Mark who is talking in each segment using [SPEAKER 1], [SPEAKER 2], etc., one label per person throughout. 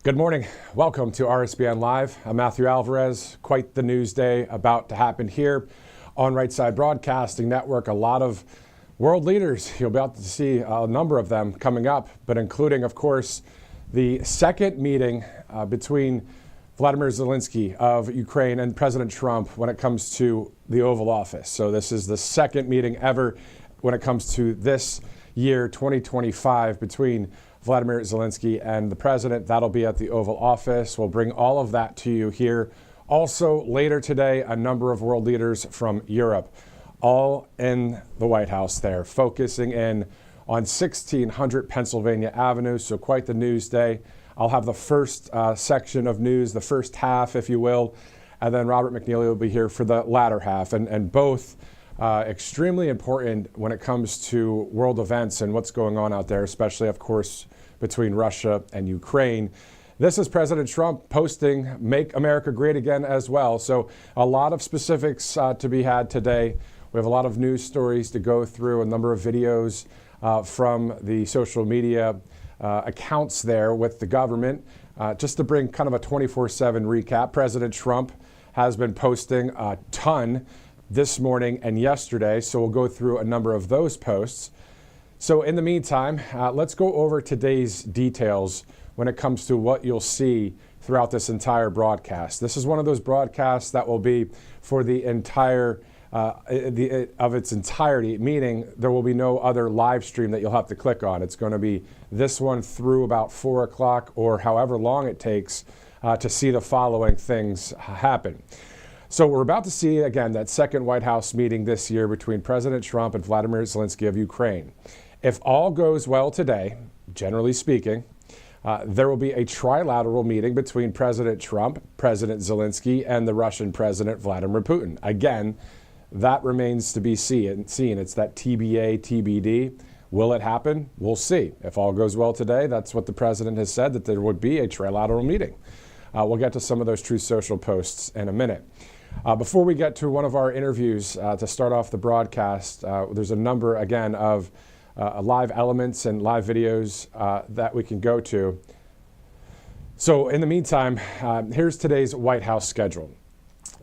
[SPEAKER 1] Good morning. Welcome to RSBN Live. I'm Matthew Alvarez. Quite the news day about to happen here on Right Side Broadcasting Network. A lot of world leaders. You'll be able to see a number of them coming up, but including, of course, the second meeting between Volodymyr Zelenskyy of Ukraine and President Trump when it comes to the Oval Office. So this is the second meeting ever when it comes to this year, 2025, between Volodymyr Zelenskyy and the president. That'll be at the Oval Office. We'll bring all of that to you here. Also, later today, a number of world leaders from Europe, all in the White House there, focusing in on 1600 Pennsylvania Avenue. So quite the news day. I'll have the first section of news, the first half, if you will, and then Robert McNeely will be here for the latter half, and both extremely important when it comes to world events and what's going on out there, especially, of course, between Russia and Ukraine. This is President Trump posting Make America Great Again as well. So a lot of specifics to be had today. We have a lot of news stories to go through, a number of videos from the social media accounts there with the government. Just to bring kind of a 24/7 recap, President Trump has been posting a ton this morning and yesterday, so we'll go through a number of those posts. So in the meantime, let's go over today's details when it comes to what you'll see throughout this entire broadcast. This is one of those broadcasts that will be for the entire of its entirety, meaning there will be no other live stream that you'll have to click on. It's going to be this one through about 4 o'clock or however long it takes to see the following things happen. So we're about to see, again, that second White House meeting this year between President Trump and Volodymyr Zelenskyy of Ukraine. If all goes well today, generally speaking, there will be a trilateral meeting between President Trump, President Zelenskyy, and the Russian President Vladimir Putin. Again, that remains to be seen. It's that TBA, TBD. Will it happen? We'll see. If all goes well today, that's what the president has said, that there would be a trilateral meeting. We'll get to some of those Truth Social posts in a minute. Before we get to one of our interviews to start off the broadcast, there's a number, again, of live elements and live videos that we can go to. So in the meantime, here's today's White House schedule.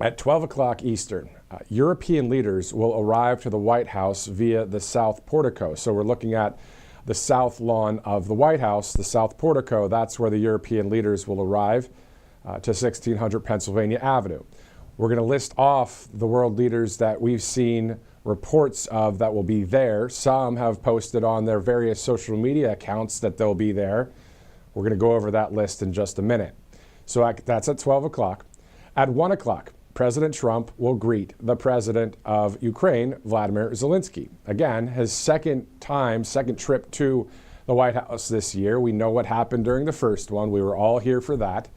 [SPEAKER 1] At 12 o'clock Eastern, European leaders will arrive to the White House via the South Portico. So we're looking at the south lawn of the White House, the South Portico. That's where the European leaders will arrive to 1600 Pennsylvania Avenue. We're going to list off the world leaders that we've seen reports of that will be there. Some have posted on their various social media accounts that they'll be there. We're going to go over that list in just a minute. So that's at 12 o'clock. At 1 o'clock, President Trump will greet the president of Ukraine, Volodymyr Zelenskyy. Again, his second trip to the White House this year. We know what happened during the first one. We were all here for that.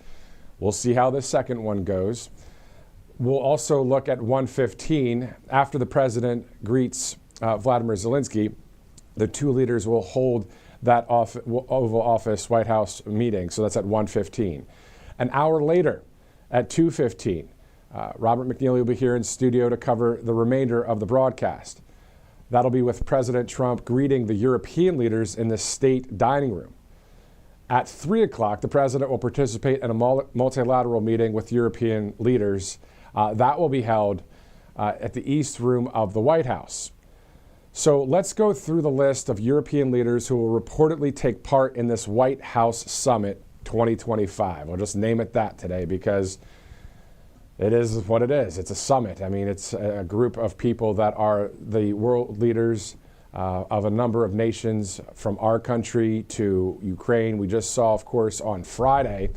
[SPEAKER 1] We'll see how the second one goes. We'll also look at 1:15. After the president greets Volodymyr Zelenskyy, the two leaders will hold that Oval Office White House meeting. So that's at 1:15. An hour later, at 2:15, Robert McNeely will be here in studio to cover the remainder of the broadcast. That'll be with President Trump greeting the European leaders in the state dining room. At 3 o'clock, the president will participate in a multilateral meeting with European leaders. That will be held at the East Room of the White House. So let's go through the list of European leaders who will reportedly take part in this White House Summit 2025. We'll just name it that today because it is what it is. It's a summit. I mean, it's a group of people that are the world leaders of a number of nations from our country to Ukraine. We just saw, of course, on Friday,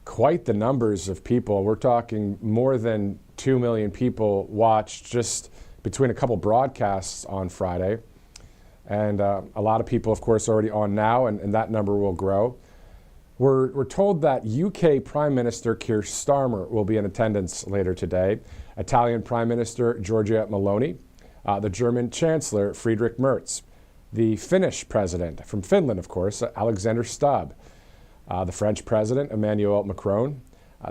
[SPEAKER 1] quite the numbers of people. We're talking more than 2 million people watched just between a couple broadcasts on Friday. And a lot of people, of course, already on now, and that number will grow. We're told that UK Prime Minister Keir Starmer will be in attendance later today, Italian Prime Minister Giorgia Meloni, the German Chancellor Friedrich Merz, the Finnish President from Finland, of course, Alexander Stubb, the French President Emmanuel Macron,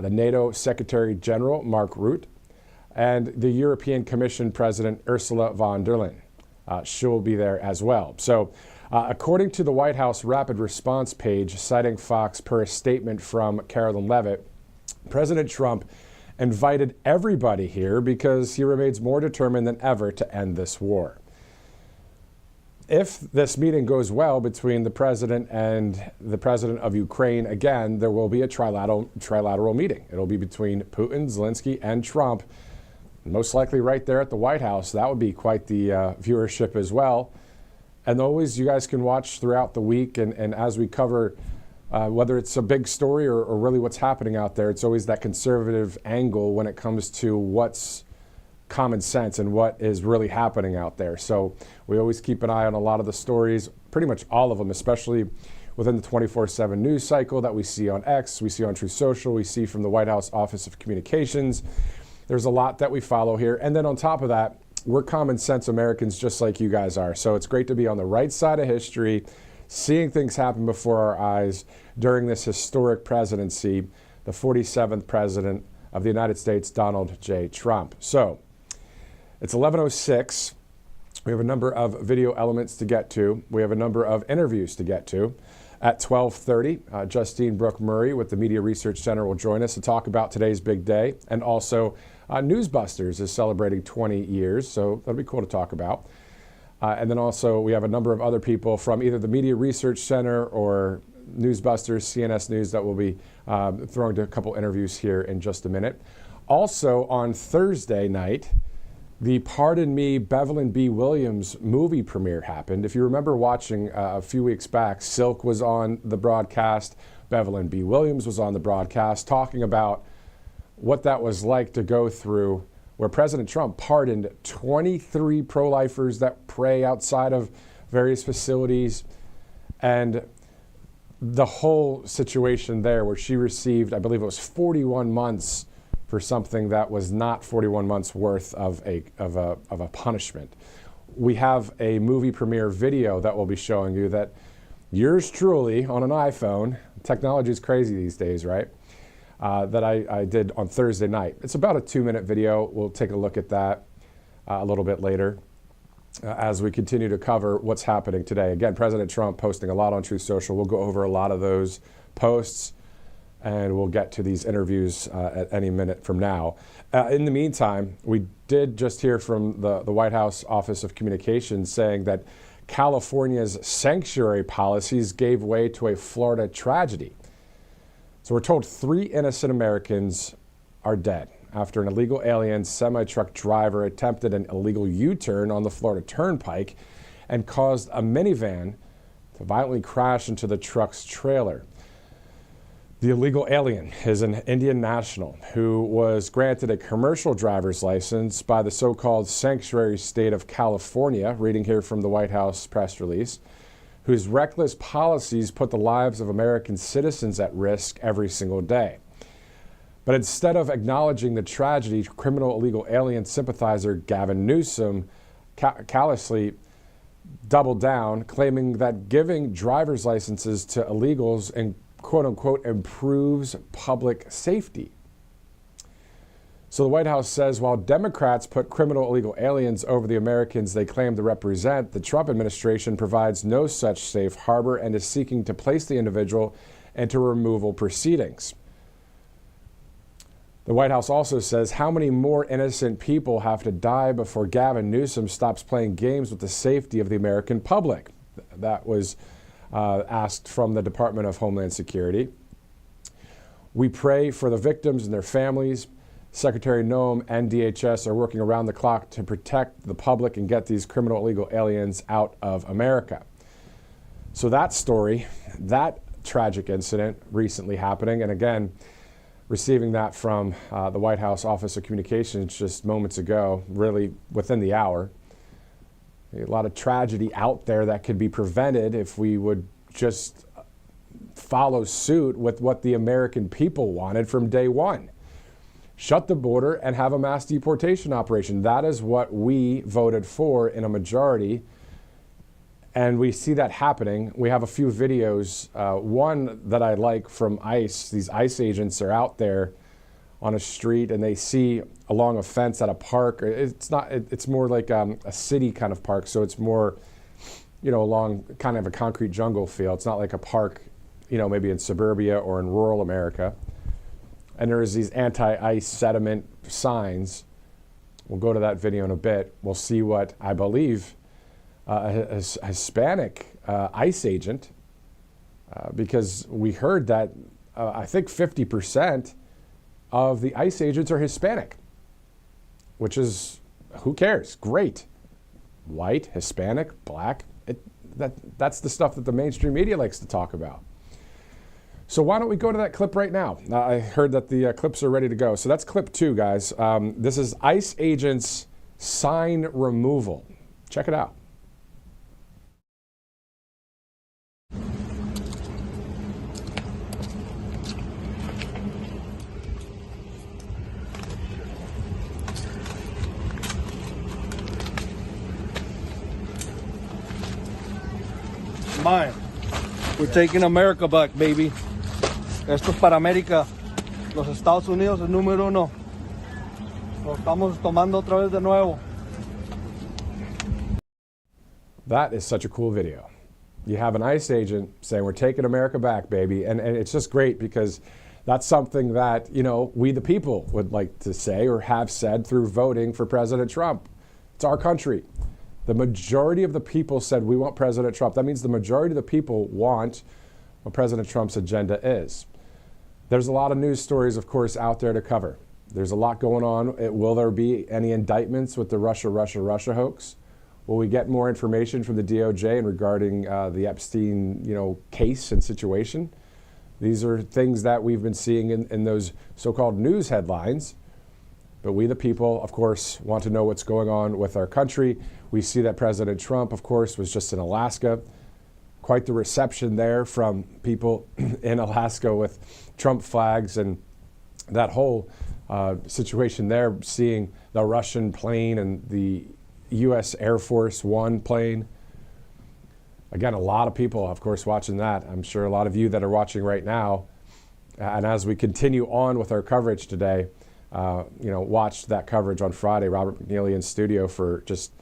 [SPEAKER 1] the NATO Secretary General Mark Rutte, and the European Commission President Ursula von der Leyen. She'll be there as well. So According to the White House Rapid Response page, citing Fox per a statement from Carolyn Leavitt, President Trump invited everybody here because he remains more determined than ever to end this war. If this meeting goes well between the president and the president of Ukraine, again, there will be a trilateral meeting. It'll be between Putin, Zelenskyy, and Trump, most likely right there at the White House. That would be quite the viewership as well. And always, you guys can watch throughout the week, and as we cover, whether it's a big story or really what's happening out there, it's always that conservative angle when it comes to what's common sense and what is really happening out there. So we always keep an eye on a lot of the stories, pretty much all of them, especially within the 24/7 news cycle that we see on X, we see on Truth Social, we see from the White House Office of Communications. There's a lot that we follow here. And then on top of that, we're common sense Americans just like you guys are. So it's great to be on the right side of history, seeing things happen before our eyes during this historic presidency, the 47th president of the United States, Donald J. Trump. So it's 11:06. We have a number of video elements to get to. We have a number of interviews to get to. At 12:30, Justine, Brooke Murray with the Media Research Center will join us to talk about today's big day. And also, Newsbusters is celebrating 20 years, so that'll be cool to talk about. And then also, we have a number of other people from either the Media Research Center or Newsbusters, CNS News, that will be throwing to a couple interviews here in just a minute. Also, on Thursday night, the Pardon Me, Bevelyn B. Williams movie premiere happened. If you remember watching a few weeks back, Silk was on the broadcast, Bevelyn B. Williams was on the broadcast, talking about what that was like to go through, where President Trump pardoned 23 pro-lifers that pray outside of various facilities, and the whole situation there where she received, I believe it was 41 months for something that was not 41 months worth of a punishment. We have a movie premiere video that we'll be showing you that yours truly on an iPhone, technology is crazy these days, right? That I did on Thursday night. It's about a 2-minute video. We'll take a look at that a little bit later as we continue to cover what's happening today. Again, President Trump posting a lot on Truth Social. We'll go over a lot of those posts, and we'll get to these interviews at any minute from now. In the meantime, we did just hear from the White House Office of Communications saying that California's sanctuary policies gave way to a Florida tragedy. So we're told 3 innocent Americans are dead after an illegal alien semi-truck driver attempted an illegal U-turn on the Florida Turnpike and caused a minivan to violently crash into the truck's trailer. The illegal alien is an Indian national who was granted a commercial driver's license by the so-called sanctuary state of California, reading here from the White House press release, whose reckless policies put the lives of American citizens at risk every single day. But instead of acknowledging the tragedy, criminal illegal alien sympathizer Gavin Newsom callously doubled down, claiming that giving driver's licenses to illegals and quote-unquote improves public safety. So the White House says while Democrats put criminal illegal aliens over the Americans they claim to represent, the Trump administration provides no such safe harbor and is seeking to place the individual into removal proceedings. The White House also says how many more innocent people have to die before Gavin Newsom stops playing games with the safety of the American public. That was asked from the Department of Homeland Security. We pray for the victims and their families. Secretary Noem and DHS are working around the clock to protect the public and get these criminal illegal aliens out of America. So that story, that tragic incident recently happening, and again, receiving that from the White House Office of Communications just moments ago, really within the hour. A lot of tragedy out there that could be prevented if we would just follow suit with what the American people wanted from day one. Shut the border and have a mass deportation operation. That is what we voted for in a majority. And we see that happening. We have a few videos. One that I like from ICE. These ICE agents are out there on a street and they see along a fence at a park. It's not. It's more like a city kind of park. So it's more along kind of a concrete jungle feel. It's not like a park, maybe in suburbia or in rural America. And there's these anti-ice sediment signs. We'll go to that video in a bit. We'll see what I believe a Hispanic ICE agent, because we heard that I think 50% of the ICE agents are Hispanic, which is, who cares? Great. White, Hispanic, black, that's the stuff that the mainstream media likes to talk about. So why don't we go to that clip right now? I heard that the clips are ready to go. So that's clip 2, guys. This is ICE agents sign removal. Check it out.
[SPEAKER 2] Mine. We're taking America back, baby. Esto es para América. Los Estados Unidos es número 1. Lo estamos tomando otra vez de nuevo.
[SPEAKER 1] That is such a cool video. You have an ICE agent saying, we're taking America back, baby. And it's just great because that's something that, we the people would like to say or have said through voting for President Trump. It's our country. The majority of the people said we want President Trump. That means the majority of the people want what President Trump's agenda is. There's a lot of news stories, of course, out there to cover. There's a lot going on. Will there be any indictments with the Russia hoax? Will we get more information from the DOJ regarding the Epstein, case and situation? These are things that we've been seeing in those so-called news headlines. But we, the people, of course, want to know what's going on with our country. We see that President Trump, of course, was just in Alaska. Quite the reception there from people in Alaska with Trump flags and that whole situation there, seeing the Russian plane and the U.S. Air Force One plane. Again, a lot of people, of course, watching that. I'm sure a lot of you that are watching right now. And as we continue on with our coverage today, watched that coverage on Friday, Robert McNeely in studio for just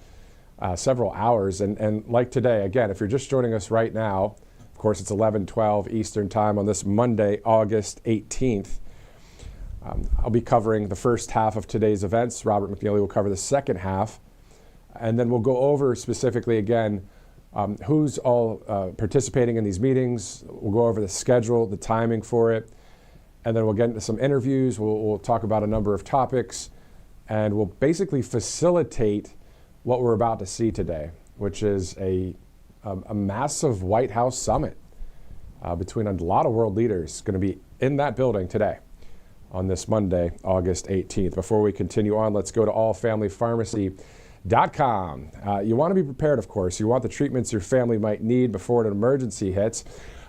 [SPEAKER 1] several hours. And like today, again, if you're just joining us right now, of course, it's 11:12 Eastern time on this Monday, August 18th. I'll be covering the first half of today's events. Robert McNeely will cover the second half. And then we'll go over specifically again who's all participating in these meetings. We'll go over the schedule, the timing for it. And then we'll get into some interviews. We'll talk about a number of topics. And we'll basically facilitate what we're about to see today, which is a massive White House summit between a lot of world leaders going to be in that building today on this Monday, August 18th. Before we continue on, let's go to allfamilypharmacy.com. You want to be prepared, of course. You want the treatments your family might need before an emergency hits.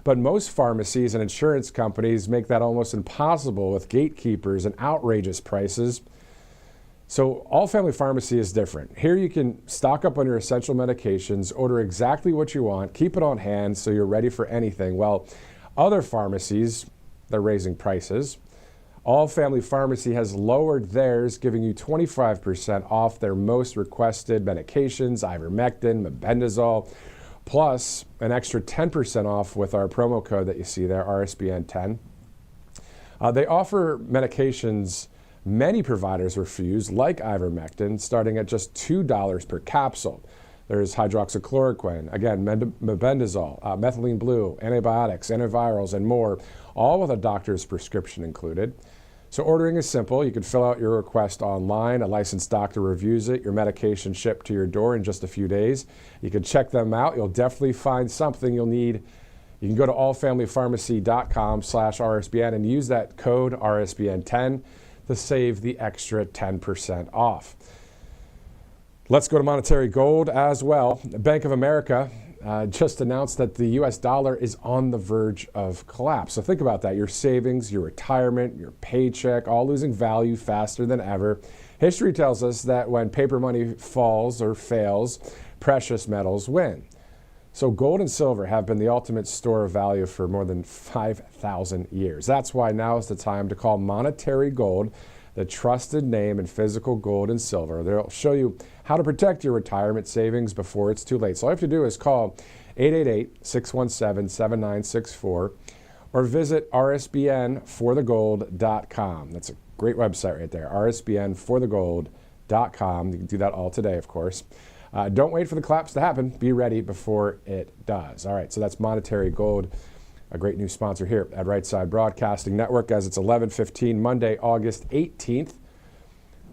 [SPEAKER 1] But most pharmacies and insurance companies make that almost impossible with gatekeepers and outrageous prices. So All Family Pharmacy is different. Here you can stock up on your essential medications, order exactly what you want, keep it on hand so you're ready for anything. Well, other pharmacies, they're raising prices. All Family Pharmacy has lowered theirs, giving you 25% off their most requested medications, ivermectin, mebendazole, plus an extra 10% off with our promo code that you see there, RSBN10. They offer medications many providers refuse, like ivermectin, starting at just $2 per capsule. There's hydroxychloroquine, again, mebendazole, methylene blue, antibiotics, antivirals, and more, all with a doctor's prescription included. So ordering is simple. You can fill out your request online. A licensed doctor reviews it. Your medication shipped to your door in just a few days. You can check them out. You'll definitely find something you'll need. You can go to allfamilypharmacy.com/RSBN and use that code RSBN10 to save the extra 10% off. Let's go to monetary gold as well. Bank of America just announced that the U.S. dollar is on the verge of collapse. So think about that. Your savings, your retirement, your paycheck, all losing value faster than ever. History tells us that when paper money falls or fails, precious metals win. So gold and silver have been the ultimate store of value for more than 5,000 years. That's why now is the time to call monetary gold the trusted name in physical gold and silver. They'll show you how to protect your retirement savings before it's too late. So all you have to do is call 888-617-7964 or visit rsbnforthegold.com. That's a great website right there, rsbnforthegold.com. You can do that all today, of course. Don't wait for the collapse to happen. Be ready before it does. All right, so that's Monetary Gold, a great new sponsor here at Right Side Broadcasting Network, as it's 11:15 Monday, August 18th.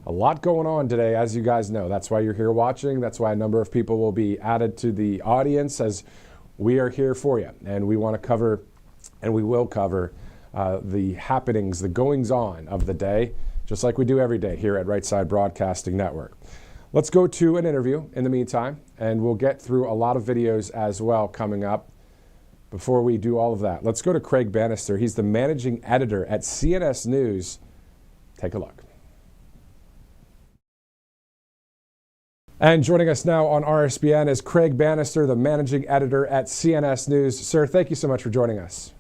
[SPEAKER 1] A lot going on today, as you guys know. That's why you're here watching. That's why a number of people will be added to the audience, as we are here for you. And we want to cover, and we will cover, the happenings, the goings-on of the day, just like we do every day here at Right Side Broadcasting Network. Let's go to an interview in the meantime, and we'll get through a lot of videos as well coming up. Before we do all of that, let's go to Craig Bannister. He's the managing editor at CNS News. Take a look. And joining us now on RSBN is Craig Bannister, the managing editor at CNS News. Sir, thank you so much for joining us.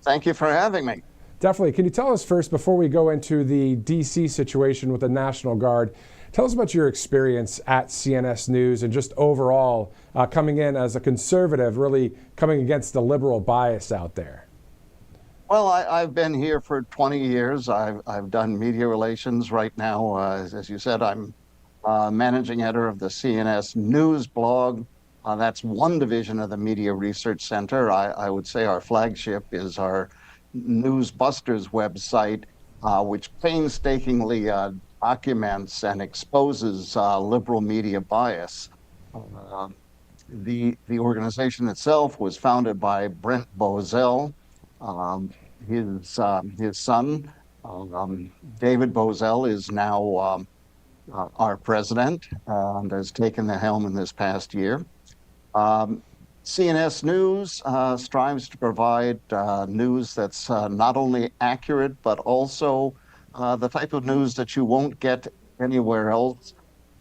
[SPEAKER 3] Thank you for having me.
[SPEAKER 1] Definitely. Can you tell us first, before we go into the D.C. situation with the National Guard, tell us about your experience at CNS News and just overall coming in as a conservative, really coming against the liberal bias out there.
[SPEAKER 3] Well, I've been here for 20 years. I've done media relations. Right now, as you said, I'm managing editor of the CNS News blog. That's one division of the Media Research Center. I would say our flagship is our Newsbusters website, which painstakingly documents and exposes liberal media bias. The organization itself was founded by Brent Bozell. His son, David Bozell, is now our president and has taken the helm in this past year. CNS News strives to provide news that's not only accurate, but also the type of news that you won't get anywhere else,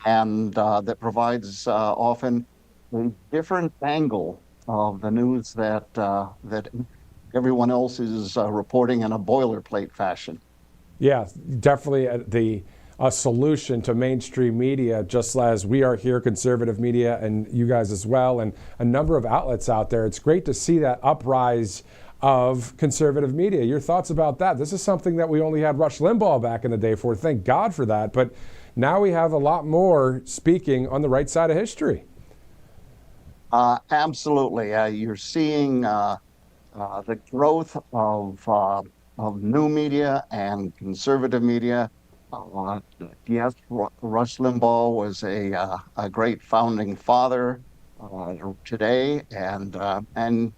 [SPEAKER 3] and that provides often a different angle of the news that everyone else is reporting in a boilerplate fashion.
[SPEAKER 1] Yeah, definitely a solution to mainstream media, just as we are here, conservative media, and you guys as well, and a number of outlets out there. It's great to see that uprise of conservative media. Your thoughts about that? This is something that we only had Rush Limbaugh back in the day for. Thank God for that. But now we have a lot more speaking on the right side of history.
[SPEAKER 3] Absolutely. You're seeing the growth of new media and conservative media. Yes, Rush Limbaugh was a great founding father today, and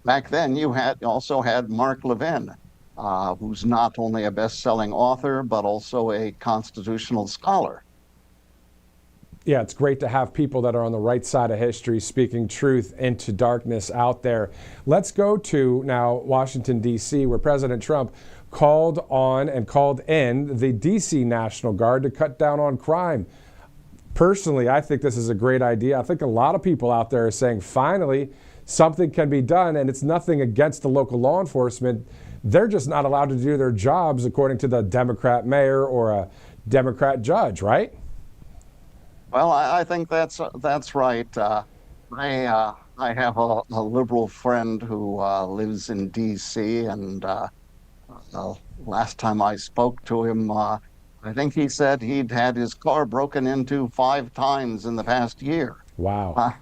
[SPEAKER 3] back then you also had Mark Levin, who's not only a best-selling author but also a constitutional scholar.
[SPEAKER 1] Yeah, it's great to have people that are on the right side of history speaking truth into darkness out there. Let's go to now Washington, D.C., where President Trump called on and called in the D.C. National Guard to cut down on crime. Personally, I think this is a great idea. I think a lot of people out there are saying, finally, something can be done, and it's nothing against the local law enforcement. They're just not allowed to do their jobs according to the Democrat mayor or a Democrat judge, right?
[SPEAKER 3] Well, I think that's right. I have a liberal friend who lives in D.C., and last time I spoke to him, I think he said he'd had his car broken into 5 times in the past year.
[SPEAKER 1] Wow.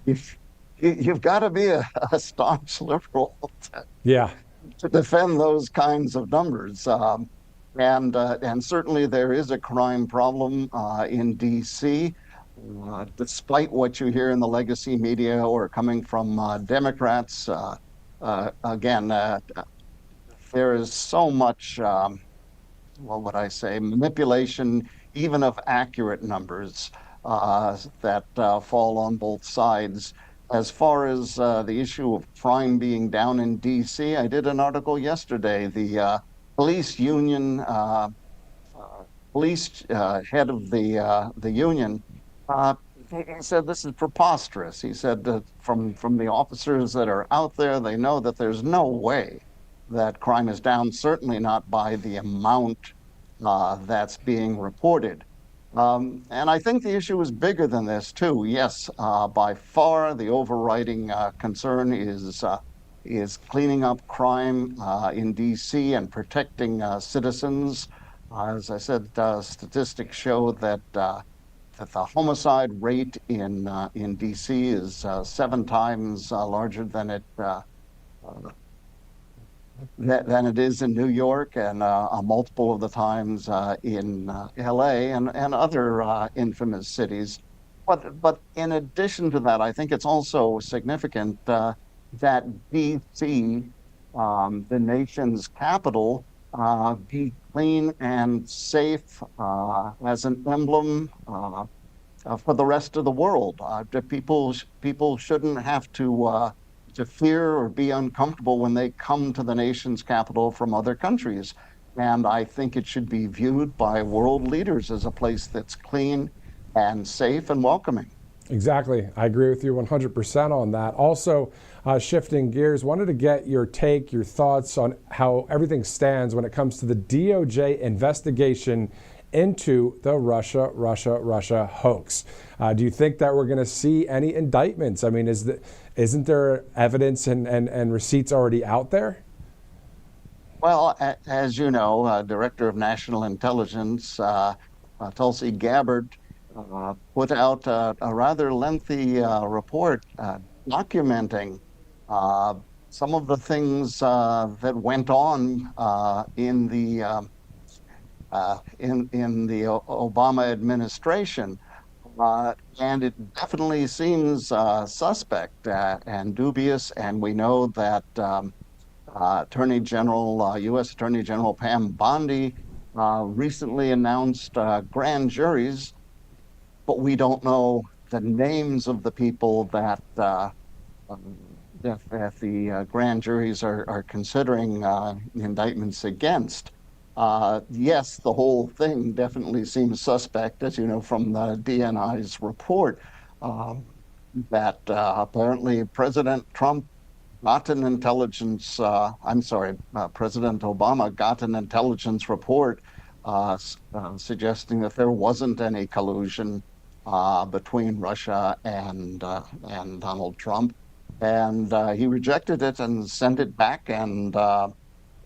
[SPEAKER 3] You've got to be a staunch liberal to defend those kinds of numbers. And certainly there is a crime problem in D.C. Despite what you hear in the legacy media or coming from Democrats. Again, there is so much, what would I say, manipulation, even of accurate numbers that fall on both sides. As far as the issue of crime being down in D.C., I did an article yesterday. The police union, police head of the union, he said this is preposterous. He said that from the officers that are out there, they know that there's no way that crime is down, certainly not by the amount that's being reported. And I think the issue is bigger than this, too. Yes, by far the overriding concern is cleaning up crime in D.C. and protecting citizens. As I said, statistics show that the homicide rate in D.C. is 7 times larger than it is in New York, and a multiple of the times in L.A. and other infamous cities. But in addition to that, I think it's also significant that D.C., the nation's capital, be clean and safe as an emblem for the rest of the world. People shouldn't have to fear or be uncomfortable when they come to the nation's capital from other countries. And I think it should be viewed by world leaders as a place that's clean and safe and welcoming.
[SPEAKER 1] Exactly. I agree with you 100% on that. Also, shifting gears, wanted to get your take, your thoughts on how everything stands when it comes to the DOJ investigation into the Russia hoax. Do you think that we're going to see any indictments? I mean, isn't there evidence and receipts already out there?
[SPEAKER 3] Well, as you know, Director of National Intelligence, Tulsi Gabbard, put out a rather lengthy report documenting some of the things that went on in the Obama administration, and it definitely seems suspect and dubious. And we know that U.S. Attorney General Pam Bondi recently announced grand juries, but we don't know the names of the people that the grand juries are considering indictments against. Yes, the whole thing definitely seems suspect, as you know from the DNI's report, that apparently President Trump got an intelligence, President Obama got an intelligence report suggesting that there wasn't any collusion between Russia and Donald Trump. And he rejected it and sent it back and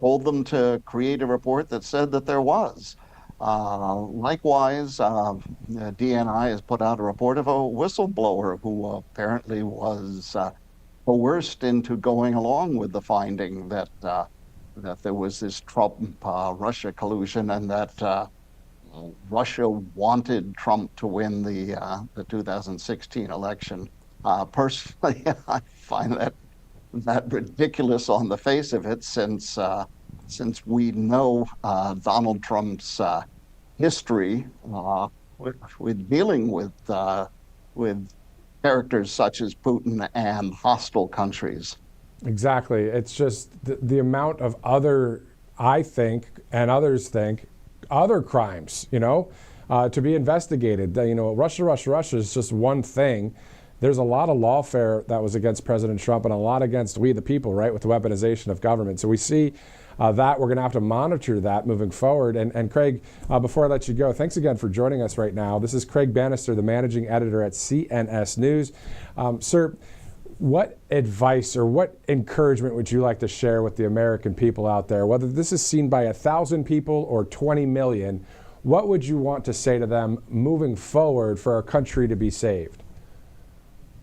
[SPEAKER 3] told them to create a report that said that there was. Likewise, DNI has put out a report of a whistleblower who apparently was coerced into going along with the finding that there was this Trump-Russia collusion, and that Russia wanted Trump to win the 2016 election. Personally, I find that ridiculous on the face of it, since we know Donald Trump's history with dealing with characters such as Putin and hostile countries.
[SPEAKER 1] Exactly. It's just the amount of other, I think, and others think, other crimes, to be investigated. Russia is just one thing. There's a lot of lawfare that was against President Trump and a lot against we the people, right, with the weaponization of government. So we see that we're going to have to monitor that moving forward. And Craig, before I let you go, thanks again for joining us right now. This is Craig Bannister, the managing editor at CNS News. Sir, what advice or what encouragement would you like to share with the American people out there? Whether this is seen by 1,000 people or 20 million, what would you want to say to them moving forward for our country to be saved?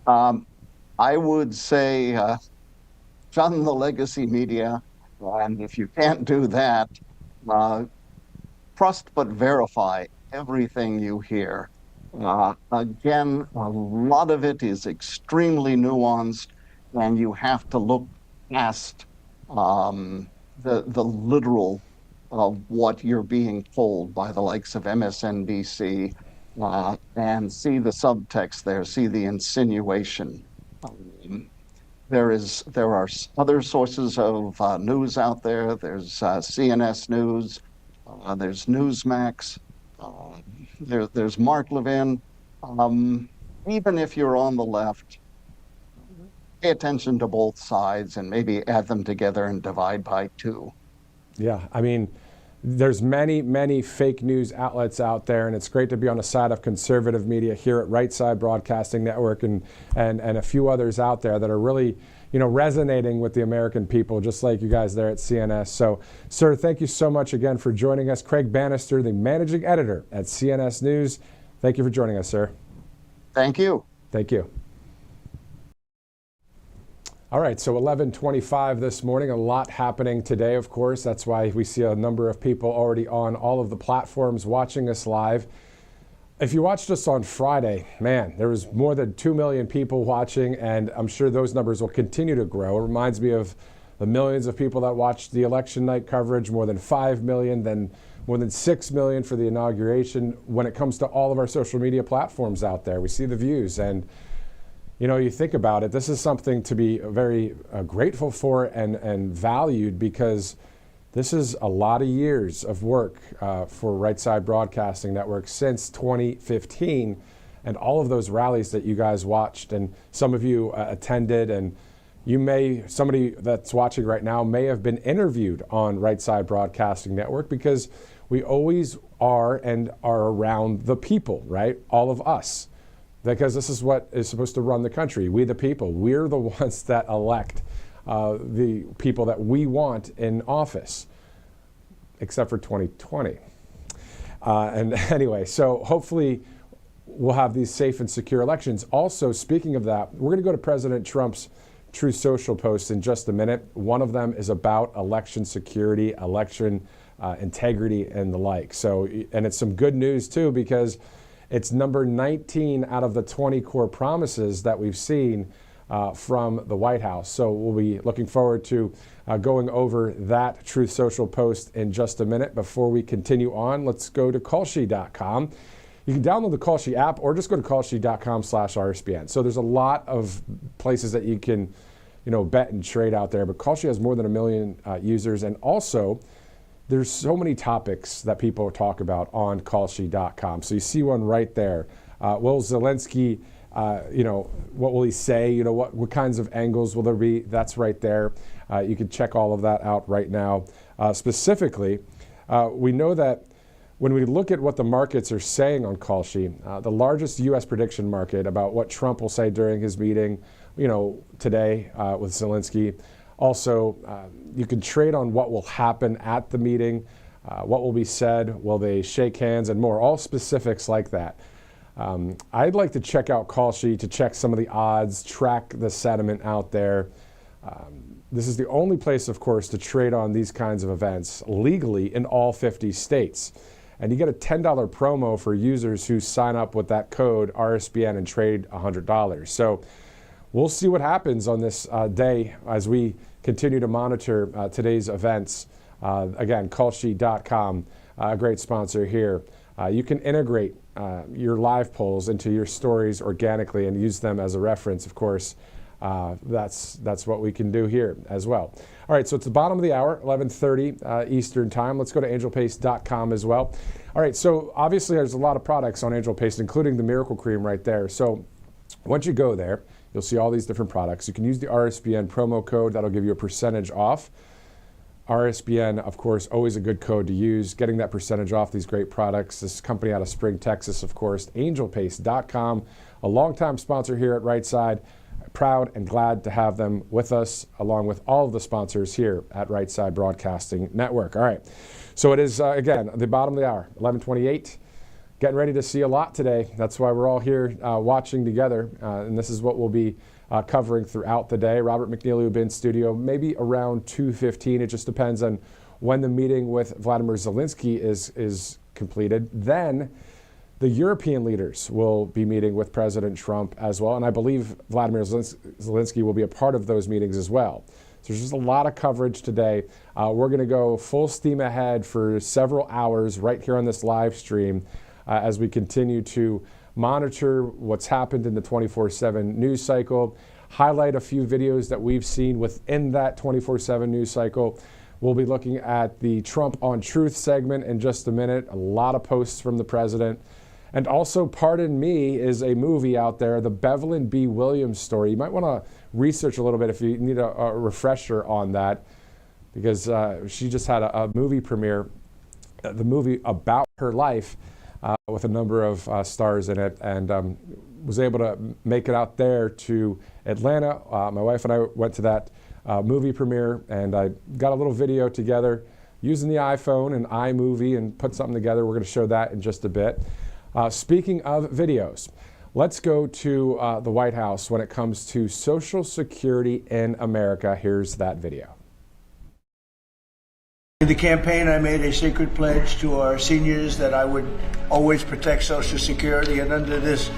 [SPEAKER 3] I would say shun the legacy media, and if you can't do that, trust but verify everything you hear. Again, a lot of it is extremely nuanced, and you have to look past the literal of what you're being told by the likes of MSNBC, and see the subtext there, see the insinuation. There are other sources of news out there. There's CNS News, there's Newsmax, there's Mark Levin. Even if you're on the left, pay attention to both sides and maybe add them together and divide by 2.
[SPEAKER 1] Yeah, I mean, there's many fake news outlets out there, and it's great to be on the side of conservative media here at Right Side Broadcasting Network and a few others out there that are really, resonating with the American people, just like you guys there at CNS. So, sir, thank you so much again for joining us. Craig Bannister, the managing editor at CNS News. Thank you for joining us, sir.
[SPEAKER 3] Thank you.
[SPEAKER 1] Thank you. All right, so 11:25 this morning, a lot happening today, of course. That's why we see a number of people already on all of the platforms watching us live. If you watched us on Friday, man, there was more than 2 million people watching, and I'm sure those numbers will continue to grow. It reminds me of the millions of people that watched the election night coverage, more than 5 million, then more than 6 million for the inauguration. When it comes to all of our social media platforms out there, we see the views, and you think about it, this is something to be very grateful for and valued, because this is a lot of years of work for Right Side Broadcasting Network since 2015, and all of those rallies that you guys watched and some of you attended, and somebody that's watching right now may have been interviewed on Right Side Broadcasting Network, because we always are and are around the people, right? All of us. Because this is what is supposed to run the country. We the people. We're the ones that elect the people that we want in office, except for 2020. And anyway, so hopefully we'll have these safe and secure elections. Also, speaking of that, we're going to go to President Trump's Truth Social posts in just a minute. One of them is about election security, election integrity, and the like. So, and it's some good news too, because it's number 19 out of the 20 core promises that we've seen from the White House. So we'll be looking forward to going over that Truth Social post in just a minute. Before we continue on, let's go to Kalshi.com. You can download the Kalshi app or just go to Kalshi.com/RSBN. So there's a lot of places that you can, bet and trade out there. But Kalshi has more than 1 million users, and also there's so many topics that people talk about on Kalshi.com. So you see one right there. Will Zelenskyy, what will he say? What kinds of angles will there be? That's right there. You can check all of that out right now. Specifically, we know that when we look at what the markets are saying on Kalshi, the largest U.S. prediction market about what Trump will say during his meeting, today with Zelenskyy. Also, you can trade on what will happen at the meeting, what will be said, will they shake hands, and more, all specifics like that. I'd like to check out Kalshi to check some of the odds, track the sentiment out there. This is the only place, of course, to trade on these kinds of events legally in all 50 states. And you get a $10 promo for users who sign up with that code RSBN and trade $100. So we'll see what happens on this day as we continue to monitor today's events. Again, Kalshi.com, a great sponsor here. You can integrate your live polls into your stories organically and use them as a reference, of course. That's what we can do here as well. All right, so it's the bottom of the hour, 11:30 Eastern time. Let's go to angelpaste.com as well. All right, so obviously there's a lot of products on Angel Paste, including the Miracle Cream right there. So once you go there, you'll see all these different products. You can use the RSBN promo code. That'll give you a percentage off. RSBN, of course, always a good code to use. Getting that percentage off these great products. This company out of Spring, Texas, of course, angelpaste.com, a longtime sponsor here at Right Side. Proud and glad to have them with us, along with all of the sponsors here at Right Side Broadcasting Network. All right, so it is, again, the bottom of the hour, 11:28. Getting ready to see a lot today. That's why we're all here watching together, and this is what we'll be covering throughout the day. Robert McNeely will be in studio maybe around 2:15. It just depends on when the meeting with Volodymyr Zelenskyy is completed. Then the European leaders will be meeting with President Trump as well, and I believe Volodymyr Zelenskyy will be a part of those meetings as well. So there's just a lot of coverage today. We're going to go full steam ahead for several hours right here on this live stream as we continue to monitor what's happened in the 24/7 news cycle, highlight a few videos that we've seen within that 24/7 news cycle. We'll be looking at the Trump on Truth segment in just a minute, a lot of posts from the president. And also, Pardon Me is a movie out there, the Bevelyn B. Williams story. You might want to research a little bit if you need a refresher on that, because she just had a movie premiere the movie about her life with a number of stars in it, and was able to make it out there to Atlanta. My wife and I went to that movie premiere, and I got a little video together using the iPhone and iMovie and put something together. We're going to show that in just a bit. Speaking of videos, let's go to the White House when it comes to Social Security in America. Here's that video.
[SPEAKER 4] In the campaign, I made a sacred pledge to our seniors that I would always protect Social Security, and under this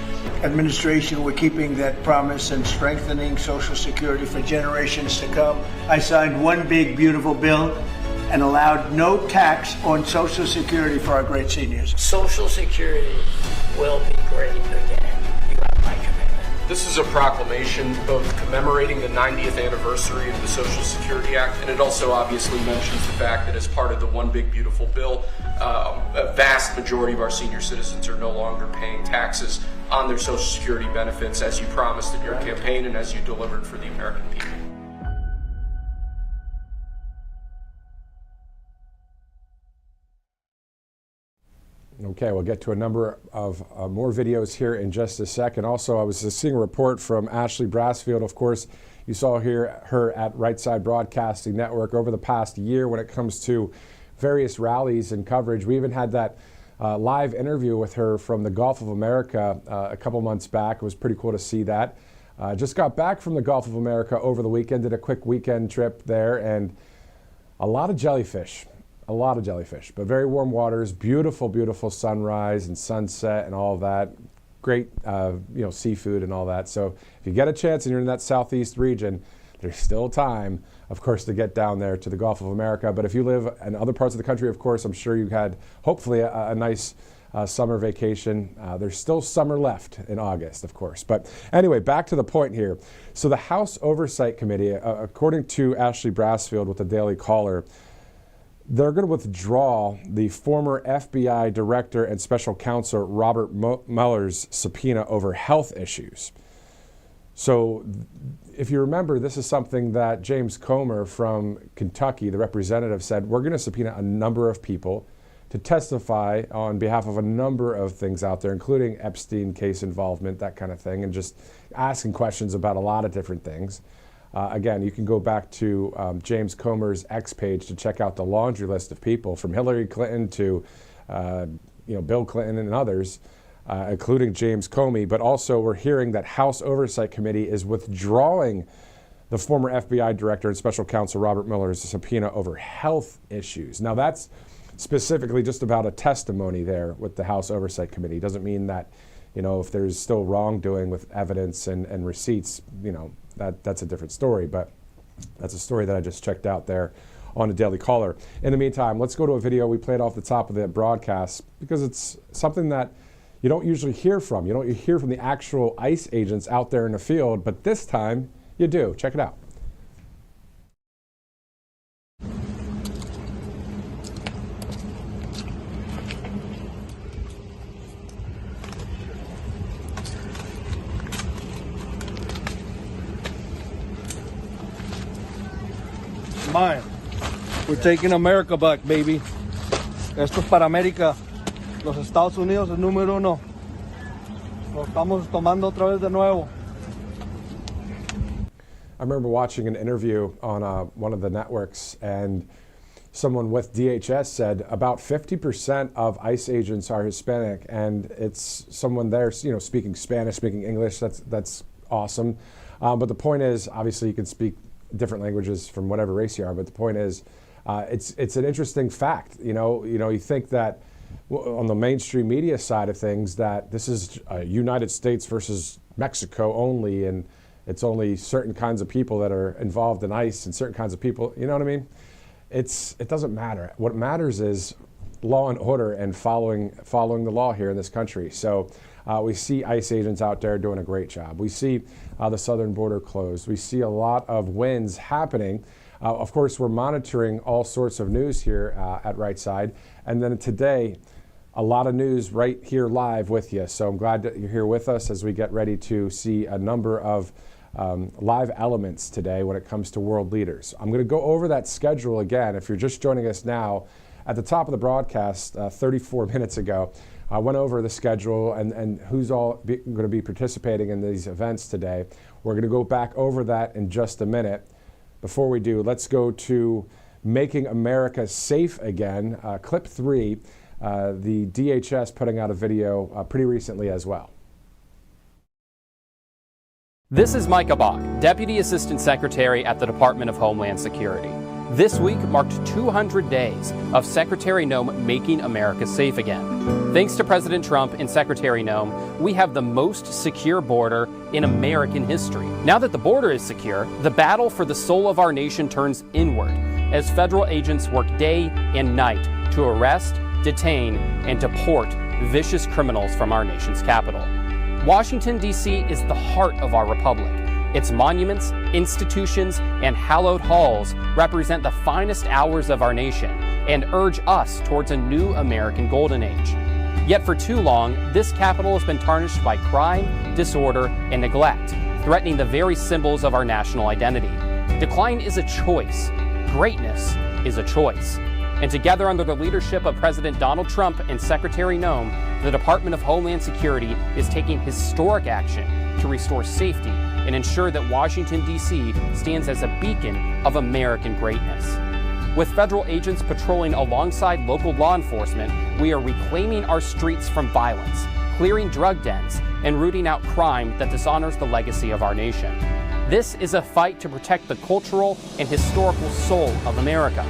[SPEAKER 4] administration, we're keeping that promise and strengthening Social Security for generations to come. I signed one big, beautiful bill and allowed no tax on Social Security for our great seniors.
[SPEAKER 5] Social Security will be great again. You got my commitment.
[SPEAKER 6] This is a proclamation both commemorating the 90th anniversary of the Social Security Act, and it also obviously mentions the fact that as part of the One Big Beautiful Bill, a vast majority of our senior citizens are no longer paying taxes on their Social Security benefits, as you promised in your campaign and as you delivered for the American people.
[SPEAKER 1] Okay, we'll get to a number of more videos here in just a second. Also, I was just seeing a report from Ashley Brassfield. Of course, you saw her at Right Side Broadcasting Network over the past year when it comes to various rallies and coverage. We even had that live interview with her from the Gulf of America a couple months back. It was pretty cool to see that. Just got back from the Gulf of America over the weekend, did a quick weekend trip there, and a lot of jellyfish. A lot of jellyfish, but very warm waters, beautiful, beautiful sunrise and sunset and all of that. Great, seafood and all that. So if you get a chance and you're in that southeast region, there's still time, of course, to get down there to the Gulf of America. But if you live in other parts of the country, of course, I'm sure you had hopefully a nice summer vacation. There's still summer left in August, of course. But anyway, back to the point here. So the House Oversight Committee, according to Ashley Brassfield with the Daily Caller, they're going to withdraw the former FBI Director and Special Counsel Robert Mueller's subpoena over health issues. So if you remember, this is something that James Comer from Kentucky, the representative, said, we're going to subpoena a number of people to testify on behalf of a number of things out there, including Epstein case involvement, that kind of thing, and just asking questions about a lot of different things. Again, you can go back to James Comer's X page to check out the laundry list of people from Hillary Clinton to Bill Clinton and others, including James Comey. But also we're hearing that House Oversight Committee is withdrawing the former FBI Director and Special Counsel Robert Mueller's subpoena over health issues. Now that's specifically just about a testimony there with the House Oversight Committee. It doesn't mean that, if there's still wrongdoing with evidence and receipts, that's a different story, but that's a story that I just checked out there on the Daily Caller. In the meantime, let's go to a video we played off the top of the broadcast because it's something that you don't usually hear from. You don't hear from the actual ICE agents out there in the field, but this time you do. Check it out.
[SPEAKER 2] Mine. We're taking America back, baby. Esto es para América. Los Estados Unidos es número uno. Lo estamos tomando otra vez de nuevo.
[SPEAKER 1] I remember watching an interview on one of the networks, and someone with DHS said about 50% of ICE agents are Hispanic, and it's someone there, speaking Spanish, speaking English. That's awesome. But the point is, obviously, you can speak different languages from whatever race you are. But the point is, it's an interesting fact. You think that on the mainstream media side of things that this is United States versus Mexico only, and it's only certain kinds of people that are involved in ICE and certain kinds of people. You know what I mean? It doesn't matter. What matters is law and order and following the law here in this country. So we see ICE agents out there doing a great job. We see the southern border closed. We see a lot of wins happening. Of course, we're monitoring all sorts of news here at Right Side. And then today, a lot of news right here live with you. So I'm glad that you're here with us as we get ready to see a number of live elements today when it comes to world leaders. I'm going to go over that schedule again. If you're just joining us now, at the top of the broadcast 34 minutes ago, I went over the schedule and who's all going to be participating in these events today. We're going to go back over that in just a minute. Before we do, let's go to Making America Safe Again, clip 3. The DHS putting out a video pretty recently as well.
[SPEAKER 7] This is Micah Bach, Deputy Assistant Secretary at the Department of Homeland Security. This week marked 200 days of Secretary Noem making America safe again. Thanks to President Trump and Secretary Noem, we have the most secure border in American history. Now that the border is secure, the battle for the soul of our nation turns inward as federal agents work day and night to arrest, detain, and deport vicious criminals from our nation's capital. Washington, D.C. is the heart of our republic. Its monuments, institutions, and hallowed halls represent the finest hours of our nation and urge us towards a new American golden age. Yet for too long, this capital has been tarnished by crime, disorder, and neglect, threatening the very symbols of our national identity. Decline is a choice. Greatness is a choice. And together, under the leadership of President Donald Trump and Secretary Noem, the Department of Homeland Security is taking historic action to restore safety and ensure that Washington, D.C. stands as a beacon of American greatness. With federal agents patrolling alongside local law enforcement, we are reclaiming our streets from violence, clearing drug dens, and rooting out crime that dishonors the legacy of our nation. This is a fight to protect the cultural and historical soul of America.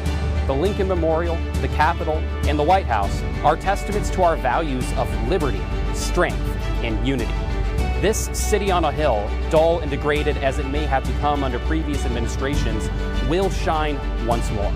[SPEAKER 7] The Lincoln Memorial, the Capitol, and the White House are testaments to our values of liberty, strength, and unity. This city on a hill, dull and degraded as it may have become under previous administrations, will shine once more.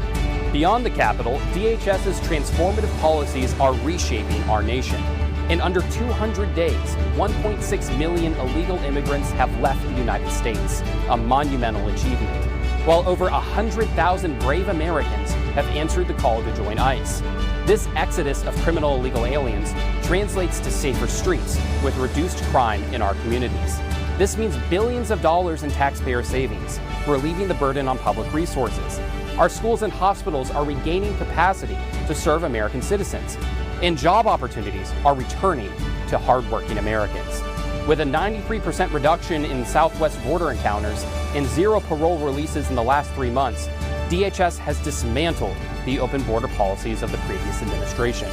[SPEAKER 7] Beyond the Capitol, DHS's transformative policies are reshaping our nation. In under 200 days, 1.6 million illegal immigrants have left the United States, a monumental achievement, while over 100,000 brave Americans have answered the call to join ICE. This exodus of criminal illegal aliens translates to safer streets with reduced crime in our communities. This means billions of dollars in taxpayer savings, relieving the burden on public resources. Our schools and hospitals are regaining capacity to serve American citizens, and job opportunities are returning to hardworking Americans. With a 93% reduction in southwest border encounters and 0 parole releases in the last 3 months, DHS has dismantled the open border policies of the previous administration.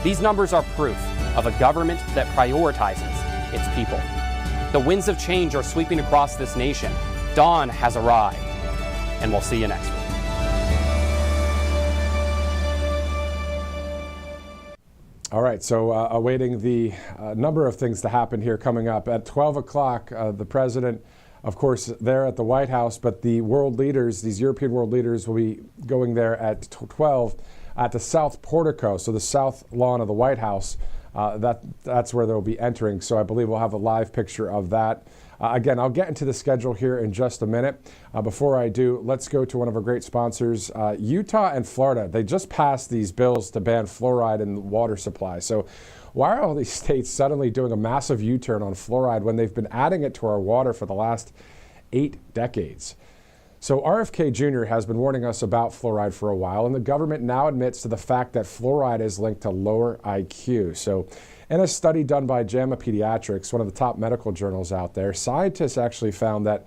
[SPEAKER 7] These numbers are proof of a government that prioritizes its people. The winds of change are sweeping across this nation. Dawn has arrived, and we'll see you next week.
[SPEAKER 1] All right, so awaiting the number of things to happen here coming up. At 12 o'clock, the president, of course, there at the White House, but the world leaders, these European world leaders, will be going there at 12 at the South Portico, so the south lawn of the White House. That's where they'll be entering, so I believe we'll have a live picture of that. Again, I'll get into the schedule here in just a minute. Before I do, let's go to one of our great sponsors, Utah and Florida. They just passed these bills to ban fluoride in the water supply. So why are all these states suddenly doing a massive U-turn on fluoride when they've been adding it to our water for the last 8 decades? So RFK Jr. has been warning us about fluoride for a while, and the government now admits to the fact that fluoride is linked to lower IQ. So in a study done by JAMA Pediatrics, one of the top medical journals out there, scientists actually found that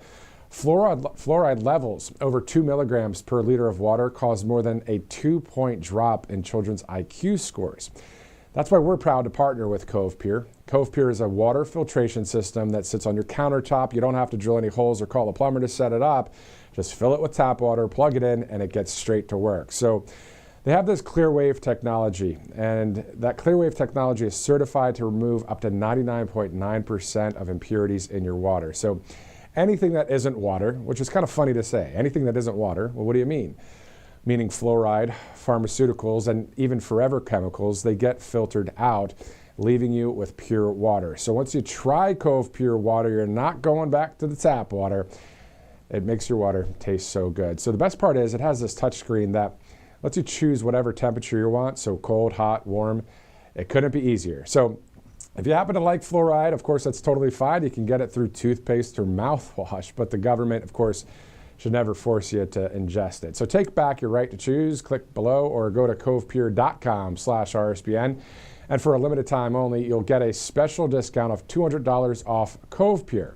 [SPEAKER 1] fluoride levels over 2 milligrams per liter of water cause more than a 2-point drop in children's IQ scores. That's why we're proud to partner with Cove Pure. Cove Pure is a water filtration system that sits on your countertop. You don't have to drill any holes or call a plumber to set it up. Just fill it with tap water, plug it in, and it gets straight to work. So they have this ClearWave technology, and that ClearWave technology is certified to remove up to 99.9% of impurities in your water. So anything that isn't water, which is kind of funny to say, anything that isn't water, well, what do you mean? Meaning fluoride, pharmaceuticals, and even forever chemicals, they get filtered out, leaving you with pure water. So once you try Cove Pure water, you're not going back to the tap water. It makes your water taste so good. So the best part is it has this touch screen that lets you choose whatever temperature you want, so cold, hot, warm. It couldn't be easier. So if you happen to like fluoride, of course, that's totally fine. You can get it through toothpaste or mouthwash, but the government, of course, should never force you to ingest it. So take back your right to choose. Click below or go to covepure.com/RSBN. And for a limited time only, you'll get a special discount of $200 off Cove Pure.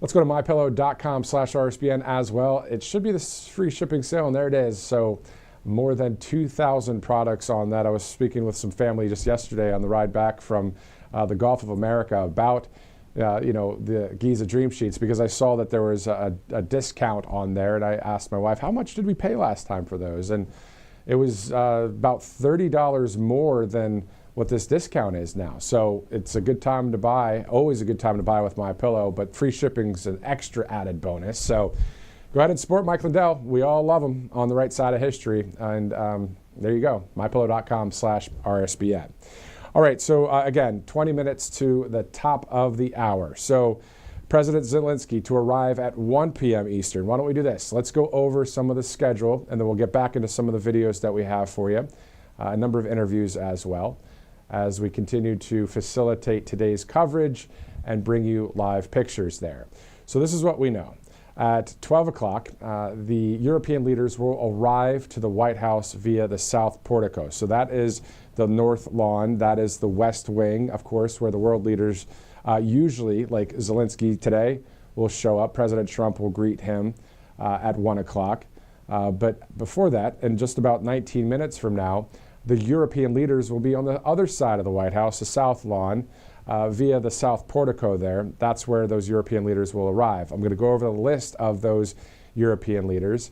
[SPEAKER 1] Let's go to mypillow.com/RSBN as well. It should be this free shipping sale, and there it is. So more than 2,000 products on that. I was speaking with some family just yesterday on the ride back from the Gulf of America about the Giza Dream Sheets, because I saw that there was a discount on there, and I asked my wife, how much did we pay last time for those? And it was about $30 more than what this discount is now. So it's a good time to buy, always a good time to buy with MyPillow, but free shipping's an extra added bonus. So go ahead and support Mike Lindell. We all love him on the right side of history. And there you go, mypillow.com/RSBN. All right, so again, 20 minutes to the top of the hour. So President Zelenskyy to arrive at 1 p.m. Eastern. Why don't we do this? Let's go over some of the schedule, and then we'll get back into some of the videos that we have for you, a number of interviews as well, as we continue to facilitate today's coverage and bring you live pictures there. So this is what we know. At 12 o'clock, the European leaders will arrive to the White House via the South Portico. So that is the North Lawn. That is the West Wing, of course, where the world leaders usually, like Zelenskyy today, will show up. President Trump will greet him at 1 o'clock. But before that, in just about 19 minutes from now, the European leaders will be on the other side of the White House, the South Lawn, via the South Portico there. That's where those European leaders will arrive. I'm going to go over the list of those European leaders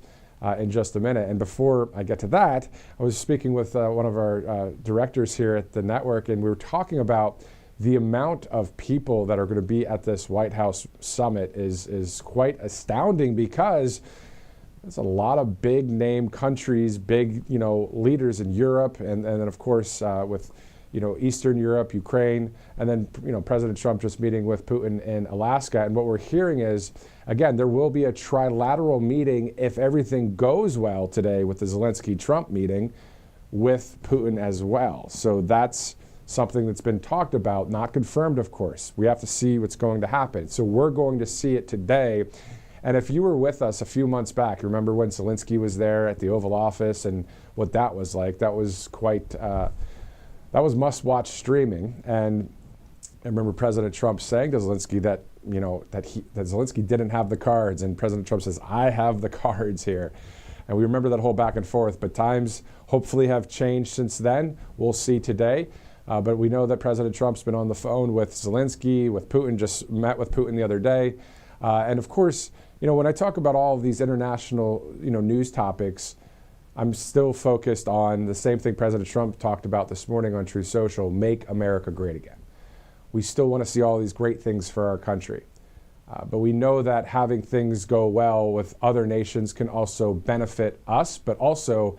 [SPEAKER 1] in just a minute. And before I get to that, I was speaking with one of our directors here at the network, and we were talking about the amount of people that are going to be at this White House summit is quite astounding, because there's a lot of big name countries, big leaders in Europe, and then of course with Eastern Europe, Ukraine, and then President Trump just meeting with Putin in Alaska. And what we're hearing is, again, there will be a trilateral meeting if everything goes well today with the Zelenskyy-Trump meeting with Putin as well. So that's something that's been talked about, not confirmed, of course. We have to see what's going to happen. So we're going to see it today. And if you were with us a few months back, remember when Zelenskyy was there at the Oval Office and what that was like? That was quite, that was must-watch streaming. And I remember President Trump saying to Zelenskyy that, that Zelenskyy didn't have the cards, and President Trump says, I have the cards here. And we remember that whole back and forth, but times hopefully have changed since then. We'll see today. But we know that President Trump's been on the phone with Zelenskyy, with Putin, just met with Putin the other day. And of course, when I talk about all of these international, news topics, I'm still focused on the same thing President Trump talked about this morning on Truth Social: make America great again. We still want to see all these great things for our country. But we know that having things go well with other nations can also benefit us, but also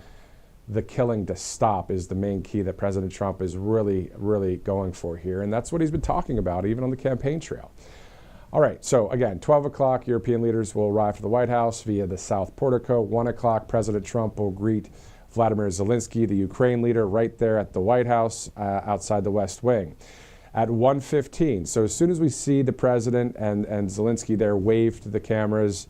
[SPEAKER 1] the killing to stop is the main key that President Trump is really, really going for here. And that's what he's been talking about, even on the campaign trail. All right, so again, 12 o'clock, European leaders will arrive to the White House via the South Portico. 1 o'clock, President Trump will greet Volodymyr Zelenskyy, the Ukraine leader, right there at the White House outside the West Wing. At 1:15, so as soon as we see the president and Zelenskyy there wave to the cameras,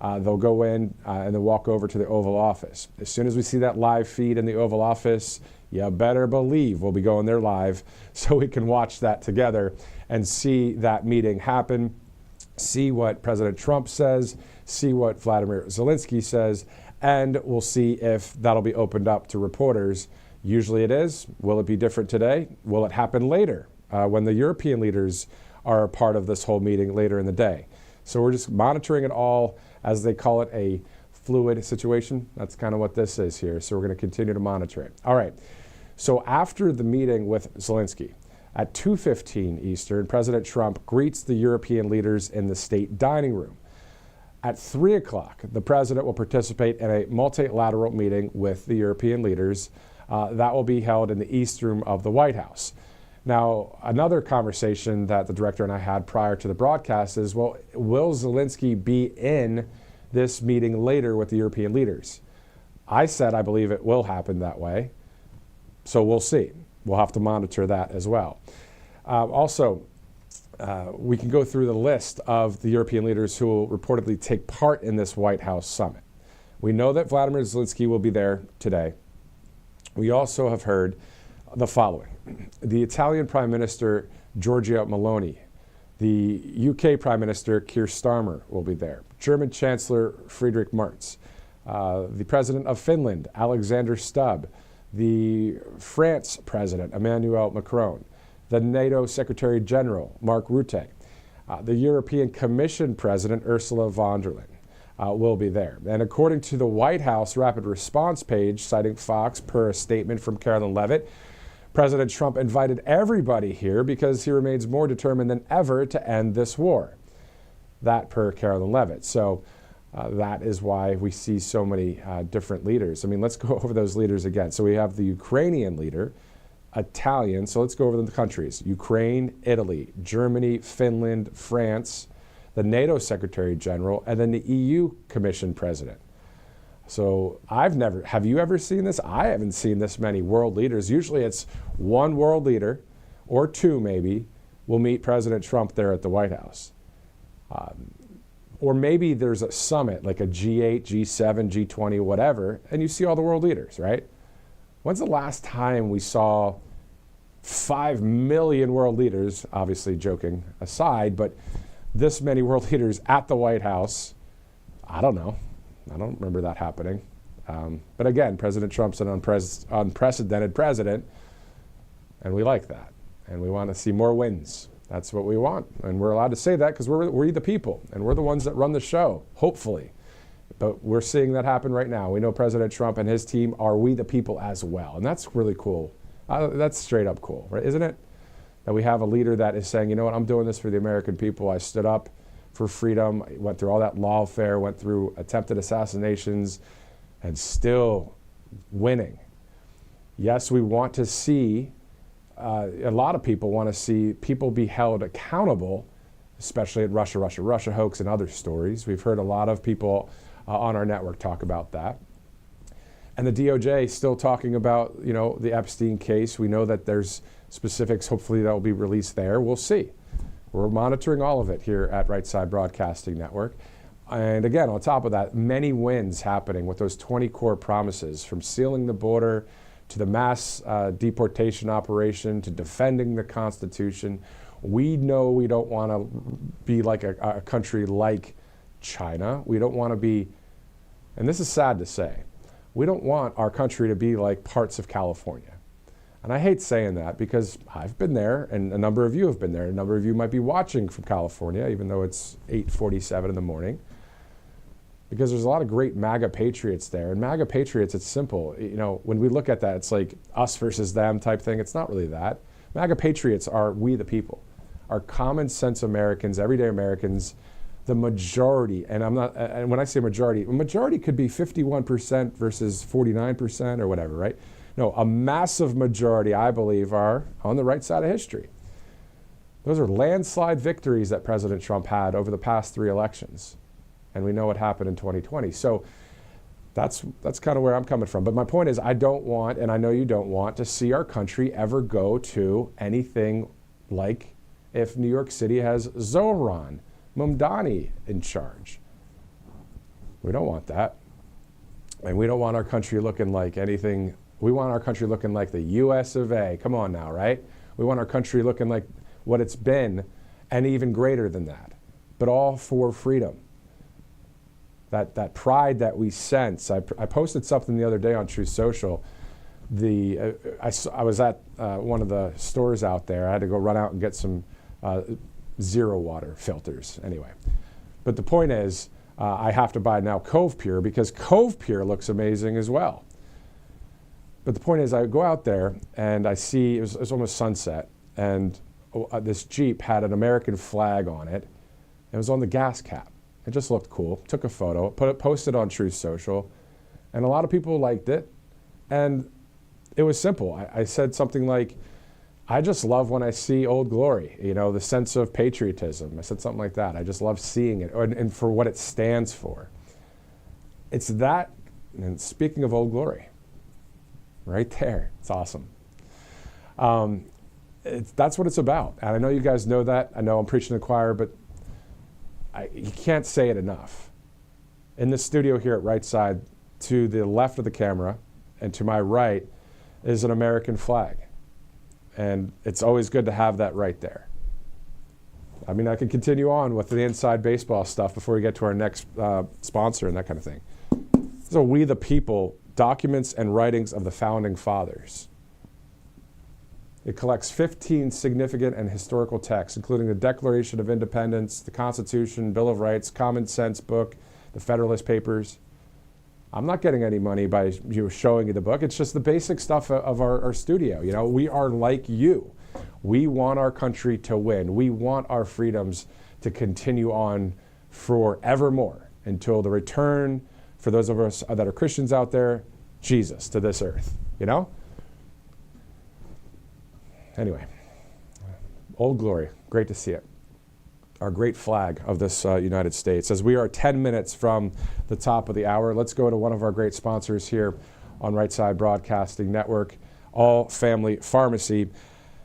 [SPEAKER 1] they'll go in and then walk over to the Oval Office. As soon as we see that live feed in the Oval Office, you better believe we'll be going there live so we can watch that together and see that meeting happen, see what President Trump says, see what Volodymyr Zelenskyy says, and we'll see if that'll be opened up to reporters. Usually it is. Will it be different today? Will it happen later when the European leaders are a part of this whole meeting later in the day? So we're just monitoring it all, as they call it, a fluid situation. That's kind of what this is here. So we're going to continue to monitor it. All right. So after the meeting with Zelenskyy, at 2:15 Eastern, President Trump greets the European leaders in the state dining room. At 3 o'clock, the president will participate in a multilateral meeting with the European leaders. That will be held in the East Room of the White House. Now, another conversation that the director and I had prior to the broadcast is, well, will Zelenskyy be in this meeting later with the European leaders? I said I believe it will happen that way. So we'll see. We'll have to monitor that as well. Also, we can go through the list of the European leaders who will reportedly take part in this White House summit. We know that Volodymyr Zelenskyy will be there today. We also have heard the following. The Italian Prime Minister, Giorgia Meloni. The UK Prime Minister, Keir Starmer, will be there. German Chancellor, Friedrich Merz. The President of Finland, Alexander Stubb. The France President, Emmanuel Macron. The NATO Secretary General, Mark Rutte. The European Commission President, Ursula von der Leyen, will be there. And according to the White House Rapid Response page, citing Fox per a statement from Carolyn Levitt, President Trump invited everybody here because he remains more determined than ever to end this war. That per Carolyn Levitt. So that is why we see so many different leaders. I mean, let's go over those leaders again. So we have the Ukrainian leader, Italian. So let's go over the countries. Ukraine, Italy, Germany, Finland, France, the NATO Secretary General, and then the EU Commission President. So have you ever seen this? I haven't seen this many world leaders. Usually it's one world leader, or two maybe, will meet President Trump there at the White House. Or maybe there's a summit, like a G8, G7, G20, whatever, and you see all the world leaders, right? When's the last time we saw 5 million world leaders, obviously joking aside, but this many world leaders at the White House? I don't know. I don't remember that happening. But again, President Trump's an unprecedented president, and we like that. And we want to see more wins. That's what we want. And we're allowed to say that because we're the people, and we're the ones that run the show, hopefully. But we're seeing that happen right now. We know President Trump and his team are we the people as well. And that's really cool. That's straight up cool, right? Isn't it? That we have a leader that is saying, you know what, I'm doing this for the American people. I stood up for freedom, went through all that lawfare, went through attempted assassinations, and still winning. Yes, we want to see, a lot of people want to see people be held accountable, especially at Russia hoax and other stories. We've heard a lot of people on our network talk about that. And the DOJ still talking about, you know, the Epstein case. We know that there's specifics, hopefully, that will be released there. We'll see. We're monitoring all of it here at Right Side Broadcasting Network. And again, on top of that, many wins happening with those 20 core promises, from sealing the border to the mass deportation operation to defending the Constitution. We know we don't want to be like a country like China. We don't want to be, and this is sad to say, we don't want our country to be like parts of California. And I hate saying that because I've been there, and a number of you have been there. A number of you might be watching from California, even though it's 8:47 in the morning, because there's a lot of great MAGA patriots there. And MAGA patriots, it's simple. You know, when we look at that, it's like us versus them type thing. It's not really that. MAGA patriots are we the people, are common sense Americans, everyday Americans, the majority. And and when I say majority, a majority could be 51% versus 49% or whatever, right? No, a massive majority, I believe, are on the right side of history. Those are landslide victories that President Trump had over the past 3 elections. And we know what happened in 2020. So that's kind of where I'm coming from. But my point is, I don't want, and I know you don't want, to see our country ever go to anything like if New York City has Zohran Mamdani in charge. We don't want that. And we don't want our country looking like anything. We want our country looking like the US of A. Come on now, right? We want our country looking like what it's been, and even greater than that. But all for freedom. That pride that we sense. I posted something the other day on Truth Social. I was at one of the stores out there. I had to go run out and get some zero water filters anyway. But the point is, I have to buy now Cove Pure because Cove Pure looks amazing as well. But the point is, I go out there and I see, it was almost sunset, and this Jeep had an American flag on it. It was on the gas cap. It just looked cool. Took a photo, posted on Truth Social, and a lot of people liked it. And it was simple. I said something like, I just love when I see Old Glory, you know, the sense of patriotism. I said something like that. I just love seeing it, and for what it stands for. It's that, and speaking of Old Glory, right there, it's awesome. that's what it's about. And I know you guys know that. I know I'm preaching to the choir, but you can't say it enough. In the studio here at Right Side, to the left of the camera and to my right is an American flag. And it's always good to have that right there. I mean, I can continue on with the inside baseball stuff before we get to our next sponsor and that kind of thing. So We the People, Documents and Writings of the Founding Fathers. It collects 15 significant and historical texts, including the Declaration of Independence, the Constitution, Bill of Rights, Common Sense book, the Federalist Papers. I'm not getting any money by showing you the book. It's just the basic stuff of our studio. You know, we are like you. We want our country to win. We want our freedoms to continue on forevermore until the return, for those of us that are Christians out there, Jesus to this earth, you know? Anyway, Old Glory, great to see it. Our great flag of this United States. As we are 10 minutes from the top of the hour, let's go to one of our great sponsors here on Right Side Broadcasting Network, All Family Pharmacy.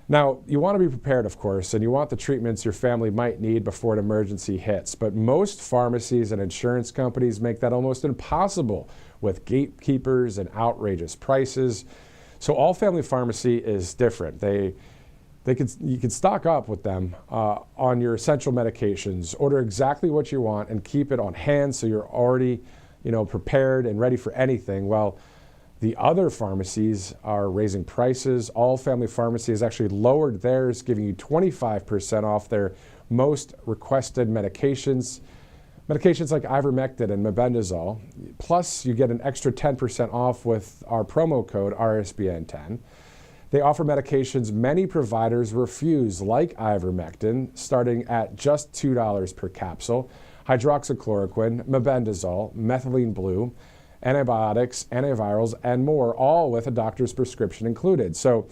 [SPEAKER 1] Now, you want to be prepared, of course, and you want the treatments your family might need before an emergency hits. But most pharmacies and insurance companies make that almost impossible with gatekeepers and outrageous prices. So All Family Pharmacy is different. You can stock up with them on your essential medications, order exactly what you want, and keep it on hand so you're already, prepared and ready for anything. Well, the other pharmacies are raising prices. All Family Pharmacy has actually lowered theirs, giving you 25% off their most requested medications. Medications like ivermectin and mebendazole. Plus, you get an extra 10% off with our promo code RSBN10. They offer medications many providers refuse, like ivermectin, starting at just $2 per capsule, hydroxychloroquine, mebendazole, methylene blue, antibiotics, antivirals, and more, all with a doctor's prescription included. So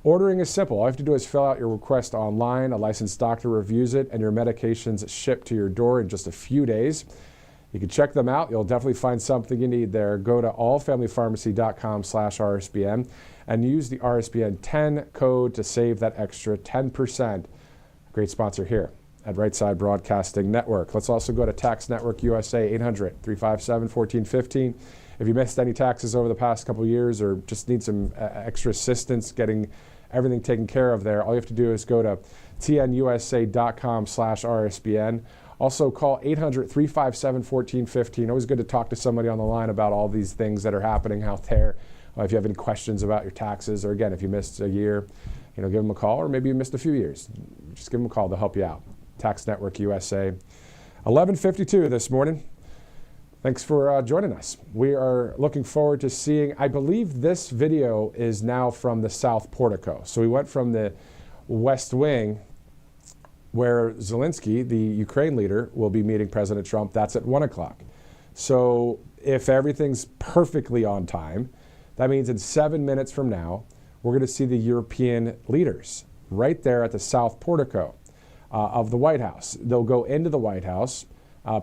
[SPEAKER 1] ordering is simple. All you have to do is fill out your request online, a licensed doctor reviews it, and your medications shipped to your door in just a few days. You can check them out. You'll definitely find something you need there. Go to allfamilypharmacy.com/RSBN and use the RSBN 10 code to save that extra 10%. Great sponsor here at Right Side Broadcasting Network. Let's also go to Tax Network USA, 800-357-1415. If you missed any taxes over the past couple of years or just need some extra assistance getting everything taken care of there, all you have to do is go to tnusa.com/RSBN. Also call 800-357-1415. Always good to talk to somebody on the line about all these things that are happening out there. If you have any questions about your taxes, or again, if you missed a year, give them a call, or maybe you missed a few years. Just give them a call to help you out. Tax Network USA, 11:52 this morning. Thanks for joining us. We are looking forward to seeing, I believe this video is now from the South Portico. So we went from the West Wing, where Zelenskyy, the Ukraine leader, will be meeting President Trump. That's at 1 o'clock. So if everything's perfectly on time, that means in 7 minutes from now, we're going to see the European leaders right there at the South Portico of the White House. They'll go into the White House.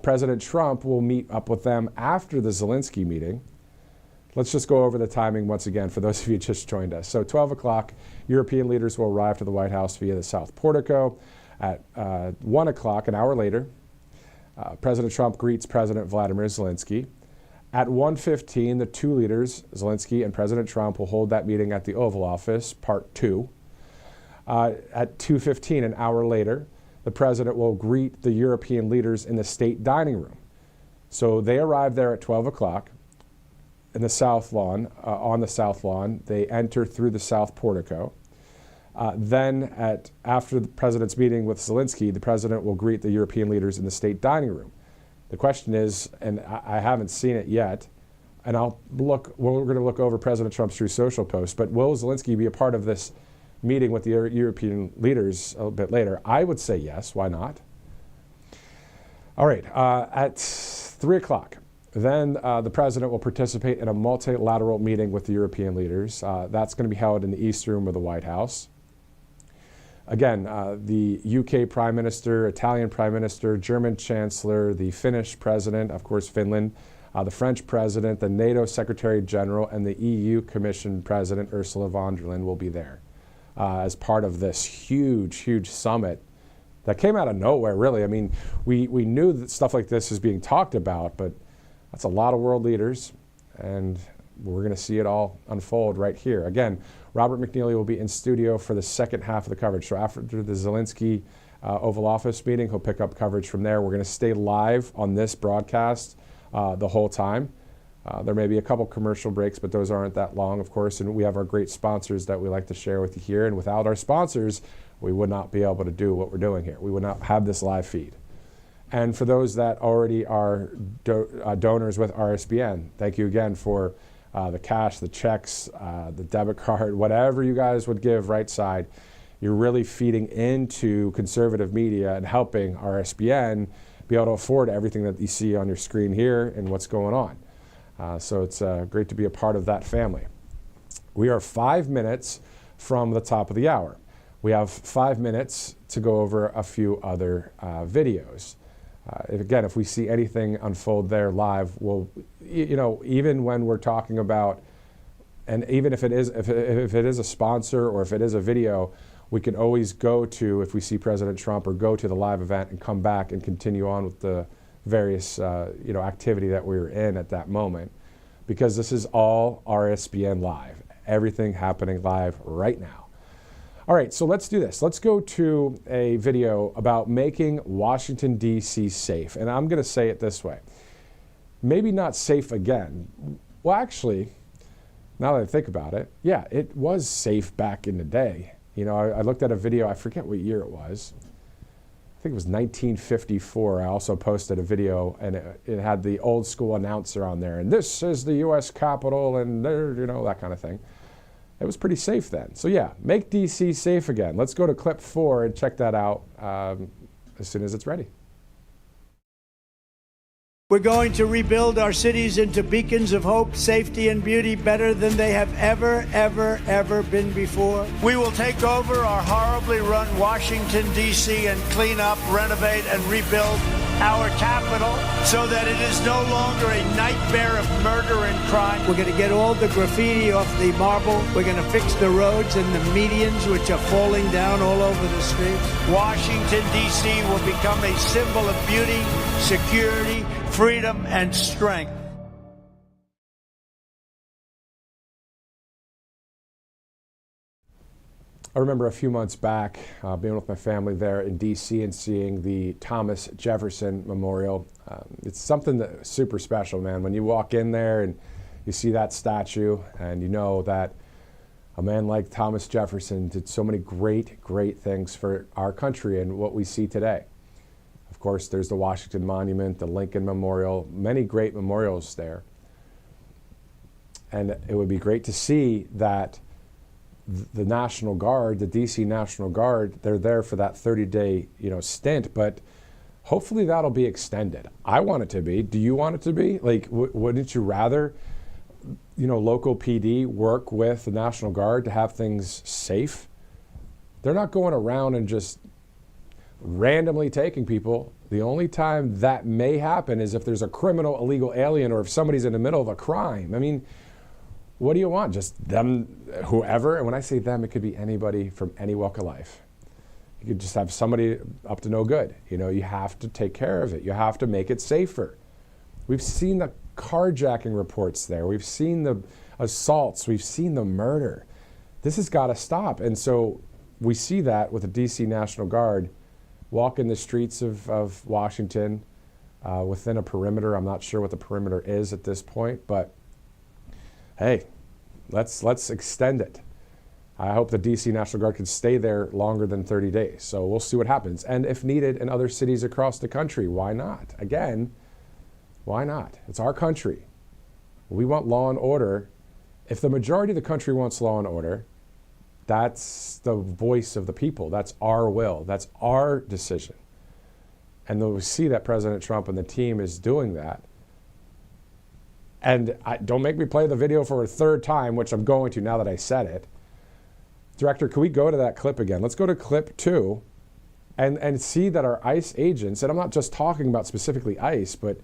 [SPEAKER 1] President Trump will meet up with them after the Zelenskyy meeting. Let's just go over the timing once again for those of you who just joined us. So 12 o'clock, European leaders will arrive to the White House via the South Portico. At 1 o'clock, an hour later, President Trump greets President Volodymyr Zelenskyy. At 1:15, the two leaders, Zelenskyy and President Trump, will hold that meeting at the Oval Office, Part 2. At 2:15, an hour later, the president will greet the European leaders in the state dining room. So they arrive there at 12 o'clock in the South Lawn, on the South Lawn. They enter through the South Portico. Then after the president's meeting with Zelenskyy, the president will greet the European leaders in the state dining room. The question is, and I haven't seen it yet, and we're going to look over President Trump's True Social post, but will Zelenskyy be a part of this meeting with the European leaders a bit later? I would say yes. Why not? All right. At 3 o'clock, then the president will participate in a multilateral meeting with the European leaders. That's going to be held in the East Room of the White House. Again, the UK Prime Minister, Italian Prime Minister, German Chancellor, the Finnish President, of course Finland, the French President, the NATO Secretary General, and the EU Commission President Ursula von der Leyen will be there. as part of this huge summit that came out of nowhere, really. I mean, we knew that stuff like this is being talked about, but that's a lot of world leaders, and we're going to see it all unfold right here. Again, Robert McNeely will be in studio for the second half of the coverage. So after the Zelenskyy Oval Office meeting, he'll pick up coverage from there. We're going to stay live on this broadcast the whole time. There may be a couple commercial breaks, but those aren't that long, of course. And we have our great sponsors that we like to share with you here. And without our sponsors, we would not be able to do what we're doing here. We would not have this live feed. And for those that already are donors with RSBN, thank you again for the cash, the checks, the debit card, whatever you guys would give right side. You're really feeding into conservative media and helping RSBN be able to afford everything that you see on your screen here and what's going on. So it's great to be a part of that family. We are 5 minutes from the top of the hour. We have 5 minutes to go over a few other videos. If we see anything unfold there live, we'll, even when we're talking about, and even if it is a sponsor or if it is a video, we can always go to, if we see President Trump, or go to the live event and come back and continue on with the various activity that we were in at that moment, because this is all RSBN live, everything happening live right now. All right, so let's do this. Let's go to a video about making Washington, D.C. safe. And I'm going to say it this way. Maybe not safe again. Well, actually, now that I think about it, yeah, it was safe back in the day. I looked at a video, I forget what year it was. I think it was 1954. I also posted a video, and it had the old school announcer on there. And this is the U.S. Capitol, and there, that kind of thing. It was pretty safe then. So yeah, make DC safe again. Let's go to clip 4 and check that out as soon as it's ready.
[SPEAKER 4] We're going to rebuild our cities into beacons of hope, safety, and beauty better than they have ever been before. We will take over our horribly run Washington, D.C. and clean up, renovate, and rebuild our capital so that it is no longer a nightmare of murder and crime. We're going to get all the graffiti off the marble. We're going to fix the roads and the medians, which are falling down all over the streets. Washington, D.C. will become a symbol of beauty, security, freedom, and strength.
[SPEAKER 1] I remember a few months back being with my family there in D.C. and seeing the Thomas Jefferson Memorial. It's something that's super special, man. When you walk in there and you see that statue and you know that a man like Thomas Jefferson did so many great things for our country and what we see today. Of course, there's the Washington Monument, the Lincoln Memorial, many great memorials there. And it would be great to see that the National Guard, the DC National Guard, they're there for that 30-day, stint, but hopefully that'll be extended. I want it to be. Do you want it to be? Like, wouldn't you rather, local PD work with the National Guard to have things safe? They're not going around and just randomly taking people. The only time that may happen is if there's a criminal, illegal alien, or if somebody's in the middle of a crime. I mean, what do you want? Just them, whoever? And when I say them, it could be anybody from any walk of life. You could just have somebody up to no good. You have to take care of it. You have to make it safer. We've seen the carjacking reports there. We've seen the assaults. We've seen the murder. This has got to stop. And so we see that with the DC National Guard walking the streets of Washington within a perimeter. I'm not sure what the perimeter is at this point, but hey, let's extend it. I hope the D.C. National Guard can stay there longer than 30 days. So we'll see what happens. And if needed in other cities across the country, why not? Again, why not? It's our country. We want law and order. If the majority of the country wants law and order, that's the voice of the people. That's our will. That's our decision. And we see that President Trump and the team is doing that. And don't make me play the video for a third time, which I'm going to now that I said it. Director, can we go to that clip again? Let's go to clip 2 and see that our ICE agents, and I'm not just talking about specifically ICE, but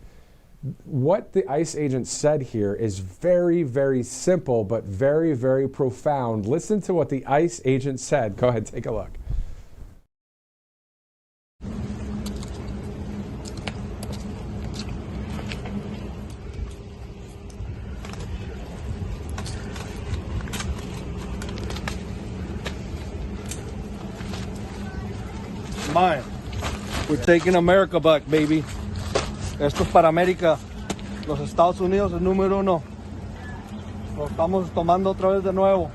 [SPEAKER 1] What the ICE agent said here is very, very simple, but very, very profound. Listen to what the ICE agent said. Go ahead, take a look.
[SPEAKER 2] Mine. We're taking America back, baby. Esto es para América. Los Estados Unidos es número uno. Lo estamos tomando otra vez de nuevo.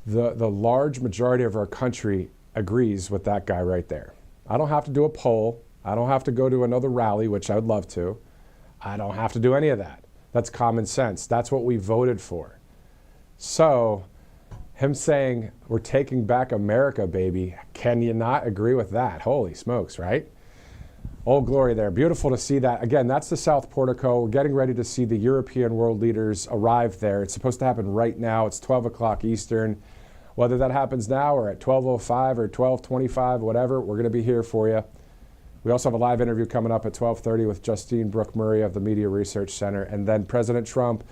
[SPEAKER 1] The large majority of our country agrees with that guy right there. I don't have to do a poll. I don't have to go to another rally, which I would love to. I don't have to do any of that. That's common sense. That's what we voted for. So, him saying, we're taking back America, baby. Can you not agree with that? Holy smokes, right? Old glory there. Beautiful to see that. Again, that's the South Portico. We're getting ready to see the European world leaders arrive there. It's supposed to happen right now. It's 12 o'clock Eastern. Whether that happens now or at 12:05 or 12:25, whatever, we're going to be here for you. We also have a live interview coming up at 12:30 with Justine, Brooke Murray of the Media Research Center, and then President Trump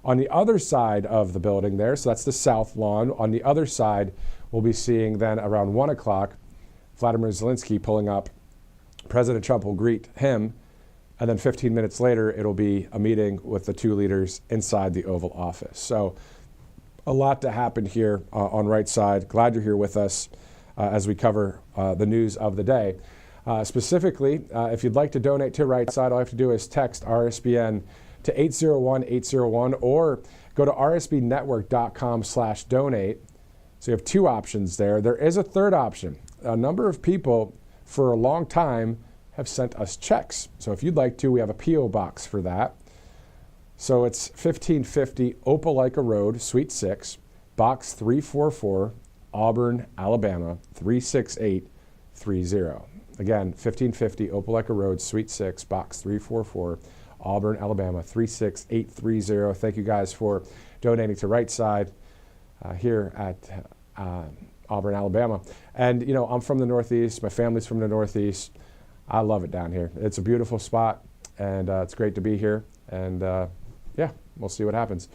[SPEAKER 1] on the other side of the building there. So that's the South Lawn. On the other side, we'll be seeing then around 1 o'clock, Volodymyr Zelenskyy pulling up. President Trump will greet him. And then 15 minutes later, it'll be a meeting with the two leaders inside the Oval Office. So a lot to happen here on Right Side. Glad you're here with us as we cover the news of the day. Specifically, if you'd like to donate to Right Side, all you have to do is text RSBN to 801-801 or go to rsbnetwork.com/donate. So you have two options there. There is a third option. A number of people for a long time have sent us checks. So if you'd like to, we have a P.O. box for that. So it's 1550 Opelika Road, Suite 6, Box 344, Auburn, Alabama, 36830. Again, 1550 Opelika Road, Suite 6, Box 344, Auburn, Alabama, 36830. Thank you guys for donating to Right Side here at Auburn, Alabama. And, you know, I'm from the Northeast. My family's from the Northeast. I love it down here. It's a beautiful spot, and it's great to be here. And, yeah, we'll see what happens.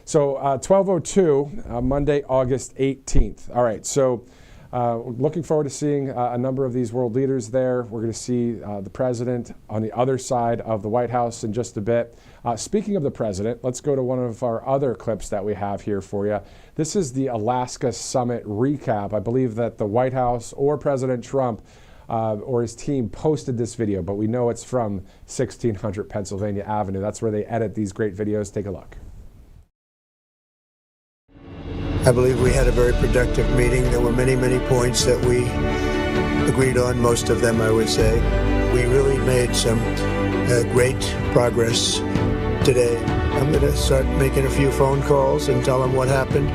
[SPEAKER 1] So 12:02, Monday, August 18th. All right, so looking forward to seeing a number of these world leaders there. We're going to see the president on the other side of the White House in just a bit. Speaking of the president, let's go to one of our other clips that we have here for you. This is the Alaska Summit recap. I believe that the White House or President Trump or his team posted this video, but we know it's from 1600 Pennsylvania Avenue. That's where they edit these great videos. Take a look.
[SPEAKER 8] I believe we had a very productive meeting. There were many, many points that we agreed on, most of them, I would say. We really made some great progress today. I'm going to start making a few phone calls and tell them what happened.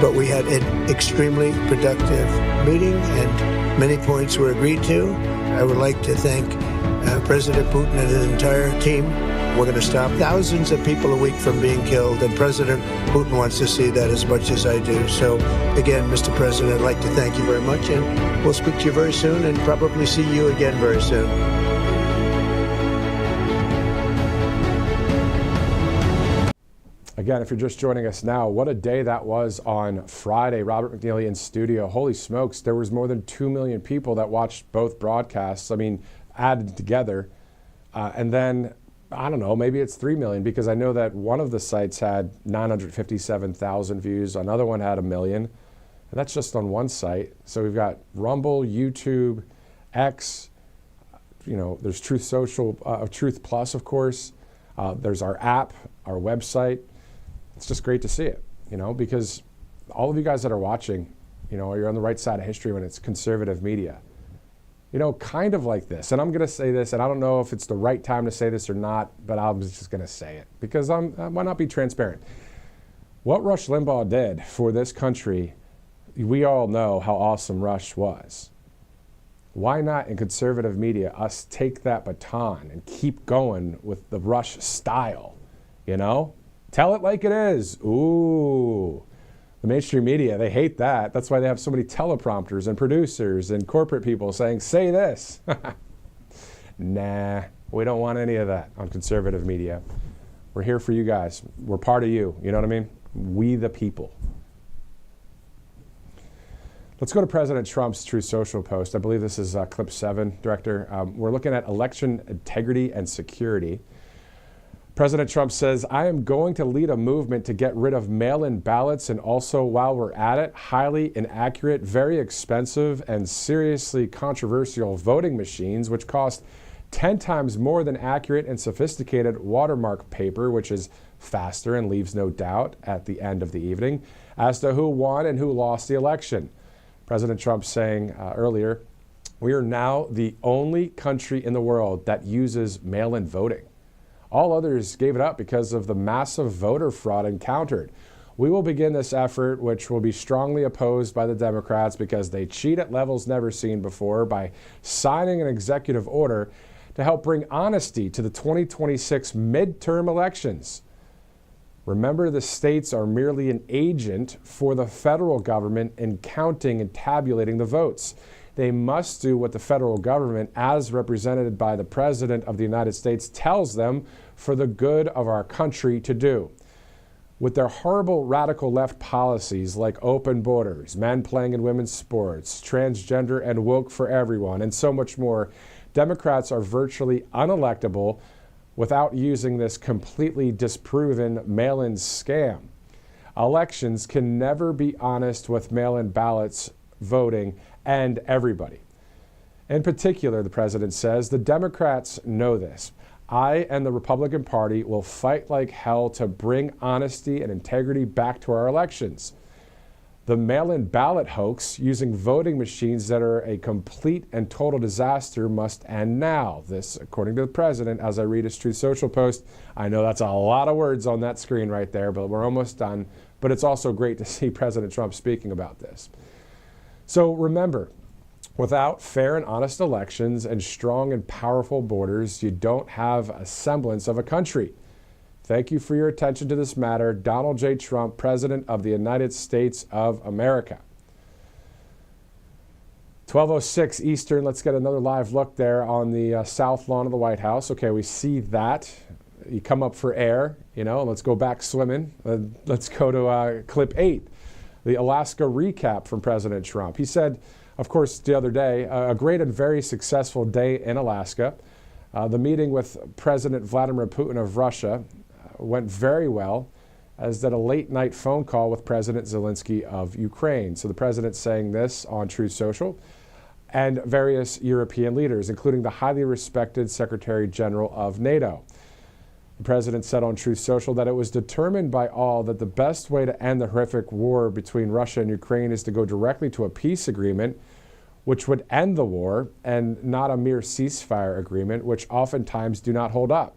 [SPEAKER 8] But we had an extremely productive meeting, and many points were agreed to. I would like to thank President Putin and his entire team. We're going to stop thousands of people a week from being killed, and President Putin wants to see that as much as I do. So, again, Mr. President, I'd like to thank you very much, and we'll speak to you very soon and probably see you again very soon.
[SPEAKER 1] Again, if you're just joining us now, what a day that was on Friday. Robert McNeely in studio. Holy smokes, there was more than 2 million people that watched both broadcasts, I mean, added together. And then, I don't know, maybe it's 3 million, because I know that one of the sites had 957,000 views. Another one had 1 million. And that's just on one site. So we've got Rumble, YouTube, X, you know, there's Truth Social, Truth Plus, of course. There's our app, our website. It's just great to see it, you know, because all of you guys that are watching, you know, you're on the right side of history when it's conservative media. You know, kind of like this. And I'm going to say this, and I don't know if it's the right time to say this or not, but I'm just going to say it because why not be transparent? What Rush Limbaugh did for this country, we all know how awesome Rush was. Why not in conservative media us take that baton and keep going with the Rush style, you know? Tell it like it is. Ooh. The mainstream media, they hate that. That's why they have so many teleprompters and producers and corporate people saying, say this. Nah, we don't want any of that on conservative media. We're here for you guys. We're part of you. You know what I mean? We the people. Let's go to President Trump's Truth Social post. I believe this is clip 7, Director. We're looking at election integrity and security. President Trump says, I am going to lead a movement to get rid of mail-in ballots and also, while we're at it, highly inaccurate, very expensive, and seriously controversial voting machines, which cost 10 times more than accurate and sophisticated watermark paper, which is faster and leaves no doubt at the end of the evening as to who won and who lost the election. President Trump saying earlier, we are now the only country in the world that uses mail-in voting. All others gave it up because of the massive voter fraud encountered. We will begin this effort, which will be strongly opposed by the Democrats because they cheat at levels never seen before by signing an executive order to help bring honesty to the 2026 midterm elections. Remember, the states are merely an agent for the federal government in counting and tabulating the votes. They must do what the federal government, as represented by the President of the United States, tells them for the good of our country to do. With their horrible radical left policies like open borders, men playing in women's sports, transgender and woke for everyone, and so much more, Democrats are virtually unelectable without using this completely disproven mail-in scam. Elections can never be honest with mail-in ballots voting and everybody. In particular, the president says, the Democrats know this. I and the Republican Party will fight like hell to bring honesty and integrity back to our elections. The mail-in ballot hoax using voting machines that are a complete and total disaster must end now. This, according to the president, as I read his Truth Social post. I know that's a lot of words on that screen right there, but we're almost done. But it's also great to see President Trump speaking about this. So remember, without fair and honest elections and strong and powerful borders, you don't have a semblance of a country. Thank you for your attention to this matter. Donald J. Trump, President of the United States of America. 12:06 Eastern. Let's get another live look there on the south lawn of the White House. Okay, we see that. You come up for air, you know, let's go back swimming. Let's go to clip 8, the Alaska recap from President Trump. He said, of course, the other day, a great and very successful day in Alaska. The meeting with President Vladimir Putin of Russia went very well, as did a late-night phone call with President Zelenskyy of Ukraine. So the president's saying this on Truth Social, and various European leaders, including the highly respected Secretary General of NATO. The president said on Truth Social that it was determined by all that the best way to end the horrific war between Russia and Ukraine is to go directly to a peace agreement, which would end the war, and not a mere ceasefire agreement, which oftentimes do not hold up.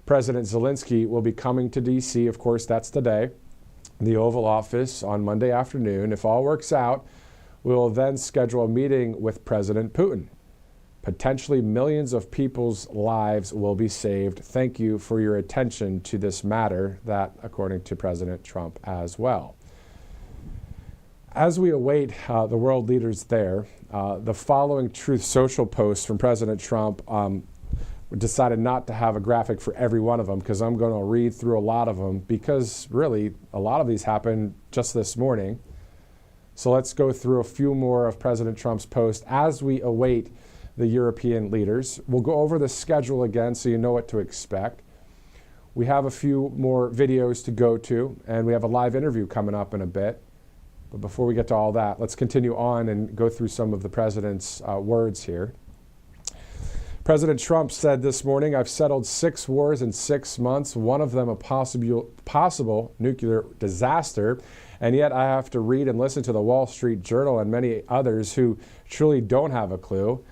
[SPEAKER 1] President Zelenskyy will be coming to D.C., of course, that's today, the Oval Office on Monday afternoon. If all works out, we will then schedule a meeting with President Putin. Potentially millions of people's lives will be saved. Thank you for your attention to this matter, that according to President Trump as well. As we await the world leaders there, the following Truth Social post from President Trump decided not to have a graphic for every one of them because I'm going to read through a lot of them because really a lot of these happened just this morning. So let's go through a few more of President Trump's posts as we await the European leaders. We'll go over the schedule again so you know what to expect. We have a few more videos to go to, and we have a live interview coming up in a bit. But before we get to all that, let's continue on and go through some of the president's words here. President Trump said this morning, I've settled 6 wars in 6 months, one of them a possible nuclear disaster, and yet I have to read and listen to the Wall Street Journal and many others who truly don't have a clue.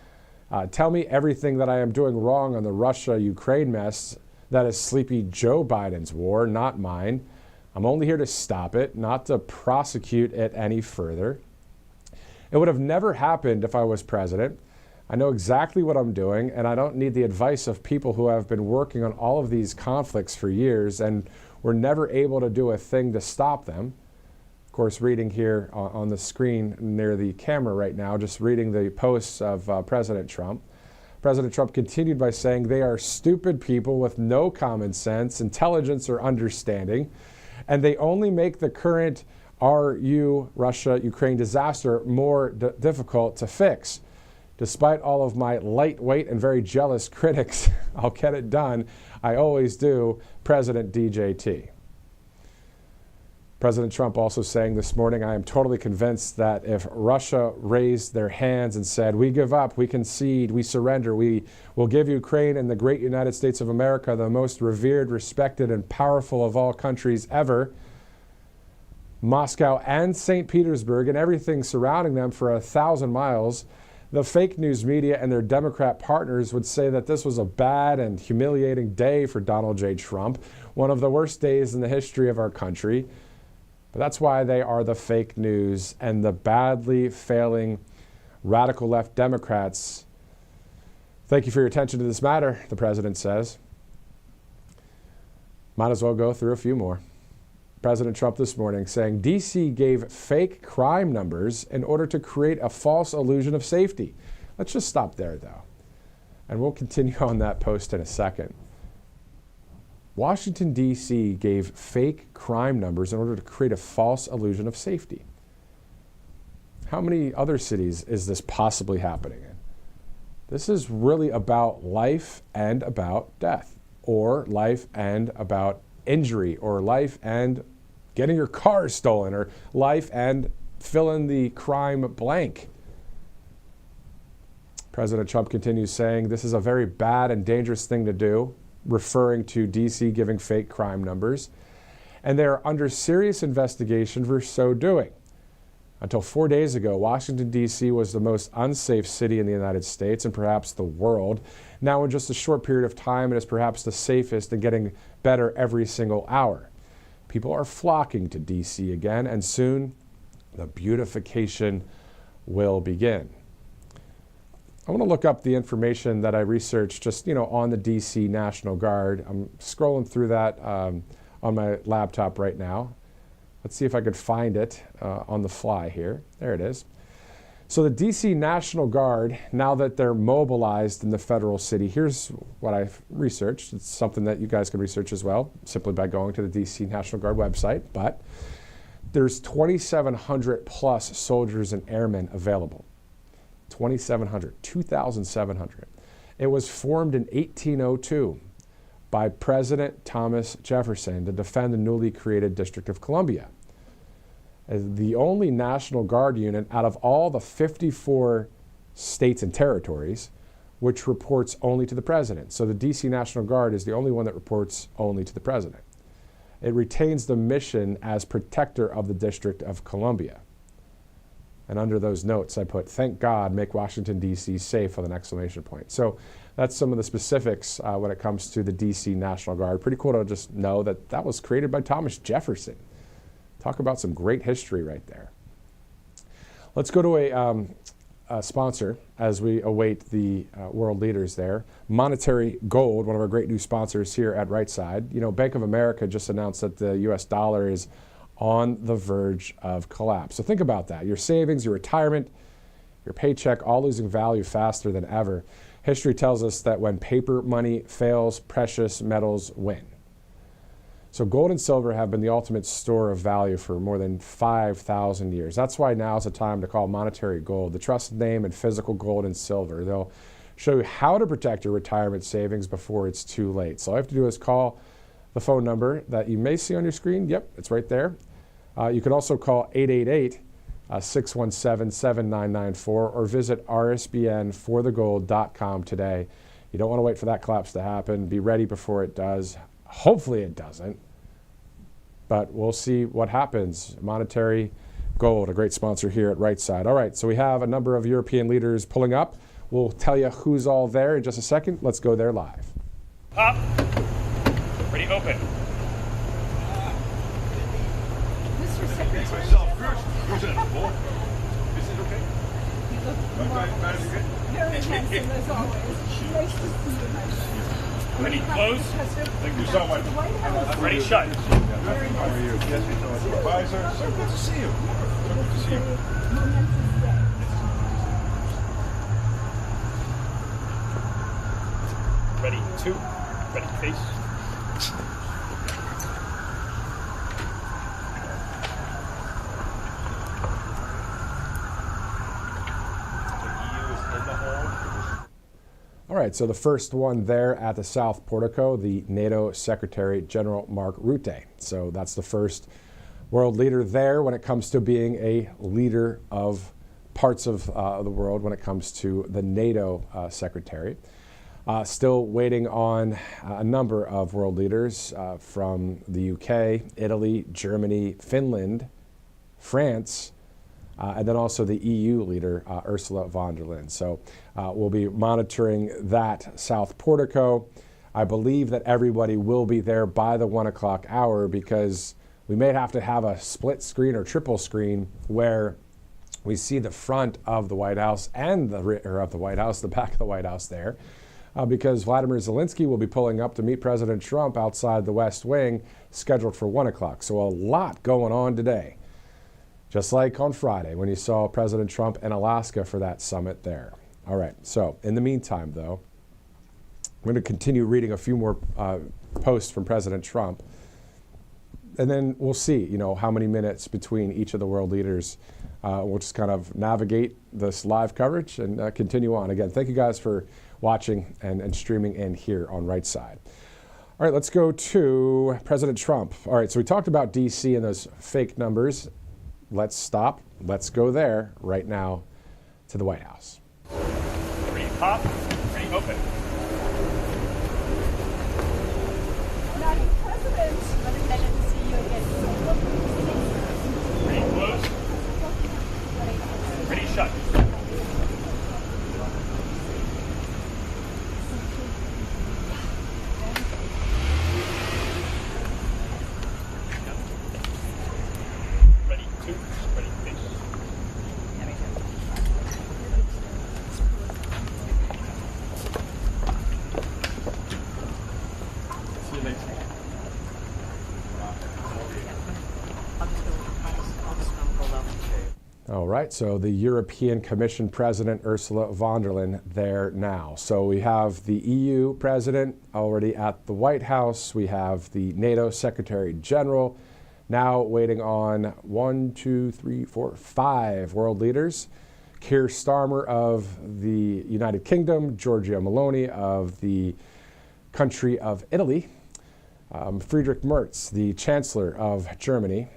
[SPEAKER 1] Tell me everything that I am doing wrong on the Russia-Ukraine mess. That is sleepy Joe Biden's war, not mine. I'm only here to stop it, not to prosecute it any further. It would have never happened if I was president. I know exactly what I'm doing, and I don't need the advice of people who have been working on all of these conflicts for years and were never able to do a thing to stop them. Of course, reading here on the screen near the camera right now, just reading the posts of President Trump. President Trump continued by saying they are stupid people with no common sense, intelligence, or understanding, and they only make the current Russia-Ukraine disaster more difficult to fix. Despite all of my lightweight and very jealous critics, I'll get it done. I always do. President DJT. President Trump also saying this morning, I am totally convinced that if Russia raised their hands and said, we give up, we concede, we surrender, we will give Ukraine and the great United States of America, the most revered, respected, and powerful of all countries ever, Moscow and St. Petersburg and everything surrounding them for 1,000 miles, the fake news media and their Democrat partners would say that this was a bad and humiliating day for Donald J. Trump, one of the worst days in the history of our country. But that's why they are the fake news and the badly failing radical left Democrats. Thank you for your attention to this matter, the president says. Might as well go through a few more. President Trump this morning saying D.C. gave fake crime numbers in order to create a false illusion of safety. Let's just stop there, though. And we'll continue on that post in a second. Washington, D.C. gave fake crime numbers in order to create a false illusion of safety. How many other cities is this possibly happening in? This is really about life and about death, or life and about injury, or life and getting your car stolen, or life and fill in the crime blank. President Trump continues saying this is a very bad and dangerous thing to do, referring to D.C. giving fake crime numbers, and they are under serious investigation for so doing. Until 4 days ago, Washington, D.C. was the most unsafe city in the United States and perhaps the world. Now, in just a short period of time, it is perhaps the safest and getting better every single hour. People are flocking to D.C. again, and soon the beautification will begin. I want to look up the information that I researched just, on the D.C. National Guard. I'm scrolling through that on my laptop right now. Let's see if I could find it on the fly here. There it is. So the D.C. National Guard, now that they're mobilized in the federal city, here's what I've researched. It's something that you guys can research as well, simply by going to the D.C. National Guard website. But there's 2,700 plus soldiers and airmen available. 2,700. It was formed in 1802 by President Thomas Jefferson to defend the newly created District of Columbia. The only National Guard unit out of all the 54 states and territories which reports only to the president. So the D.C. National Guard is the only one that reports only to the president. It retains the mission as protector of the District of Columbia. And under those notes, I put, thank God, make Washington, D.C. safe with an exclamation point. So that's some of the specifics when it comes to the D.C. National Guard. Pretty cool to just know that that was created by Thomas Jefferson. Talk about some great history right there. Let's go to a sponsor as we await the world leaders there. Monetary Gold, one of our great new sponsors here at Right Side. Bank of America just announced that the U.S. dollar is on the verge of collapse. So think about that. Your savings, your retirement, your paycheck, all losing value faster than ever. History tells us that when paper money fails, precious metals win. So gold and silver have been the ultimate store of value for more than 5,000 years. That's why now is the time to call Monetary Gold, the trusted name in physical gold and silver. They'll show you how to protect your retirement savings before it's too late. So all you have to do is call the phone number that you may see on your screen. Yep, it's right there. You can also call 888-617-7994 or visit rsbnforthegold.com today. You don't want to wait for that collapse to happen. Be ready before it does. Hopefully it doesn't, but we'll see what happens. Monetary Gold, a great sponsor here at Right Side. All right, so we have a number of European leaders pulling up. We'll tell you who's all there in just a second. Let's go there live.
[SPEAKER 9] Up. Ready, open.
[SPEAKER 10] Mr. Secretary.
[SPEAKER 9] Myself first. Is it okay?
[SPEAKER 10] You look very handsome as always. Nice to see you, my friend.
[SPEAKER 9] Ready, close. Thank you so much. Ready, shut.
[SPEAKER 10] Very nice.
[SPEAKER 9] How are you? Yes, Mr. Advisor. So good to see you. So good to see you.
[SPEAKER 10] Momentous day.
[SPEAKER 9] two, ready, face.
[SPEAKER 1] All right, so the first one there at the South Portico, the NATO Secretary General Mark Rutte. So that's the first world leader there when it comes to being a leader of parts of the world when it comes to the NATO Secretary. Still waiting on a number of world leaders from the UK, Italy, Germany, Finland, France, and then also the EU leader, Ursula von der Leyen. So we'll be monitoring that South Portico. I believe that everybody will be there by the 1 o'clock hour because we may have to have a split screen or triple screen where we see the front of the White House and the rear of the White House, the back of the White House there, because Volodymyr Zelenskyy will be pulling up to meet President Trump outside the West Wing, scheduled for 1 o'clock. So a lot going on today. Just like on Friday when you saw President Trump in Alaska for that summit there. All right, so in the meantime, though, I'm going to continue reading a few more posts from President Trump, and then we'll see, how many minutes between each of the world leaders. We'll just kind of navigate this live coverage and continue on. Again, thank you guys for watching and streaming in here on Right Side. All right, let's go to President Trump. All right, so we talked about D.C. and those fake numbers. Let's stop. Let's go there right now to the White House.
[SPEAKER 9] Ready, pop. Ready, open.
[SPEAKER 10] Madam President, pleasure to see you again.
[SPEAKER 9] Ready, close. Ready, shut.
[SPEAKER 1] All right, so the European Commission President Ursula von der Leyen there now. So we have the EU President already at the White House. We have the NATO Secretary General now waiting on 5 world leaders. Keir Starmer of the United Kingdom, Giorgia Meloni of the country of Italy, Friedrich Merz, the Chancellor of Germany,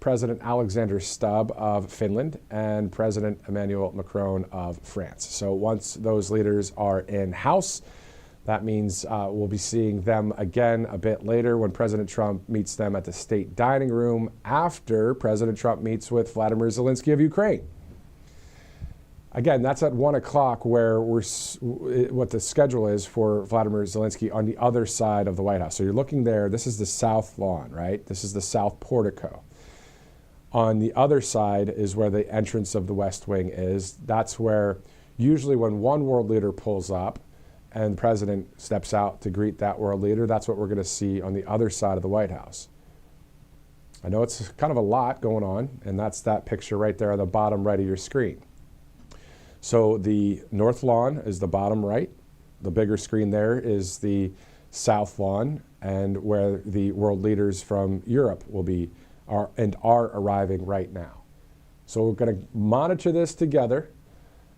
[SPEAKER 1] President Alexander Stubb of Finland, and President Emmanuel Macron of France. So once those leaders are in-house, that means we'll be seeing them again a bit later when President Trump meets them at the state dining room after President Trump meets with Volodymyr Zelenskyy of Ukraine. Again, that's at 1 o'clock where what the schedule is for Volodymyr Zelenskyy on the other side of the White House. So you're looking there, this is the South Lawn, right? This is the South Portico. On the other side is where the entrance of the West Wing is. That's where usually when one world leader pulls up and the president steps out to greet that world leader, that's what we're going to see on the other side of the White House. I know it's kind of a lot going on, and that's that picture right there on the bottom right of your screen. So the North Lawn is the bottom right. The bigger screen there is the South Lawn, and where the world leaders from Europe will be are arriving right now. So we're going to monitor this together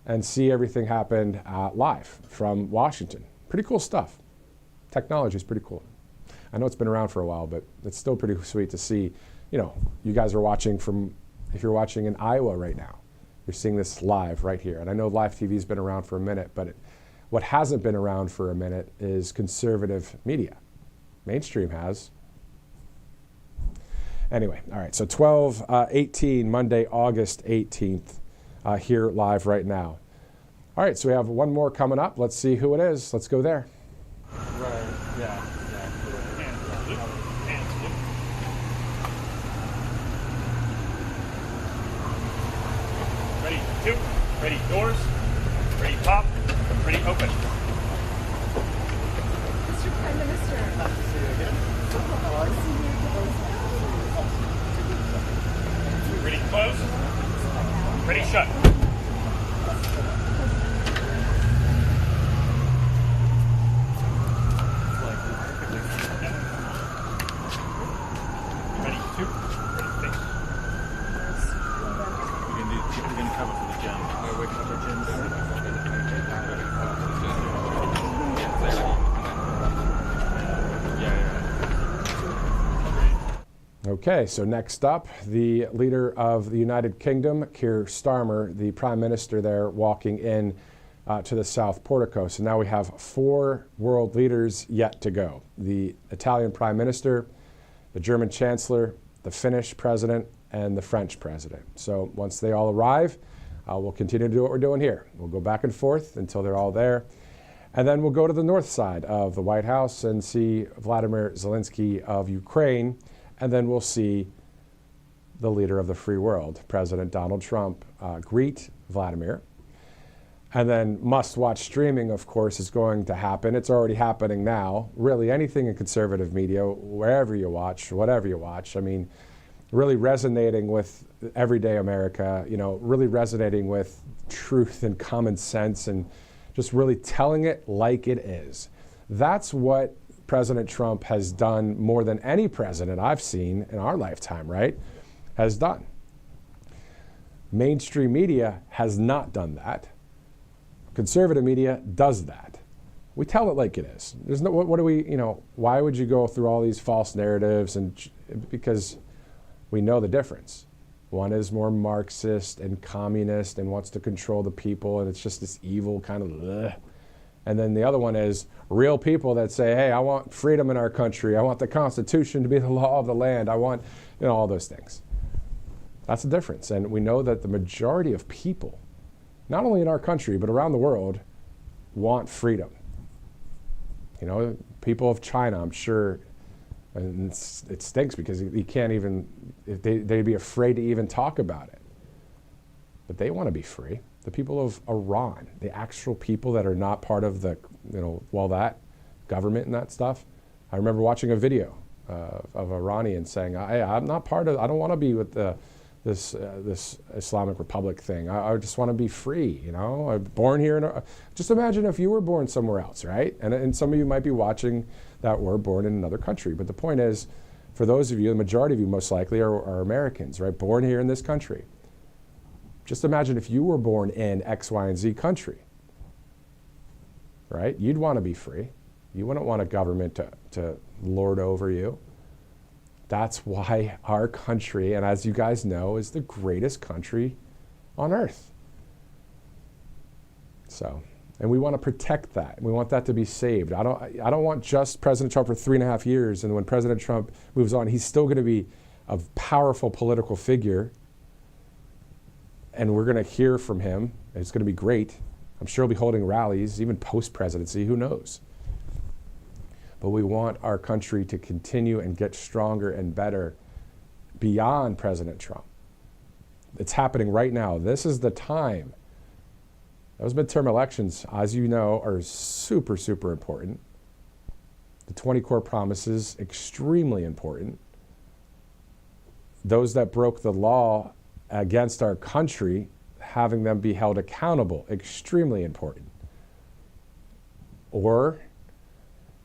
[SPEAKER 1] and see everything happen live from Washington. Pretty cool stuff. Technology is pretty cool. I know it's been around for a while, but it's still pretty sweet to see. You guys are watching from, if you're watching in Iowa right now, you're seeing this live right here. And I know live TV's been around for a minute, but what hasn't been around for a minute is conservative media. Mainstream has. Anyway, all right, so 12:18, Monday, August 18th, here live right now. All right, so we have one more coming up. Let's see who it is. Let's go there.
[SPEAKER 9] Right, yeah. Ready, two, ready, doors, ready, pop, ready, open.
[SPEAKER 10] Mr. Prime Minister. Nice to see you again.
[SPEAKER 9] Ready, close. Ready, shut.
[SPEAKER 1] Okay, so next up, the leader of the United Kingdom, Keir Starmer, the prime minister there, walking in to the South Portico. So now we have 4 world leaders yet to go. The Italian prime minister, the German chancellor, the Finnish president, and the French president. So once they all arrive, we'll continue to do what we're doing here. We'll go back and forth until they're all there. And then we'll go to the north side of the White House and see Volodymyr Zelenskyy of Ukraine. And then we'll see the leader of the free world, President Donald Trump, greet Vladimir. And then must-watch streaming, of course, is going to happen. It's already happening now. Really, anything in conservative media, wherever you watch, whatever you watch, I mean, really resonating with everyday America, you know, really resonating with truth and common sense and just really telling it like it is. That's what President Trump has done more than any president I've seen in our lifetime, right, has done. Mainstream media has not done that. Conservative media does that. We tell it like it is. There's no, what do we, you know, why would you go through all these false narratives? And because we know the difference. One is more Marxist and communist and wants to control the people, and it's just this evil kind of ugh. And then the other one is real people that say, hey, I want freedom in our country. I want the Constitution to be the law of the land. I want, you know, all those things. That's the difference. And we know that the majority of people, not only in our country, but around the world, want freedom. You know, people of China, I'm sure, and it stinks because you can't even, they'd be afraid to even talk about it. But they want to be free. The people of Iran, the actual people that are not part of the, you know, well, that government and that stuff. I remember watching a video of Iranians saying, I'm not part of, I don't want to be with this Islamic Republic thing. I just want to be free, you know. I'm born here. Just imagine if you were born somewhere else, right? And some of you might be watching that were born in another country. But the point is, for those of you, the majority of you most likely are Americans, right? Born here in this country. Just imagine if you were born in X, Y, and Z country, right? You'd want to be free. You wouldn't want a government to lord over you. That's why our country, and as you guys know, is the greatest country on earth. So, and we want to protect that. We want that to be saved. I don't want just President Trump for 3.5 years, and when President Trump moves on, he's still going to be a powerful political figure, and we're going to hear from him. It's going to be great. I'm sure he'll be holding rallies, even post-presidency, who knows? But we want our country to continue and get stronger and better beyond President Trump. It's happening right now. This is the time. Those midterm elections, as you know, are super, super important. The 20 core promises, extremely important. Those that broke the law against our country, having them be held accountable, extremely important. Or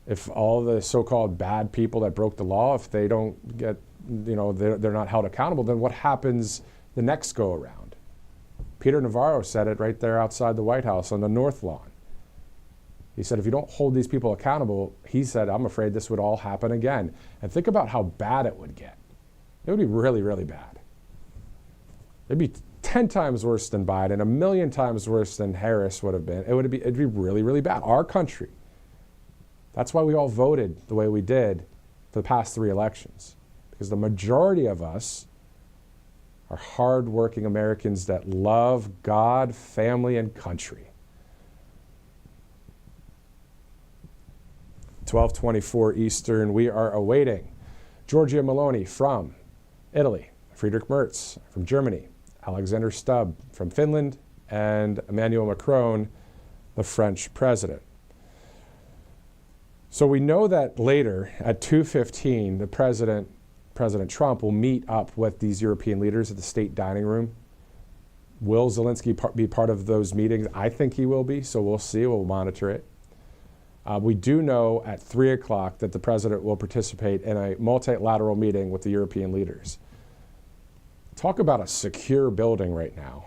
[SPEAKER 1] if all the so-called bad people that broke the law, if they don't get, you know, they're not held accountable, then what happens the next go around? Peter Navarro said it right there outside the White House on the North Lawn. He said, if you don't hold these people accountable, he said, I'm afraid this would all happen again. And think about how bad it would get. It would be really, really bad. It'd be 10 times worse than Biden, 1,000,000 times worse than Harris would have been. It'd be really, really bad. Our country. That's why we all voted the way we did for the past 3 elections. Because the majority of us are hardworking Americans that love God, family, and country. 12:24 Eastern, we are awaiting Giorgia Meloni from Italy, Friedrich Merz from Germany, Alexander Stubb from Finland, and Emmanuel Macron, the French president. So we know that later at 2:15, the President Trump will meet up with these European leaders at the state dining room. Will Zelenskyy be part of those meetings? I think he will be, so we'll see. We'll monitor it. We do know at 3 o'clock that the president will participate in a multilateral meeting with the European leaders. Talk about a secure building right now.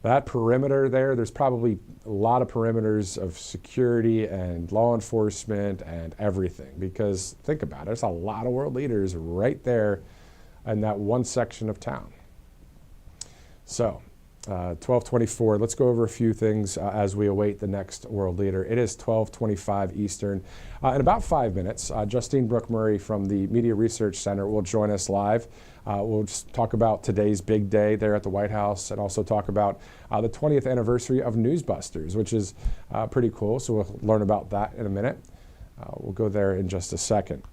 [SPEAKER 1] that perimeter there's probably a lot of perimeters of security and law enforcement and everything, because think about it, there's a lot of world leaders right there in that one section of town. So 12:24, let's go over a few things as we await the next world leader. It is 12:25 Eastern. In about 5 minutes, Justine Brooke Murray from the Media Research Center will join us live. We'll just talk about today's big day there at the White House, and also talk about the 20th anniversary of Newsbusters, which is pretty cool. So we'll learn about that in a minute. We'll go there in just a second.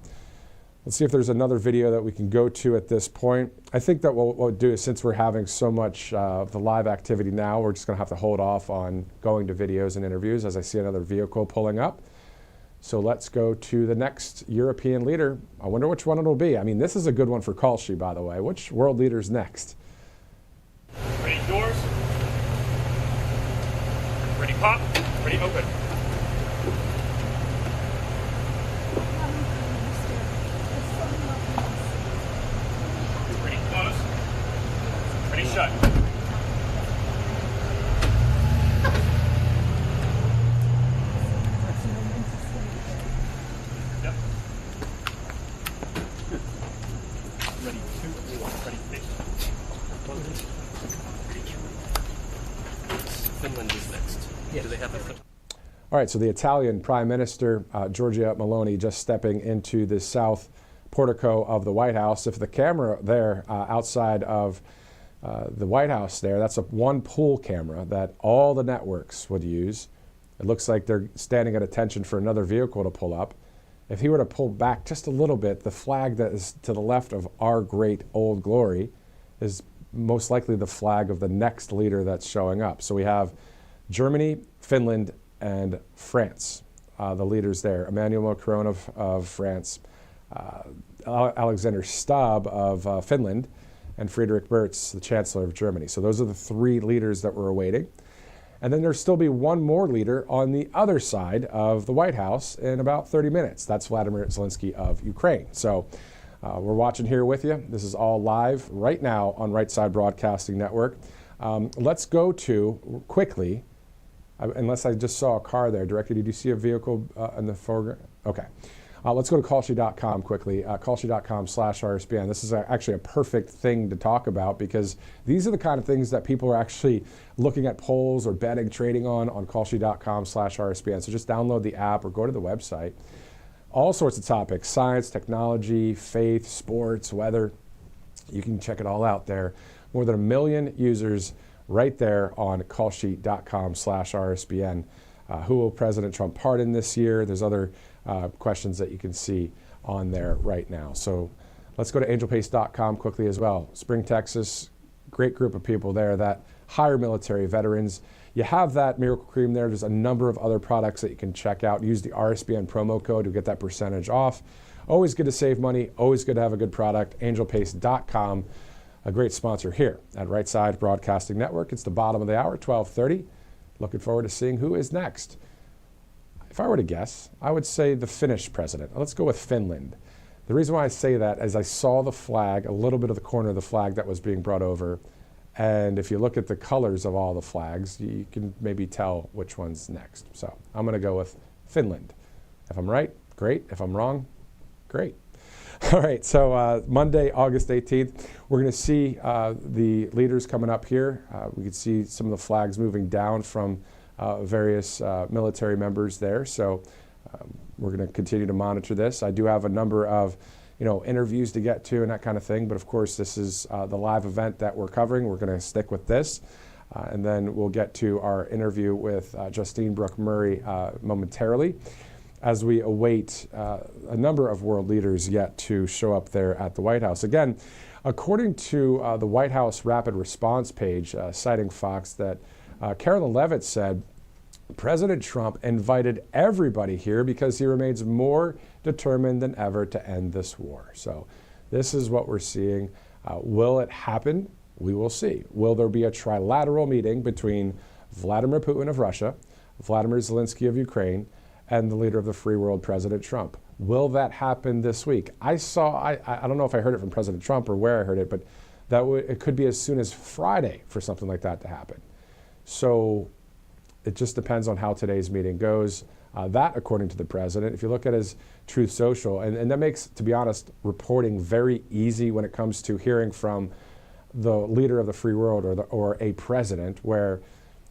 [SPEAKER 1] Let's see if there's another video that we can go to at this point. I think that what we'll do is, since we're having so much of the live activity now, we're just going to have to hold off on going to videos and interviews as I see another vehicle pulling up. So let's go to the next European leader. I wonder which one it'll be. I mean, this is a good one for Kalshi, by the way. Which world leader's next?
[SPEAKER 9] Ready, doors. Ready, pop. Ready, open. Ready, close. Ready, shut. Yep. Ready, 2, 1. Ready, face. Finland is next. Yeah. Do they have a...
[SPEAKER 1] All right, so the Italian Prime Minister, Giorgia Meloni, just stepping into the south portico of the White House. If the camera there outside of the White House there, that's one pool camera that all the networks would use. It looks like they're standing at attention for another vehicle to pull up. If he were to pull back just a little bit, the flag that is to the left of our great old glory is most likely the flag of the next leader that's showing up. So we have Germany, Finland, and France, the leaders there. Emmanuel Macron of France, Alexander Stubb of Finland, and Friedrich Merz, the Chancellor of Germany. So those are the three leaders that we're awaiting. And then there'll still be one more leader on the other side of the White House in about 30 minutes. That's Volodymyr Zelenskyy of Ukraine. So we're watching here with you. This is all live right now on Right Side Broadcasting Network. Let's go to, quickly, unless I just saw a car there. Director, did you see a vehicle in the foreground? Okay. Let's go to Kalshi.com quickly, Kalshi.com/RSBN. This is actually a perfect thing to talk about, because these are the kind of things that people are actually looking at polls or betting, trading on Kalshi.com/RSBN. So just download the app or go to the website. All sorts of topics: science, technology, faith, sports, weather. You can check it all out there. More than 1 million users right there on Kalshi.com/RSBN. Who will President Trump pardon this year? There's other questions that you can see on there right now. So let's go to angelpace.com quickly as well. Spring, Texas, great group of people there that hire military veterans. You have that Miracle Cream there. There's a number of other products that you can check out. Use the RSBN promo code to get that percentage off. Always good to save money. Always good to have a good product. Angelpace.com, a great sponsor here at Right Side Broadcasting Network. It's the bottom of the hour, 12:30. Looking forward to seeing who is next. If I were to guess, I would say the Finnish president. Let's go with Finland. The reason why I say that is I saw the flag, a little bit of the corner of the flag that was being brought over. And if you look at the colors of all the flags, you can maybe tell which one's next. So I'm going to go with Finland. If I'm right, great. If I'm wrong, great. All right, so Monday, August 18th, we're going to see the leaders coming up here. We can see some of the flags moving down from various military members there. So we're going to continue to monitor this. I do have a number of interviews to get to and that kind of thing. But of course, this is the live event that we're covering. We're going to stick with this. And then we'll get to our interview with Justine Brooke Murray momentarily, as we await a number of world leaders yet to show up there at the White House. Again, according to the White House Rapid Response page, citing Fox, that Carolyn Levitt said President Trump invited everybody here because he remains more determined than ever to end this war. So this is what we're seeing. Will it happen? We will see. Will there be a trilateral meeting between Vladimir Putin of Russia, Volodymyr Zelenskyy of Ukraine, and the leader of the free world, President Trump? Will that happen this week? I don't know if I heard it from President Trump or where I heard it, but it could be as soon as Friday for something like that to happen. So it just depends on how today's meeting goes. That, according to the president, if you look at his Truth Social, and that makes, to be honest, reporting very easy when it comes to hearing from the leader of the free world or a president, where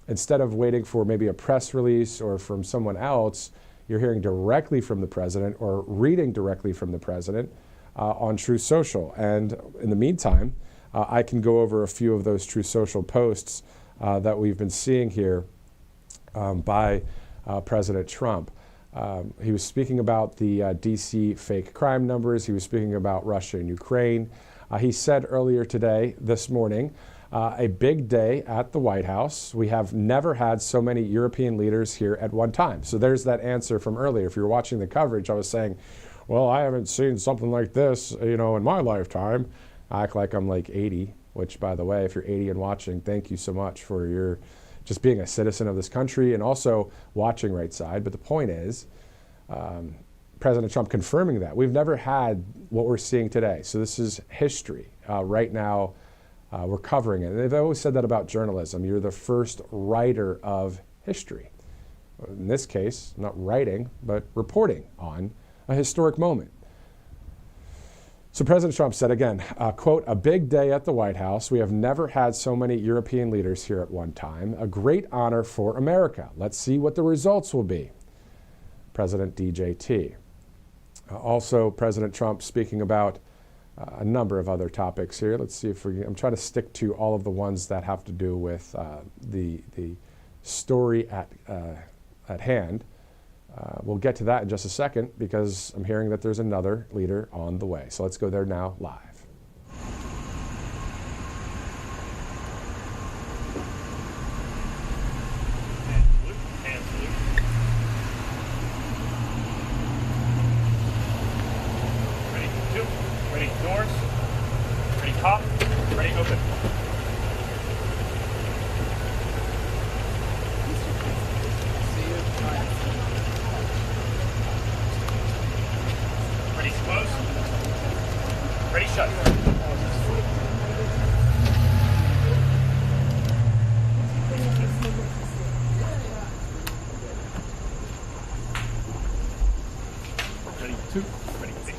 [SPEAKER 1] instead of waiting for maybe a press release or from someone else, you're hearing directly from the president or reading directly from the president on Truth Social. And in the meantime, I can go over a few of those Truth Social posts that we've been seeing here by President Trump. He was speaking about the DC fake crime numbers. He was speaking about Russia and Ukraine. He said earlier today, this morning, a big day at the White House. We have never had so many European leaders here at one time. So there's that answer from earlier. If you were watching the coverage, I was saying, well, I haven't seen something like this, in my lifetime. I act like I'm like 80, which, by the way, if you're 80 and watching, thank you so much for your just being a citizen of this country and also watching Right Side. But the point is, President Trump confirming that. We've never had what we're seeing today. So this is history. Right now, we're covering it. And they've always said that about journalism. You're the first writer of history. In this case, not writing, but reporting on a historic moment. So President Trump said again, quote, a big day at the White House. We have never had so many European leaders here at one time. A great honor for America. Let's see what the results will be. President DJT. Also, President Trump speaking about a number of other topics here. Let's see if I'm trying to stick to all of the ones that have to do with the story at hand. We'll get to that in just a second because I'm hearing that there's another leader on the way. So let's go there now live.
[SPEAKER 9] Ready, doors. Ready, top. Ready, open. Ready, close. Ready, shut. Ready, two. Ready, face.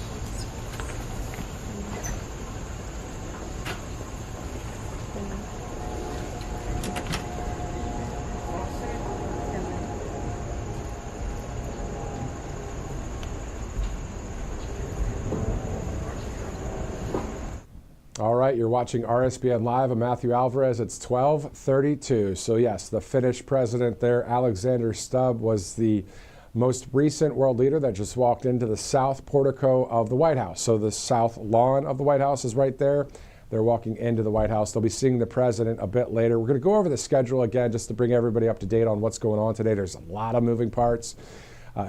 [SPEAKER 1] All right, you're watching RSBN Live. I'm Matthew Alvarez. It's 12:32. So yes, the Finnish president there, Alexander Stubb, was the most recent world leader that just walked into the south portico of the White House. So the south lawn of the White House is right there. They're walking into the White House. They'll be seeing the president a bit later. We're going to go over the schedule again just to bring everybody up to date on what's going on today. There's a lot of moving parts,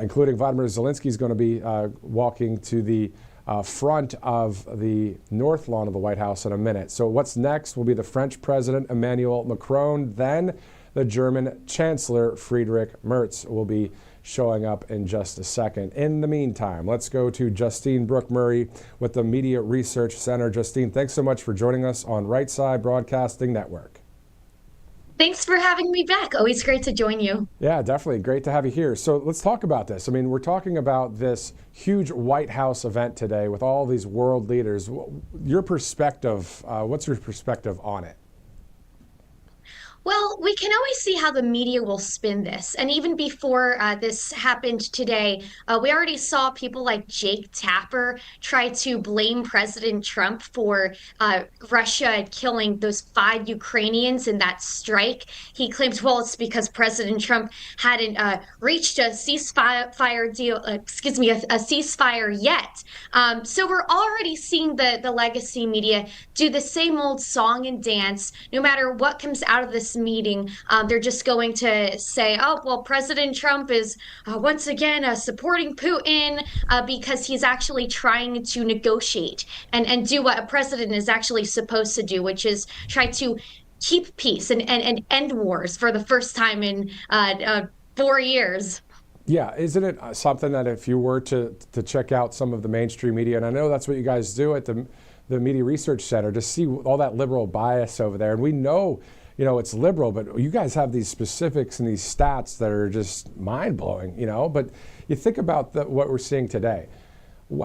[SPEAKER 1] including Volodymyr Zelenskyy is going to be walking to the front of the north lawn of the White House in a minute. So what's next will be the French President Emmanuel Macron, then the German Chancellor Friedrich Merz will be showing up in just a second. In the meantime, let's go to Justine Brooke Murray with the Media Research Center. Justine, thanks so much for joining us on Right Side Broadcasting Network.
[SPEAKER 11] Thanks for having me back. Always great to join you.
[SPEAKER 1] Yeah, definitely. Great to have you here. So let's talk about this. I mean, we're talking about this huge White House event today with all these world leaders. Your perspective, what's your perspective on it?
[SPEAKER 11] Well, we can always see how the media will spin this. And even before this happened today, we already saw people like Jake Tapper try to blame President Trump for Russia killing those 5 Ukrainians in that strike. He claims, well, it's because President Trump hadn't reached a ceasefire deal, a ceasefire yet. So we're already seeing the legacy media do the same old song and dance. No matter what comes out of this meeting, they're just going to say, oh, well, President Trump is once again supporting Putin because he's actually trying to negotiate and do what a president is actually supposed to do, which is try to keep peace and end wars for the first time in 4 years.
[SPEAKER 1] Yeah, isn't it something that if you were to check out some of the mainstream media, and I know that's what you guys do at the Media Research Center, to see all that liberal bias over there, and we know it's liberal, but you guys have these specifics and these stats that are just mind-blowing, But you think about what we're seeing today.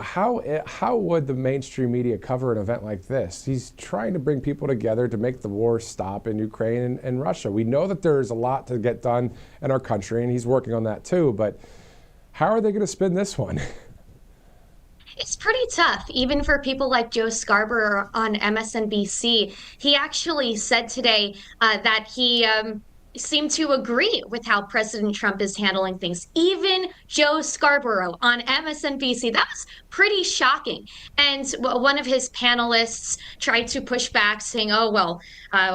[SPEAKER 1] How would the mainstream media cover an event like this? He's trying to bring people together to make the war stop in Ukraine and Russia. We know that there's a lot to get done in our country, and he's working on that too, but how are they going to spin this one?
[SPEAKER 11] It's pretty tough, even for people like Joe Scarborough on MSNBC. He actually said today that he seemed to agree with how President Trump is handling things. Even Joe Scarborough on MSNBC. That was pretty shocking. And one of his panelists tried to push back, saying, oh, well,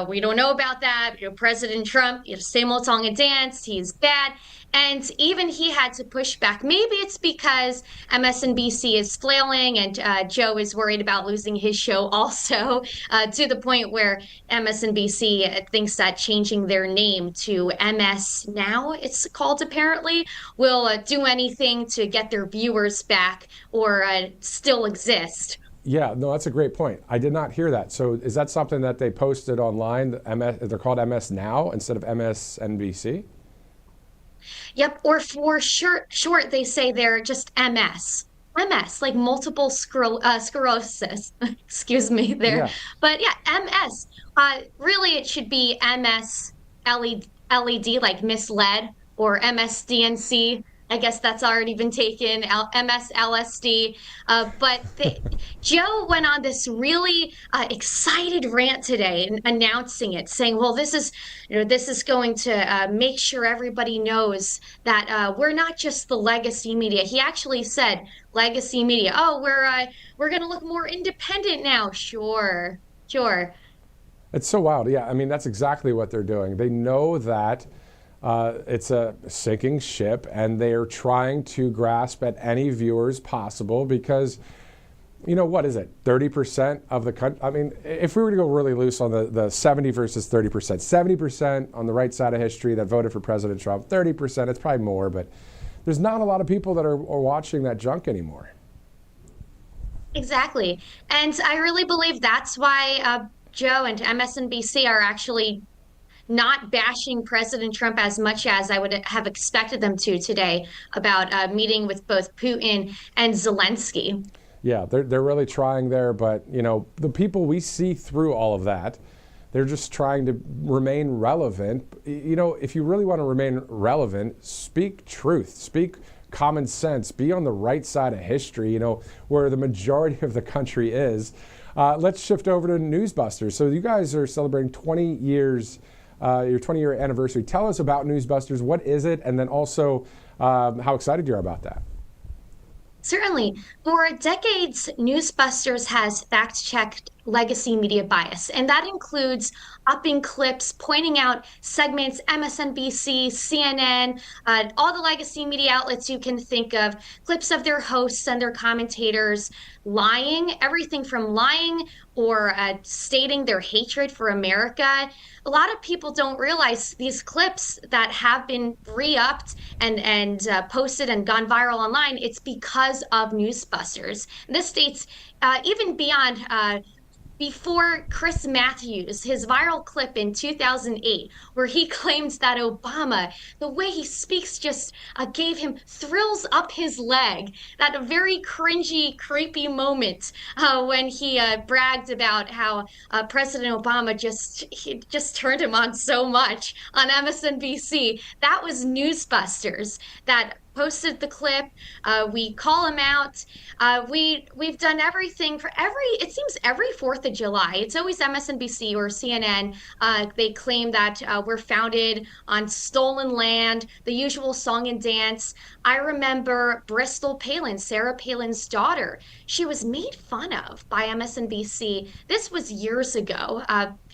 [SPEAKER 11] we don't know about that. President Trump, same old song and dance. He's bad. And even he had to push back. Maybe it's because MSNBC is flailing and Joe is worried about losing his show also, to the point where MSNBC thinks that changing their name to MS Now, it's called apparently, will do anything to get their viewers back or still exist.
[SPEAKER 1] Yeah, no, that's a great point. I did not hear that. So is that something that they posted online? They're called MS Now instead of MSNBC?
[SPEAKER 11] Yep, or for short, they say they're just MS. MS, like multiple sclerosis. Excuse me there. Yeah. But yeah, MS. Really, it should be MS LED, like misled, or MSDNC. I guess that's already been taken, MS LSD. But Joe went on this really excited rant today, announcing it, saying, "Well, this is going to make sure everybody knows that we're not just the legacy media." He actually said, "Legacy media. Oh, we're going to look more independent now." Sure.
[SPEAKER 1] It's so wild. Yeah, I mean, that's exactly what they're doing. They know that. It's a sinking ship, and they are trying to grasp at any viewers possible because, what is it? 30% of the country. I mean, if we were to go really loose on the 70 versus 30%, 70% on the right side of history that voted for President Trump, 30%, it's probably more, but there's not a lot of people that are watching that junk anymore.
[SPEAKER 11] Exactly. And I really believe that's why Joe and MSNBC are actually not bashing President Trump as much as I would have expected them to today about meeting with both Putin and Zelensky.
[SPEAKER 1] Yeah, they're really trying there, but the people we see through all of that, they're just trying to remain relevant. If you really want to remain relevant, speak truth, speak common sense, be on the right side of history, where the majority of the country is. Let's shift over to Newsbusters. So you guys are celebrating 20 years. Your 20-year anniversary. Tell us about Newsbusters. What is it? And then also how excited you are about that.
[SPEAKER 11] Certainly. For decades, Newsbusters has fact-checked legacy media bias, and that includes upping clips, pointing out segments, MSNBC, CNN, all the legacy media outlets you can think of, clips of their hosts and their commentators lying, everything from lying or stating their hatred for America. A lot of people don't realize these clips that have been re-upped and posted and gone viral online, it's because of Newsbusters. This states even beyond before Chris Matthews, his viral clip in 2008, where he claims that Obama, the way he speaks just gave him thrills up his leg. That very cringy, creepy moment when he bragged about how President Obama just turned him on so much on MSNBC. That was Newsbusters that posted the clip. We call him out. We've done everything for it seems every 4th of July. It's always MSNBC or CNN. They claim that we're founded on stolen land, the usual song and dance. I remember Bristol Palin, Sarah Palin's daughter. She was made fun of by MSNBC. This was years ago.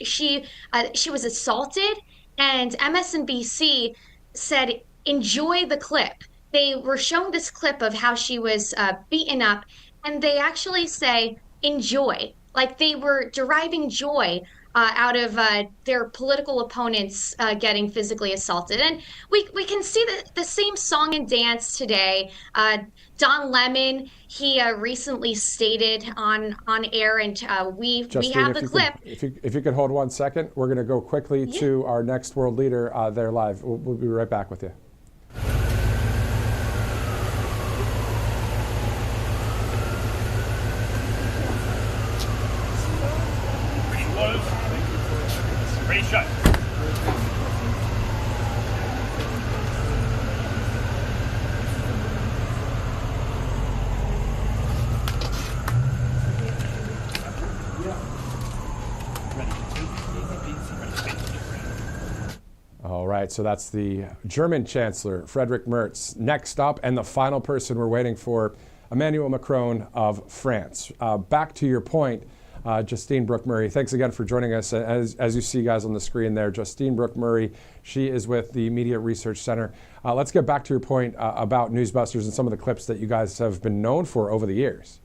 [SPEAKER 11] She was assaulted, and MSNBC said, "Enjoy the clip." They were showing this clip of how she was beaten up, and they actually say, "enjoy." Like they were deriving joy out of their political opponents getting physically assaulted. And we can see the same song and dance today. Don Lemon, he recently stated on air, and we have the clip.
[SPEAKER 1] If you could hold 1 second, we're going to go quickly to our next world leader there live. We'll be right back with you.
[SPEAKER 9] Ready, shut.
[SPEAKER 1] All right, so that's the German Chancellor, Friedrich Merz. Next up, and the final person we're waiting for, Emmanuel Macron of France. Back to your point, Justine Brooke Murray, thanks again for joining us. As you see, guys, on the screen there, Justine Brooke Murray, she is with the Media Research Center. Let's get back to your point about Newsbusters and some of the clips that you guys have been known for over the years.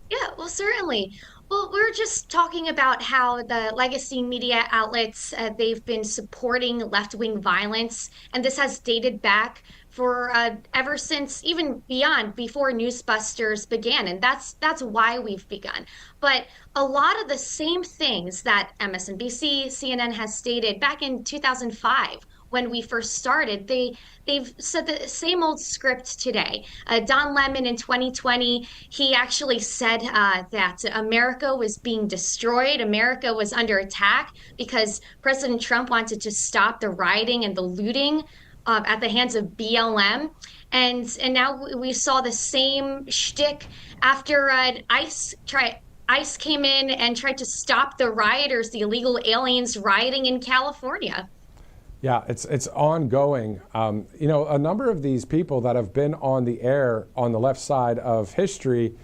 [SPEAKER 11] Yeah, well, certainly. Well, we're just talking about how the legacy media outlets, they've been supporting left-wing violence, and this has dated back for ever since, even beyond, before Newsbusters began, and that's why we've begun. But a lot of the same things that MSNBC, CNN has stated back in 2005, when we first started, they've said the same old script today. Don Lemon in 2020, he actually said that America was being destroyed. America was under attack because President Trump wanted to stop the rioting and the looting at the hands of BLM. And now we saw the same shtick after ICE came in and tried to stop the rioters, the illegal aliens rioting in California.
[SPEAKER 1] Yeah, it's ongoing. You know, a number of these people that have been on the air on the left side of history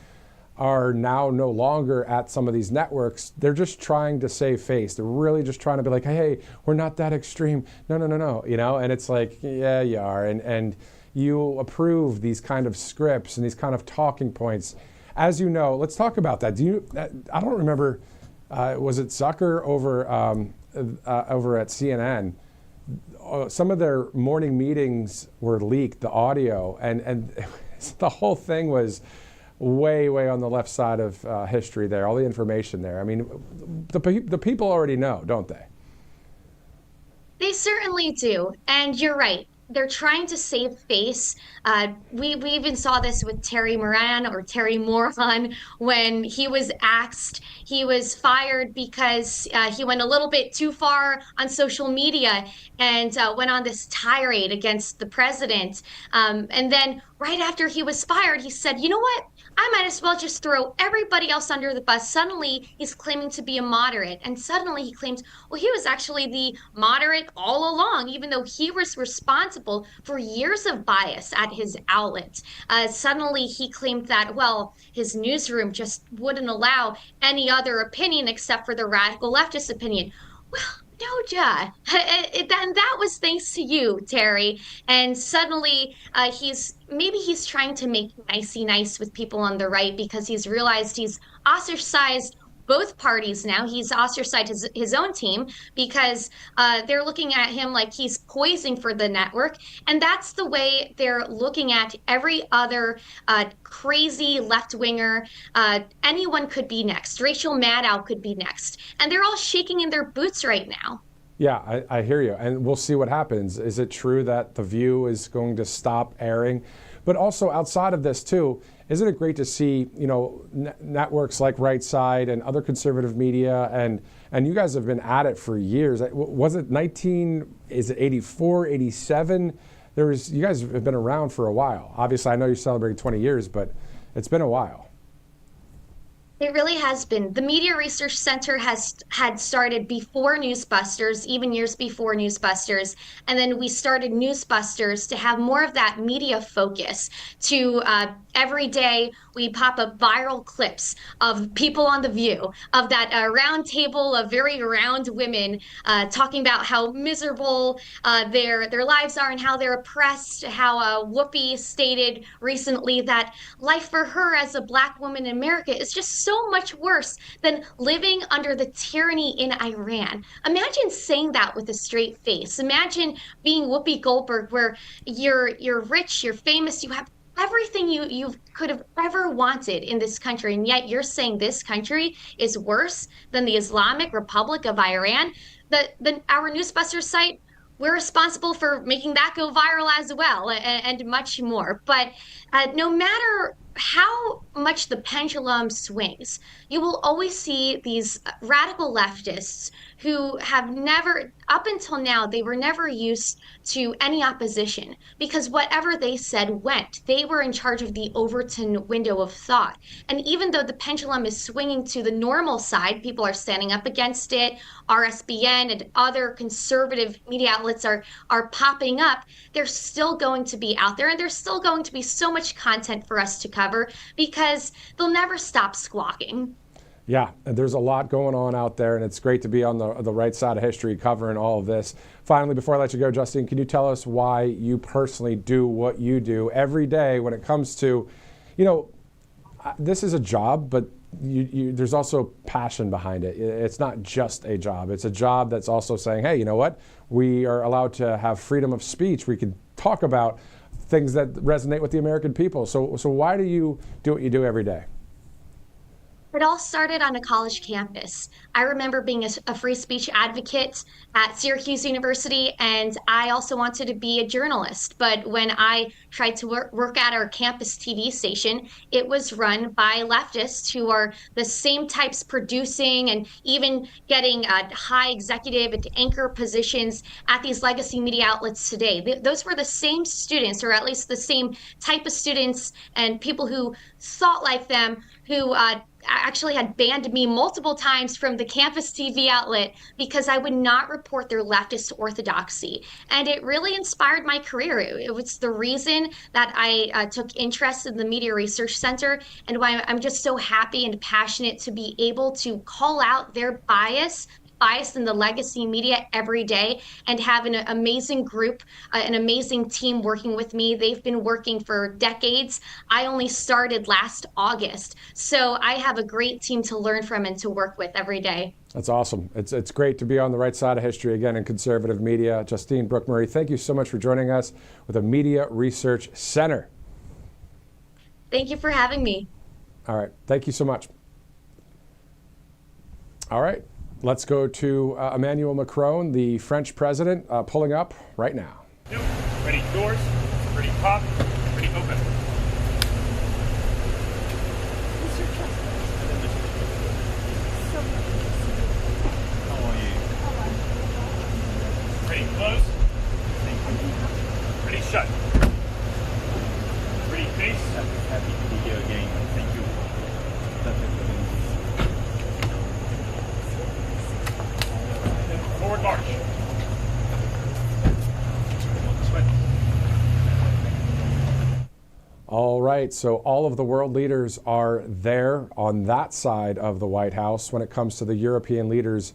[SPEAKER 1] are now no longer at some of these networks. They're just trying to save face. They're really just trying to be like, hey, we're not that extreme. No, you know, and it's like, yeah, you are. And you approve these kind of scripts and these kind of talking points. As you know, let's talk about that. I don't remember, was it Zucker over at CNN? Some of their morning meetings were leaked, the audio, and the whole thing was way on the left side of history there, all the information there. I mean, the people already know, don't they?
[SPEAKER 11] They certainly do. And you're right. They're trying to save face. We even saw this with Terry Moran when he was axed. He was fired because he went a little bit too far on social media and went on this tirade against the president. And then right after he was fired, he said, you know what? I might as well just throw everybody else under the bus. Suddenly, he's claiming to be a moderate. And suddenly he claims, well, he was actually the moderate all along, even though he was responsible for years of bias at his outlet. Suddenly, he claimed that, well, his newsroom just wouldn't allow any other opinion except for the radical leftist opinion. Well, no, and that was thanks to you, Terry. And suddenly he's trying to make nicey nice with people on the right because he's realized he's ostracized both parties now. He's ostracized his own team because they're looking at him like he's poising for the network. And that's the way they're looking at every other crazy left-winger. Anyone could be next. Rachel Maddow could be next. And they're all shaking in their boots right now.
[SPEAKER 1] Yeah, I hear you. And we'll see what happens. Is it true that The View is going to stop airing? But also outside of this, too, isn't it great to see, you know, networks like Right Side and other conservative media, and you guys have been at it for years. Was it 84, 87? You guys have been around for a while. Obviously, I know you're celebrating 20 years, but it's been a while.
[SPEAKER 11] It really has been. The Media Research Center had started before Newsbusters, even years before Newsbusters. And then we started Newsbusters to have more of that media focus to every day we pop up viral clips of people on The View, of that round table of very round women talking about how miserable their lives are and how they're oppressed, how Whoopi stated recently that life for her as a Black woman in America is just so much worse than living under the tyranny in Iran. Imagine saying that with a straight face. Imagine being Whoopi Goldberg, where you're rich, you're famous, you have everything you could have ever wanted in this country, and yet you're saying this country is worse than the Islamic Republic of Iran. Our Newsbusters site, we're responsible for making that go viral as well, and much more. But no matter how much the pendulum swings, you will always see these radical leftists who have never, up until now, they were never used to any opposition because whatever they said went. They were in charge of the Overton window of thought. And even though the pendulum is swinging to the normal side, people are standing up against it, RSBN and other conservative media outlets are popping up, they're still going to be out there, and there's still going to be so much content for us to cover because they'll never stop squawking.
[SPEAKER 1] Yeah, and there's a lot going on out there, and it's great to be on the right side of history covering all of this. Finally, before I let you go, Justine, can you tell us why you personally do what you do every day when it comes to, this is a job, but there's also passion behind it. It's not just a job. It's a job that's also saying, hey, you know what? We are allowed to have freedom of speech. We can talk about things that resonate with the American people. So why do you do what you do every day?
[SPEAKER 11] It all started on a college campus. I remember being a free speech advocate at Syracuse University, and I also wanted to be a journalist. But when I tried to work at our campus TV station, it was run by leftists who are the same types producing and even getting high executive and anchor positions at these legacy media outlets today. Those were the same students, or at least the same type of students and people who thought like them, who actually had banned me multiple times from the campus TV outlet because I would not report their leftist orthodoxy. And it really inspired my career. It was the reason that I took interest in the Media Research Center, and why I'm just so happy and passionate to be able to call out their bias in the legacy media every day, and have an amazing group, an amazing team working with me. They've been working for decades. I only started last August. So I have a great team to learn from and to work with every day.
[SPEAKER 1] That's awesome. It's great to be on the right side of history again in conservative media. Justine, Brooke Murray, thank you so much for joining us with the Media Research Center.
[SPEAKER 11] Thank you for having me.
[SPEAKER 1] All right. Thank you so much. All right. Let's go to Emmanuel Macron, the French president, pulling up right now.
[SPEAKER 9] Ready doors, ready pop, ready open. How are you? Ready close. Ready shut. Ready face. Happy to be here again. Thank you. Forward march.
[SPEAKER 1] All right, so all of the world leaders are there on that side of the White House when it comes to the European leaders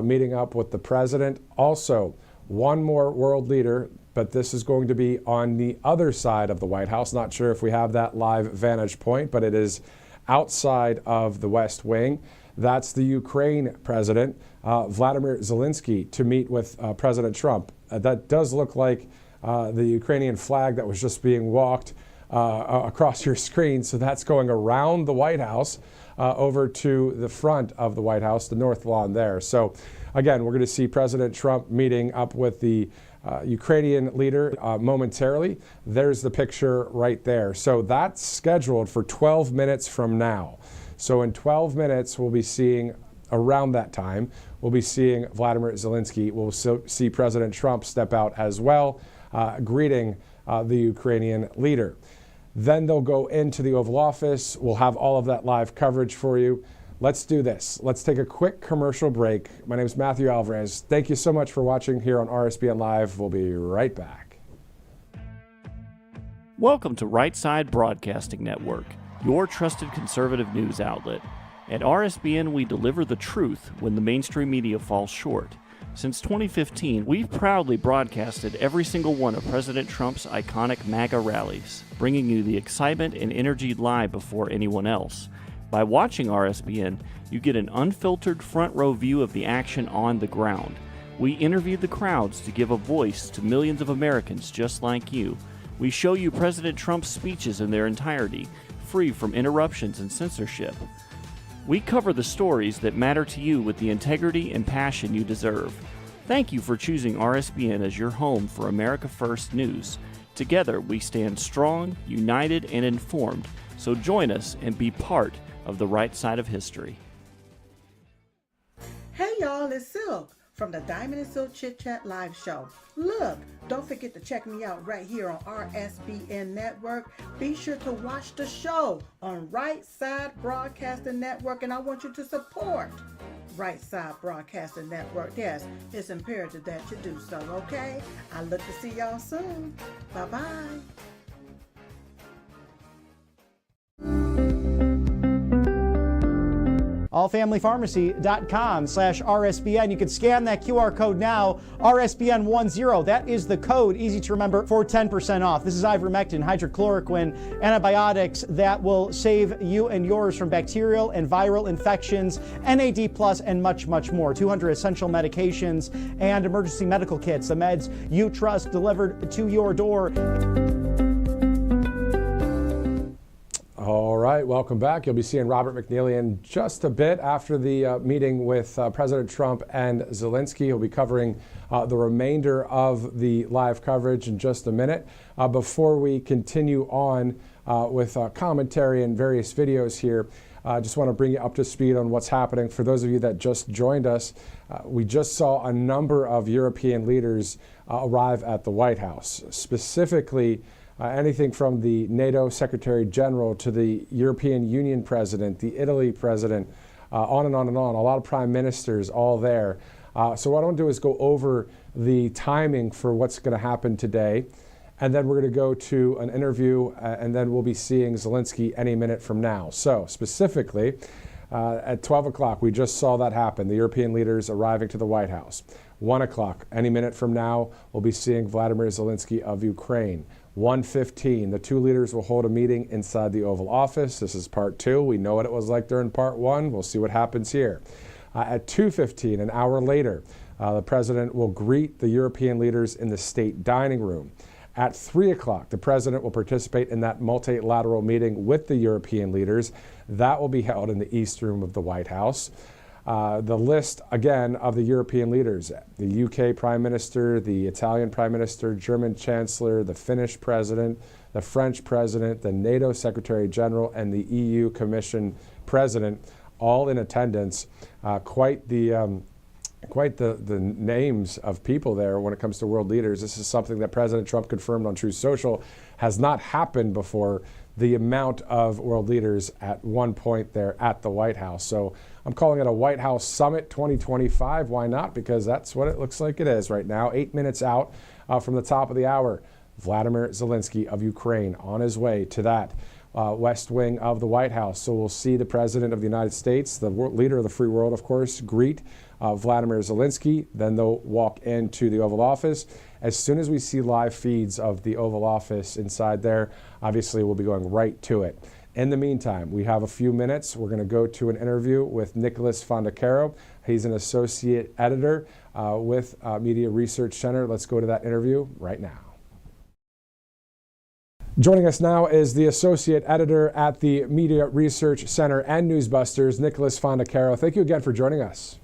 [SPEAKER 1] meeting up with the president. Also, one more world leader, but this is going to be on the other side of the White House. Not sure if we have that live vantage point, but it is outside of the West Wing. That's the Ukraine president, Volodymyr Zelenskyy, to meet with President Trump. That does look like the Ukrainian flag that was just being walked across your screen. So that's going around the White House over to the front of the White House, the North Lawn there. So again, we're going to see President Trump meeting up with the Ukrainian leader momentarily. There's the picture right there. So that's scheduled for 12 minutes from now. So in 12 minutes, we'll be seeing, around that time, we'll be seeing Volodymyr Zelenskyy. We'll see President Trump step out as well, greeting the Ukrainian leader. Then they'll go into the Oval Office. We'll have all of that live coverage for you. Let's do this. Let's take a quick commercial break. My name is Matthew Alvarez. Thank you so much for watching here on RSBN Live. We'll be right back.
[SPEAKER 12] Welcome to Right Side Broadcasting Network. your trusted conservative news outlet. At RSBN, we deliver the truth when the mainstream media falls short. Since 2015, we've proudly broadcasted every single one of President Trump's iconic MAGA rallies, bringing you the excitement and energy live before anyone else. By watching RSBN, you get an unfiltered front row view of the action on the ground. We interview the crowds to give a voice to millions of Americans just like you. We show you President Trump's speeches in their entirety, free from interruptions and censorship. We cover the stories that matter to you with the integrity and passion you deserve. Thank you for choosing RSBN as your home for America First News. Together, we stand strong, united, and informed. So join us and be part of the right side of history.
[SPEAKER 13] Hey y'all, it's Silk from the Diamond and Silk Chit Chat live show. Look, don't forget to check me out right here on RSBN Network. Be sure to watch the show on Right Side Broadcasting Network, and I want you to support Right Side Broadcasting Network. Yes, it's imperative that you do so, okay? I look to see y'all soon. Bye-bye.
[SPEAKER 14] allfamilypharmacy.com/RSBN. You can scan that QR code now, RSBN10. That is the code, easy to remember, for 10% off. This is ivermectin, hydrochloroquine, antibiotics that will save you and yours from bacterial and viral infections, NAD+, and much, much more. 200 essential medications and emergency medical kits, the meds you trust delivered to your door.
[SPEAKER 1] All right, welcome back. You'll be seeing Robert McNeely in just a bit after the meeting with President Trump and Zelenskyy. He'll be covering the remainder of the live coverage in just a minute. Before we continue on with commentary and various videos here, I just want to bring you up to speed on what's happening. For those of you that just joined us, we just saw a number of European leaders arrive at the White House, specifically anything from the NATO Secretary General to the European Union President, the Italy President, on and on and on. A lot of prime ministers all there. So what I want to do is go over the timing for what's going to happen today. And then we're going to go to an interview, and then we'll be seeing Zelenskyy any minute from now. So specifically, at 12 o'clock, we just saw that happen, the European leaders arriving to the White House. 1 o'clock, any minute from now, we'll be seeing Volodymyr Zelenskyy of Ukraine. 1:15, the two leaders will hold a meeting inside the Oval Office. This is part 2. We know what it was like during part 1. We'll see what happens here. At 2:15, an hour later, the president will greet the European leaders in the state dining room. At 3 o'clock, the president will participate in that multilateral meeting with the European leaders. That will be held in the East Room of the White House. The list, again, of the European leaders, the UK Prime Minister, the Italian Prime Minister, German Chancellor, the Finnish President, the French President, the NATO Secretary General, and the EU Commission President, all in attendance. Quite the names of people there when it comes to world leaders. This is something that President Trump confirmed on Truth Social has not happened before, the amount of world leaders at one point there at the White House. So I'm calling it a White House Summit 2025. Why not? Because that's what it looks like it is right now. 8 minutes out from the top of the hour, Volodymyr Zelenskyy of Ukraine on his way to that west wing of the White House. So we'll see the President of the United States, the leader of the free world, of course, greet Volodymyr Zelenskyy. Then they'll walk into the Oval Office. As soon as we see live feeds of the Oval Office inside there, obviously we'll be going right to it. In the meantime, we have a few minutes. We're going to go to an interview with Nicholas Fondacaro. He's an associate editor with Media Research Center. Let's go to that interview right now. Joining us now is the associate editor at the Media Research Center and Newsbusters, Nicholas Fondacaro. Thank you again for joining us.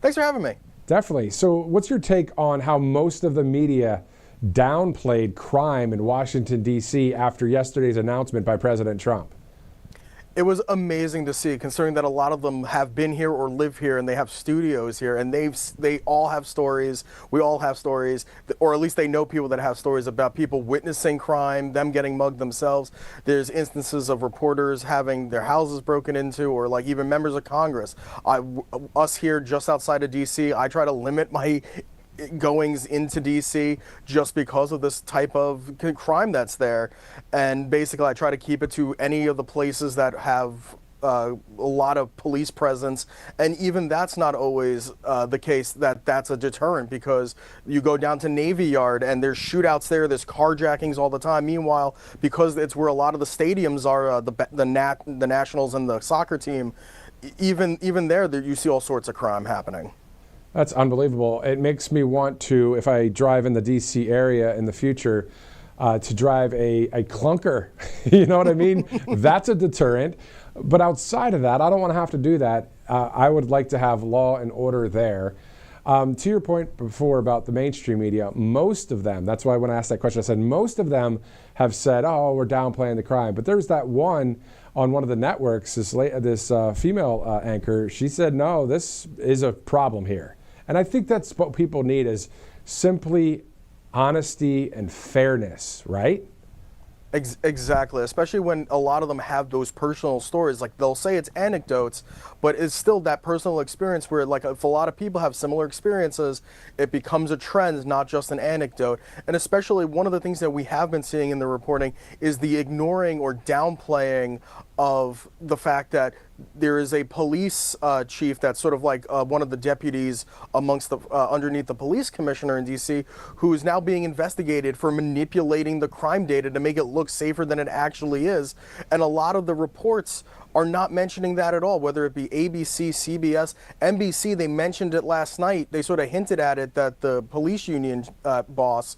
[SPEAKER 15] Thanks for having me.
[SPEAKER 1] Definitely. So what's your take on how most of the media downplayed crime in Washington, D.C. after yesterday's announcement by President Trump?
[SPEAKER 15] It was amazing to see, considering that a lot of them have been here or live here and they have studios here, and they all have stories. We all have stories, or at least they know people that have stories about people witnessing crime, them getting mugged themselves. There's instances of reporters having their houses broken into, or like even members of Congress. Us here just outside of DC, I try to limit my goings into DC just because of this type of crime that's there. And basically I try to keep it to any of the places that have a lot of police presence, and even that's not always the case that's a deterrent, because you go down to Navy Yard and there's shootouts there's carjackings all the time. Meanwhile, because it's where a lot of the stadiums are, the Nationals and the soccer team, even there you see all sorts of crime happening.
[SPEAKER 1] That's unbelievable. It makes me want to, if I drive in the DC area in the future, to drive a clunker. You know what I mean? That's a deterrent. But outside of that, I don't want to have to do that. I would like to have law and order there. To your point before about the mainstream media, most of them, that's why when I asked that question, I said most of them have said, oh, we're downplaying the crime. But there's that one on one of the networks, this female anchor, she said, no, this is a problem here. And I think that's what people need, is simply honesty and fairness, right?
[SPEAKER 15] Exactly, especially when a lot of them have those personal stories. Like, they'll say it's anecdotes, but it's still that personal experience where, like, if a lot of people have similar experiences, it becomes a trend, not just an anecdote. And especially one of the things that we have been seeing in the reporting is the ignoring or downplaying of the fact that there is a police chief that's sort of like one of the deputies amongst the underneath the police commissioner in DC, who is now being investigated for manipulating the crime data to make it look safer than it actually is. And a lot of the reports are not mentioning that at all, whether it be ABC, CBS, NBC. They mentioned it last night. They sort of hinted at it, that the police union boss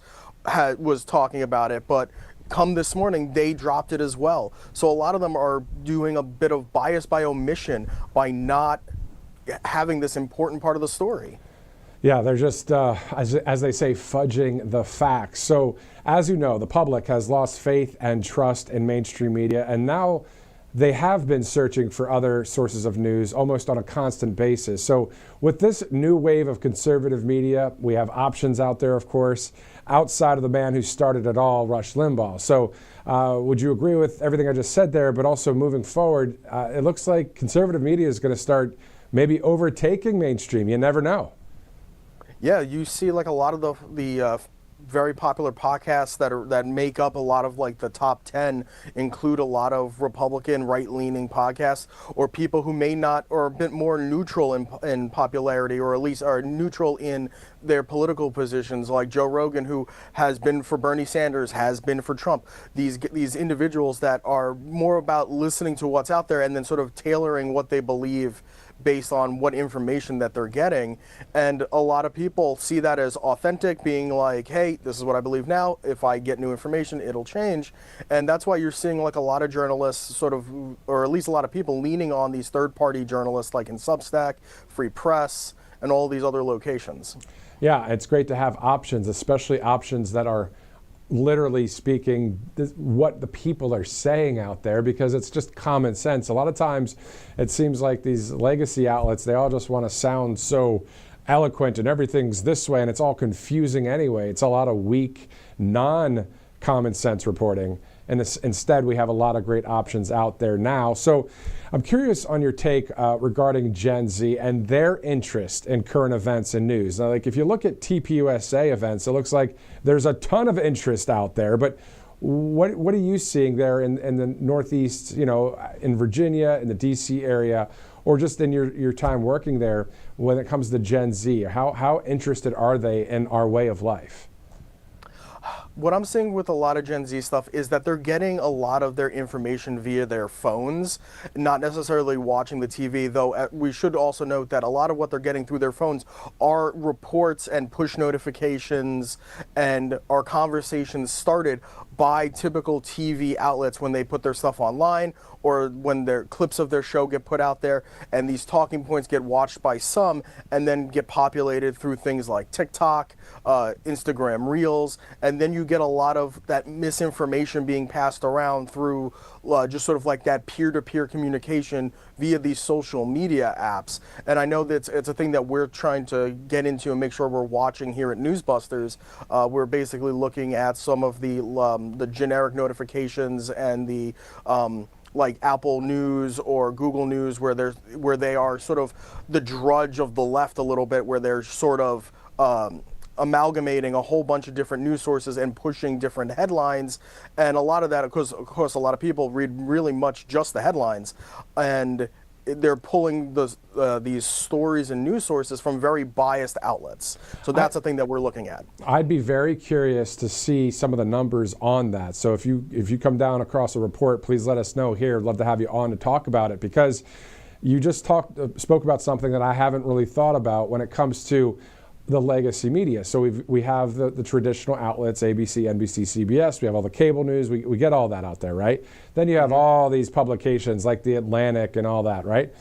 [SPEAKER 15] was talking about it, but come this morning, they dropped it as well. So a lot of them are doing a bit of bias by omission by not having this important part of the story.
[SPEAKER 1] Yeah, they're just, as they say, fudging the facts. So, as you know, the public has lost faith and trust in mainstream media, and now they have been searching for other sources of news almost on a constant basis. So with this new wave of conservative media, we have options out there, of course, outside of the man who started it all, Rush Limbaugh. So would you agree with everything I just said there? But also moving forward, it looks like conservative media is going to start maybe overtaking mainstream. You never know.
[SPEAKER 15] Yeah, you see like a lot of the very popular podcasts that make up a lot of like the top 10 include a lot of Republican right-leaning podcasts, or people who may not, or a bit more neutral in popularity, or at least are neutral in their political positions, like Joe Rogan, who has been for Bernie Sanders, has been for Trump. These individuals that are more about listening to what's out there and then sort of tailoring what they believe based on what information that they're getting. And a lot of people see that as authentic, being like, hey, this is what I believe now. If I get new information, it'll change. And that's why you're seeing like a lot of journalists sort of, or at least a lot of people leaning on these third-party journalists like in Substack, Free Press, and all these other locations.
[SPEAKER 1] Yeah, it's great to have options, especially options that are literally speaking what the people are saying out there, because it's just common sense. A lot of times it seems like these legacy outlets, they all just want to sound so eloquent and everything's this way, and it's all confusing anyway. It's a lot of weak, non-common sense reporting. And instead, we have a lot of great options out there now. So I'm curious on your take regarding Gen Z and their interest in current events and news. Now, like if you look at TPUSA events, it looks like there's a ton of interest out there. But what are you seeing there in the Northeast, you know, in Virginia, in the DC area, or just in your time working there when it comes to Gen Z? How interested are they in our way of life?
[SPEAKER 15] What I'm seeing with a lot of Gen Z stuff is that they're getting a lot of their information via their phones, not necessarily watching the TV, though we should also note that a lot of what they're getting through their phones are reports and push notifications and are conversations started by typical TV outlets when they put their stuff online, or when their clips of their show get put out there, and these talking points get watched by some and then get populated through things like TikTok, Instagram Reels, and then you get a lot of that misinformation being passed around through just sort of like that peer-to-peer communication via these social media apps. And I know that it's a thing that we're trying to get into and make sure we're watching here at Newsbusters. We're basically looking at some of the generic notifications and the like Apple News or Google News, where they are sort of the drudge of the left a little bit, where they're sort of amalgamating a whole bunch of different news sources and pushing different headlines. And a lot of that, of course, a lot of people read really much just the headlines, and they're pulling these stories and news sources from very biased outlets. So that's a thing that we're looking at.
[SPEAKER 1] I'd be very curious to see some of the numbers on that. So if you come down across a report, please let us know here. I'd love to have you on to talk about it, because you just spoke about something that I haven't really thought about when it comes to the legacy media. So we have the traditional outlets, ABC, NBC, CBS. We have all the cable news. We get all that out there, right? Then you have all these publications like The Atlantic and all that, right?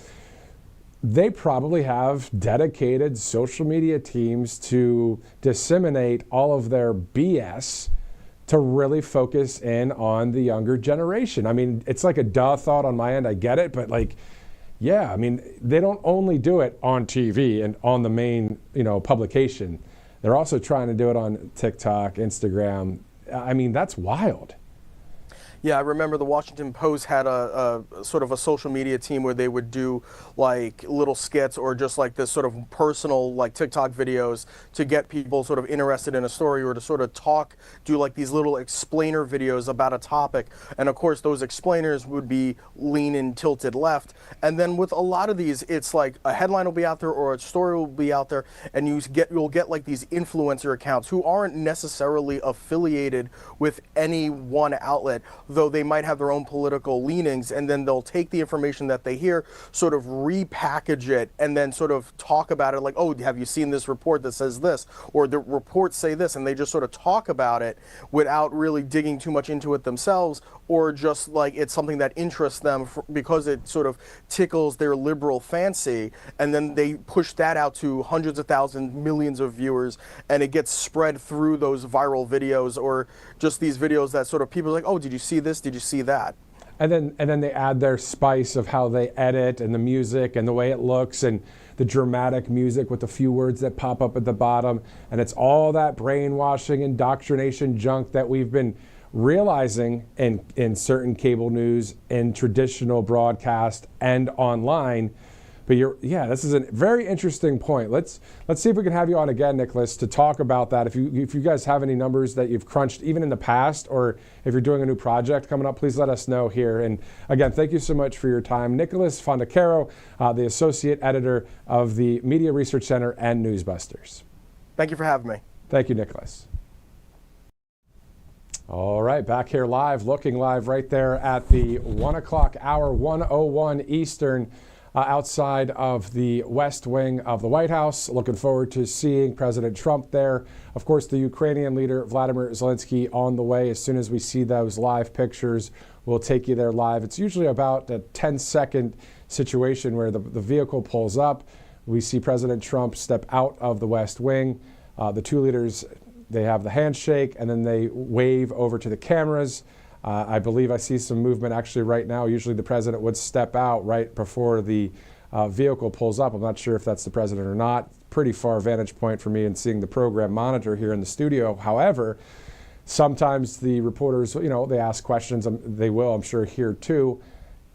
[SPEAKER 1] They probably have dedicated social media teams to disseminate all of their BS to really focus in on the younger generation. I mean, it's like a duh thought on my end. I get it, but like, yeah, I mean, they don't only do it on TV and on the main, publication. They're also trying to do it on TikTok, Instagram. I mean, that's wild.
[SPEAKER 15] Yeah, I remember the Washington Post had a sort of a social media team where they would do like little skits or just like this sort of personal like TikTok videos to get people sort of interested in a story, or to sort of do like these little explainer videos about a topic. And of course those explainers would be lean and tilted left. And then with a lot of these, it's like a headline will be out there or a story will be out there, and you'll get like these influencer accounts who aren't necessarily affiliated with any one outlet, though they might have their own political leanings, and then they'll take the information that they hear, sort of repackage it, and then sort of talk about it like, oh, have you seen this report that says this? Or the reports say this, and they just sort of talk about it without really digging too much into it themselves, or just like it's something that interests them because it sort of tickles their liberal fancy, and then they push that out to hundreds of thousands, millions of viewers, and it gets spread through those viral videos, or just these videos that sort of people are like, oh, did you see this? Did you see that?
[SPEAKER 1] And then they add their spice of how they edit and the music and the way it looks and the dramatic music with the few words that pop up at the bottom. And it's all that brainwashing, indoctrination junk that we've been realizing in certain cable news, in traditional broadcast and online. But this is a very interesting point. Let's see if we can have you on again, Nicholas, to talk about that. If you guys have any numbers that you've crunched even in the past, or if you're doing a new project coming up, please let us know here. And again, thank you so much for your time. Nicholas Fondacaro, the Associate Editor of the Media Research Center and Newsbusters.
[SPEAKER 15] Thank you for having me.
[SPEAKER 1] Thank you, Nicholas. All right, back here live, looking live right there at the 1 o'clock hour, 1:01 Eastern, outside of the West Wing of the White House. Looking forward to seeing President Trump there. Of course, the Ukrainian leader, Volodymyr Zelenskyy, on the way. As soon as we see those live pictures, we'll take you there live. It's usually about a 10-second situation where the vehicle pulls up. We see President Trump step out of the West Wing. The two leaders, they have the handshake, and then they wave over to the cameras. I believe I see some movement actually right now. Usually the president would step out right before the vehicle pulls up. I'm not sure if that's the president or not. Pretty far vantage point for me in seeing the program monitor here in the studio. However, sometimes the reporters, they ask questions. They will, I'm sure, here too.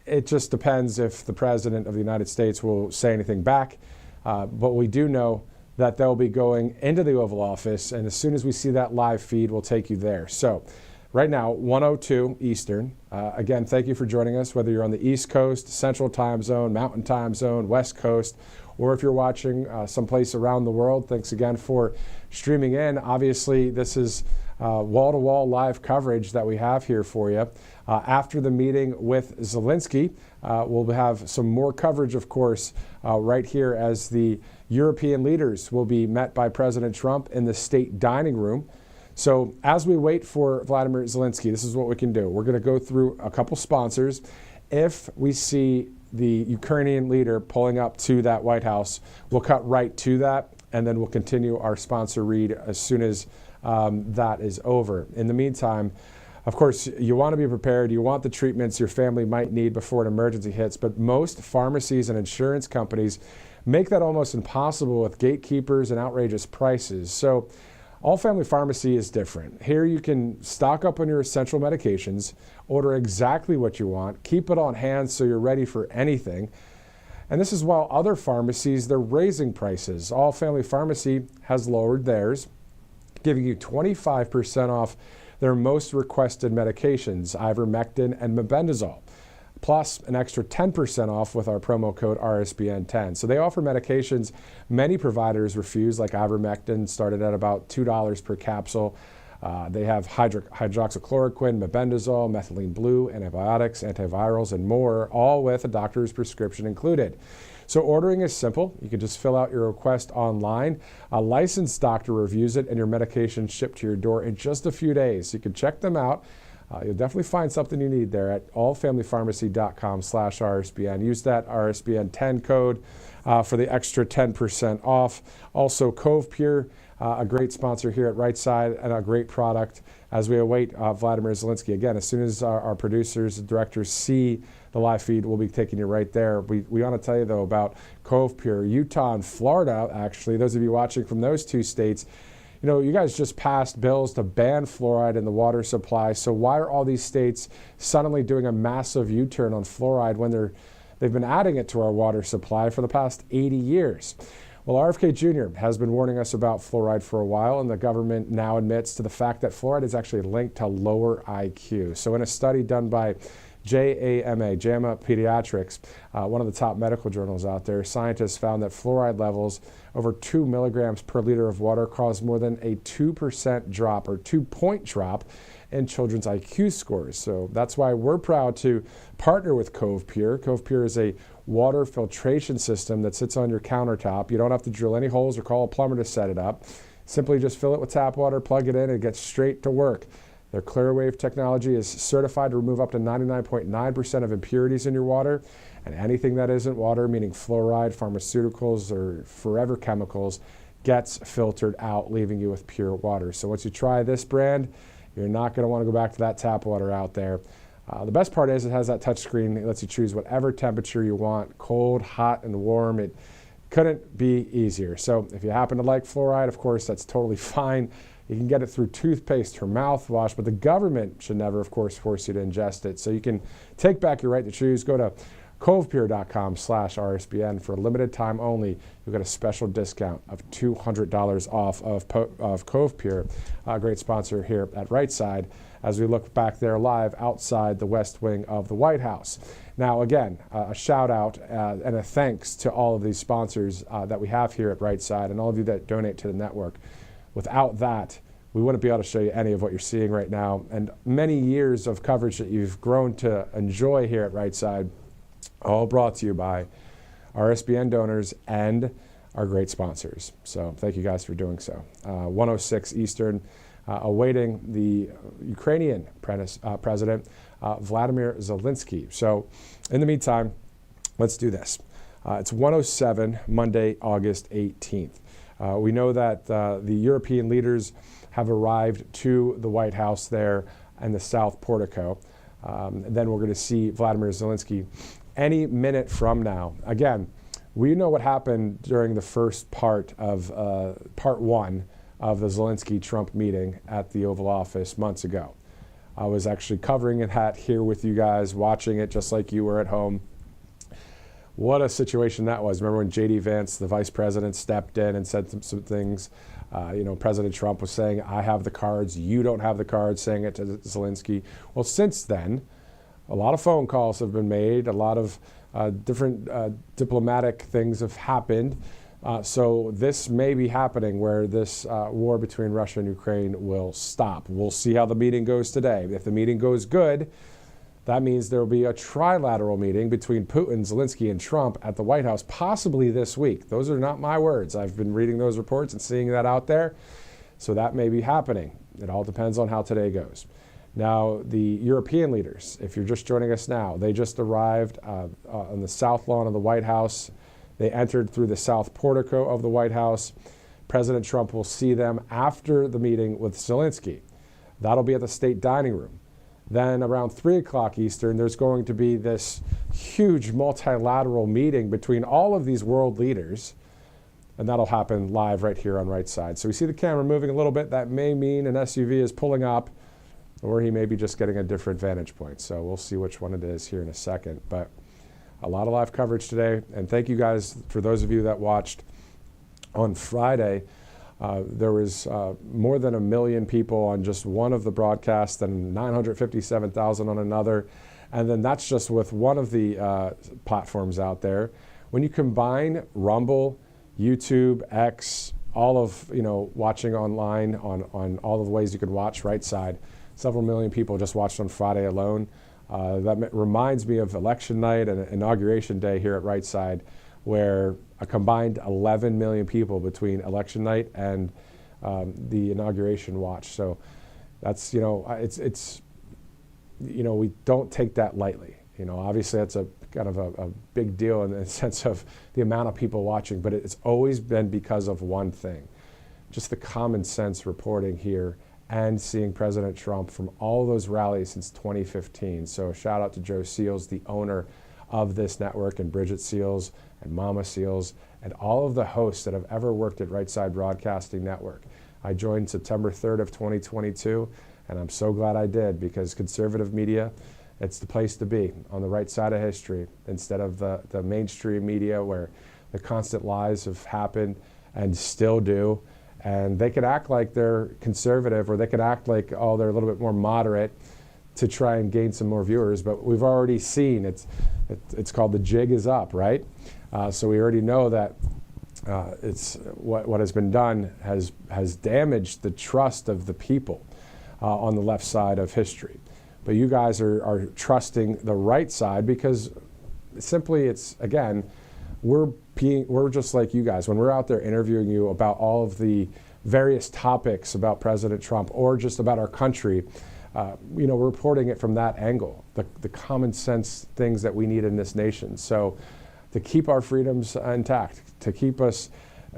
[SPEAKER 1] It just depends if the president of the United States will say anything back. But we do know that they'll be going into the Oval Office, and as soon as we see that live feed, we'll take you there. So right now, 1:02 Eastern. Again, thank you for joining us, whether you're on the East Coast, Central Time Zone, Mountain Time Zone, West Coast, or if you're watching someplace around the world. Thanks again for streaming in. Obviously, this is wall-to-wall live coverage that we have here for you. After the meeting with Zelenskyy, we'll have some more coverage, of course, right here as the European leaders will be met by President Trump in the state dining room. So as we wait for Volodymyr Zelenskyy, this is what we can do. We're going to go through a couple sponsors. If we see the Ukrainian leader pulling up to that White House, we'll cut right to that, and then we'll continue our sponsor read as soon as that is over. In the meantime, of course, you want to be prepared. You want the treatments your family might need before an emergency hits, but most pharmacies and insurance companies make that almost impossible with gatekeepers and outrageous prices. So All Family Pharmacy is different. Here you can stock up on your essential medications, order exactly what you want, keep it on hand so you're ready for anything. And this is while other pharmacies, they're raising prices. All Family Pharmacy has lowered theirs. giving you 25% off their most requested medications, ivermectin and mebendazole, plus an extra 10% off with our promo code RSBN10. So they offer medications many providers refuse, like ivermectin, started at about $2 per capsule. They have hydroxychloroquine, mebendazole, methylene blue, antibiotics, antivirals, and more, all with a doctor's prescription included. So ordering is simple. You can just fill out your request online. A licensed doctor reviews it, and your medication shipped to your door in just a few days. You can check them out. You'll definitely find something you need there at allfamilypharmacy.com/RSBN. Use that RSBN10 code for the extra 10% off. Also, Cove Pure, a great sponsor here at Right Side and a great product as we await Volodymyr Zelenskyy. Again, as soon as our producers and directors see the live feed, we'll be taking you right there. We want to tell you, though, about Cove Pure. Utah and Florida, actually, those of you watching from those two states, you know, you guys just passed bills to ban fluoride in the water supply. So why are all these states suddenly doing a massive U-turn on fluoride when they've been adding it to our water supply for the past 80 years? Well, RFK Jr. has been warning us about fluoride for a while, and the government now admits to the fact that fluoride is actually linked to lower IQ. So in a study done by JAMA Pediatrics, one of the top medical journals out there, scientists found that fluoride levels over 2 milligrams per liter of water cause more than a 2% drop or 2-point drop in children's IQ scores. So that's why we're proud to partner with Cove Pure. Cove Pure is a water filtration system that sits on your countertop. You don't have to drill any holes or call a plumber to set it up. Simply just fill it with tap water, plug it in, and it gets straight to work. Their ClearWave technology is certified to remove up to 99.9% of impurities in your water, and anything that isn't water, meaning fluoride, pharmaceuticals, or forever chemicals, gets filtered out, leaving you with pure water. So once you try this brand, you're not going to want to go back to that tap water out there. The best part is it has that touch screen. It lets you choose whatever temperature you want, cold, hot, and warm. It couldn't be easier. So if you happen to like fluoride, of course, that's totally fine. You can get it through toothpaste or mouthwash, but the government should never, of course, force you to ingest it. So you can take back your right to choose. Go to covepure.com/RSBN for a limited time only. You'll get a special discount of $200 off of Cove Pure, a great sponsor here at Right Side, as we look back there live outside the West Wing of the White House. Now, again, a shout out and a thanks to all of these sponsors that we have here at Right Side and all of you that donate to the network. Without that, we wouldn't be able to show you any of what you're seeing right now, and many years of coverage that you've grown to enjoy here at Right Side, all brought to you by RSBN donors and our great sponsors. So thank you guys for doing so. 106 Eastern, awaiting the Ukrainian President, Volodymyr Zelenskyy. So in the meantime, let's do this. It's 107, Monday, August 18th. We know that the European leaders have arrived to the White House there in the South Portico. Then we're going to see Volodymyr Zelenskyy any minute from now. Again, we know what happened during the first part of part one of the Zelenskyy-Trump meeting at the Oval Office months ago. I was actually covering it here with you guys, watching it just like you were at home. What a situation that was. Remember when J.D. Vance, the vice president, stepped in and said some things? President Trump was saying, I have the cards, you don't have the cards, saying it to Zelenskyy. Well, since then, a lot of phone calls have been made, a lot of different diplomatic things have happened. So this may be happening where this war between Russia and Ukraine will stop. We'll see how the meeting goes today. If the meeting goes good, that means there will be a trilateral meeting between Putin, Zelenskyy, and Trump at the White House, possibly this week. Those are not my words. I've been reading those reports and seeing that out there. So that may be happening. It all depends on how today goes. Now, the European leaders, if you're just joining us now, they just arrived on the south lawn of the White House. They entered through the south portico of the White House. President Trump will see them after the meeting with Zelenskyy. That'll be at the state dining room. Then around 3 o'clock Eastern, there's going to be this huge multilateral meeting between all of these world leaders, and that'll happen live right here on Right Side. So we see the camera moving a little bit. That may mean an SUV is pulling up, or he may be just getting a different vantage point. So we'll see which one it is here in a second. But a lot of live coverage today, and thank you guys for those of you that watched on Friday. There was more than 1 million people on just one of the broadcasts and 957,000 on another. And then that's just with one of the platforms out there. When you combine Rumble, YouTube, X, all of, watching online on all of the ways you could watch Right Side, several million people just watched on Friday alone. That reminds me of election night and inauguration day here at Right Side, where a combined 11 million people between election night and the inauguration watch. So that's, we don't take that lightly. Obviously that's a kind of a big deal in the sense of the amount of people watching, but it's always been because of one thing, just the common sense reporting here and seeing President Trump from all those rallies since 2015. So shout out to Joe Seals, the owner of this network, and Bridget Seals and Mama Seals and all of the hosts that have ever worked at Right Side Broadcasting Network. I joined September 3rd of 2022, and I'm so glad I did, because conservative media, it's the place to be, on the right side of history, instead of the mainstream media where the constant lies have happened and still do. And they can act like they're conservative, or they can act like, they're a little bit more moderate to try and gain some more viewers. But we've already seen it's called the jig is up, right? So we already know that it's what has been done has damaged the trust of the people on the left side of history. But you guys are trusting the right side because simply we're just like you guys. When we're out there interviewing you about all of the various topics about President Trump or just about our country, we're reporting it from that angle, the common sense things that we need in this nation. So to keep our freedoms intact, to keep us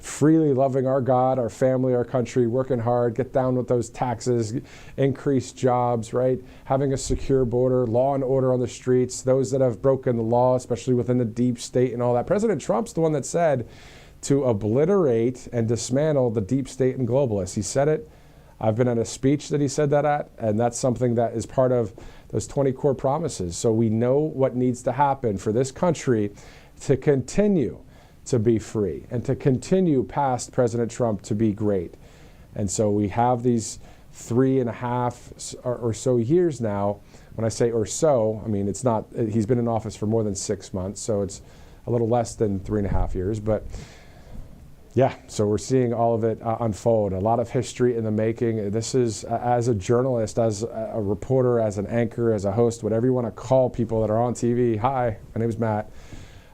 [SPEAKER 1] freely loving our God, our family, our country, working hard, get down with those taxes, increase jobs, right? Having a secure border, law and order on the streets, those that have broken the law, especially within the deep state and all that. President Trump's the one that said to obliterate and dismantle the deep state and globalists. He said it. I've been at a speech that he said that at, and that's something that is part of those 20 core promises. So we know what needs to happen for this country to continue to be free and to continue past President Trump to be great. And so we have these 3.5 or so years now. When I say or so, I mean, it's not, he's been in office for more than 6 months, so it's a little less than 3.5 years. But yeah, so we're seeing all of it unfold. A lot of history in the making. This is, as a journalist, as a reporter, as an anchor, as a host, whatever you want to call people that are on TV. Hi, my name is Matt.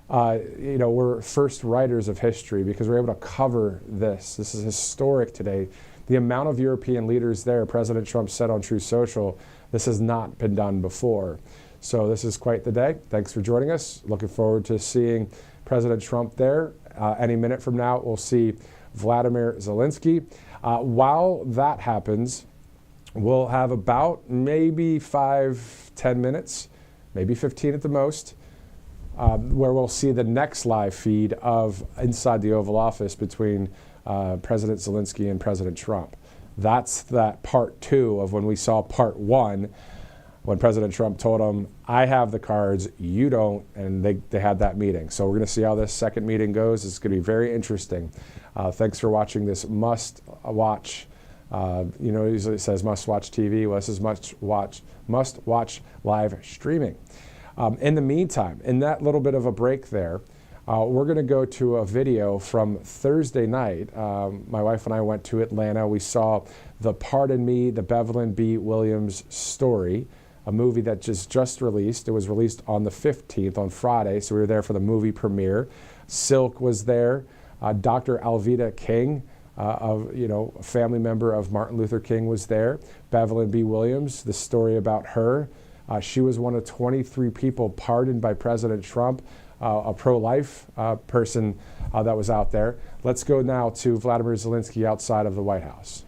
[SPEAKER 1] We're first writers of history because we're able to cover this. This is historic today. The amount of European leaders there, President Trump said on Truth Social, this has not been done before. So this is quite the day. Thanks for joining us. Looking forward to seeing President Trump there. Any minute from now, we'll see Volodymyr Zelenskyy. While that happens, we'll have about maybe 5-10 minutes, maybe 15 at the most, where we'll see the next live feed of inside the Oval Office between President Zelenskyy and President Trump. That's that part 2 of when we saw part 1, when President Trump told him, I have the cards, you don't, and they had that meeting. So we're going to see how this second meeting goes. It's going to be very interesting. Thanks for watching this must-watch. Usually it says must-watch TV. Well, this is must-watch live streaming. In the meantime, in that little bit of a break there, we're going to go to a video from Thursday night. My wife and I went to Atlanta. We saw the Pardon Me, the Bevelyn B. Williams story, a movie that just released. It was released on the 15th, on Friday, so we were there for the movie premiere. Silk was there. Dr. Alveda King, a family member of Martin Luther King, was there. Bevelyn B. Williams, the story about her. She was one of 23 people pardoned by President Trump, a pro-life person that was out there. Let's go now to Volodymyr Zelenskyy outside of the White House.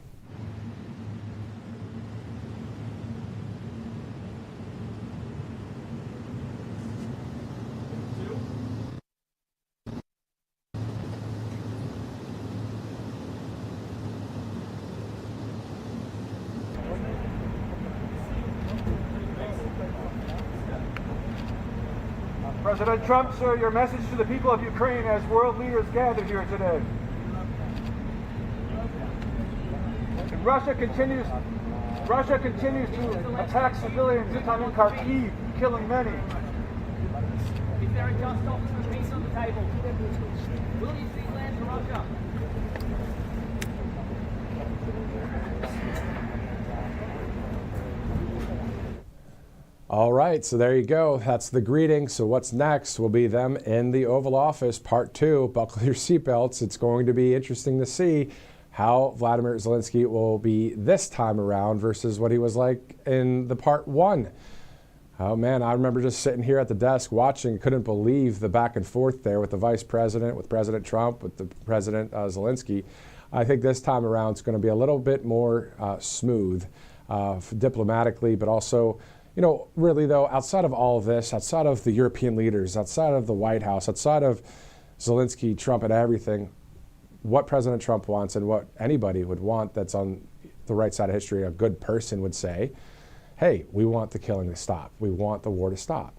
[SPEAKER 16] President Trump, sir, your message to the people of Ukraine as world leaders gather here today. Russia continues to attack civilians in Kharkiv, killing many.
[SPEAKER 17] Is there a just officer peace on the table? Will you see land to Russia?
[SPEAKER 1] All right, so there you go. That's the greeting. So what's next will be them in the Oval Office, part 2. Buckle your seatbelts. It's going to be interesting to see how Volodymyr Zelenskyy will be this time around versus what he was like in the part 1. Oh man, I remember just sitting here at the desk watching, couldn't believe the back and forth there with the Vice President, with President Trump, with the President Zelenskyy. I think this time around it's going to be a little bit more smooth diplomatically, but also, you know, really though, outside of all of this, outside of the European leaders, outside of the White House, outside of Zelenskyy, Trump, and everything, what President Trump wants and what anybody would want that's on the right side of history, a good person would say, hey, we want the killing to stop. We want the war to stop.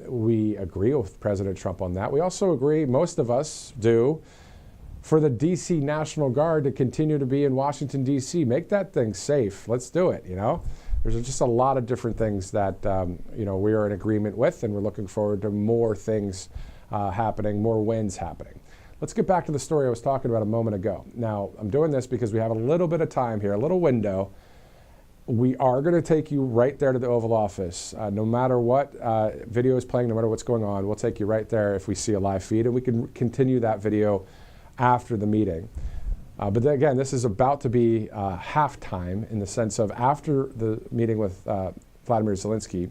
[SPEAKER 1] We agree with President Trump on that. We also agree, most of us do, for the D.C. National Guard to continue to be in Washington, D.C. Make that thing safe. Let's do it, you know? There's just a lot of different things that, you know, we are in agreement with, and we're looking forward to more things happening, more wins happening. Let's get back to the story I was talking about a moment ago. Now, I'm doing this because we have a little bit of time here, a little window. We are going to take you right there to the Oval Office. No matter what video is playing, no matter what's going on, we'll take you right there if we see a live feed, and we can continue that video after the meeting. But then again, this is about to be halftime in the sense of after the meeting with Volodymyr Zelenskyy,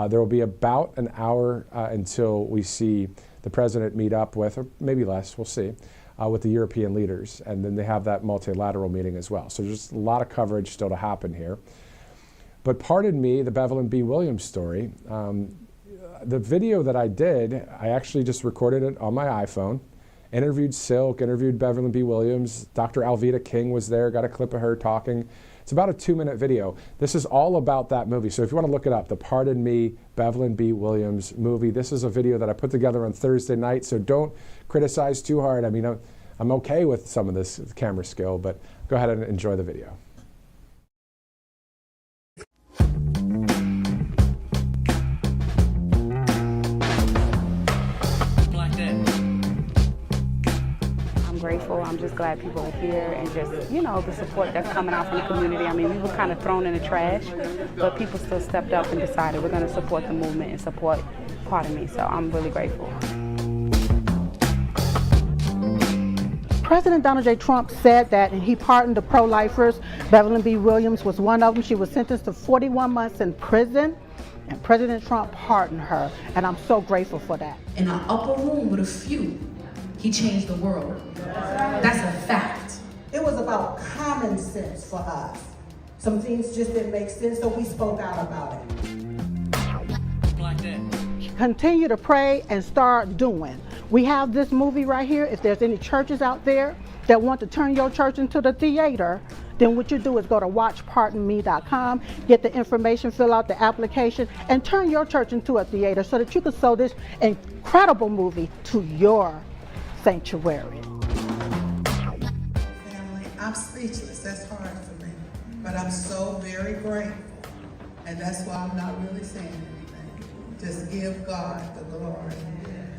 [SPEAKER 1] there will be about an hour until we see the president meet up with, or maybe less, we'll see, with the European leaders. And then they have that multilateral meeting as well. So there's a lot of coverage still to happen here. But pardon me, the Bevelyn B. Williams story, the video that I did, I actually just recorded it on my iPhone, interviewed Silk, interviewed Bevelyn B. Williams, Dr. Alveda King was there, got a clip of her talking. It's about a 2-minute video. This is all about that movie. So if you want to look it up, the Pardon Me, Bevelyn B. Williams movie. This is a video that I put together on Thursday night, so don't criticize too hard. I mean, I'm okay with some of this camera skill, but go ahead and enjoy the video.
[SPEAKER 18] Grateful. I'm just glad people are here and just, you know, the support that's coming out from the community. I mean, we were kind of thrown in the trash, but people still stepped up and decided we're going to support the movement and support Pardon Me. So I'm really grateful.
[SPEAKER 13] President Donald J. Trump said that, and he pardoned the pro-lifers. Bevelyn B. Williams was one of them. She was sentenced to 41 months in prison, and President Trump pardoned her, and I'm so grateful for that.
[SPEAKER 19] In an upper room with a few, he changed the world. That's a fact.
[SPEAKER 13] It was about common sense for us. Some things just didn't make sense, so we spoke out about it.
[SPEAKER 17] Like that.
[SPEAKER 13] Continue to pray and start doing. We have this movie right here. If there's any churches out there that want to turn your church into the theater, then what you do is go to watchpardonme.com, get the information, fill out the application, and turn your church into a theater so that you can show this incredible movie to your sanctuary.
[SPEAKER 20] Family, I'm speechless. That's hard for me. But I'm so very grateful. And that's why I'm not really saying anything. Just give God the glory.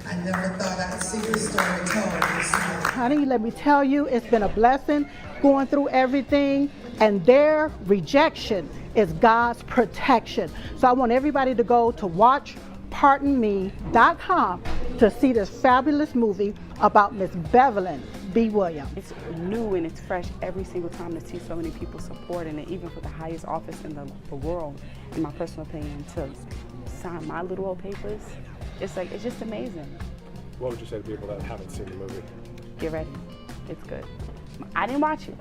[SPEAKER 20] I never thought I'd see the story told this way.
[SPEAKER 13] Honey, let me tell you, it's been a blessing going through everything, and their rejection is God's protection. So I want everybody to go to watchpardonme.com to see this fabulous movie about Miss Bevelyn B. Williams.
[SPEAKER 18] It's new and it's fresh every single time to see so many people supporting it, even for the highest office in the world, in my personal opinion, to sign my little old papers. It's like, it's just amazing.
[SPEAKER 1] What would you say to people that haven't seen the movie?
[SPEAKER 18] Get ready. It's good. I didn't watch it.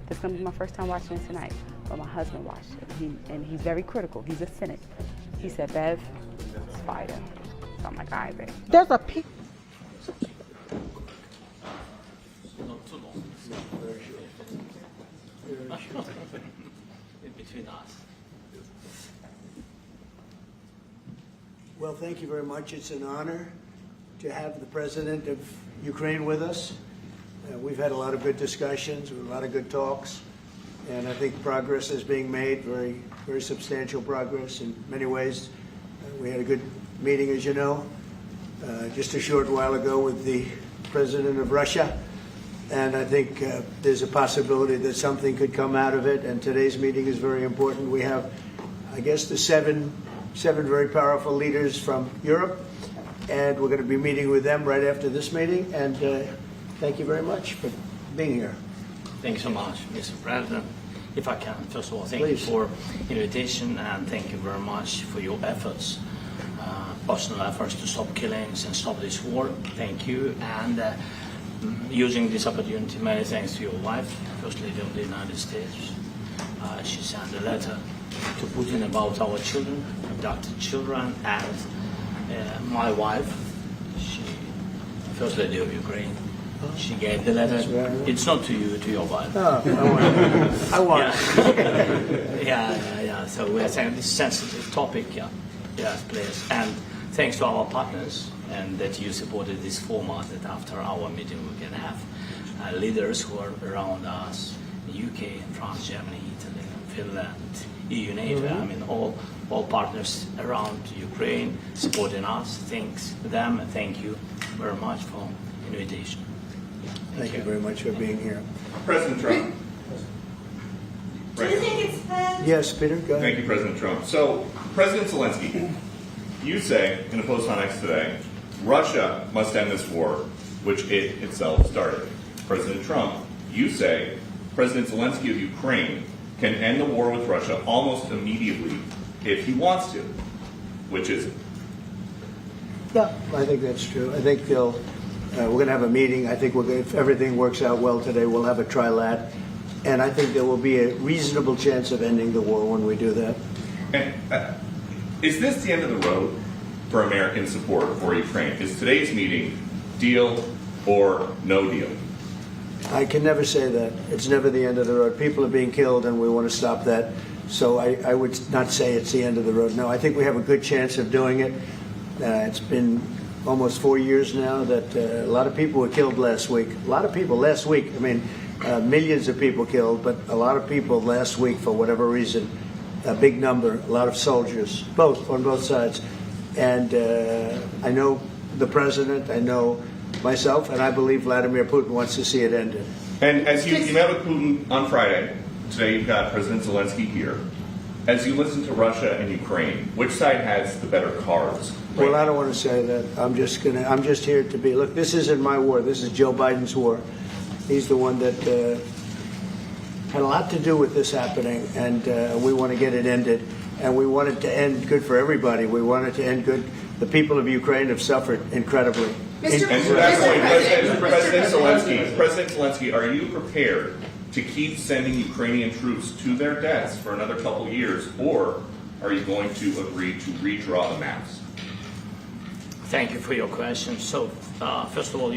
[SPEAKER 18] This is going to be my first time watching it tonight, but my husband watched it, and he's very critical. He's a cynic. He said, Bev, spider. So I'm like, all right, babe.
[SPEAKER 13] There's a piece.
[SPEAKER 17] Not too long. Very short. Very short. In between us.
[SPEAKER 4] Well, thank you very much. It's an honor to have the president of Ukraine with us. We've had a lot of good discussions, a lot of good talks. And I think progress is being made, very, very substantial progress in many ways. We had a good meeting, as you know, just a short while ago with the president of Russia. And I think there's a possibility that something could come out of it. And today's meeting is very important. We have, I guess, the seven very powerful leaders from Europe. And we're going to be meeting with them right after this meeting. And thank you very much for being here.
[SPEAKER 5] Thank you so much, Mr. President. If I can, first of all, thank
[SPEAKER 4] Please.
[SPEAKER 5] you for invitation and thank you very much for your efforts, personal efforts to stop killings and stop this war. Thank you. And using this opportunity, many thanks to your wife, First Lady of the United States. She sent a letter to Putin about our children, abducted children, and my wife, First Lady of Ukraine. She gave the letter. It's not to you, to your wife.
[SPEAKER 4] Oh, I want
[SPEAKER 5] it. Yeah. So we are saying this sensitive topic. Yes, please. And thanks to our partners and that you supported this format. That after our meeting we can have leaders who are around us: UK, France, Germany, Italy, Finland, EU, NATO. I mean, all partners around Ukraine supporting us. Thanks to them, and thank you very much for invitation.
[SPEAKER 4] Thank you very much for being here.
[SPEAKER 9] President Trump.
[SPEAKER 10] Do you think it's fair?
[SPEAKER 4] Yes, Peter, go ahead.
[SPEAKER 9] Thank you, President Trump. So, President Zelenskyy, you say in a post on X today, Russia must end this war, which it itself started. President Trump, you say President Zelenskyy of Ukraine can end the war with Russia almost immediately if he wants to. Which is it?
[SPEAKER 4] Yeah, I think that's true. I think they'll. We're going to have a meeting. I think if everything works out well today, we'll have a trilat. And I think there will be a reasonable chance of ending the war when we do that.
[SPEAKER 9] And is this the end of the road for American support for Ukraine? Is today's meeting deal or no deal?
[SPEAKER 4] I can never say that. It's never the end of the road. People are being killed, and we want to stop that. So I would not say it's the end of the road. No, I think we have a good chance of doing it. It's been almost 4 years now that a lot of people were killed last week. A lot of people last week. I mean, millions of people killed, but a lot of people last week for whatever reason. A big number, a lot of soldiers, on both sides. And I know the president, I know myself, and I believe Vladimir Putin wants to see it ended.
[SPEAKER 9] And as you met with Putin on Friday, today you've got President Zelenskyy here. As you listen to Russia and Ukraine, which side has the better cards?
[SPEAKER 4] Well, I don't want to say that. I'm just here to be. Look, this isn't my war. This is Joe Biden's war. He's the one that had a lot to do with this happening, and we want to get it ended. And we want it to end good for everybody. We want it to end good. The people of Ukraine have suffered incredibly.
[SPEAKER 9] And to that point, President Zelenskyy, are you prepared to keep sending Ukrainian troops to their deaths for another couple years, or are you going to agree to redraw the maps?
[SPEAKER 5] Thank you for your question. So, first of all,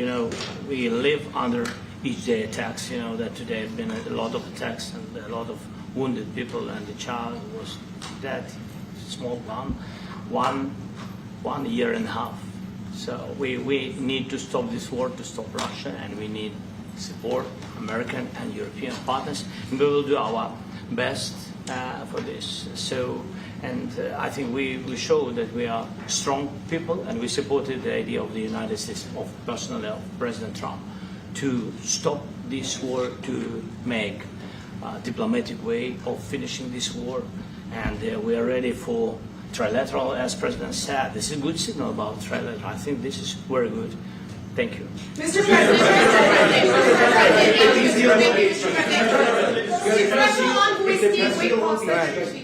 [SPEAKER 5] we live under each day attacks. That today have been a lot of attacks and a lot of wounded people, and the child was dead, small one year and a half. So we need to stop this war, to stop Russia, and we need support American and European partners, and we will do our best for this. So, and I think we show that we are strong people, and we supported the idea of the United States, of personally of President Trump, to stop this war, to make a diplomatic way of finishing this war, and we are ready for trilateral, as President said. This is a good signal about trilateral. I think this is very good. Thank you.
[SPEAKER 10] Mr. President,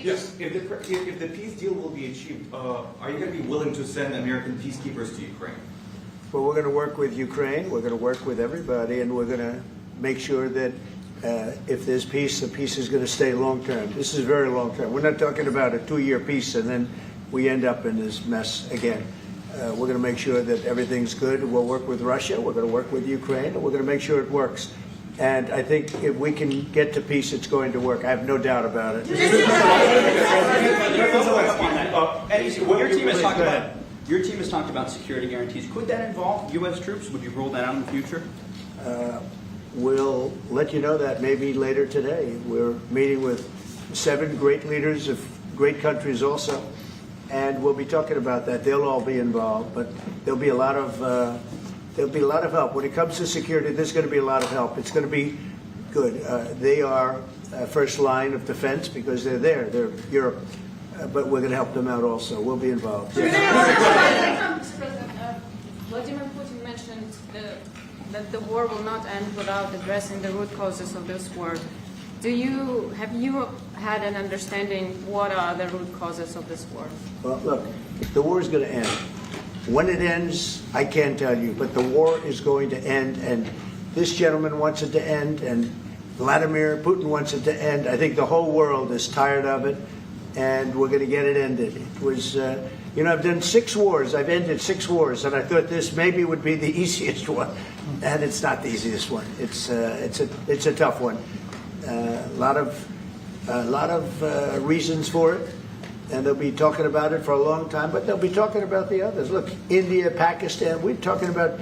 [SPEAKER 21] yes, if the peace deal will be achieved, are you going to be willing to send American peacekeepers to Ukraine?
[SPEAKER 4] Well, we're going to work with Ukraine. We're going to work with everybody, and we're going to make sure that if there's peace, the peace is going to stay long term. This is very long term. We're not talking about a 2-year peace and then we end up in this mess again. We're going to make sure that everything's good. We'll work with Russia. We're going to work with Ukraine. And we're going to make sure it works. And I think if we can get to peace, it's going to work. I have no doubt about it.
[SPEAKER 22] Your team has talked about security guarantees. Could that involve U.S. troops? Would you roll that out in the future?
[SPEAKER 4] we'll let you know that maybe later today. We're meeting with 7 great leaders of great countries also, and we'll be talking about that. They'll all be involved, but there'll be a lot of help when it comes to security. There's going to be a lot of help. It's going to be good. They are first line of defense because they're there. They're Europe, but we're going to help them out also. We'll be involved.
[SPEAKER 3] Mr. President, Vladimir Putin mentioned that the war will not end without addressing the root causes of this war. Have you had an understanding what are the root causes of this war?
[SPEAKER 4] Well, look, the war is going to end. When it ends, I can't tell you, but the war is going to end, and this gentleman wants it to end, and Vladimir Putin wants it to end. I think the whole world is tired of it, and we're going to get it ended. It was, I've done 6 wars. I've ended 6 wars, and I thought this maybe would be the easiest one, and it's not the easiest one. It's a tough one. A lot of reasons for it, and they'll be talking about it for a long time. But they'll be talking about the others. Look, India, Pakistan. We're talking about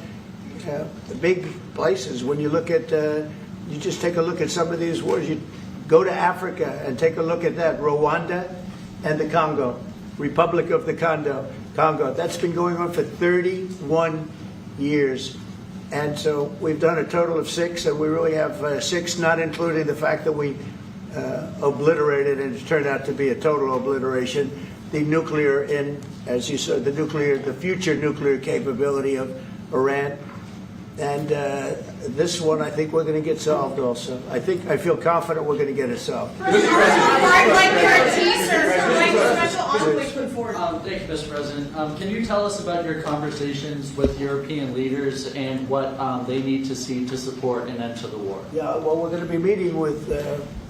[SPEAKER 4] the big places. When you look at, you just take a look at some of these wars. You go to Africa and take a look at that. Rwanda and the Congo, Republic of the Congo. That's been going on for 31 years. And so we've done a total of 6, and we really have 6, not including the fact that we obliterated, and it turned out to be a total obliteration, the nuclear, as you saw, the future nuclear capability of Iran. And this one, I think we're going to get solved also. I feel confident we're going to get it solved.
[SPEAKER 22] Thank you, Mr. President. Can you tell us about your conversations with European leaders and what they need to see to support an end to the war?
[SPEAKER 4] Yeah, well, we're going to be meeting with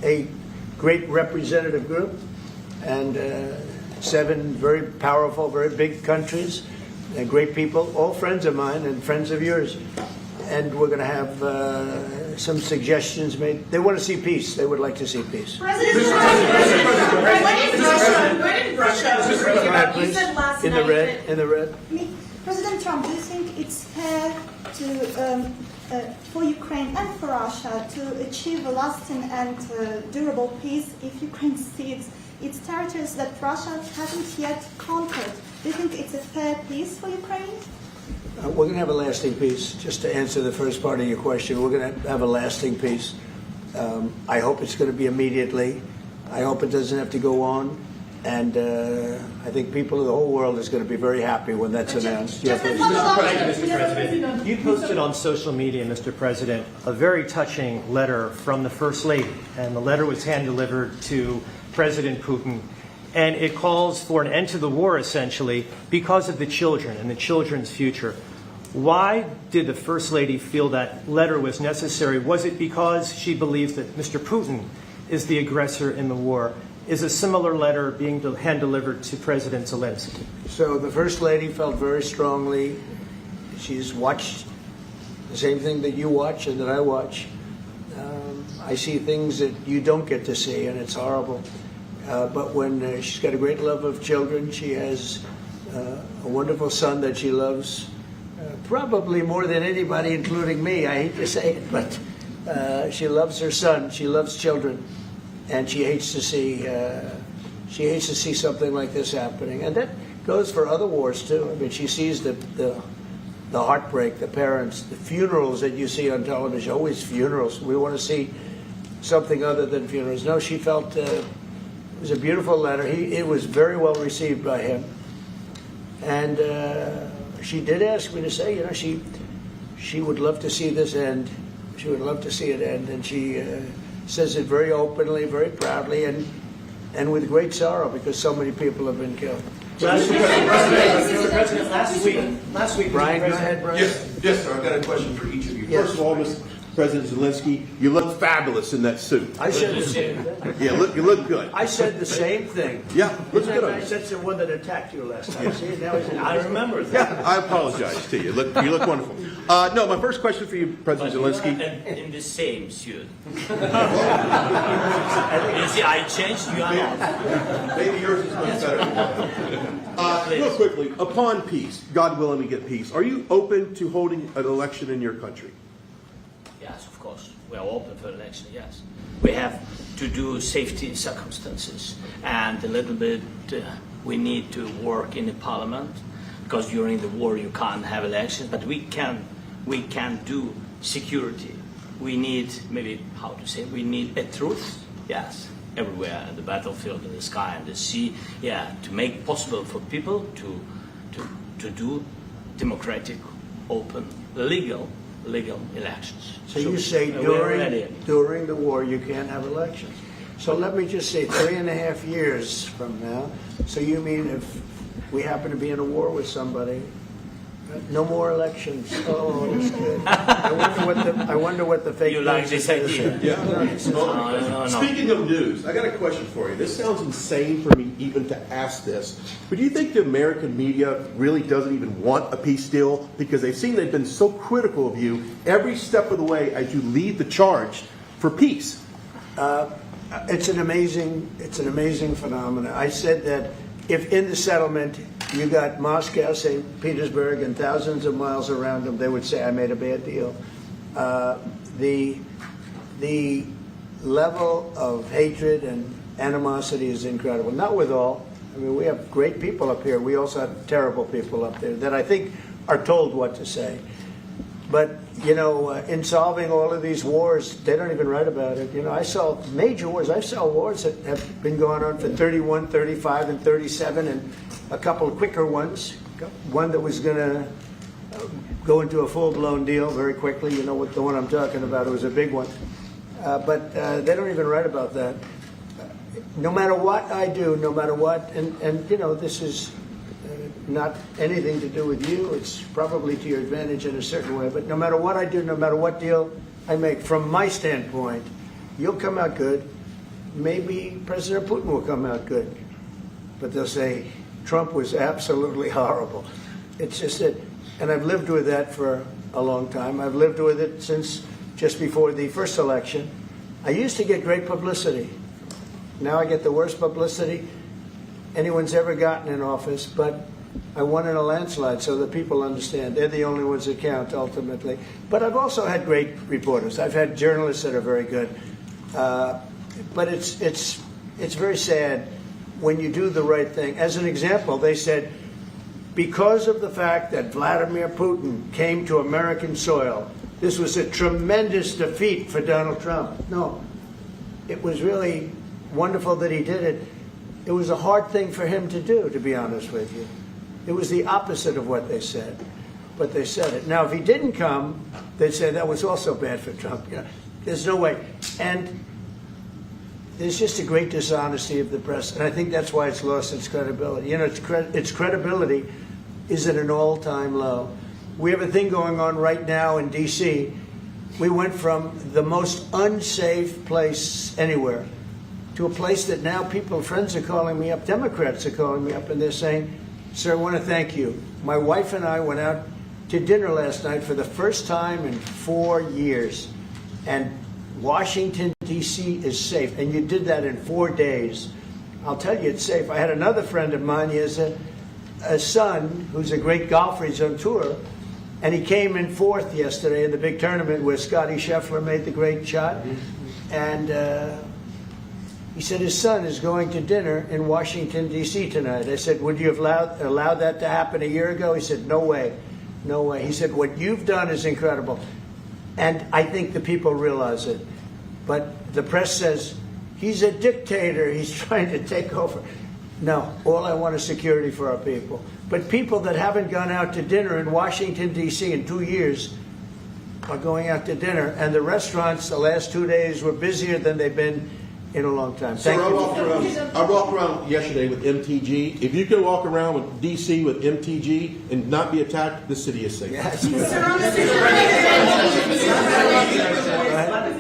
[SPEAKER 4] a great representative group and 7 very powerful, very big countries and great people, all friends of mine and friends of yours. And we're going to have some suggestions made. They want to see peace. They would like to see peace.
[SPEAKER 22] When did Russia
[SPEAKER 4] you said last in night in the red.
[SPEAKER 10] President Trump, do you think it's fair to for Ukraine and for Russia to achieve a lasting and durable peace if Ukraine cedes its territories that Russia hasn't yet conquered? Do you think it's a fair peace for Ukraine?
[SPEAKER 4] We're going to have a lasting peace. Just to answer the first part of your question, we're going to have a lasting peace. I hope it's going to be immediately. I hope it doesn't have to go on. And I think people of the whole world is going to be very happy when that's announced.
[SPEAKER 23] Mr. President, you posted on social media, Mr. President, a very touching letter from the First Lady. And the letter was hand-delivered to President Putin. And it calls for an end to the war, essentially, because of the children and the children's future. Why did the First Lady feel that letter was necessary? Was it because she believes that Mr. Putin is the aggressor in the war? Is a similar letter being hand-delivered to President Zelenskyy?
[SPEAKER 4] So the First Lady felt very strongly. She's watched the same thing that you watch and that I watch. I see things that you don't get to see, and it's horrible. But when she's got a great love of children, she has a wonderful son that she loves, probably more than anybody, including me. I hate to say it, but she loves her son. She loves children, and she hates to see something like this happening. And that goes for other wars too. I mean, she sees the heartbreak, the parents, the funerals that you see on television. Always funerals. We want to see something other than funerals. No, she felt. It was a beautiful letter. It was very well received by him. And she did ask me to say, she would love to see this end. She would love to see it end. And she says it very openly, very proudly, and with great sorrow because so many people have been killed.
[SPEAKER 23] Mr. President, last week,
[SPEAKER 4] Brian, go ahead, Brian.
[SPEAKER 24] Yes, sir. I've got a question for each of you.
[SPEAKER 4] Yes.
[SPEAKER 24] First of all, Mr. President Zelenskyy, you look fabulous in that suit.
[SPEAKER 4] I said the same thing.
[SPEAKER 24] Yeah, you look good.
[SPEAKER 4] I said the same thing.
[SPEAKER 24] Yeah, looks good on
[SPEAKER 4] I
[SPEAKER 24] you.
[SPEAKER 4] said the one that attacked you last time. See, now I remember that.
[SPEAKER 24] Yeah, I apologize to you. You look wonderful. No, my first question for you, President Zelenskyy.
[SPEAKER 5] In the same suit. You see, I changed you.
[SPEAKER 24] Maybe yours is much better. Real quickly, upon peace, God willing we get peace, are you open to holding an election in your country?
[SPEAKER 5] Yes, of course. we are open for election, yes. We have to do safety circumstances, and a little bit we need to work in the parliament, because during the war you can't have elections, but we can do security. We need, maybe, how to say, we need a truth, yes, everywhere, in the battlefield, in the sky, and the sea, yeah, to make possible for people to do democratic, open, legal elections.
[SPEAKER 4] So you say during the war you can't have elections. So let me just say 3.5 years from now, so you mean if we happen to be in a war with somebody, no more elections. Oh, that's good. I wonder what the fake
[SPEAKER 5] news like this idea?
[SPEAKER 24] Yeah.
[SPEAKER 5] No.
[SPEAKER 24] Speaking of news, I got a question for you. This sounds insane for me even to ask this, but do you think the American media really doesn't even want a peace deal because they've seen they've been so critical of you every step of the way as you lead the charge for peace?
[SPEAKER 4] It's an amazing phenomenon. I said that if in the settlement you got Moscow, St. Petersburg, and thousands of miles around them, they would say, I made a bad deal. The level of hatred and animosity is incredible. Not with all. I mean, we have great people up here. We also have terrible people up there that I think are told what to say. But, you know, in solving all of these wars, they don't even write about it. You know, I saw major wars. I saw wars that have been going on for 31, 35, and 37, and a couple of quicker ones. One that was going to go into a full-blown deal very quickly. You know what the one I'm talking about. It was a big one. But they don't even write about that. No matter what I do, no matter what, and you know, this is not anything to do with you. It's probably to your advantage in a certain way. But no matter what I do, no matter what deal I make, from my standpoint, you'll come out good. Maybe President Putin will come out good. But they'll say, Trump was absolutely horrible. It's just that, and I've lived with that for a long time. I've lived with it since just before the first election. I used to get great publicity. Now I get the worst publicity anyone's ever gotten in office, but I won in a landslide, so that people understand. They're the only ones that count, ultimately. But I've also had great reporters. I've had journalists that are very good. But it's very sad when you do the right thing. As an example, they said, because of the fact that Vladimir Putin came to American soil, this was a tremendous defeat for Donald Trump. No, it was really wonderful that he did it. It was a hard thing for him to do, to be honest with you. It was the opposite of what they said, but they said it. Now, if he didn't come, they'd say that was also bad for Trump. You know, there's no way. And there's just a great dishonesty of the press, and I think that's why it's lost its credibility. You know, its credibility is at an all-time low. We have a thing going on right now in D.C. We went from the most unsafe place anywhere to a place that now friends are calling me up, Democrats are calling me up, and they're saying, sir, I want to thank you. My wife and I went out to dinner last night for the first time in 4 years, and Washington, D.C. is safe, and you did that in 4 days. I'll tell you, it's safe. I had another friend of mine. He has a son who's a great golfer. He's on tour, and he came in fourth yesterday in the big tournament where Scotty Scheffler made the great shot, and he said his son is going to dinner in Washington, D.C. tonight. I said, would you have allowed that to happen a year ago? He said, no way, no way. He said, what you've done is incredible. And I think the people realize it. But the press says, he's a dictator, he's trying to take over. No, all I want is security for our people. But people that haven't gone out to dinner in Washington, D.C. in 2 years are going out to dinner. And the restaurants the last 2 days were busier than they've been in a long time.
[SPEAKER 24] Sir, I walked around yesterday with MTG. If you can walk around with D.C. with MTG and not be attacked, the city is safe.
[SPEAKER 4] Yes.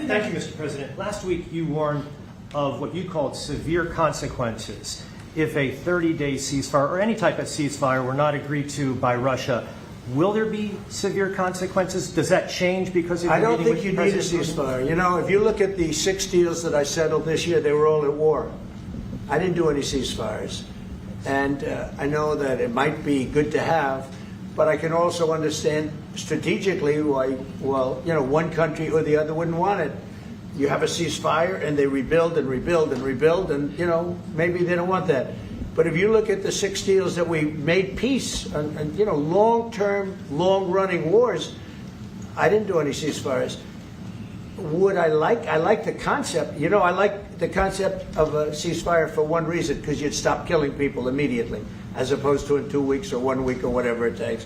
[SPEAKER 23] Thank you, Mr. President. Last week you warned of what you called severe consequences if a 30-day ceasefire or any type of ceasefire were not agreed to by Russia. Will there be severe consequences? Does that change because of
[SPEAKER 4] I don't
[SPEAKER 23] meeting
[SPEAKER 4] think you
[SPEAKER 23] with
[SPEAKER 4] need a
[SPEAKER 23] President
[SPEAKER 4] ceasefire. You know, if you look at the 6 deals that I settled this year, they were all at war. I didn't do any ceasefires. And I know that it might be good to have, but I can also understand strategically, well, one country or the other wouldn't want it. You have a ceasefire and they rebuild and rebuild and rebuild, and maybe they don't want that. But if you look at the 6 deals that we made peace and long-term, long-running wars, I didn't do any ceasefires. Would I like the concept? I like the concept of a ceasefire for one reason, because you'd stop killing people immediately, as opposed to in 2 weeks or 1 week or whatever it takes.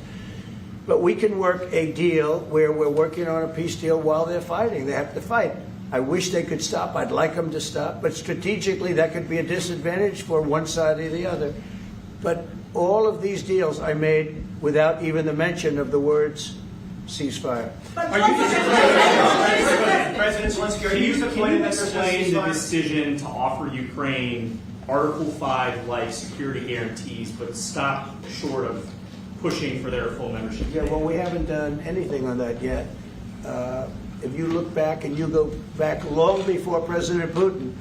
[SPEAKER 4] But we can work a deal where we're working on a peace deal while they're fighting. They have to fight. I wish they could stop. I'd like them to stop. But strategically, that could be a disadvantage for one side or the other. But all of these deals I made without even the mention of the words ceasefire.
[SPEAKER 2] President Zelenskyy, can you explain the decision to offer Ukraine Article 5-like security guarantees, but stop short of pushing for their full membership?
[SPEAKER 4] Yeah, well, we haven't done anything on that yet. If you look back and you go back long before President Putin,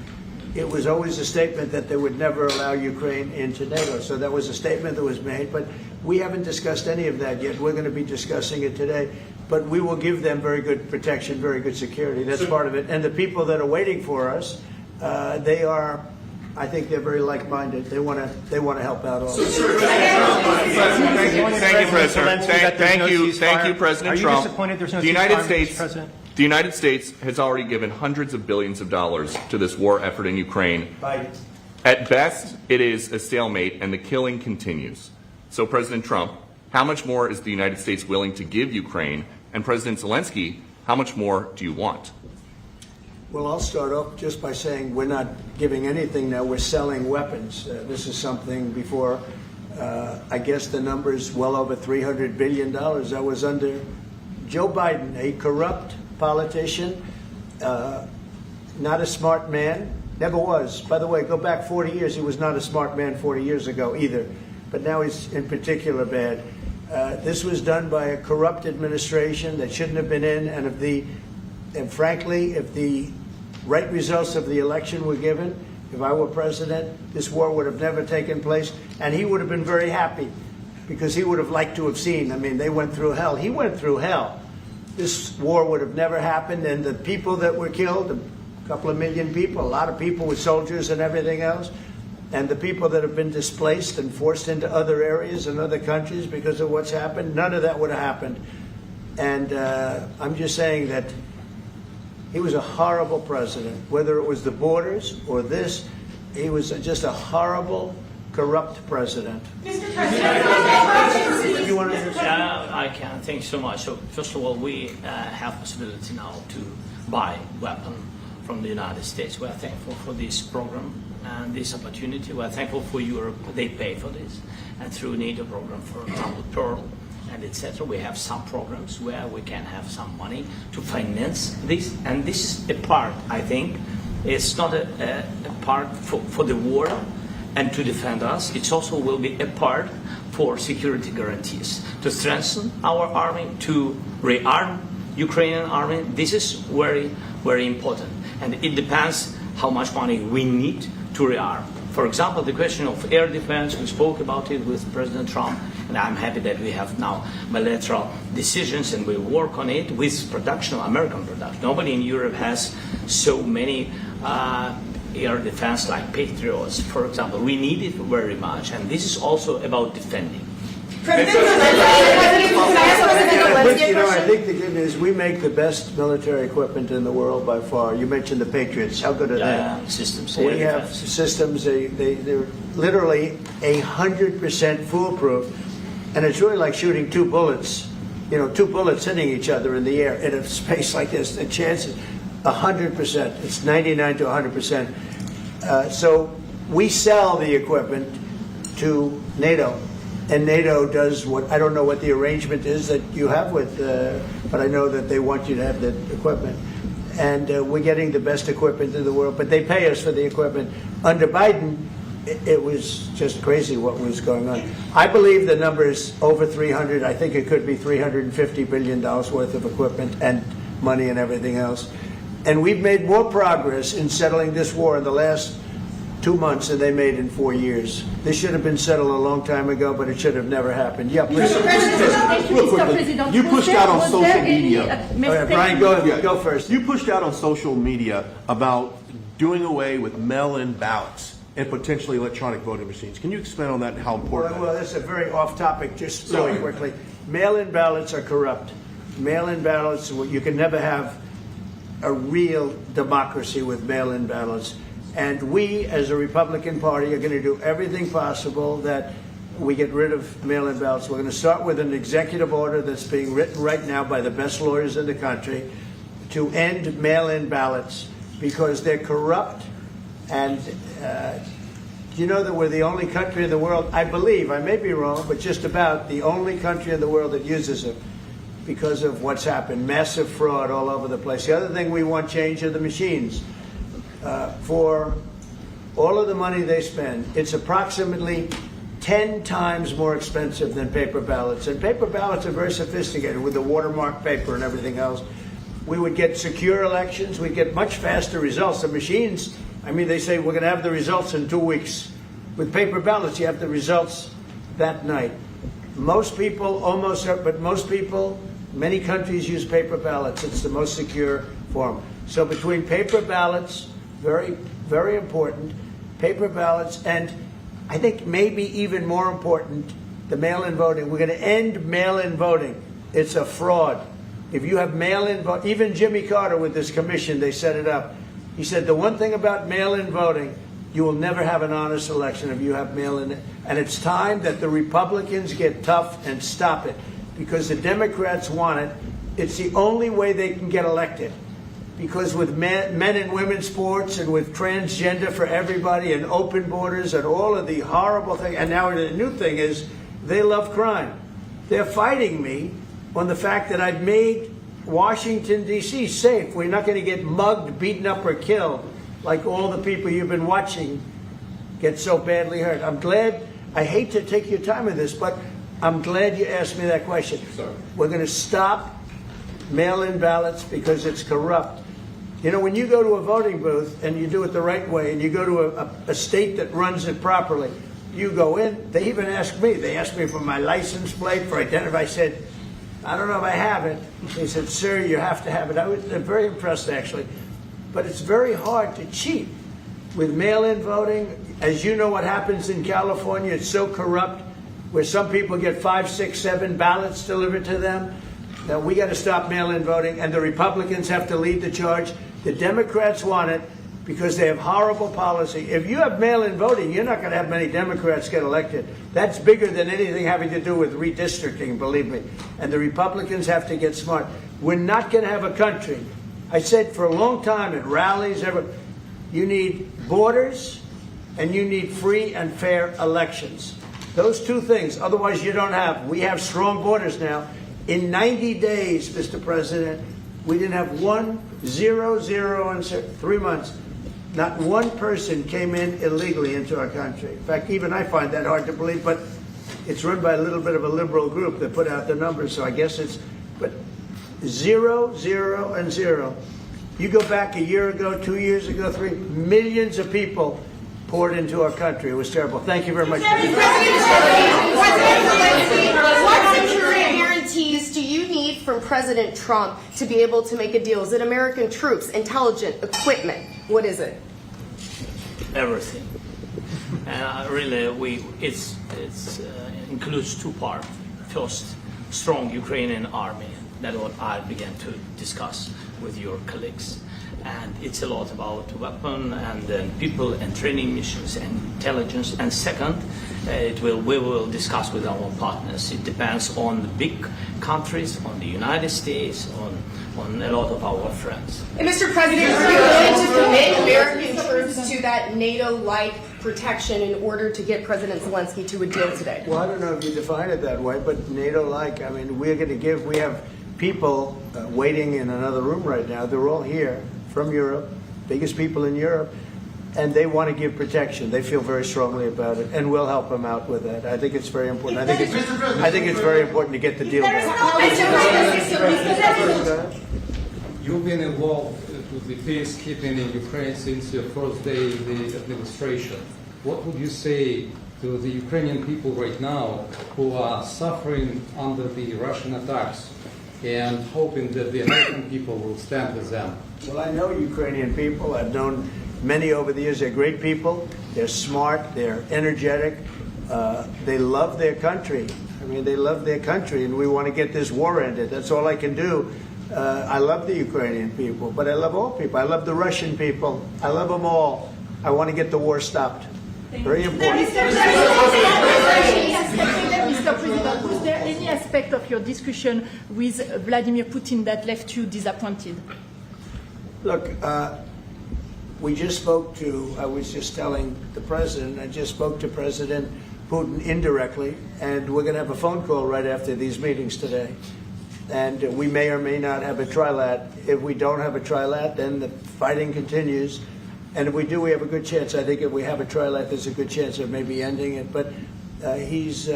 [SPEAKER 4] it was always a statement that they would never allow Ukraine into NATO. So that was a statement that was made, but we haven't discussed any of that yet. We're going to be discussing it today. But we will give them very good protection, very good security. That's part of it. And the people that are waiting for us, I think they're very like-minded. They want to help out also.
[SPEAKER 9] Thank you, President. Thank you, President Trump.
[SPEAKER 23] Are you disappointed there's no ceasefire, President?
[SPEAKER 9] The United States has already given hundreds of billions of dollars to this war effort in Ukraine.
[SPEAKER 4] Biden.
[SPEAKER 9] At best, it is a stalemate, and the killing continues. So, President Trump, how much more is the United States willing to give Ukraine? And President Zelenskyy, how much more do you want?
[SPEAKER 4] Well, I'll start off just by saying we're not giving anything now. We're selling weapons. This is something before, I guess the number is well over $300 billion. That was under Joe Biden, a corrupt politician, not a smart man, never was. By the way, go back 40 years, he was not a smart man 40 years ago either. But now he's in particular bad. This was done by a corrupt administration that shouldn't have been in, and frankly, if the right results of the election were given, if I were president, this war would have never taken place, and he would have been very happy, because he would have liked to have seen. I mean, they went through hell. He went through hell. This war would have never happened, and the people that were killed, a couple of million people, a lot of people with soldiers and everything else, and the people that have been displaced and forced into other areas and other countries because of what's happened, none of that would have happened. And I'm just saying that he was a horrible president, whether it was the borders or this. He was just a horrible, corrupt president.
[SPEAKER 3] Mr. President,
[SPEAKER 4] you want to
[SPEAKER 5] I can. Thank you so much. So, first of all, we have possibility now to buy weapons from the United States. We are thankful for this program and this opportunity. We are thankful for Europe. They pay for this. And through NATO program, for example, Pearl and etc., we have some programs where we can have some money to finance this. And this is a part, I think, it's not a part for the war and to defend us. It also will be a part for security guarantees, to strengthen our army, to rearm Ukrainian army. This is very, very important. And it depends how much money we need to rearm. For example, the question of air defense, we spoke about it with President Trump, and I'm happy that we have now bilateral decisions and we work on it with production, American production. Nobody in Europe has so many air defense like Patriots, for example. We need it very much, and this is also about defending.
[SPEAKER 4] I think the good news, we make the best military equipment in the world by far. You mentioned the Patriots. How good are they?
[SPEAKER 5] Systems.
[SPEAKER 4] We have systems. They're literally 100% foolproof, and it's really like shooting two bullets. Two bullets hitting each other in the air in a space like this. The chance is 100%. It's 99 to 100%. So we sell the equipment to NATO. And NATO does what, I don't know what the arrangement is that you have with, but I know that they want you to have the equipment. And we're getting the best equipment in the world, but they pay us for the equipment. Under Biden, it was just crazy what was going on. I believe the number is over 300. I think it could be $350 billion worth of equipment and money and everything else. And we've made more progress in settling this war in the last 2 months than they made in 4 years. This should have been settled a long time ago, but it should have never happened. Yeah, please.
[SPEAKER 24] Real quickly, you pushed out on social media.
[SPEAKER 4] Brian, go first.
[SPEAKER 24] You pushed out on social media about doing away with mail-in ballots and potentially electronic voting machines. Can you expand on that and how important
[SPEAKER 4] Well, that's a very off-topic, just really quickly. Mail-in ballots are corrupt. Mail-in ballots, you can never have a real democracy with mail-in ballots. And we, as a Republican Party, are going to do everything possible that we get rid of mail-in ballots. We're going to start with an executive order that's being written right now by the best lawyers in the country to end mail-in ballots because they're corrupt. And you know that we're the only country in the world, I believe, I may be wrong, but just about the only country in the world that uses it because of what's happened. Massive fraud all over the place. The other thing we want change are the machines. For all of the money they spend, it's approximately 10 times more expensive than paper ballots. And paper ballots are very sophisticated with the watermark paper and everything else. We would get secure elections. We'd get much faster results. The machines, I mean, they say we're going to have the results in 2 weeks. With paper ballots, you have the results that night. Most people, many countries use paper ballots. It's the most secure form. So between paper ballots, very, very important, paper ballots, and I think maybe even more important, the mail-in voting. We're going to end mail-in voting. It's a fraud. If you have mail-in vote, even Jimmy Carter with this commission, they set it up. He said the one thing about mail-in voting, you will never have an honest election if you have mail-in. And it's time that the Republicans get tough and stop it because the Democrats want it. It's the only way they can get elected. Because with men and women's sports and with transgender for everybody and open borders and all of the horrible things, and now the new thing is they love crime. They're fighting me on the fact that I've made Washington, D.C. safe. We're not going to get mugged, beaten up, or killed like all the people you've been watching get so badly hurt. I'm glad, I hate to take your time with this, but I'm glad you asked me that question.
[SPEAKER 24] Sorry.
[SPEAKER 4] We're going to stop mail-in ballots because it's corrupt. You know, when you go to a voting booth and you do it the right way and you go to a state that runs it properly, you go in, they even ask me. They asked me for my license plate, for identity. I said, I don't know if I have it. They said, sir, you have to have it. I was very impressed, actually. But it's very hard to cheat with mail-in voting. As you know what happens in California, it's so corrupt, where some people get 5, 6, 7 ballots delivered to them. Now, we got to stop mail-in voting, and the Republicans have to lead the charge. The Democrats want it because they have horrible policy. If you have mail-in voting, you're not going to have many Democrats get elected. That's bigger than anything having to do with redistricting, believe me. And the Republicans have to get smart. We're not going to have a country. I said for a long time at rallies, you need borders and you need free and fair elections. Those two things. Otherwise, you don't have. We have strong borders now. In 90 days, Mr. President, we didn't have 0 in 3 months. Not one person came in illegally into our country. In fact, even I find that hard to believe, but it's run by a little bit of a liberal group that put out the numbers, so I guess it's, but 0, 0, and 0. You go back a year ago, 2 years ago, 3, millions of people poured into our country. It was terrible. Thank you very much.
[SPEAKER 6] What security guarantees do you need from President Trump to be able to make a deal? Is it American troops, intelligence, equipment? What is it?
[SPEAKER 5] Everything. And really, it includes two parts. First, strong Ukrainian army. That's what I began to discuss with your colleagues. And it's a lot about weapon and then people and training missions and intelligence. And second, we will discuss with our partners. It depends on the big countries, on the United States, on a lot of our friends.
[SPEAKER 6] And Mr. President, are you willing to commit American troops to that NATO-like protection in order to get President Zelenskyy to a deal today?
[SPEAKER 4] Well, I don't know if you define it that way, but NATO-like, I mean, we have people waiting in another room right now. They're all here from Europe, biggest people in Europe, and they want to give protection. They feel very strongly about it, and we'll help them out with that. I think it's very important. I think it's very important to get the deal done.
[SPEAKER 7] You've been involved to the peacekeeping in Ukraine since your first day in the administration. What would you say to the Ukrainian people right now who are suffering under the Russian attacks and hoping that the American people will stand with them?
[SPEAKER 4] Well, I know Ukrainian people. I've known many over the years. They're great people. They're smart. They're energetic. They love their country. I mean, they love their country, and we want to get this war ended. That's all I can do. I love the Ukrainian people, but I love all people. I love the Russian people. I love them all. I want to get the war stopped. Very important.
[SPEAKER 10] Mr. President, was there any aspect of your discussion with Vladimir Putin that left you disappointed?
[SPEAKER 4] Look, we just spoke to, I was just telling the president, I just spoke to President Putin indirectly, and we're going to have a phone call right after these meetings today. And we may or may not have a trilat. If we don't have a trilat, then the fighting continues. And if we do, we have a good chance. I think if we have a trilat, there's a good chance of maybe ending it. But he's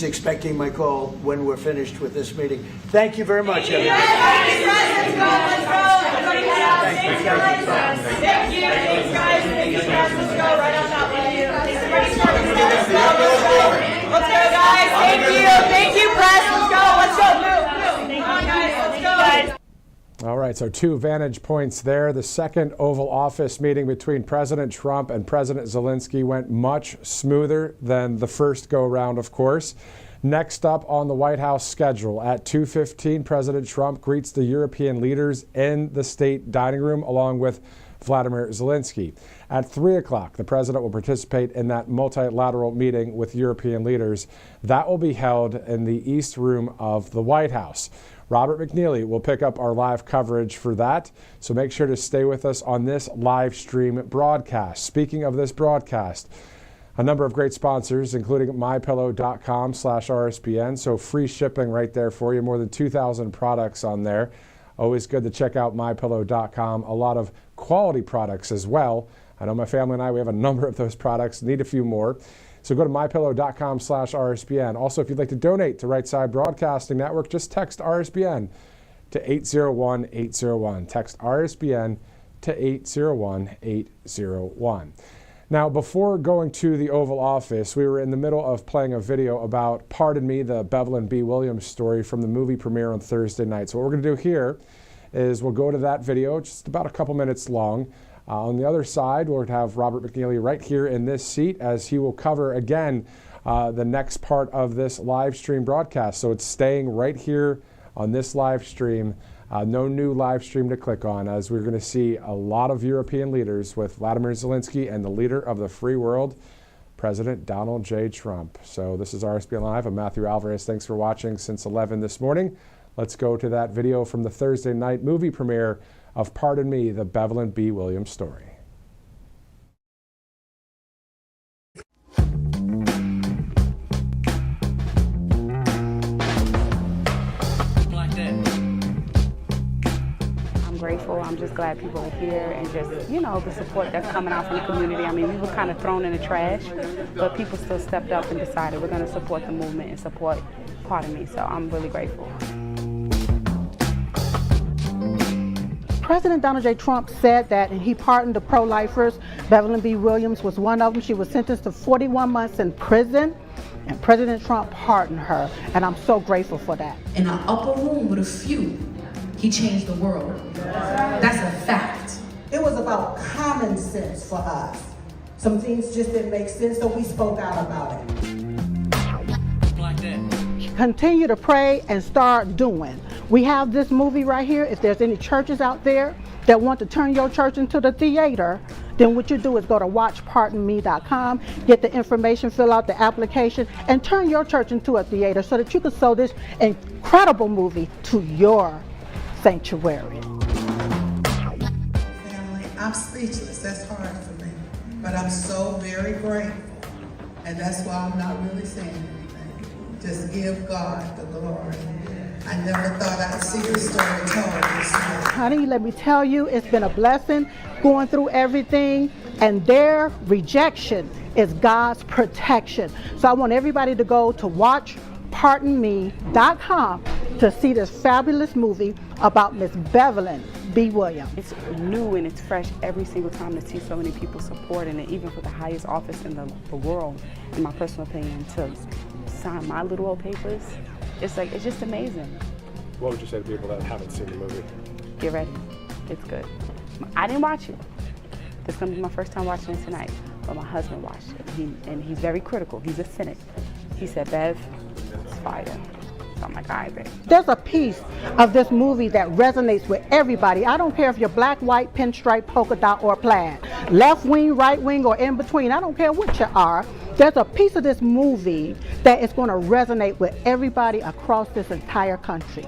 [SPEAKER 4] expecting my call when we're finished with this meeting. Thank you very much, everybody.
[SPEAKER 8] Thank you, press. Let's go. Let's go. Move. Come on, guys. Let's go.
[SPEAKER 1] All right, so 2 vantage points there. The second Oval Office meeting between President Trump and President Zelenskyy went much smoother than the first go-round, of course. Next up on the White House schedule, at 2:15, President Trump greets the European leaders in the state dining room along with Volodymyr Zelenskyy. At 3 o'clock, the president will participate in that multilateral meeting with European leaders. That will be held in the East Room of the White House. Robert McNeely will pick up our live coverage for that, so make sure to stay with us on this live stream broadcast. Speaking of this broadcast, a number of great sponsors, including mypillow.com/RSBN, so free shipping right there for you, more than 2,000 products on there. Always good to check out mypillow.com. A lot of quality products as well. I know my family and I, we have a number of those products, need a few more. So go to mypillow.com/RSBN. Also, if you'd like to donate to Right Side Broadcasting Network, just text RSBN to 801-801. Text RSBN to 801-801. Now, before going to the Oval Office, we were in the middle of playing a video about, pardon me, the Bevelyn B. Williams story from the movie premiere on Thursday night. So what we're going to do here is we'll go to that video, just about a couple minutes long. On the other side, we'll have Robert McNeely right here in this seat as he will cover again the next part of this live stream broadcast. So it's staying right here on this live stream. No new live stream to click on, as we're going to see a lot of European leaders with Volodymyr Zelenskyy and the leader of the free world, President Donald J. Trump. So this is RSBN Live. I'm Matthew Alvarez. Thanks for watching since 11 this morning. Let's go to that video from the Thursday night movie premiere of, pardon me, the Bevelyn B. Williams story.
[SPEAKER 18] I'm grateful. I'm just glad people are here and just, you know, the support that's coming out from the community. I mean, we were kind of thrown in the trash, but people still stepped up and decided we're going to support the movement and support, pardon me, so I'm really grateful.
[SPEAKER 13] President Donald J. Trump said that, and he pardoned the pro-lifers. Bevelyn B. Williams was one of them. She was sentenced to 41 months in prison, and President Trump pardoned her, and I'm so grateful for that.
[SPEAKER 19] In an upper room with a few, he changed the world. That's a fact.
[SPEAKER 11] It was about common sense for us. Some things just didn't make sense, so we spoke out about it.
[SPEAKER 13] Continue to pray and start doing. We have this movie right here. If there's any churches out there that want to turn your church into the theater, then what you do is go to watchpardonme.com, get the information, fill out the application, and turn your church into a theater so that you can sow this incredible movie to your sanctuary.
[SPEAKER 20] Family, I'm speechless. That's hard for me. But I'm so very grateful. And that's why I'm not really saying anything. Just give God the glory. I never thought I'd see the story told this way.
[SPEAKER 13] Honey, let me tell you, it's been a blessing going through everything, and their rejection is God's protection. So I want everybody to go to watchpardonme.com to see this fabulous movie about Miss Bevelyn B. Williams.
[SPEAKER 18] It's new and it's fresh every single time to see so many people supporting it, even for the highest office in the world, in my personal opinion, to sign my little old papers. It's like, it's just amazing.
[SPEAKER 1] What would you say to people that haven't seen the movie?
[SPEAKER 18] Get ready. It's good. I didn't watch it. This is going to be my first time watching it tonight, but my husband watched it, and he's very critical. He's a cynic. He said, Bev, it's fire. So I'm like, all right, babe.
[SPEAKER 13] There's a piece of this movie that resonates with everybody. I don't care if you're black, white, pinstripe, polka dot, or plaid. Left wing, right wing, or in between. I don't care what you are. There's a piece of this movie that is going to resonate with everybody across this entire country.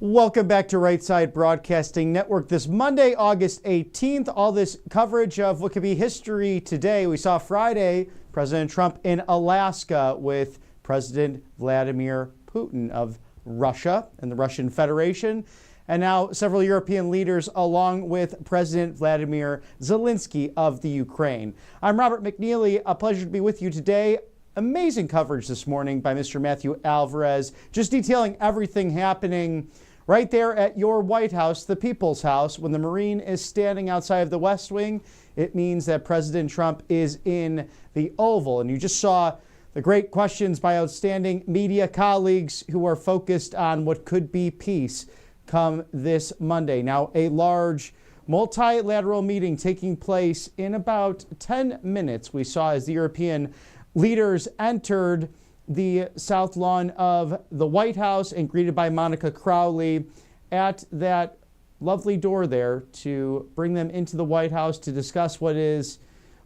[SPEAKER 12] Welcome back to Right Side Broadcasting Network. This Monday, August 18th, all this coverage of what could be history today. We saw Friday, President Trump in Alaska with President Vladimir Putin of Russia and the Russian Federation, and now several European leaders along with President Volodymyr Zelenskyy of the Ukraine. I'm Robert McNeely. A pleasure to be with you today. Amazing coverage this morning by Mr. Matthew Alvarez, just detailing everything happening right there at your White House, the People's House. When the Marine is standing outside of the West Wing, it means that President Trump is in the Oval. And you just saw the great questions by outstanding media colleagues who are focused on what could be peace come this Monday. Now, a large multilateral meeting taking place in about 10 minutes. We saw as the European leaders entered the South Lawn of the White House and greeted by Monica Crowley at that lovely door there to bring them into the White House to discuss what is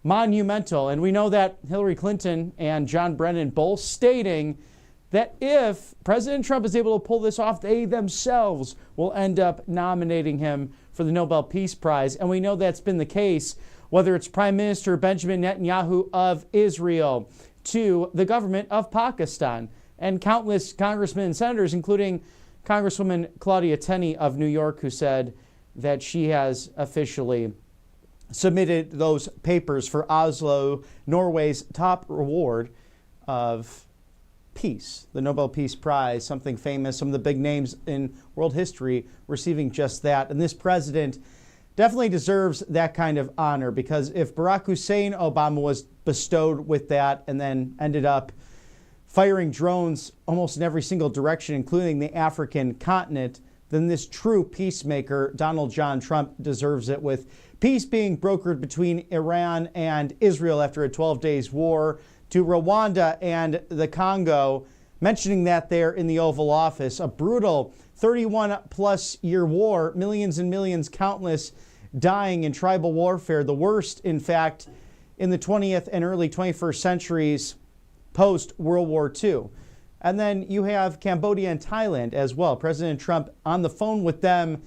[SPEAKER 12] monumental. And we know that Hillary Clinton and John Brennan both stating that if President Trump is able to pull this off, they themselves will end up nominating him for the Nobel Peace Prize. And we know that's been the case, whether it's Prime Minister Benjamin Netanyahu of Israel, to the government of Pakistan, and countless congressmen and senators, including Congresswoman Claudia Tenney of New York, who said that she has officially submitted those papers for Oslo, Norway's top reward of peace, the Nobel Peace Prize, something famous, some of the big names in world history receiving just that. And this president definitely deserves that kind of honor, because if Barack Hussein Obama was bestowed with that and then ended up firing drones almost in every single direction, including the African continent, then this true peacemaker, Donald John Trump, deserves it, with peace being brokered between Iran and Israel after a 12 days war, to Rwanda and the Congo, mentioning that there in the Oval Office, a brutal 31-plus year war, millions and millions, countless dying in tribal warfare, the worst, in fact, in the 20th and early 21st centuries post-World War II. And then you have Cambodia and Thailand as well. President Trump on the phone with them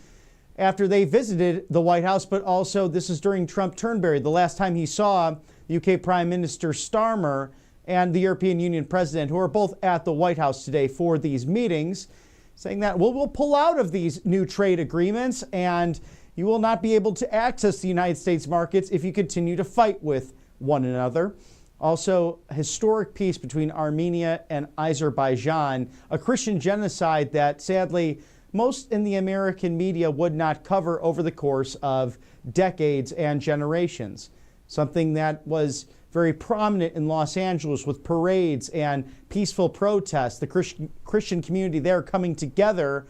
[SPEAKER 12] after they visited the White House, but also this is during Trump Turnberry, the last time he saw UK Prime Minister Starmer and the European Union President, who are both at the White House today for these meetings, saying that we'll pull out of these new trade agreements and you will not be able to access the United States markets if you continue to fight with one another. Also, historic peace between Armenia and Azerbaijan, a Christian genocide that sadly most in the American media would not cover over the course of decades and generations. Something that was very prominent in Los Angeles with parades and peaceful protests, the Christian community there coming together,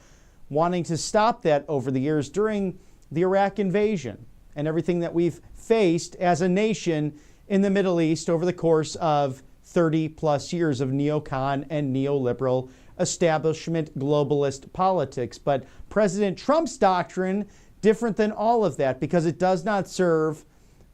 [SPEAKER 12] wanting to stop that over the years during the Iraq invasion and everything that we've faced as a nation in the Middle East over the course of 30 plus years of neocon and neoliberal establishment globalist politics. But President Trump's doctrine, different than all of that, because it does not serve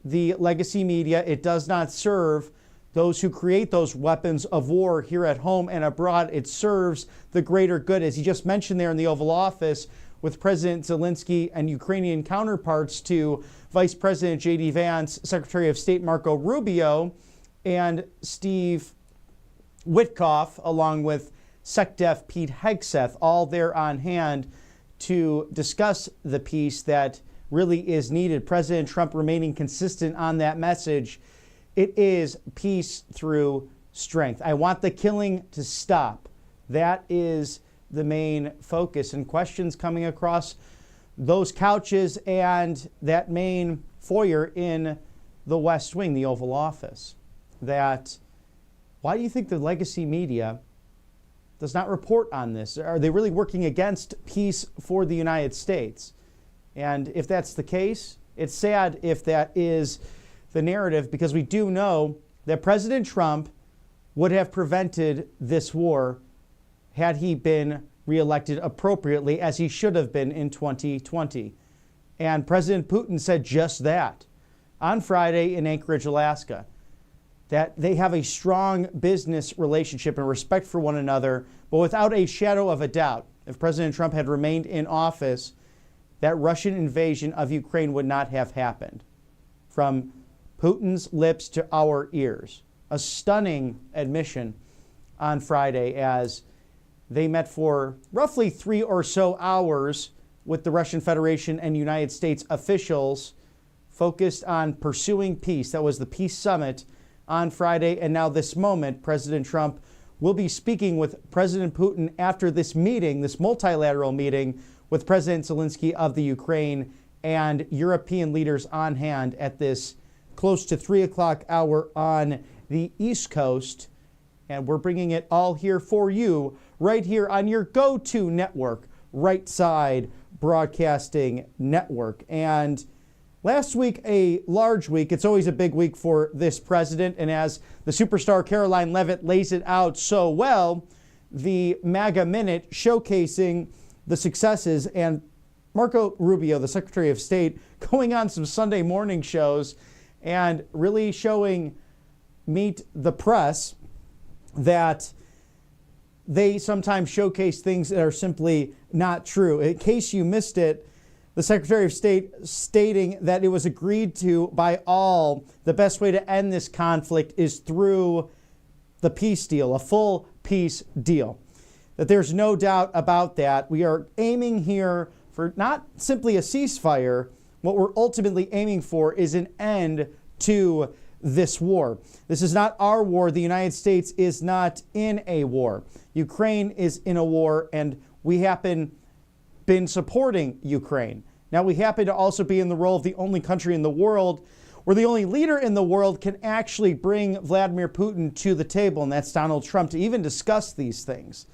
[SPEAKER 12] the legacy media. It does not serve those who create those weapons of war here at home and abroad. It serves the greater good, as he just mentioned there in the Oval Office with President Zelenskyy and Ukrainian counterparts, to Vice President J.D. Vance, Secretary of State Marco Rubio, and Steve Witkoff, along with SecDef Pete Hegseth, all there on hand to discuss the peace that really is needed. President Trump remaining consistent on that message. It is peace through strength. I want the killing to stop. That is the main focus, and questions coming across those couches and that main foyer in the West Wing, the Oval Office. That, why do you think the legacy media does not report on this? Are they really working against peace for the United States? And if that's the case, it's sad if that is the narrative, because we do know that President Trump would have prevented this war had he been reelected appropriately, as he should have been in 2020. And President Putin said just that on Friday in Anchorage, Alaska, that they have a strong business relationship and respect for one another, but without a shadow of a doubt, if President Trump had remained in office, that Russian invasion of Ukraine would not have happened. From Putin's lips to our ears. A stunning admission on Friday as they met for roughly 3 or so hours with the Russian Federation and United States officials focused on pursuing peace. That was the Peace Summit on Friday. And now this moment, President Trump will be speaking with President Putin after this meeting, this multilateral meeting with President Zelenskyy of the Ukraine and European leaders on hand at this close to 3 o'clock hour on the East Coast. And we're bringing it all here for you right here on your go-to network, Right Side Broadcasting Network. And last week, a large week. It's always a big week for this president. And as the superstar Caroline Leavitt lays it out so well, the MAGA Minute showcasing the successes, and Marco Rubio, the Secretary of State, going on some Sunday morning shows and really showing Meet the Press that they sometimes showcase things that are simply not true. In case you missed it, the Secretary of State stating that it was agreed to by all the best way to end this conflict is through the peace deal, a full peace deal. That there's no doubt about that. We are aiming here for not simply a ceasefire. What we're ultimately aiming for is an end to this war. This is not our war. The United States is not in a war. Ukraine is in a war, and we happen been supporting Ukraine. Now, we happen to also be in the role of the only country in the world where the only leader in the world can actually bring Vladimir Putin to the table, and that's Donald Trump, to even discuss these things.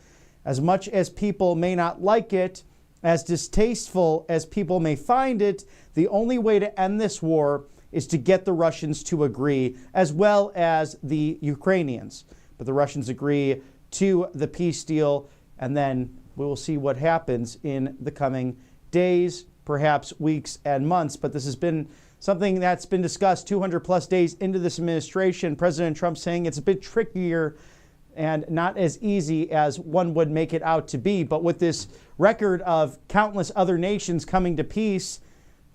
[SPEAKER 12] As much as people may not like it, as distasteful as people may find it, the only way to end this war is to get the Russians to agree, as well as the Ukrainians. But the Russians agree to the peace deal, and then we will see what happens in the coming days, perhaps weeks and months. But this has been something that's been discussed 200 plus days into this administration. President Trump saying it's a bit trickier and not as easy as one would make it out to be. But with this record of countless other nations coming to peace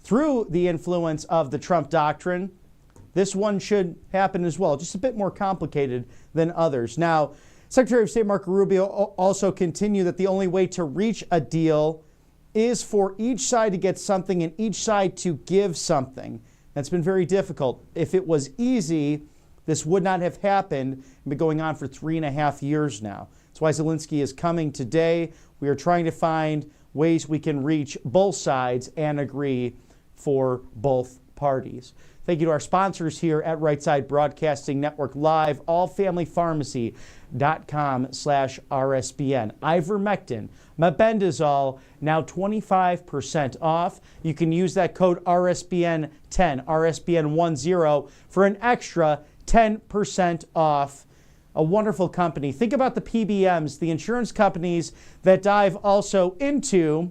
[SPEAKER 12] through the influence of the Trump doctrine, this one should happen as well. Just a bit more complicated than others. Now, Secretary of State Marco Rubio also continued that the only way to reach a deal is for each side to get something and each side to give something. That's been very difficult. If it was easy, this would not have happened and been going on for 3.5 years now. That's why Zelenskyy is coming today. We are trying to find ways we can reach both sides and agree for both parties. Thank you to our sponsors here at Right Side Broadcasting Network Live, allfamilypharmacy.com/RSBN. Ivermectin, mebendazole, now 25% off. You can use that code RSBN10, RSBN10 for an extra 10% off. A wonderful company. Think about the PBMs, the insurance companies that dive also into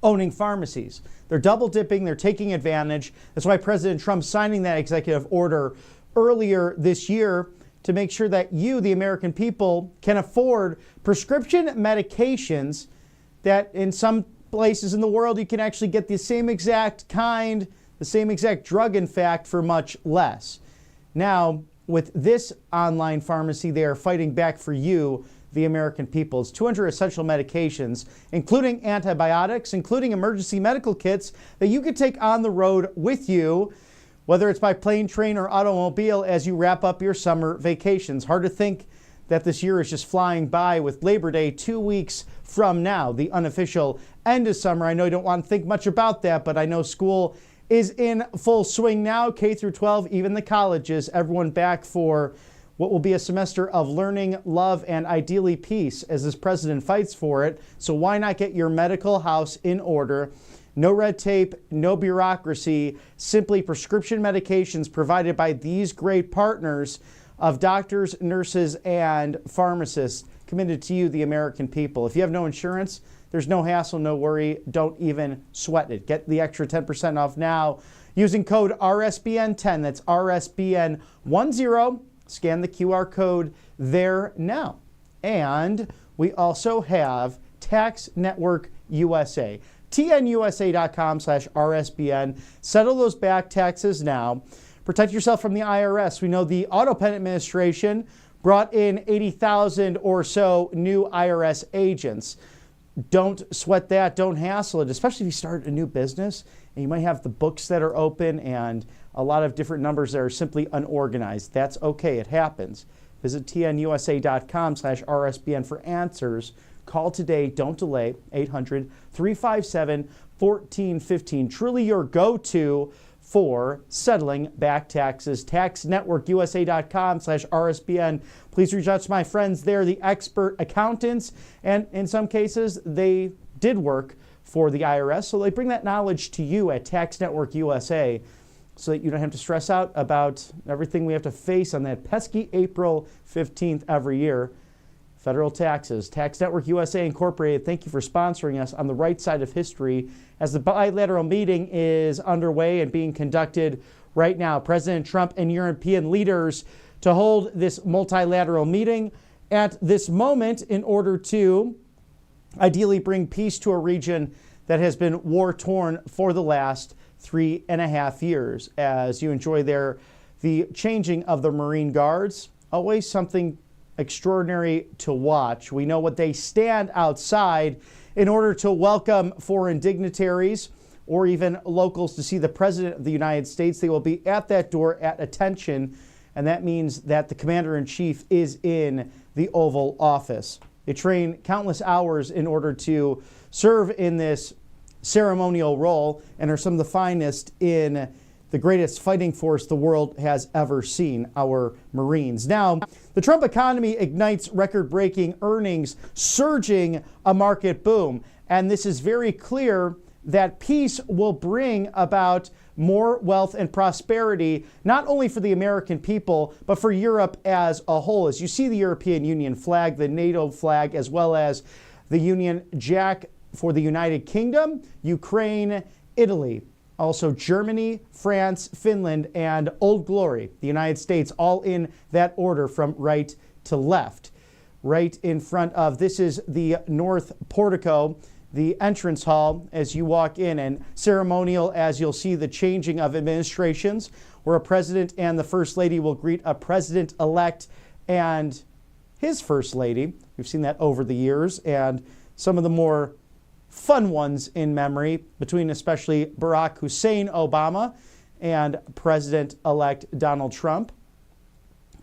[SPEAKER 12] owning pharmacies. They're double dipping. They're taking advantage. That's why President Trump signing that executive order earlier this year to make sure that you, the American people, can afford prescription medications that in some places in the world you can actually get the same exact kind, the same exact drug, in fact, for much less. Now, with this online pharmacy, they are fighting back for you, the American people. It's 200 essential medications, including antibiotics, including emergency medical kits that you could take on the road with you, whether it's by plane, train, or automobile as you wrap up your summer vacations. Hard to think that this year is just flying by with Labor Day 2 weeks from now, the unofficial end of summer. I know you don't want to think much about that, but I know school is in full swing now, K through 12, even the colleges, everyone back for what will be a semester of learning, love, and ideally peace as this president fights for it. So why not get your medical house in order? No red tape, no bureaucracy, simply prescription medications provided by these great partners of doctors, nurses, and pharmacists committed to you, the American people. If you have no insurance, there's no hassle, no worry. Don't even sweat it. Get the extra 10% off now using code RSBN10. That's RSBN10. Scan the QR code there now. And we also have Tax Network USA. TNUSA.com/RSBN. Settle those back taxes now. Protect yourself from the IRS. We know the Auto Pen Administration brought in 80,000 or so new IRS agents. Don't sweat that. Don't hassle it, especially if you start a new business and you might have the books that are open and a lot of different numbers that are simply unorganized. That's okay. It happens. Visit TNUSA.com/RSBN for answers. Call today. Don't delay. 800-357-1415. Truly your go-to for settling back taxes. TaxNetworkUSA.com/RSBN. Please reach out to my friends there, the expert accountants, and in some cases, they did work for the IRS, so they bring that knowledge to you at Tax Network USA so that you don't have to stress out about everything we have to face on that pesky April 15th every year. Federal taxes. Tax Network USA Incorporated, thank you for sponsoring us on the right side of history as the bilateral meeting is underway and being conducted right now. President Trump and European leaders to hold this multilateral meeting at this moment in order to ideally bring peace to a region that has been war-torn for the last 3.5 years. As you enjoy there, the changing of the Marine Guards, always something extraordinary to watch. We know what they stand outside in order to welcome foreign dignitaries or even locals to see the President of the United States. They will be at that door at attention, and that means that the Commander-in-Chief is in the Oval Office. They train countless hours in order to serve in this ceremonial role and are some of the finest in the greatest fighting force the world has ever seen, our Marines. Now, the Trump economy ignites record-breaking earnings, surging a market boom. And this is very clear that peace will bring about more wealth and prosperity, not only for the American people, but for Europe as a whole. As you see the European Union flag, the NATO flag, as well as the Union Jack for the United Kingdom, Ukraine, Italy. Also Germany, France, Finland, and Old Glory, the United States, all in that order from right to left. Right in front of, this is the North Portico, the entrance hall as you walk in, and ceremonial as you'll see the changing of administrations, where a president and the first lady will greet a president-elect and his first lady. We've seen that over the years, and some of the more fun ones in memory between especially Barack Hussein Obama and President-elect Donald Trump,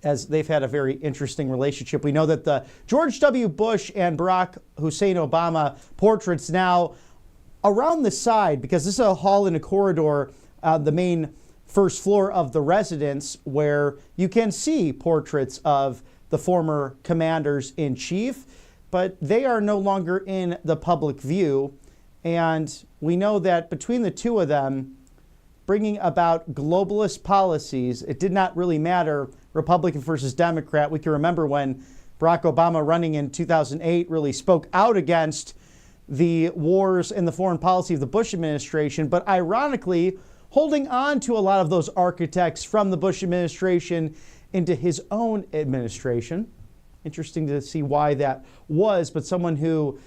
[SPEAKER 12] as they've had a very interesting relationship. We know that the George W. Bush and Barack Hussein Obama portraits now around the side, because this is a hall and a corridor, the main first floor of the residence, where you can see portraits of the former commanders-in-chief, but they are no longer in the public view. And we know that between the two of them, bringing about globalist policies, it did not really matter Republican versus Democrat. We can remember when Barack Obama, running in 2008, really spoke out against the wars and the foreign policy of the Bush administration, but ironically holding on to a lot of those architects from the Bush administration into his own administration. Interesting to see why that was, but someone who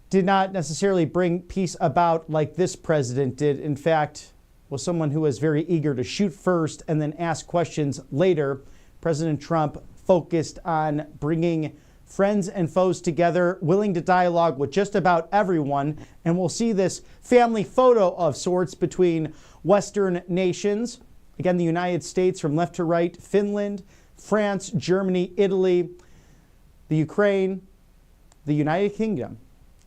[SPEAKER 12] did not necessarily bring peace about like this president did. In fact, was someone who was very eager to shoot first and then ask questions later. President Trump focused on bringing friends and foes together, willing to dialogue with just about everyone. And we'll see this family photo of sorts between Western nations. Again, the United States from left to right, Finland, France, Germany, Italy. the Ukraine, the United Kingdom,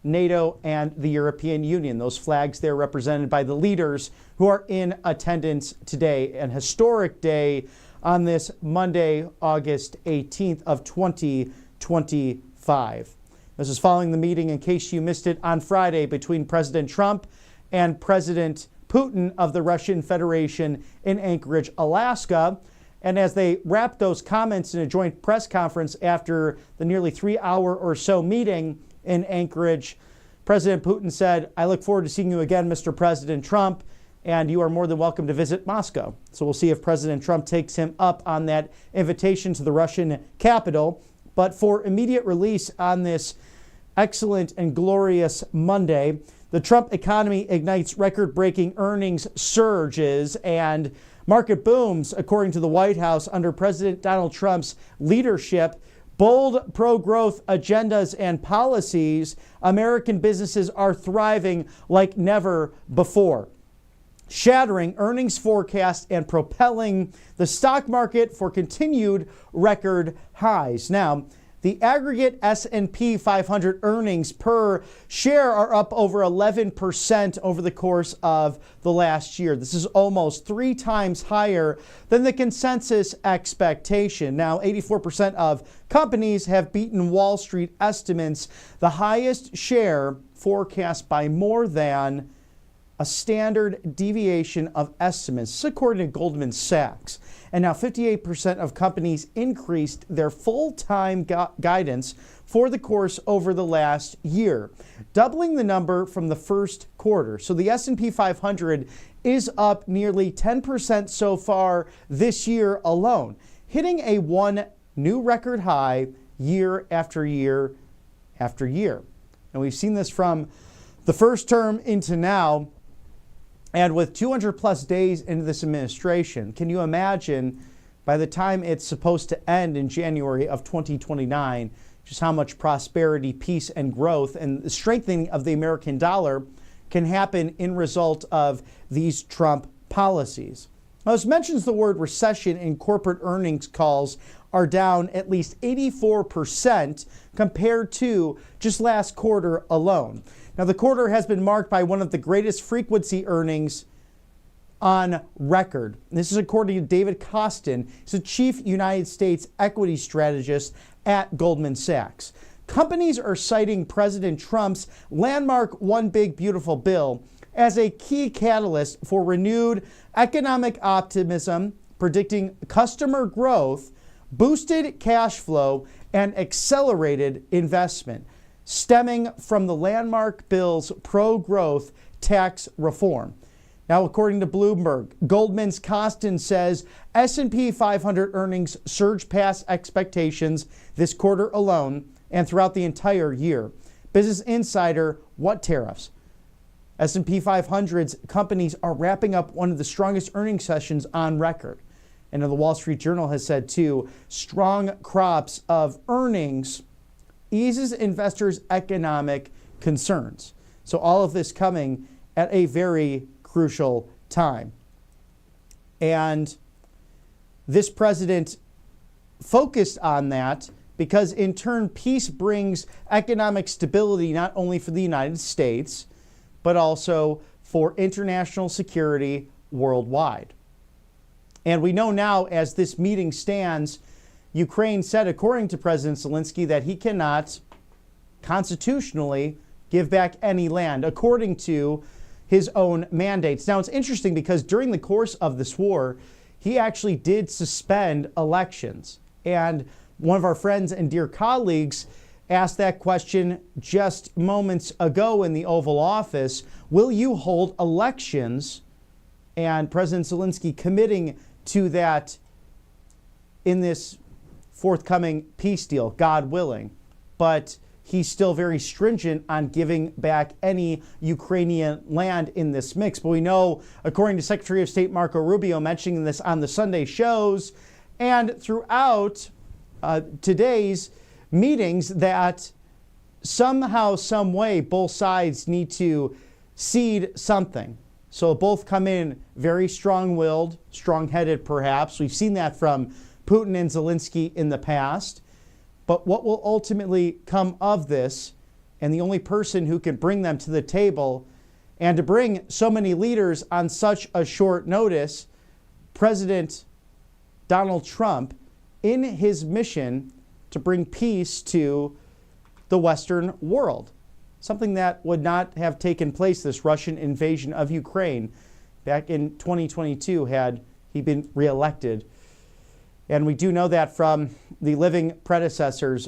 [SPEAKER 12] NATO, and the European Union. Those flags there represented by the leaders who are in attendance today, an historic day on this Monday, August 18th of 2025. This is following the meeting, in case you missed it, on Friday between President Trump and President Putin of the Russian Federation in Anchorage, Alaska. And as they wrapped those comments in a joint press conference after the nearly 3-hour or so meeting in Anchorage, President Putin said, "I look forward to seeing you again, Mr. President Trump, and you are more than welcome to visit Moscow." So we'll see if President Trump takes him up on that invitation to the Russian capital. But for immediate release on this excellent and glorious Monday, the Trump economy ignites record-breaking earnings surges and market booms, according to the White House, under President Donald Trump's leadership. Bold pro-growth agendas and policies, American businesses are thriving like never before, shattering earnings forecasts and propelling the stock market for continued record highs. Now, the aggregate S&P 500 earnings per share are up over 11% over the course of the last year. This is almost 3 times higher than the consensus expectation. Now, 84% of companies have beaten Wall Street estimates, the highest share forecast by more than a standard deviation of estimates. This is according to Goldman Sachs. And now 58% of companies increased their full-time guidance for the course over the last year, doubling the number from the first quarter. So the S&P 500 is up nearly 10% so far this year alone, hitting a new record high year after year after year. And we've seen this from the first term into now. And with 200 plus days into this administration, can you imagine by the time it's supposed to end in January of 2029, just how much prosperity, peace, and growth and the strengthening of the American dollar can happen in result of these Trump policies? Now, this mentions the word recession in corporate earnings calls are down at least 84% compared to just last quarter alone. Now, the quarter has been marked by one of the greatest frequency earnings on record. This is according to David Kostin. He's a chief United States equity strategist at Goldman Sachs. Companies are citing President Trump's landmark One Big Beautiful Bill as a key catalyst for renewed economic optimism, predicting customer growth, boosted cash flow, and accelerated investment, stemming from the landmark bill's pro-growth tax reform. Now, according to Bloomberg, Goldman's Kostin says S&P 500 earnings surged past expectations this quarter alone and throughout the entire year. Business Insider, what tariffs? S&P 500's companies are wrapping up one of the strongest earnings sessions on record. And the Wall Street Journal has said, too, strong crops of earnings eases investors' economic concerns. So all of this coming at a very crucial time. And this president focused on that because, in turn, peace brings economic stability not only for the United States, but also for international security worldwide. And we know now, as this meeting stands, Ukraine said, according to President Zelenskyy, that he cannot constitutionally give back any land, according to his own mandates. Now, it's interesting because during the course of this war, he actually did suspend elections. And one of our friends and dear colleagues asked that question just moments ago in the Oval Office. Will you hold elections? And President Zelenskyy committing to that in this forthcoming peace deal, God willing. But he's still very stringent on giving back any Ukrainian land in this mix. But we know, according to Secretary of State Marco Rubio, mentioning this on the Sunday shows and throughout today's meetings, that somehow, some way, both sides need to cede something. So both come in very strong-willed, strong-headed perhaps. We've seen that from Putin and Zelenskyy in the past. But what will ultimately come of this, and the only person who can bring them to the table, and to bring so many leaders on such a short notice, President Donald Trump, in his mission to bring peace to the Western world. Something that would not have taken place, this Russian invasion of Ukraine, back in 2022 had he been reelected. And we do know that from the living predecessors,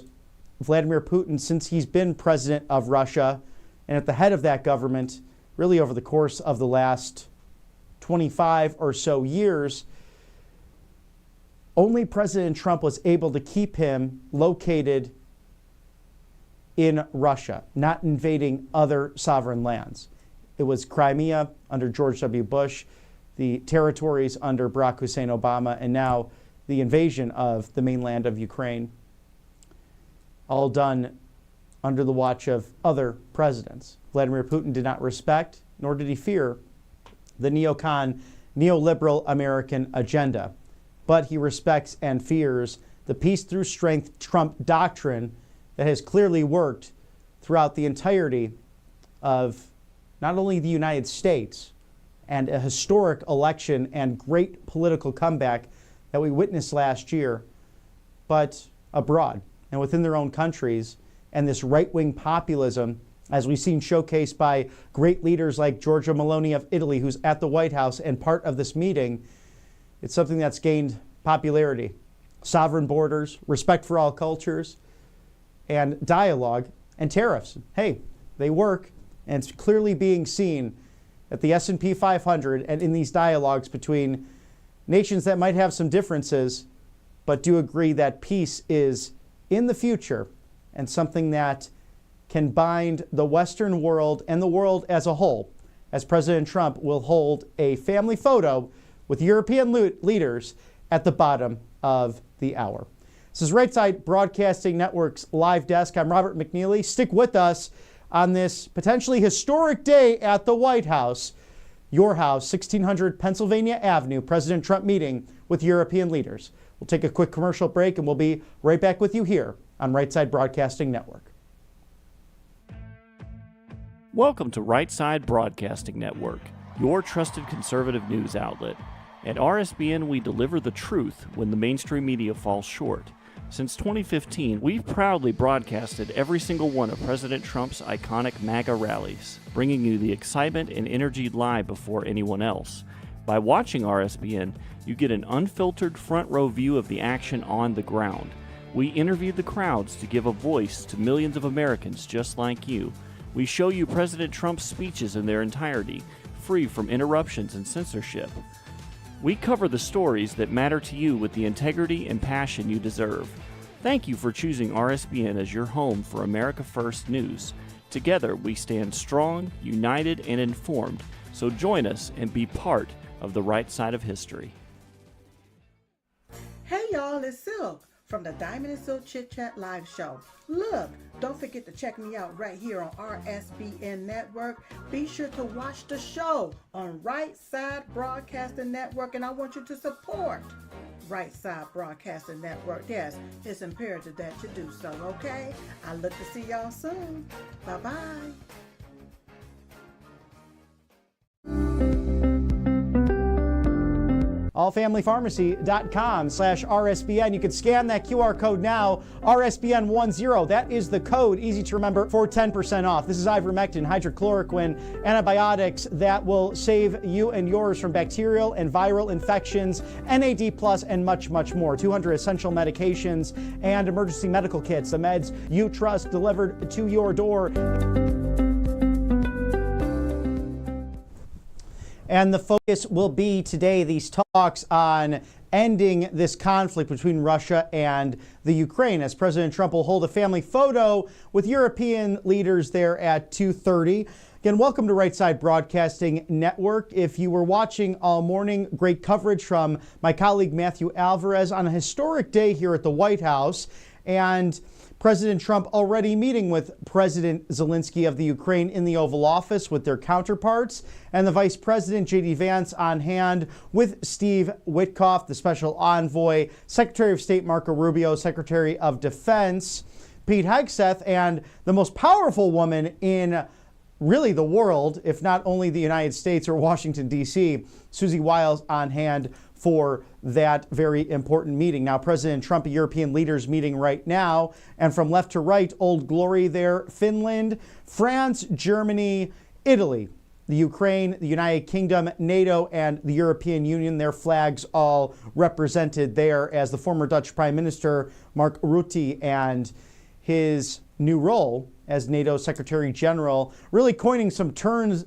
[SPEAKER 12] Vladimir Putin, since he's been president of Russia and at the head of that government, really over the course of the last 25 or so years, only President Trump was able to keep him located in Russia, not invading other sovereign lands. It was Crimea under George W. Bush, the territories under Barack Hussein Obama, and now the invasion of the mainland of Ukraine, all done under the watch of other presidents. Vladimir Putin did not respect, nor did he fear, the neocon, neoliberal American agenda. But he respects and fears the peace through strength Trump doctrine that has clearly worked throughout the entirety of not only the United States and a historic election and great political comeback that we witnessed last year, but abroad and within their own countries, and this right-wing populism, as we've seen showcased by great leaders like Giorgia Meloni of Italy, who's at the White House and part of this meeting. It's something that's gained popularity. Sovereign borders, respect for all cultures, and dialogue, and tariffs. Hey, they work, and it's clearly being seen at the S&P 500 and in these dialogues between nations that might have some differences, but do agree that peace is in the future and something that can bind the Western world and the world as a whole, as President Trump will hold a family photo with European leaders at the bottom of the hour. This is Right Side Broadcasting Network's live desk. I'm Robert McNeely. Stick with us on this potentially historic day at the White House. Your house, 1600 Pennsylvania Avenue, President Trump meeting with European leaders. We'll take a quick commercial break and we'll be right back with you here on Right Side Broadcasting Network.
[SPEAKER 14] Welcome to Right Side Broadcasting Network, your trusted conservative news outlet. At RSBN, we deliver the truth when the mainstream media falls short. Since 2015, we've proudly broadcasted every single one of President Trump's iconic MAGA rallies, bringing you the excitement and energy live before anyone else. By watching RSBN, you get an unfiltered front row view of the action on the ground. We interview the crowds to give a voice to millions of Americans just like you. We show you President Trump's speeches in their entirety, free from interruptions and censorship. We cover the stories that matter to you with the integrity and passion you deserve. Thank you for choosing RSBN as your home for America First News. Together, we stand strong, united, and informed. So join us and be part of the right side of history.
[SPEAKER 13] Hey y'all, it's Silk from the Diamond and Silk Chit Chat live show. Look, don't forget to check me out right here on RSBN Network. Be sure to watch the show on Right Side Broadcasting Network, and I want you to support Right Side Broadcasting Network. Yes, it's imperative that you do so, okay? I look to see y'all soon. Bye-bye.
[SPEAKER 12] allfamilypharmacy.com/RSBN. You can scan that QR code now, RSBN10. That is the code, easy to remember, for 10% off. This is ivermectin, hydrochloroquine, antibiotics that will save you and yours from bacterial and viral infections, NAD+, and much, much more. 200 essential medications and emergency medical kits, the meds you trust delivered to your door. And the focus will be today these talks on ending this conflict between Russia and the Ukraine, as President Trump will hold a family photo with European leaders there at 2:30. Again, welcome to Right Side Broadcasting Network. If you were watching all morning, great coverage from my colleague Matthew Alvarez on a historic day here at the White House, And President Trump already meeting with President Zelenskyy of the Ukraine in the Oval Office with their counterparts, and the Vice President, J.D. Vance, on hand with Steve Witkoff, the Special Envoy, Secretary of State Marco Rubio, Secretary of Defense Pete Hegseth, and the most powerful woman in really the world, if not only the United States or Washington, D.C., Susie Wiles, on hand for that very important meeting. Now, President Trump, European leaders meeting right now, and from left to right, Old Glory there, Finland, France, Germany, Italy, the Ukraine, the United Kingdom, NATO, and the European Union, their flags all represented there as the former Dutch Prime Minister, Mark Rutte, and his new role as NATO Secretary General, really coining some terms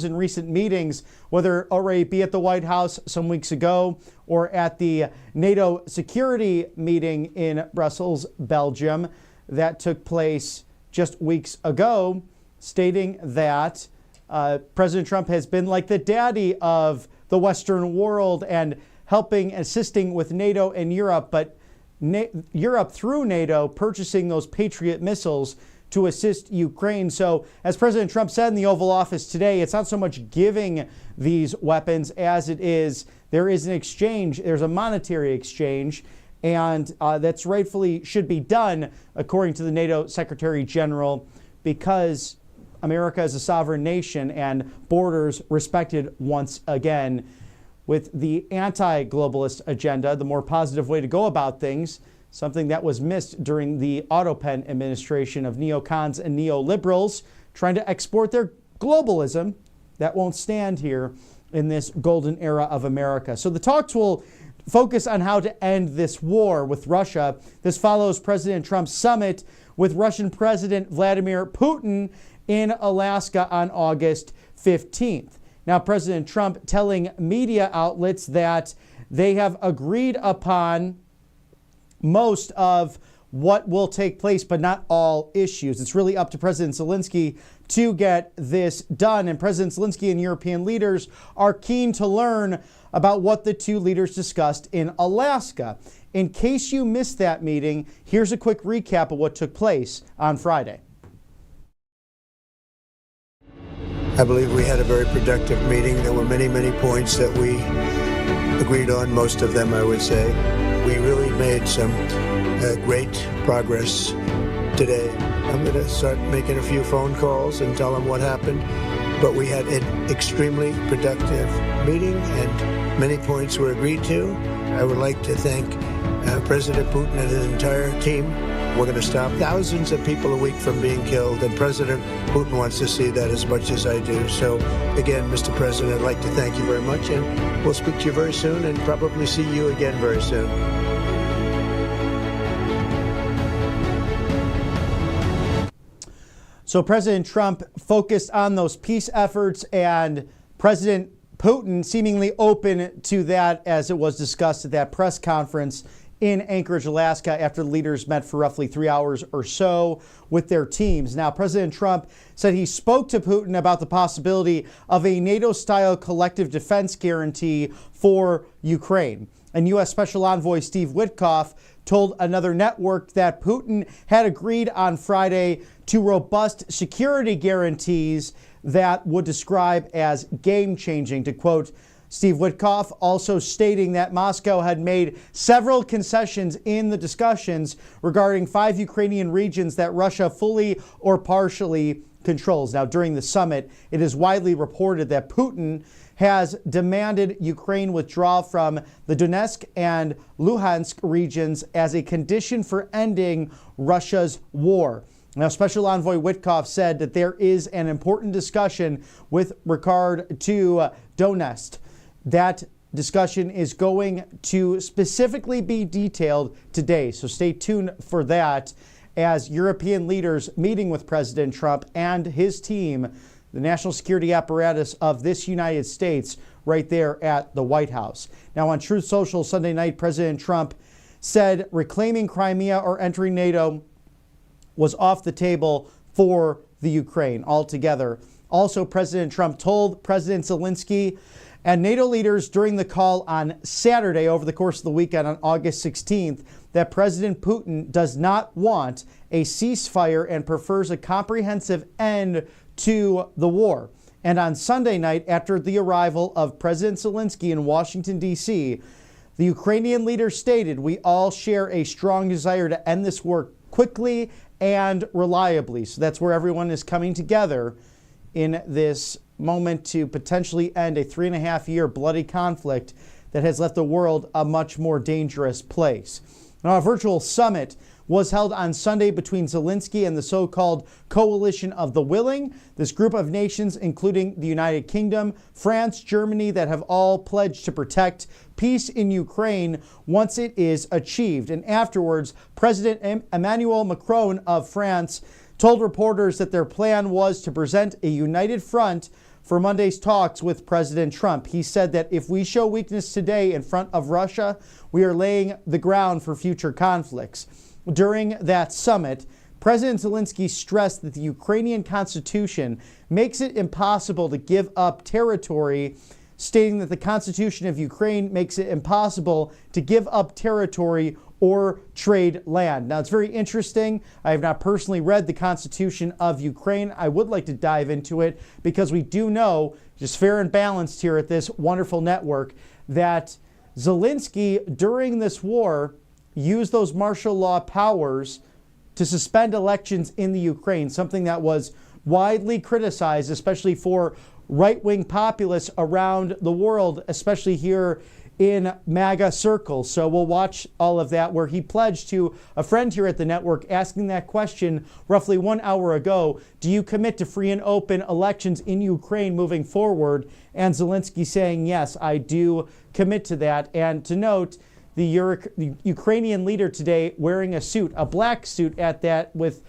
[SPEAKER 12] in recent meetings, whether already be at the White House some weeks ago or at the NATO security meeting in Brussels, Belgium, that took place just weeks ago, stating that President Trump has been like the daddy of the Western world and helping, assisting with NATO and Europe, but Europe through NATO purchasing those Patriot missiles to assist Ukraine. So as President Trump said in the Oval Office today, it's not so much giving these weapons as it is there is an exchange, there's a monetary exchange, and that's rightfully should be done according to the NATO Secretary General, because America is a sovereign nation and borders respected once again. With the anti-globalist agenda, the more positive way to go about things, something that was missed during the Autopen administration of neocons and neoliberals trying to export their globalism. That won't stand here in this golden era of America. So the talks will focus on how to end this war with Russia. This follows President Trump's summit with Russian President Vladimir Putin in Alaska on August 15th. Now, President Trump telling media outlets that they have agreed upon most of what will take place, but not all issues. It's really up to President Zelenskyy to get this done. And President Zelenskyy and European leaders are keen to learn about what the two leaders discussed in Alaska. In case you missed that meeting, here's a quick recap of what took place on Friday.
[SPEAKER 4] I believe we had a very productive meeting. There were many, many points that we agreed on, most of them, I would say. We really made some great progress today. I'm going to start making a few phone calls and tell them what happened. But we had an extremely productive meeting and many points were agreed to. I would like to thank President Putin and his entire team. We're going to stop thousands of people a week from being killed, and President Putin wants to see that as much as I do. So, again, Mr. President, I'd like to thank you very much, and we'll speak to you very soon and probably see you again very soon.
[SPEAKER 12] So President Trump focused on those peace efforts, and President Putin seemingly open to that, as it was discussed at that press conference in Anchorage, Alaska, after the leaders met for roughly 3 hours or so with their teams. Now, President Trump said he spoke to Putin about the possibility of a NATO-style collective defense guarantee for Ukraine. And U.S. Special Envoy Steve Witkoff told another network that Putin had agreed on Friday to robust security guarantees that would describe as game-changing, to quote Steve Witkoff, also stating that Moscow had made several concessions in the discussions regarding 5 Ukrainian regions that Russia fully or partially controls. Now, during the summit, it is widely reported that Putin has demanded Ukraine withdraw from the Donetsk and Luhansk regions as a condition for ending Russia's war. Now, Special Envoy Witkoff said that there is an important discussion with regard to Donetsk. That discussion is going to specifically be detailed today, so stay tuned for that as European leaders meeting with President Trump and his team, the national security apparatus of this United States, right there at the White House. Now, on Truth Social Sunday night, President Trump said reclaiming Crimea or entering NATO was off the table for the Ukraine altogether. Also, President Trump told President Zelenskyy And NATO leaders during the call on Saturday over the course of the weekend on August 16th that President Putin does not want a ceasefire and prefers a comprehensive end to the war. And on Sunday night, after the arrival of President Zelenskyy in Washington, D.C., the Ukrainian leader stated, "We all share a strong desire to end this war quickly and reliably." So that's where everyone is coming together in this moment to potentially end a 3.5-year bloody conflict that has left the world a much more dangerous place. Now, a virtual summit was held on Sunday between Zelenskyy and the so-called Coalition of the Willing. This group of nations, including the United Kingdom, France, Germany, that have all pledged to protect peace in Ukraine once it is achieved. And afterwards, President Emmanuel Macron of France told reporters that their plan was to present a united front for Monday's talks with President Trump. He said that if we show weakness today in front of Russia, we are laying the ground for future conflicts. During that summit, President Zelenskyy stressed that the Ukrainian constitution makes it impossible to give up territory, stating that the Constitution of Ukraine makes it impossible to give up territory or trade land. Now, it's very interesting. I have not personally read the Constitution of Ukraine. I would like to dive into it because we do know, just fair and balanced here at this wonderful network, that Zelenskyy, during this war, used those martial law powers to suspend elections in the Ukraine, something that was widely criticized, especially for right-wing populists around the world, especially here in MAGA circles. So we'll watch all of that, where he pledged to a friend here at the network asking that question roughly 1 hour ago: do you commit to free and open elections in Ukraine moving forward? And Zelenskyy saying, yes, I do commit to that. And to note, the Ukrainian leader today wearing a suit, a black suit at that, with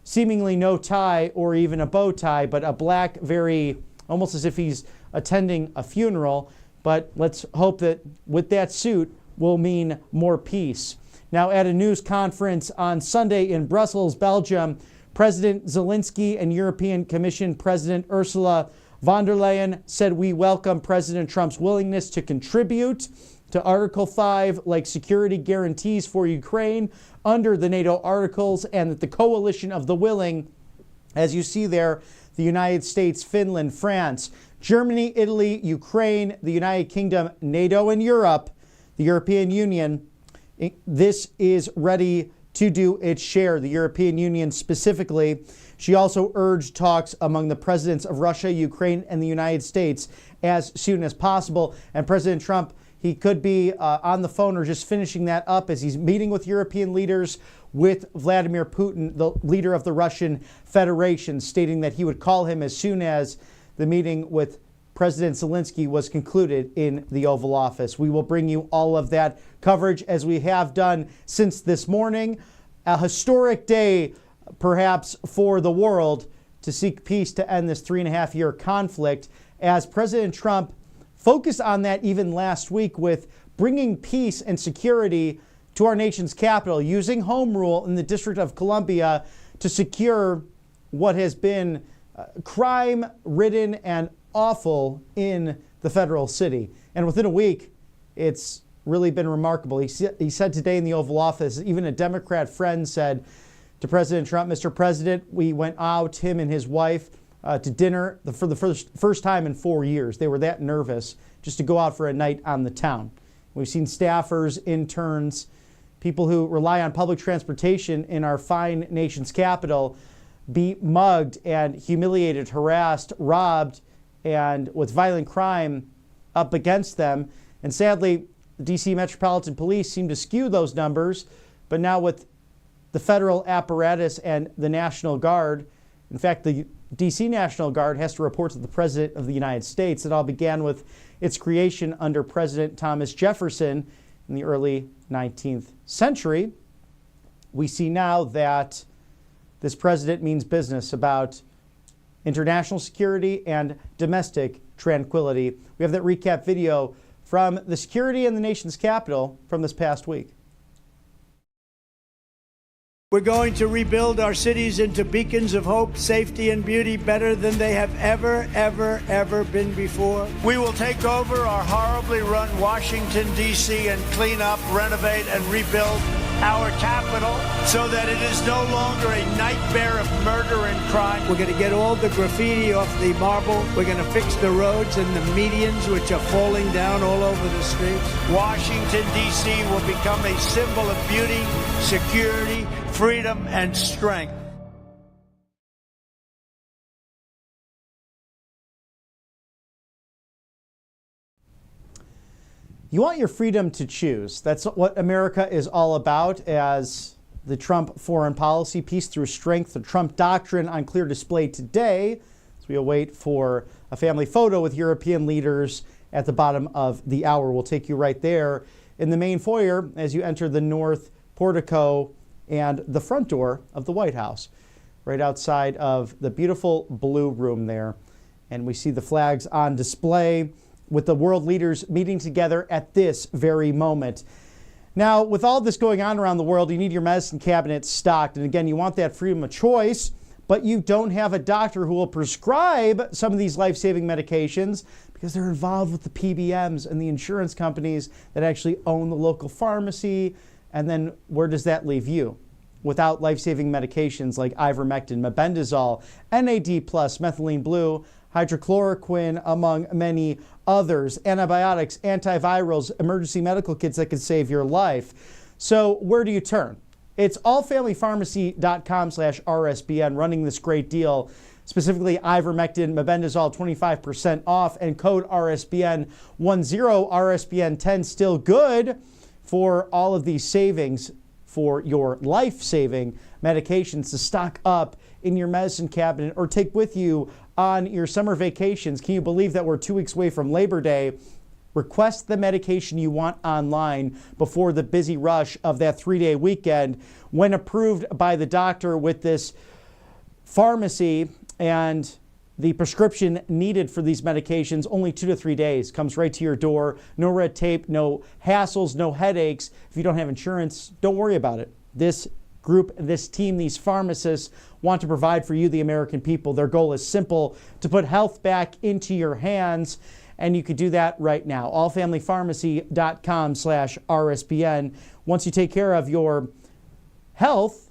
[SPEAKER 12] seemingly no tie or even a bow tie, but a black, very, almost as if he's attending a funeral. But let's hope that with that suit will mean more peace. Now, at a news conference on Sunday in Brussels, Belgium, President Zelenskyy and European Commission President Ursula von der Leyen said, "We welcome President Trump's willingness to contribute to Article 5, like security guarantees for Ukraine under the NATO articles, and that the coalition of the willing," as you see there, the United States, Finland, France, Germany, Italy, Ukraine, the United Kingdom, NATO, and Europe, the European Union, this is ready to do its share. The European Union specifically. She also urged talks among the presidents of Russia, Ukraine, and the United States as soon as possible. And President Trump, he could be on the phone or just finishing that up as he's meeting with European leaders, with Vladimir Putin, the leader of the Russian Federation, stating that he would call him as soon as the meeting with President Zelenskyy was concluded in the Oval Office. We will bring you all of that coverage as we have done since this morning. A historic day, perhaps, for the world to seek peace to end this 3.5-year conflict, as President Trump focused on that even last week with bringing peace and security to our nation's capital, using home rule in the District of Columbia to secure what has been crime-ridden and awful in the federal city. And within a week, it's really been remarkable. He said today in the Oval Office, even a Democrat friend said to President Trump, "Mr. President, we went out, him and his wife, to dinner for the first time in 4 years. They were that nervous just to go out for a night on the town." We've seen staffers, interns, people who rely on public transportation in our fine nation's capital be mugged and humiliated, harassed, robbed, and with violent crime up against them. And sadly, the D.C. Metropolitan Police seem to skew those numbers. But now with the federal apparatus and the National Guard, in fact, the D.C. National Guard has to report to the President of the United States. It all began with its creation under President Thomas Jefferson in the early 19th century. We see now that this president means business about international security and domestic tranquility. We have that recap video from the security in the nation's capital from this past week.
[SPEAKER 4] We're going to rebuild our cities into beacons of hope, safety, and beauty better than they have ever been before. We will take over our horribly run Washington, D.C. and clean up, renovate, and rebuild our capital so that it is no longer a nightmare of murder and crime. We're going to get all the graffiti off the marble. We're going to fix the roads and the medians, which are falling down all over the streets. Washington, D.C. will become a symbol of beauty, security, freedom, and strength.
[SPEAKER 12] You want your freedom to choose. That's what America is all about, as the Trump foreign policy, peace through strength, the Trump doctrine on clear display today, as we await for a family photo with European leaders at the bottom of the hour. We'll take you right there in the main foyer as you enter the north portico and the front door of the White House, right outside of the beautiful blue room there. And we see the flags on display with the world leaders meeting together at this very moment. Now, with all this going on around the world, you need your medicine cabinet stocked. And again, you want that freedom of choice, but you don't have a doctor who will prescribe some of these life-saving medications because they're involved with the PBMs and the insurance companies that actually own the local pharmacy. And then where does that leave you? Without life-saving medications like ivermectin, mebendazole, NAD+, methylene blue, hydrochloroquine, among many others, antibiotics, antivirals, emergency medical kits that could save your life. So where do you turn? It's allfamilypharmacy.com/RSBN running this great deal, specifically ivermectin, mebendazole, 25% off, and code RSBN10, RSBN10 still good for all of these savings for your life-saving medications to stock up in your medicine cabinet or take with you on your summer vacations. Can you believe that we're 2 weeks away from Labor Day? Request the medication you want online before the busy rush of that 3-day weekend. When approved by the doctor with this pharmacy and the prescription needed for these medications, only 2 to 3 days, comes right to your door. No red tape, no hassles, no headaches. If you don't have insurance, don't worry about it. This group, this team, these pharmacists want to provide for you, the American people. Their goal is simple: to put health back into your hands. And you could do that right now. allfamilypharmacy.com/RSBN. Once you take care of your health,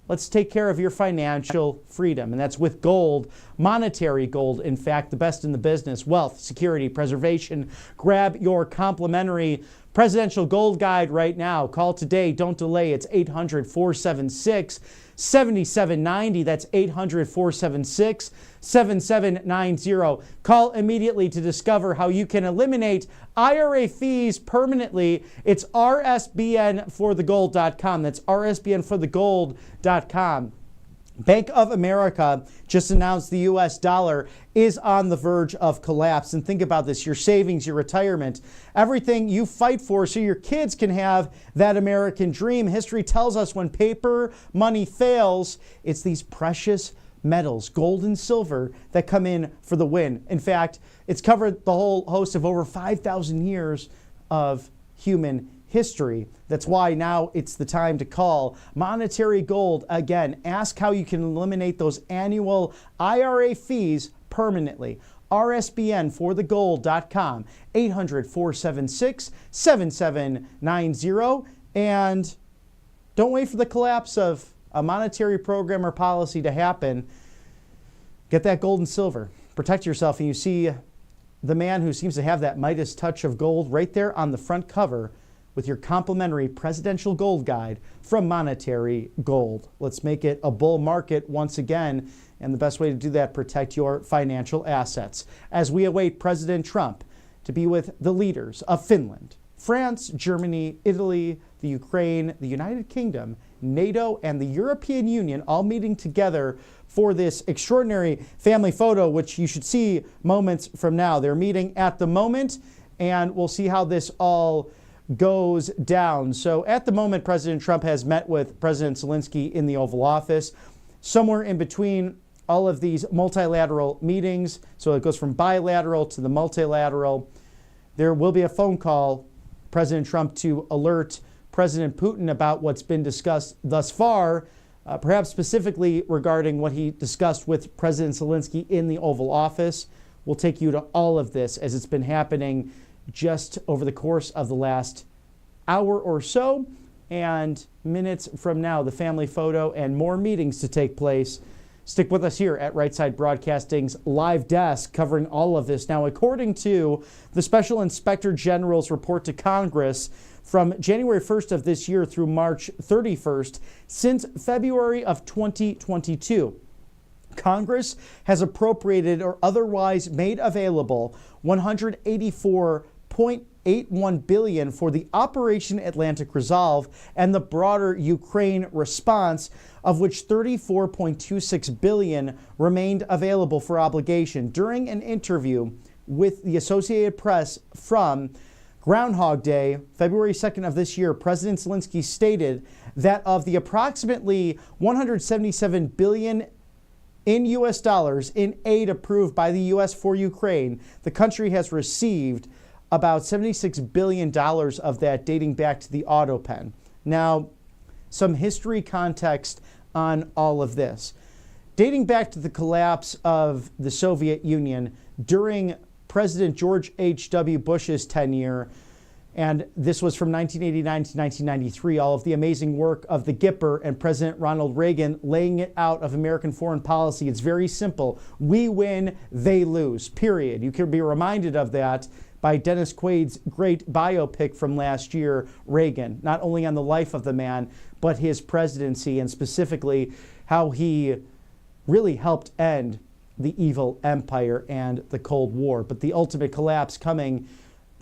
[SPEAKER 12] let's take care of your financial freedom. And that's with gold, monetary gold, in fact, the best in the business. Wealth, security, preservation. Grab your complimentary presidential gold guide right now. Call today. Don't delay. It's 800-476-7790. That's 800-476-7790. Call immediately to discover how you can eliminate IRA fees permanently. It's rsbnforthegold.com. That's rsbnforthegold.com. Bank of America just announced the U.S. dollar is on the verge of collapse. And think about this: your savings, your retirement, everything you fight for so your kids can have that American dream. History tells us when paper money fails, it's these precious metals, gold and silver, that come in for the win. In fact, it's covered the whole host of over 5,000 years of human history. That's why now it's the time to call Monetary Gold. Again, ask how you can eliminate those annual IRA fees permanently. RSBNforthegold.com, 800-476-7790. And don't wait for the collapse of a monetary program or policy to happen. Get that gold and silver. Protect yourself. And you see the man who seems to have that Midas touch of gold right there on the front cover with your complimentary presidential gold guide from Monetary Gold. Let's make it a bull market once again. And the best way to do that, protect your financial assets. As we await President Trump to be with the leaders of Finland, France, Germany, Italy, the Ukraine, the United Kingdom, NATO, and the European Union, all meeting together for this extraordinary family photo, which you should see moments from now. They're meeting at the moment, and we'll see how this all goes down. So at the moment, President Trump has met with President Zelenskyy in the Oval Office. Somewhere in between all of these multilateral meetings, so it goes from bilateral to the multilateral, there will be a phone call, President Trump to alert President Putin about what's been discussed thus far, perhaps specifically regarding what he discussed with President Zelenskyy in the Oval Office. We'll take you to all of this as it's been happening just over the course of the last hour or so. And minutes from now, the family photo and more meetings to take place. Stick with us here at Right Side Broadcasting's live desk covering all of this. Now, according to the Special Inspector General's report to Congress, from January 1st of this year through March 31st, since February of 2022, Congress has appropriated or otherwise made available $184.81 billion for the Operation Atlantic Resolve and the broader Ukraine response, of which $34.26 billion remained available for obligation. During an interview with the Associated Press from Groundhog Day, February 2nd of this year, President Zelenskyy stated that of the approximately $177 billion in U.S. dollars in aid approved by the U.S. for Ukraine, the country has received about $76 billion of that dating back to the auto pen. Now, some history context on all of this. Dating back to the collapse of the Soviet Union during President George H.W. Bush's tenure, and this was from 1989 to 1993, all of the amazing work of the Gipper and President Ronald Reagan laying it out of American foreign policy. It's very simple. We win, they lose, period. You can be reminded of that by Dennis Quaid's great biopic from last year, Reagan, not only on the life of the man, but his presidency, and specifically how he really helped end the evil empire and the Cold War. But the ultimate collapse coming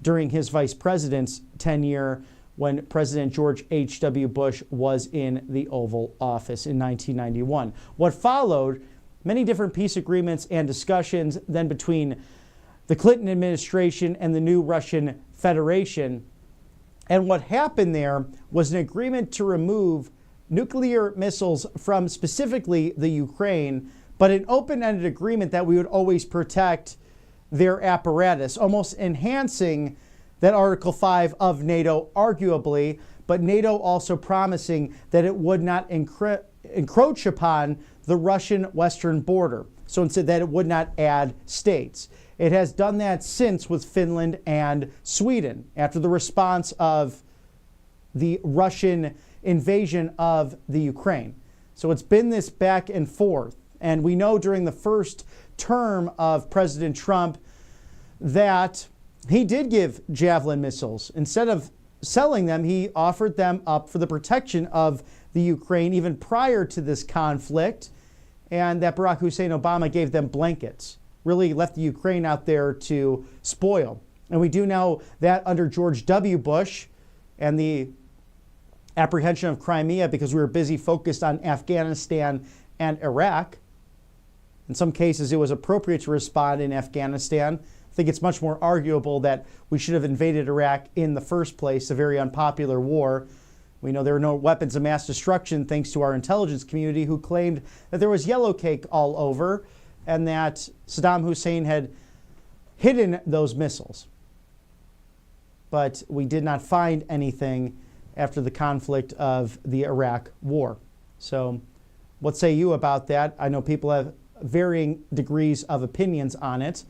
[SPEAKER 12] during his vice president's tenure when President George H.W. Bush was in the Oval Office in 1991. What followed, many different peace agreements and discussions then between the Clinton administration and the new Russian Federation. And what happened there was an agreement to remove nuclear missiles from specifically the Ukraine, but an open-ended agreement that we would always protect their apparatus, almost enhancing that Article 5 of NATO, arguably, but NATO also promising that it would not encroach upon the Russian western border. So instead that it would not add states. It has done that since with Finland and Sweden after the response of the Russian invasion of the Ukraine. So it's been this back and forth. And we know during the first term of President Trump that he did give Javelin missiles. Instead of selling them, he offered them up for the protection of the Ukraine even prior to this conflict, and that Barack Hussein Obama gave them blankets, really left the Ukraine out there to spoil. And we do know that under George W. Bush and the apprehension of Crimea, because we were busy focused on Afghanistan and Iraq, in some cases it was appropriate to respond in Afghanistan. I think it's much more arguable that we should have invaded Iraq in the first place, a very unpopular war. We know there were no weapons of mass destruction thanks to our intelligence community, who claimed that there was yellow cake all over and that Saddam Hussein had hidden those missiles. But we did not find anything after the conflict of the Iraq war. So what say you about that? I know people have varying degrees of opinions on it.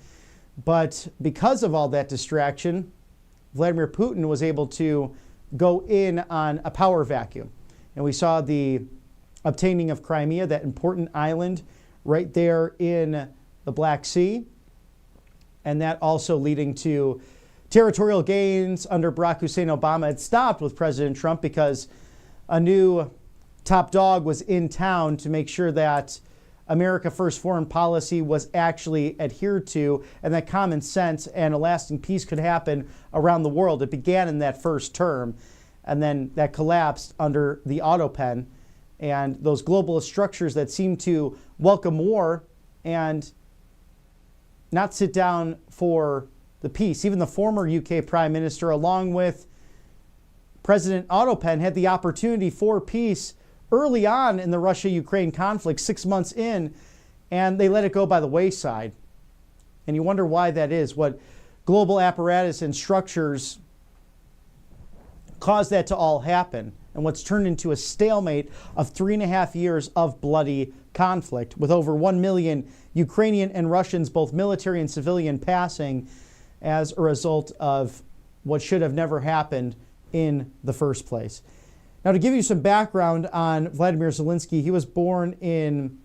[SPEAKER 12] But because of all that distraction, Vladimir Putin was able to go in on a power vacuum. And we saw the obtaining of Crimea, that important island right there in the Black Sea. And that also leading to territorial gains under Barack Hussein Obama. It stopped with President Trump because a new top dog was in town to make sure that America First foreign policy was actually adhered to, and that common sense and a lasting peace could happen around the world. It began in that first term, and then that collapsed under the auto pen, and those globalist structures that seem to welcome war and not sit down for the peace. Even the former UK Prime Minister, along with President Autopen, had the opportunity for peace early on in the Russia-Ukraine conflict, 6 months in, and they let it go by the wayside. And you wonder why that is, what global apparatus and structures caused that to all happen, and what's turned into a stalemate of 3.5 years of bloody conflict, with over 1 million Ukrainian and Russians, both military and civilian, passing as a result of what should have never happened in the first place. Now, to give you some background on Volodymyr Zelenskyy, he was born in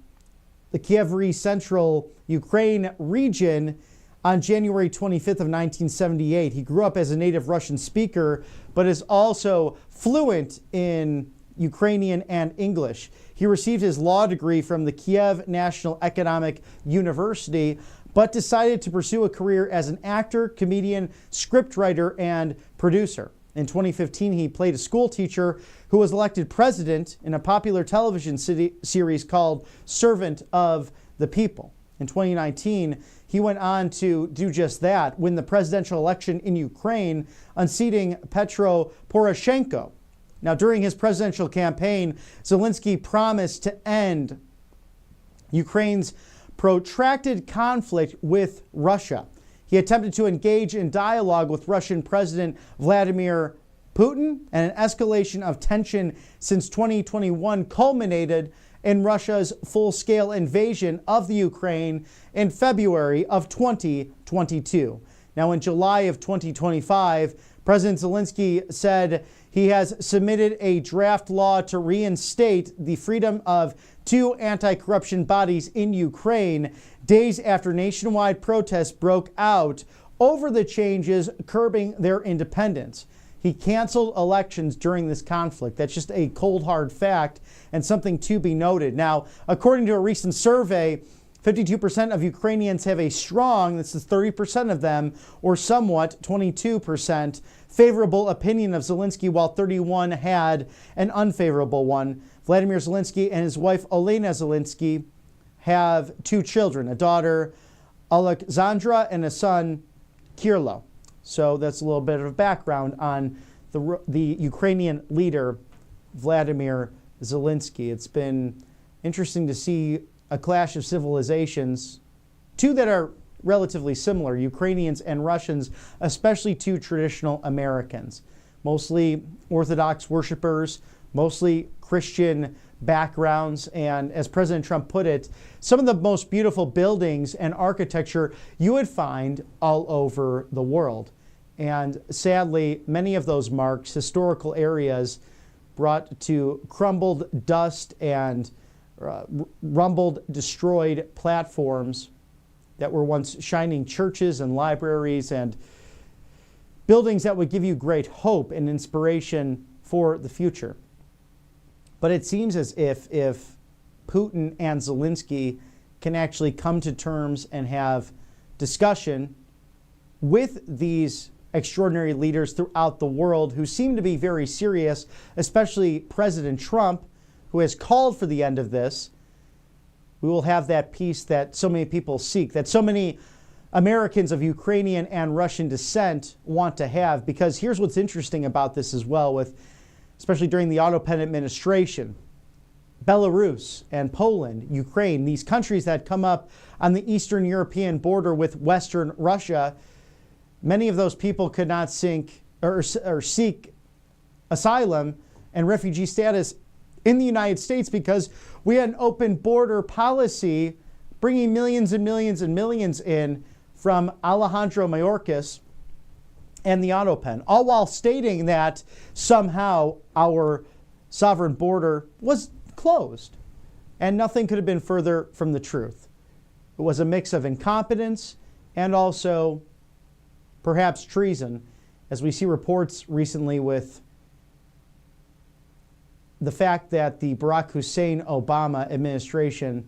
[SPEAKER 12] the Kiev Central Ukraine region on January 25th of 1978. He grew up as a native Russian speaker, but is also fluent in Ukrainian and English. He received his law degree from the Kiev National Economic University, but decided to pursue a career as an actor, comedian, scriptwriter, and producer. In 2015, he played a school teacher who was elected president in a popular television series called Servant of the People. In 2019, he went on to do just that, win the presidential election in Ukraine, unseating Petro Poroshenko. Now, during his presidential campaign, Zelenskyy promised to end Ukraine's protracted conflict with Russia. He attempted to engage in dialogue with Russian President Vladimir Putin, and an escalation of tension since 2021 culminated in Russia's full-scale invasion of the Ukraine in February of 2022. Now, in July of 2025, President Zelenskyy said he has submitted a draft law to reinstate the freedom of 2 anti-corruption bodies in Ukraine, days after nationwide protests broke out over the changes curbing their independence. He canceled elections during this conflict. That's just a cold, hard fact and something to be noted. Now, according to a recent survey, 52% of Ukrainians have a strong, this is 30% of them, or somewhat 22%, favorable opinion of Zelenskyy, while 31% had an unfavorable one. Volodymyr Zelenskyy and his wife, Olena Zelenskyy, have 2 children, a daughter, Alexandra, and a son, Kirlo. So that's a little bit of background on the Ukrainian leader, Volodymyr Zelenskyy. It's been interesting to see a clash of civilizations, 2 that are relatively similar, Ukrainians and Russians, especially 2 traditional Americans, mostly Orthodox worshipers, mostly Christian backgrounds, and as President Trump put it, some of the most beautiful buildings and architecture you would find all over the world. And sadly, many of those marks, historical areas, brought to crumbled dust and rumbled, destroyed platforms that were once shining churches and libraries and buildings that would give you great hope and inspiration for the future. But it seems as if Putin and Zelenskyy can actually come to terms and have discussion with these extraordinary leaders throughout the world who seem to be very serious, especially President Trump, who has called for the end of this. We will have that peace that so many people seek, that so many Americans of Ukrainian and Russian descent want to have. Because here's what's interesting about this as well, especially during the Otto Penn administration. Belarus and Poland, Ukraine, these countries that come up on the Eastern European border with Western Russia, many of those people could not seek asylum and refugee status in the United States because we had an open border policy bringing millions and millions and millions in from Alejandro Mayorkas and the Otto Pen, all while stating that somehow our sovereign border was closed. And nothing could have been further from the truth. It was a mix of incompetence and also perhaps treason, as we see reports recently with the fact that the Barack Hussein Obama administration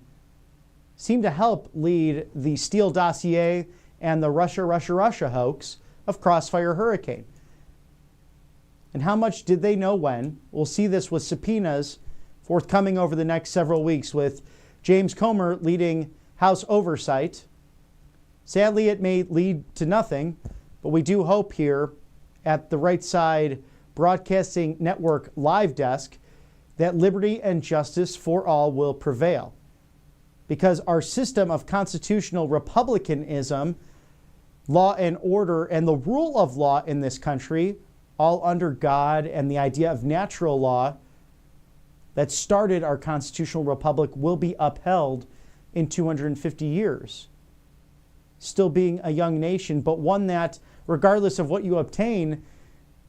[SPEAKER 12] seemed to help lead the Steele dossier and the Russia hoax of Crossfire Hurricane. And how much did they know when? We'll see this with subpoenas forthcoming over the next several weeks with James Comer leading House Oversight. Sadly, it may lead to nothing, but we do hope here at the Right Side Broadcasting Network live desk that liberty and justice for all will prevail. Because our system of constitutional republicanism, law and order, and the rule of law in this country all under God and the idea of natural law that started our constitutional republic will be upheld in 250 years. Still being a young nation, but one that, regardless of what you obtain,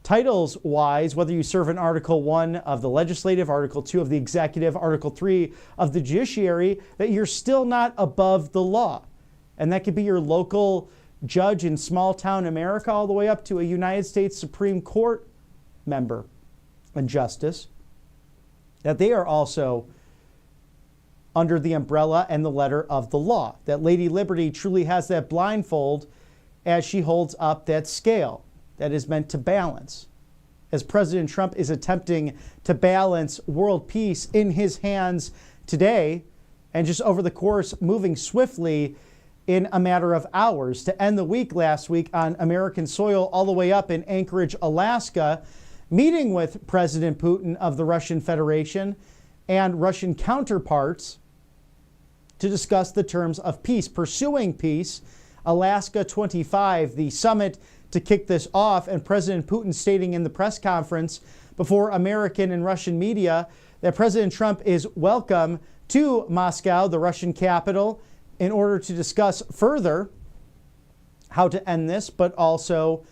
[SPEAKER 12] titles-wise, whether you serve in Article 1 of the legislative, Article 2 of the executive, Article 3 of the judiciary, that you're still not above the law. And that could be your local judge in small-town America all the way up to a United States Supreme Court member and justice, that they are also under the umbrella and the letter of the law. That Lady Liberty truly has that blindfold as she holds up that scale that is meant to balance. As President Trump is attempting to balance world peace in his hands today, and just over the course moving swiftly in a matter of hours to end the week last week on American soil all the way up in Anchorage, Alaska, meeting with President Putin of the Russian Federation and Russian counterparts to discuss the terms of peace, pursuing peace. Alaska 25, the summit to kick this off, and President Putin stating in the press conference before American and Russian media that President Trump is welcome to Moscow, the Russian capital, in order to discuss further how to end this, but also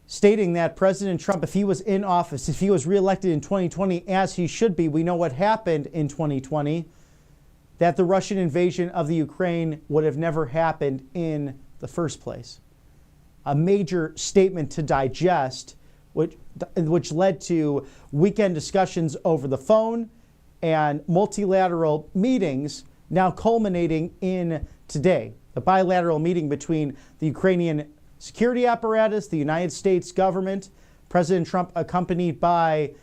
[SPEAKER 12] stating that President Trump, if he was in office, if he was reelected in 2020, as he should be, we know what happened in 2020, that the Russian invasion of the Ukraine would have never happened in the first place. A major statement to digest, which led to weekend discussions over the phone and multilateral meetings now culminating in today. The bilateral meeting between the Ukrainian security apparatus, the United States government, President Trump accompanied by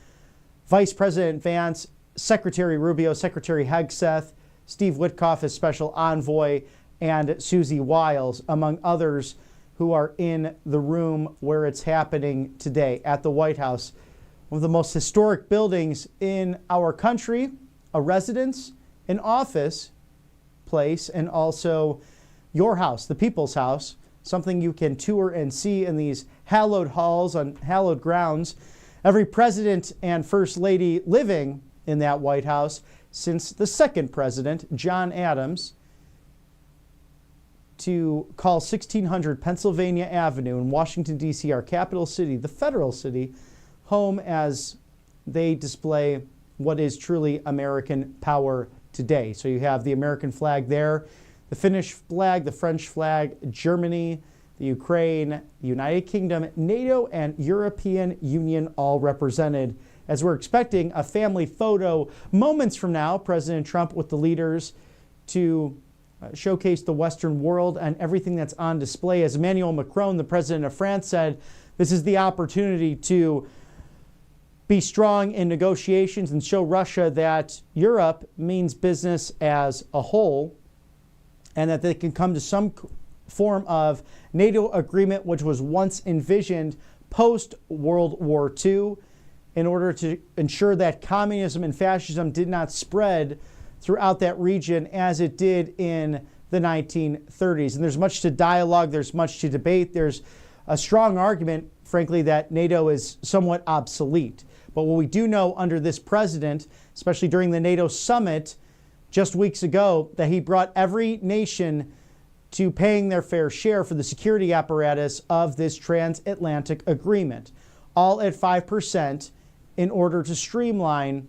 [SPEAKER 12] Vice President Vance, Secretary Rubio, Secretary Hegseth, Steve Witkoff as special envoy, and Susie Wiles, among others who are in the room where it's happening today at the White House, one of the most historic buildings in our country, a residence, an office place, and also your house, the people's house, something you can tour and see in these hallowed halls on hallowed grounds. Every president and first lady living in that White House since the second president, John Adams, to call 1600 Pennsylvania Avenue in Washington, D.C., our capital city, the federal city, home as they display what is truly American power today. So you have the American flag there, the Finnish flag, the French flag, Germany, the Ukraine, the United Kingdom, NATO, and European Union all represented, as we're expecting a family photo moments from now, President Trump with the leaders to showcase the Western world and everything that's on display. As Emmanuel Macron, the president of France, said, this is the opportunity to be strong in negotiations and show Russia that Europe means business as a whole and that they can come to some form of NATO agreement, which was once envisioned post-World War II, in order to ensure that communism and fascism did not spread throughout that region as it did in the 1930s. And there's much to dialogue, there's much to debate, there's a strong argument, frankly, that NATO is somewhat obsolete. But what we do know under this president, especially during the NATO summit just weeks ago, that he brought every nation to paying their fair share for the security apparatus of this transatlantic agreement, all at 5%, in order to streamline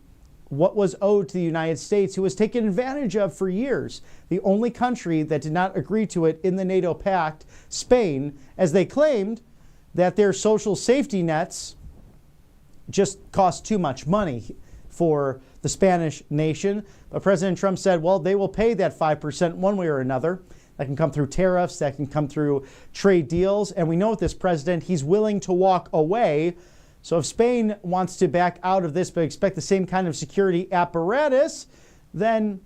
[SPEAKER 12] what was owed to the United States, who was taken advantage of for years. The only country that did not agree to it in the NATO pact, Spain, as they claimed that their social safety nets just cost too much money for the Spanish nation. But President Trump said, well, they will pay that 5% one way or another. That can come through tariffs, that can come through trade deals. And we know with this president, he's willing to walk away. So if Spain wants to back out of this but expect the same kind of security apparatus, then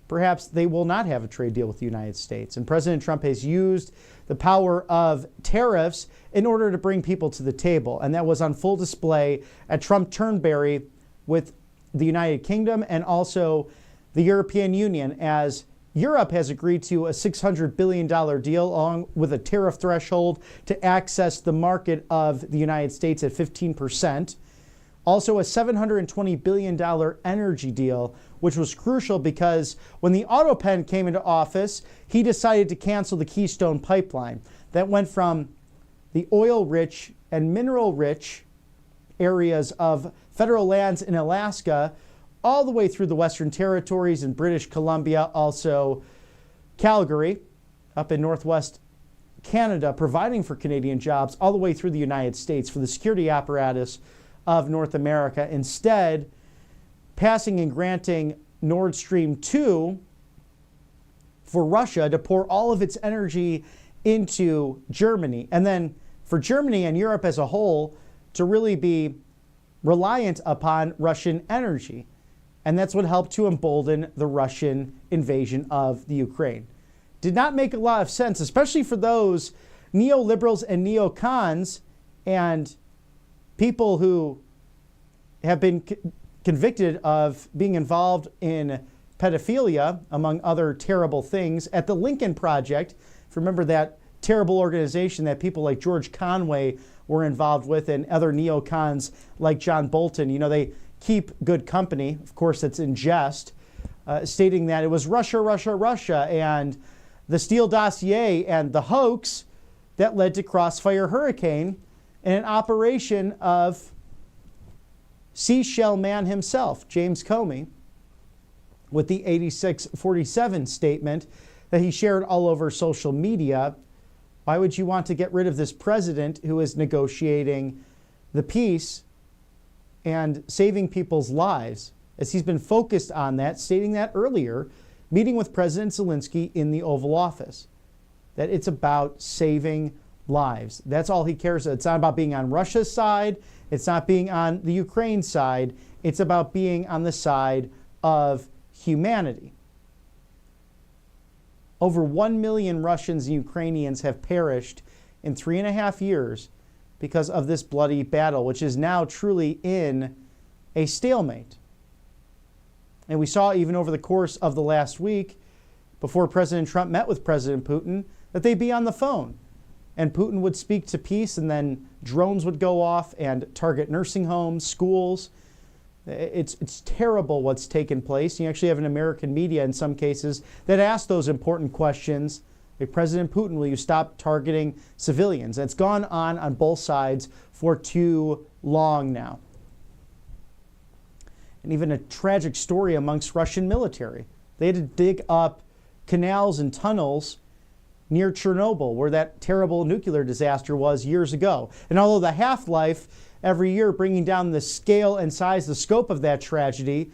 [SPEAKER 12] perhaps they will not have a trade deal with the United States. And President Trump has used the power of tariffs in order to bring people to the table. And that was on full display at Trump Turnberry with the United Kingdom and also the European Union, as Europe has agreed to a $600 billion deal along with a tariff threshold to access the market of the United States at 15%. Also, a $720 billion energy deal, which was crucial because when the Autopen came into office, he decided to cancel the Keystone Pipeline. That went from the oil-rich and mineral-rich areas of federal lands in Alaska all the way through the Western Territories and British Columbia, also Calgary, up in northwest Canada, providing for Canadian jobs, all the way through the United States for the security apparatus of North America. Instead, passing and granting Nord Stream 2 for Russia to pour all of its energy into Germany, and then for Germany and Europe as a whole to really be reliant upon Russian energy. And that's what helped to embolden the Russian invasion of the Ukraine. Did not make a lot of sense, especially for those neoliberals and neocons and people who have been convicted of being involved in pedophilia, among other terrible things, at the Lincoln Project. If you remember that terrible organization that people like George Conway were involved with and other neocons like John Bolton, you know, they keep good company. Of course, that's in jest, stating that it was Russia, Russia, Russia, and the Steele dossier and the hoax that led to Crossfire Hurricane and an operation of Seashell Man himself, James Comey, with the 8647 statement that he shared all over social media. Why would you want to get rid of this president who is negotiating the peace and saving people's lives, as he's been focused on that, stating that earlier, meeting with President Zelenskyy in the Oval Office, that it's about saving lives. That's all he cares about. It's not about being on Russia's side. It's not being on the Ukraine side. It's about being on the side of humanity. Over 1 million Russians and Ukrainians have perished in 3.5 years because of this bloody battle, which is now truly in a stalemate. And we saw even over the course of the last week, before President Trump met with President Putin, that they'd be on the phone. And Putin would speak to peace, and then drones would go off and target nursing homes, schools. It's terrible what's taken place. You actually have an American media in some cases that ask those important questions. Like, President Putin, will you stop targeting civilians? And it's gone on both sides for too long now. And even a tragic story amongst Russian military. They had to dig up canals and tunnels near Chernobyl, where that terrible nuclear disaster was years ago. And although the half-life every year bringing down the scale and size, the scope of that tragedy,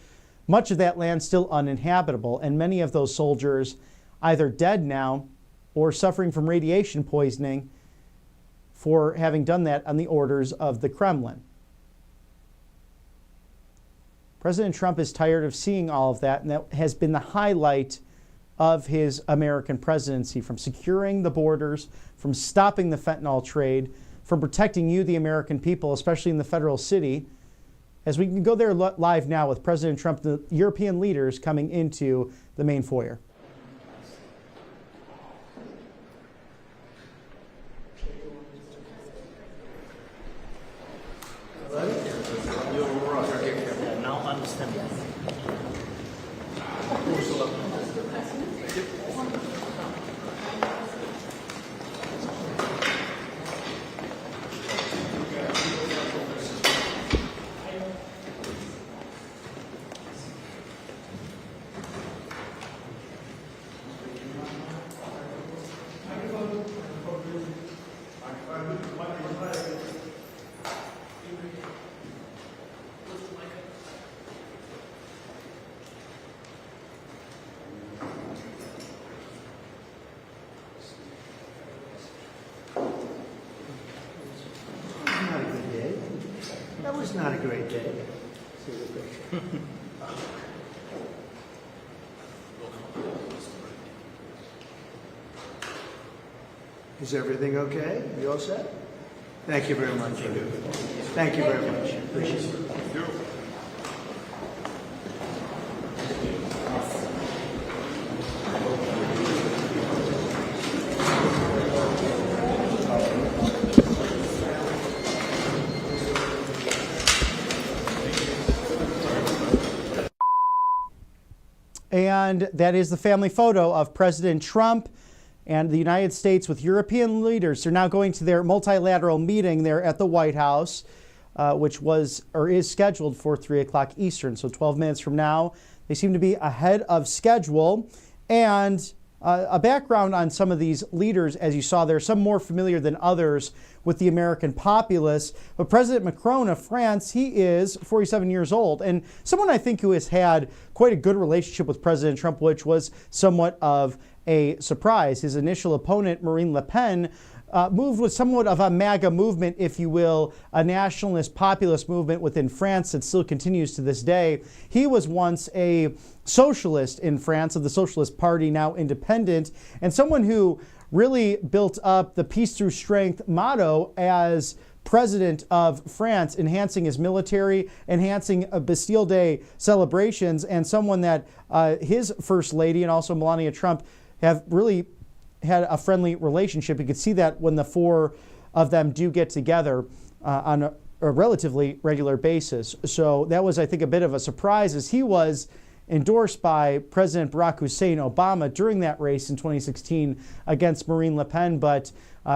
[SPEAKER 12] much of that land still uninhabitable, and many of those soldiers either dead now or suffering from radiation poisoning for having done that on the orders of the Kremlin. President Trump is tired of seeing all of that, and that has been the highlight of his American presidency, from securing the borders, from stopping the fentanyl trade, from protecting you, the American people, especially in the federal city. As we can go there live now with President Trump, the European leaders coming into the main foyer.
[SPEAKER 5] Now understand.
[SPEAKER 4] That was not a great day. Is everything okay? You all set? Thank you very much. Thank you very much. Appreciate it.
[SPEAKER 12] And that is the family photo of President Trump and the United States with European leaders. They're now going to their multilateral meeting there at the White House, which was or is scheduled for 3 o'clock Eastern, so 12 minutes from now. They seem to be ahead of schedule. And a background on some of these leaders, as you saw there, some more familiar than others with the American populace. But President Macron of France, he is 47 years old, and someone I think who has had quite a good relationship with President Trump, which was somewhat of a surprise. His initial opponent, Marine Le Pen, moved with somewhat of a MAGA movement, if you will, a nationalist populist movement within France that still continues to this day. He was once a socialist in France of the Socialist Party, now independent, and someone who really built up the peace through strength motto as president of France, enhancing his military, enhancing Bastille Day celebrations, and someone that his first lady and also Melania Trump have really had a friendly relationship. You could see that when the four of them do get together on a relatively regular basis. So that was, I think, a bit of a surprise, as he was endorsed by President Barack Hussein Obama during that race in 2016 against Marine Le Pen. But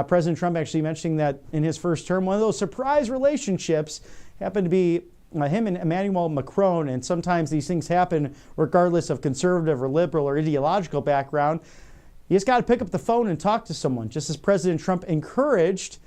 [SPEAKER 12] President Trump actually mentioning that in his first term, one of those surprise relationships happened to be him and Emmanuel Macron. And sometimes these things happen regardless of conservative or liberal or ideological background. You just got to pick up the phone and talk to someone, just as President Trump encouraged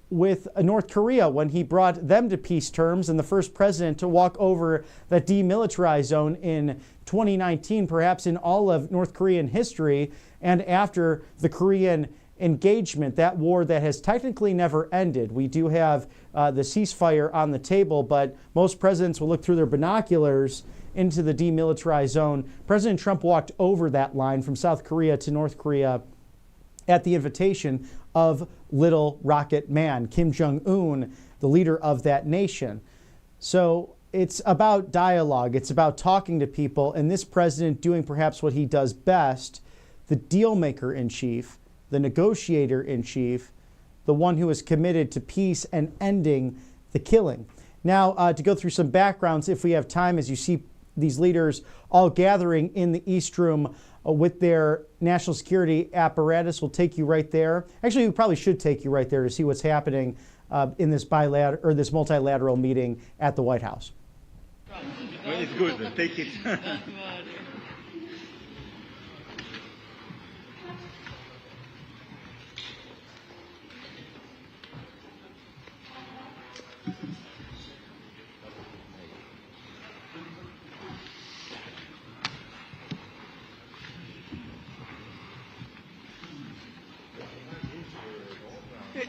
[SPEAKER 12] with North Korea when he brought them to peace terms, and the first president to walk over that demilitarized zone in 2019, perhaps in all of North Korean history. And after the Korean engagement, that war that has technically never ended. We do have the ceasefire on the table, but most presidents will look through their binoculars into the demilitarized zone. President Trump walked over that line from South Korea to North Korea at the invitation of Little Rocket Man, Kim Jong-un, the leader of that nation. So it's about dialogue. It's about talking to people, and this president doing perhaps what he does best, the deal maker in chief, the negotiator in chief, the one who is committed to peace and ending the killing. Now, to go through some backgrounds, if we have time, as you see these leaders all gathering in the East Room with their national security apparatus, will take you right there. Actually, we probably should take you right there to see what's happening in this bilateral or this multilateral meeting at the White House.
[SPEAKER 15] Well, it's good. Take it.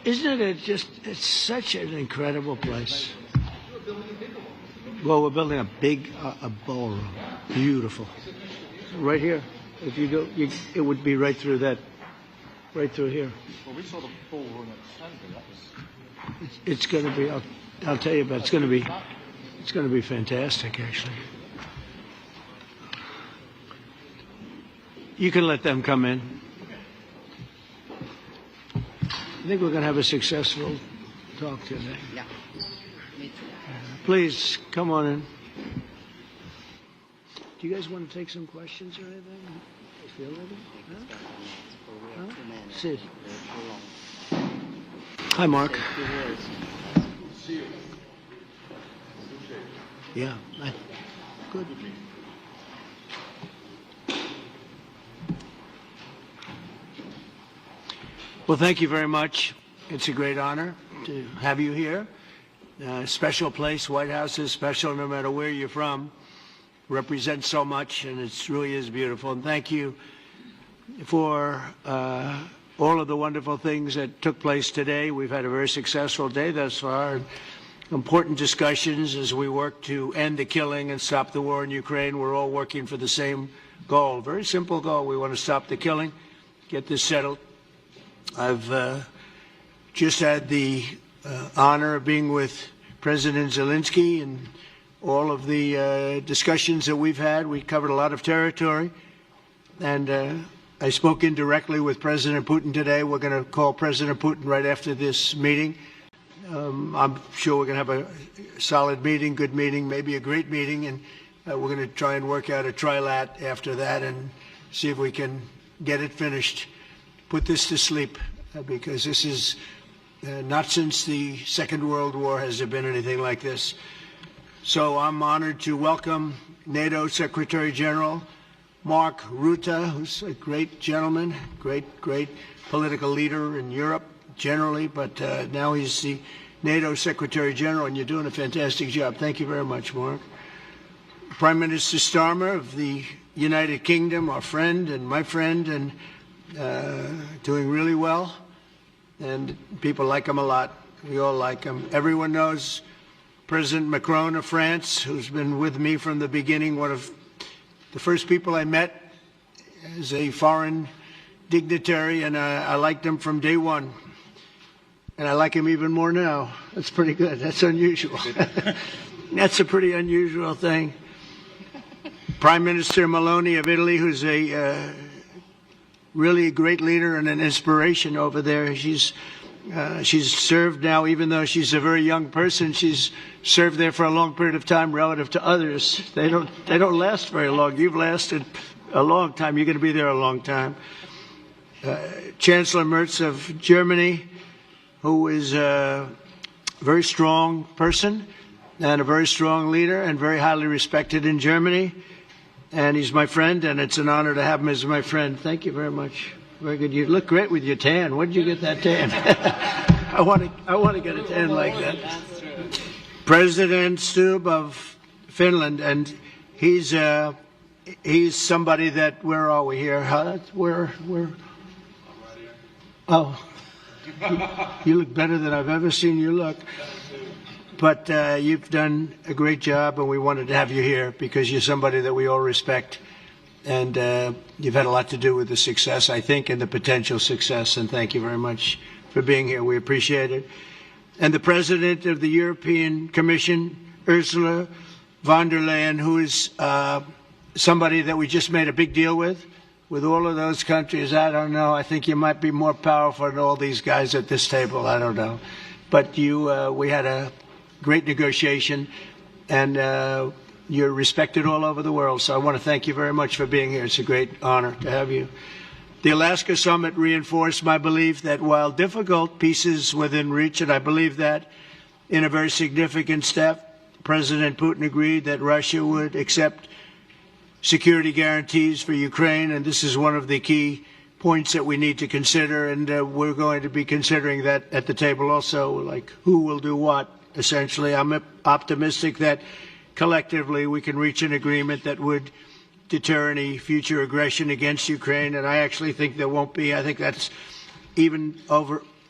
[SPEAKER 16] Isn't it it's such an incredible place. Well, we're building a big a ballroom. Beautiful. Right here. If you go, it would be right through that, right through here.
[SPEAKER 17] Well, we saw the ballroom at Stanley. That was...
[SPEAKER 16] It's going to be, I'll tell you about it. It's going to be fantastic, actually. You can let them come in. I think we're going to have a successful talk today. Yeah. Please, come on in. Do you guys want to take some questions or anything? Feel ready? Huh? Sid. Hi, Mark. Yeah. Good. Well, thank you very much. It's a great honor to have you here. Special place. White House is special no matter where you're from. Represents so much, and it really is beautiful. And thank you for all of the wonderful things that took place today. We've had a very successful day thus far. Important discussions as we work to end the killing and stop the war in Ukraine. We're all working for the same goal. Very simple goal. We want to stop the killing, get this settled. I've just had the honor of being with President Zelenskyy and all of the discussions that we've had. We covered a lot of territory, and I spoke indirectly with President Putin today. We're going to call President Putin right after this meeting. I'm sure we're going to have a solid meeting, good meeting, maybe a great meeting, and We're going to try and work out a trilat after that and see if we can get it finished, put this to sleep, because this is not since the Second World War has there been anything like this. So I'm honored to welcome NATO Secretary General Mark Rutte, who's a great gentleman, great political leader in Europe generally, but now he's the NATO Secretary General, and you're doing a fantastic job. Thank you very much, Mark. Prime Minister Starmer of the United Kingdom, our friend and my friend, and doing really well. And people like him a lot. We all like him. Everyone knows President Macron of France, who's been with me from the beginning, one of the first people I met as a foreign dignitary, and I liked him from day one. And I like him even more now. That's pretty good. That's unusual. That's a pretty unusual thing. Prime Minister Meloni of Italy, who's a really a great leader and an inspiration over there. She's served now, even though she's a very young person, she's served there for a long period of time relative to others. They don't last very long. You've lasted a long time. You're going to be there a long time. Chancellor Merz of Germany, who is a very strong person and a very strong leader and very highly respected in Germany. And he's my friend, and it's an honor to have him as my friend. Thank you very much. Very good. You look great with your tan. Where did you get that tan? I want to get a tan like that. President Stubb of Finland, and he's somebody that, where are we here? Huh? Oh, you look better than I've ever seen you look. But you've done a great job, and we wanted to have you here because you're somebody that we all respect. And you've had a lot to do with the success, I think, and the potential success. And thank you very much for being here. We appreciate it. And the President of the European Commission, Ursula von der Leyen, who is somebody that we just made a big deal with all of those countries. I don't know. I think you might be more powerful than all these guys at this table. I don't know. But we had a great negotiation, and you're respected all over the world. So I want to thank you very much for being here. It's a great honor to have you. The Alaska Summit reinforced my belief that while difficult, peace is within reach, and I believe that in a very significant step, President Putin agreed that Russia would accept security guarantees for Ukraine, and this is one of the key points that we need to consider, and we're going to be considering that at the table also, like who will do what. Essentially, I'm optimistic that collectively we can reach an agreement that would deter any future aggression against Ukraine, and I actually think there won't be. I think that's even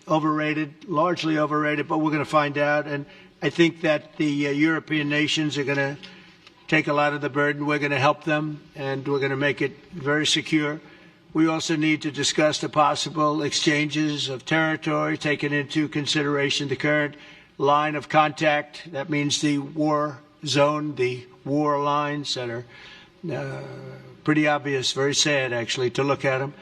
[SPEAKER 16] overrated, largely overrated, but we're going to find out. And I think that the European nations are going to take a lot of the burden. We're going to help them, and we're going to make it very secure. We also need to discuss the possible exchanges of territory, taking into consideration the current line of contact. That means the war zone, the war lines that are pretty obvious, very sad actually to look at them,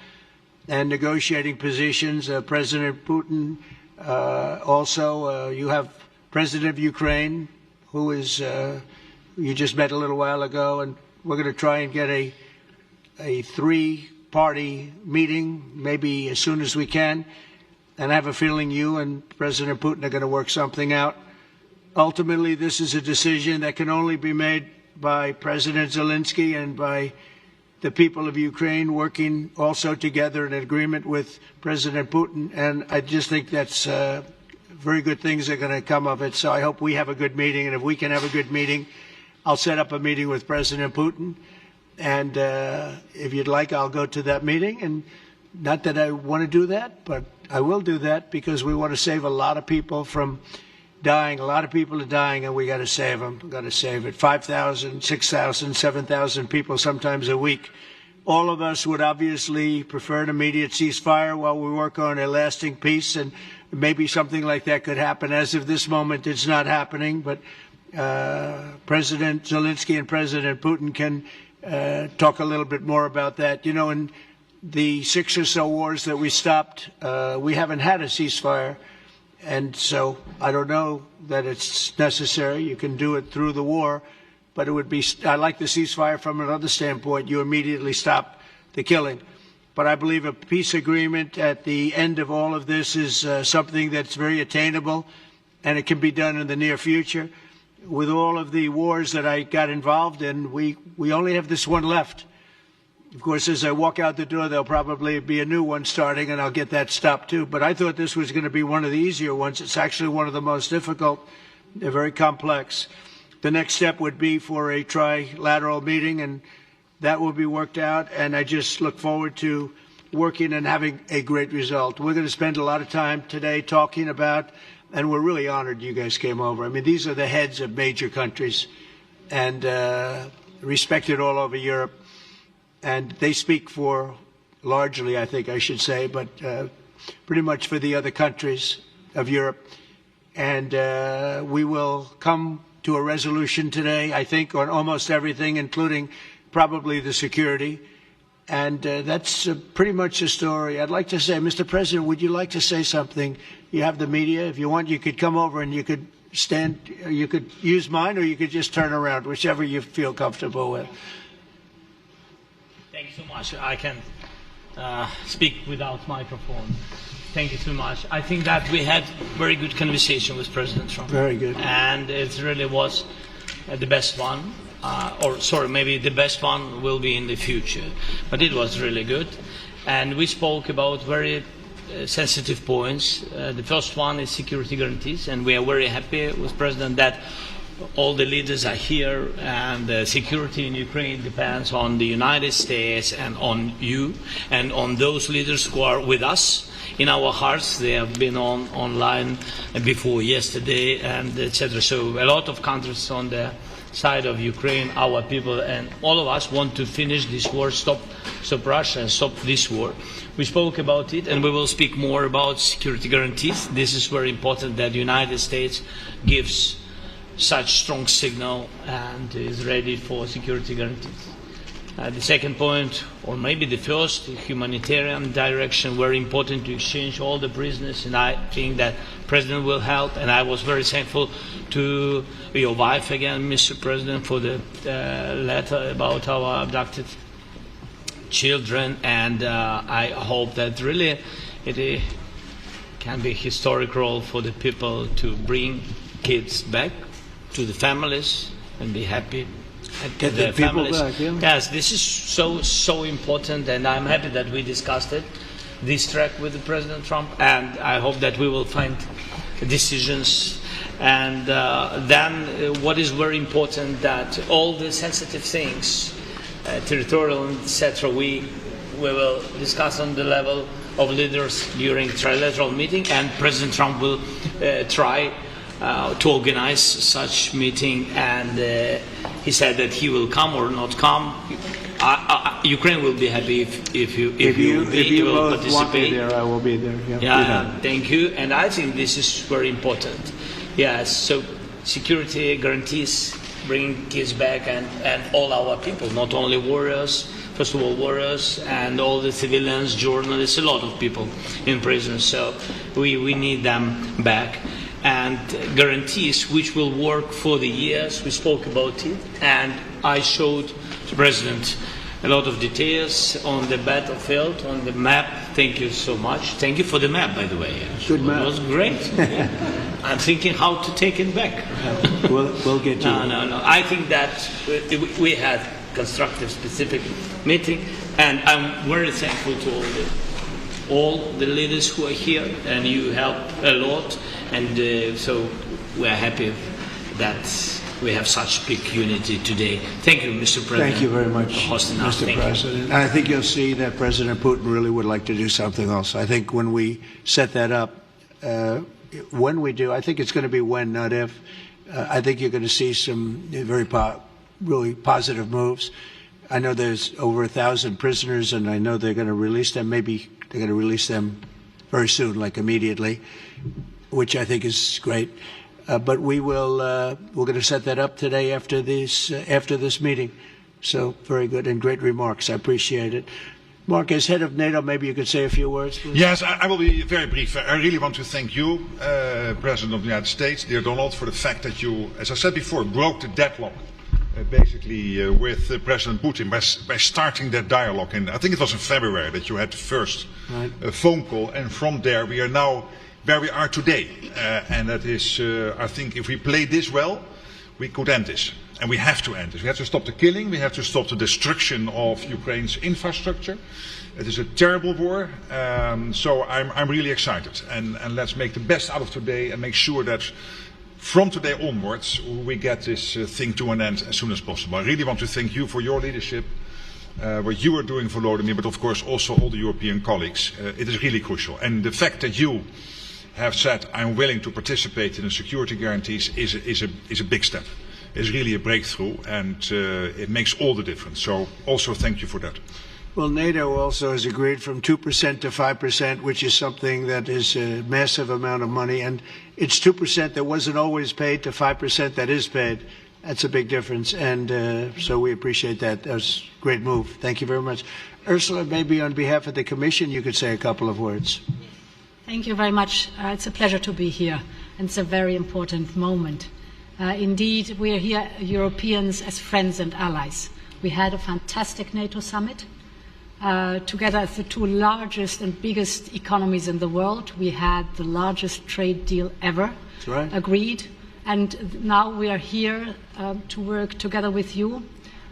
[SPEAKER 16] and negotiating positions. President Putin, also you have President of Ukraine, who is you just met a little while ago, and we're going to try and get a three-party meeting maybe as soon as we can. And I have a feeling you and President Putin are going to work something out. Ultimately, this is a decision that can only be made by President Zelenskyy and by the people of Ukraine working also together in agreement with President Putin. And I just think that's very good things are going to come of it. So I hope we have a good meeting. And if we can have a good meeting, I'll set up a meeting with President Putin. And if you'd like, I'll go to that meeting. And not that I want to do that, but I will do that because we want to save a lot of people from dying. A lot of people are dying, and we got to save them. We got to save it. 5,000, 6,000, 7,000 people sometimes a week. All of us would obviously prefer an immediate ceasefire while we work on a lasting peace, and maybe something like that could happen. As of this moment, it's not happening, but President Zelenskyy and President Putin can talk a little bit more about that. You know, in the 6 or so wars that we stopped, we haven't had a ceasefire. And so I don't know that it's necessary. You can do it through the war. but it would be, I like the ceasefire from another standpoint. You immediately stop the killing. But I believe a peace agreement at the end of all of this is something that's very attainable, and it can be done in the near future. With all of the wars that I got involved in, we only have this one left. Of course, as I walk out the door, there'll probably be a new one starting, and I'll get that stopped too. But I thought this was going to be one of the easier ones. It's actually one of the most difficult. They're very complex. The next step would be for a trilateral meeting, and that will be worked out. And I just look forward to working and having a great result. We're going to spend a lot of time today talking about, and we're really honored you guys came over. I mean, these are the heads of major countries and respected all over Europe. And they speak for, largely, I think I should say, but pretty much for the other countries of Europe. And we will come to a resolution today, I think, on almost everything, including probably the security. And that's pretty much the story. I'd like to say, Mr. President, would you like to say something? You have the media. If you want, you could come over and you could stand, you could use mine, or you could just turn around, whichever you feel comfortable with.
[SPEAKER 5] Thank you so much. I can speak without microphone. Thank you so much. I think that we had very good conversation with President Trump.
[SPEAKER 16] Very good.
[SPEAKER 5] And it really was the best one. Or sorry, maybe the best one will be in the future. But it was really good. And we spoke about very sensitive points. The first one is security guarantees. And we are very happy with President that all the leaders are here, and the security in Ukraine depends on the United States and on you and on those leaders who are with us in our hearts. They have been online before yesterday, and etc. So a lot of countries on the side of Ukraine, our people, and all of us want to finish this war, stop Russia and stop this war. We spoke about it, and we will speak more about security guarantees. This is very important that the United States gives such strong signal and is ready for security guarantees. The second point, or maybe the first, humanitarian direction, very important to exchange all the prisoners, and I think that President will help. And I was very thankful to your wife again, Mr. President, for the letter about our abducted children, and I hope that really it can be a historic role for the people to bring kids back to the families and be happy.
[SPEAKER 16] Get the people back, yeah.
[SPEAKER 5] Yes, this is so important, and I'm happy that we discussed it, this track with the President Trump, and I hope that we will find decisions. And then what is very important, that all the sensitive things, territorial, etc., we will discuss on the level of leaders during trilateral meeting, and President Trump will try to organize such meeting, and he said that he will come or not come. Ukraine will be happy if you will
[SPEAKER 16] both
[SPEAKER 5] participate.
[SPEAKER 16] Want me there, I will be there.
[SPEAKER 5] Yeah, thank you. And I think this is very important. Yes, so security guarantees, bringing kids back, and all our people, not only warriors, first of all warriors, and all the civilians, journalists, a lot of people in prison. So we need them back. And guarantees which will work for the years. We spoke about it, and I showed the President a lot of details on the battlefield, on the map. Thank you so much. Thank you for the map, by the way.
[SPEAKER 16] Good map.
[SPEAKER 5] It was great. I'm thinking how to take it back.
[SPEAKER 16] We'll get you.
[SPEAKER 5] No. I think that we had constructive, specific meeting, and I'm very thankful to all the leaders who are here, and you helped a lot, and so we are happy that we have such big unity today. Thank you, Mr. President.
[SPEAKER 16] Thank you very much,
[SPEAKER 5] for hosting us.
[SPEAKER 16] Mr. President. And I think you'll see that President Putin really would like to do something else. I think when we set that up, when we do, I think it's going to be when, not if. I think you're going to see some very really positive moves. I know there's over 1,000 prisoners, and I know they're going to release them. Maybe they're going to release them very soon, like immediately, which I think is great. But we're going to set that up today after this meeting. So very good and great remarks. I appreciate it. Mark, as head of NATO, maybe you could say a few words, please.
[SPEAKER 2] Yes, I will be very brief. I really want to thank you, President of the United States, dear Donald, for the fact that you, as I said before, broke the deadlock basically with President Putin by starting that dialogue. And I think it was in February that you had the first phone call, and from there we are now where we are today. And that is, I think, if we play this well, we could end this. And we have to end this. We have to stop the killing. We have to stop the destruction of Ukraine's infrastructure. It is a terrible war. So I'm really excited. And let's make the best out of today and make sure that from today onwards we get this thing to an end as soon as possible. I really want to thank you for your leadership, what you are doing for Volodymyr, but of course also all the European colleagues. It is really crucial. And the fact that you have said I'm willing to participate in the security guarantees is a big step. It's really a breakthrough, and it makes all the difference. So also thank you for that.
[SPEAKER 16] Well, NATO also has agreed from 2% to 5%, which is something that is a massive amount of money. And it's 2% that wasn't always paid to 5% that is paid. That's a big difference. And so we appreciate that. That was a great move. Thank you very much. Ursula, maybe on behalf of the Commission, you could say a couple of words.
[SPEAKER 9] Thank you very much. It's a pleasure to be here. And it's a very important moment. Indeed, we are here, Europeans, as friends and allies. We had a fantastic NATO summit. Together as the two largest and biggest economies in the world, we had the largest trade deal ever agreed. And now we are here to work together with you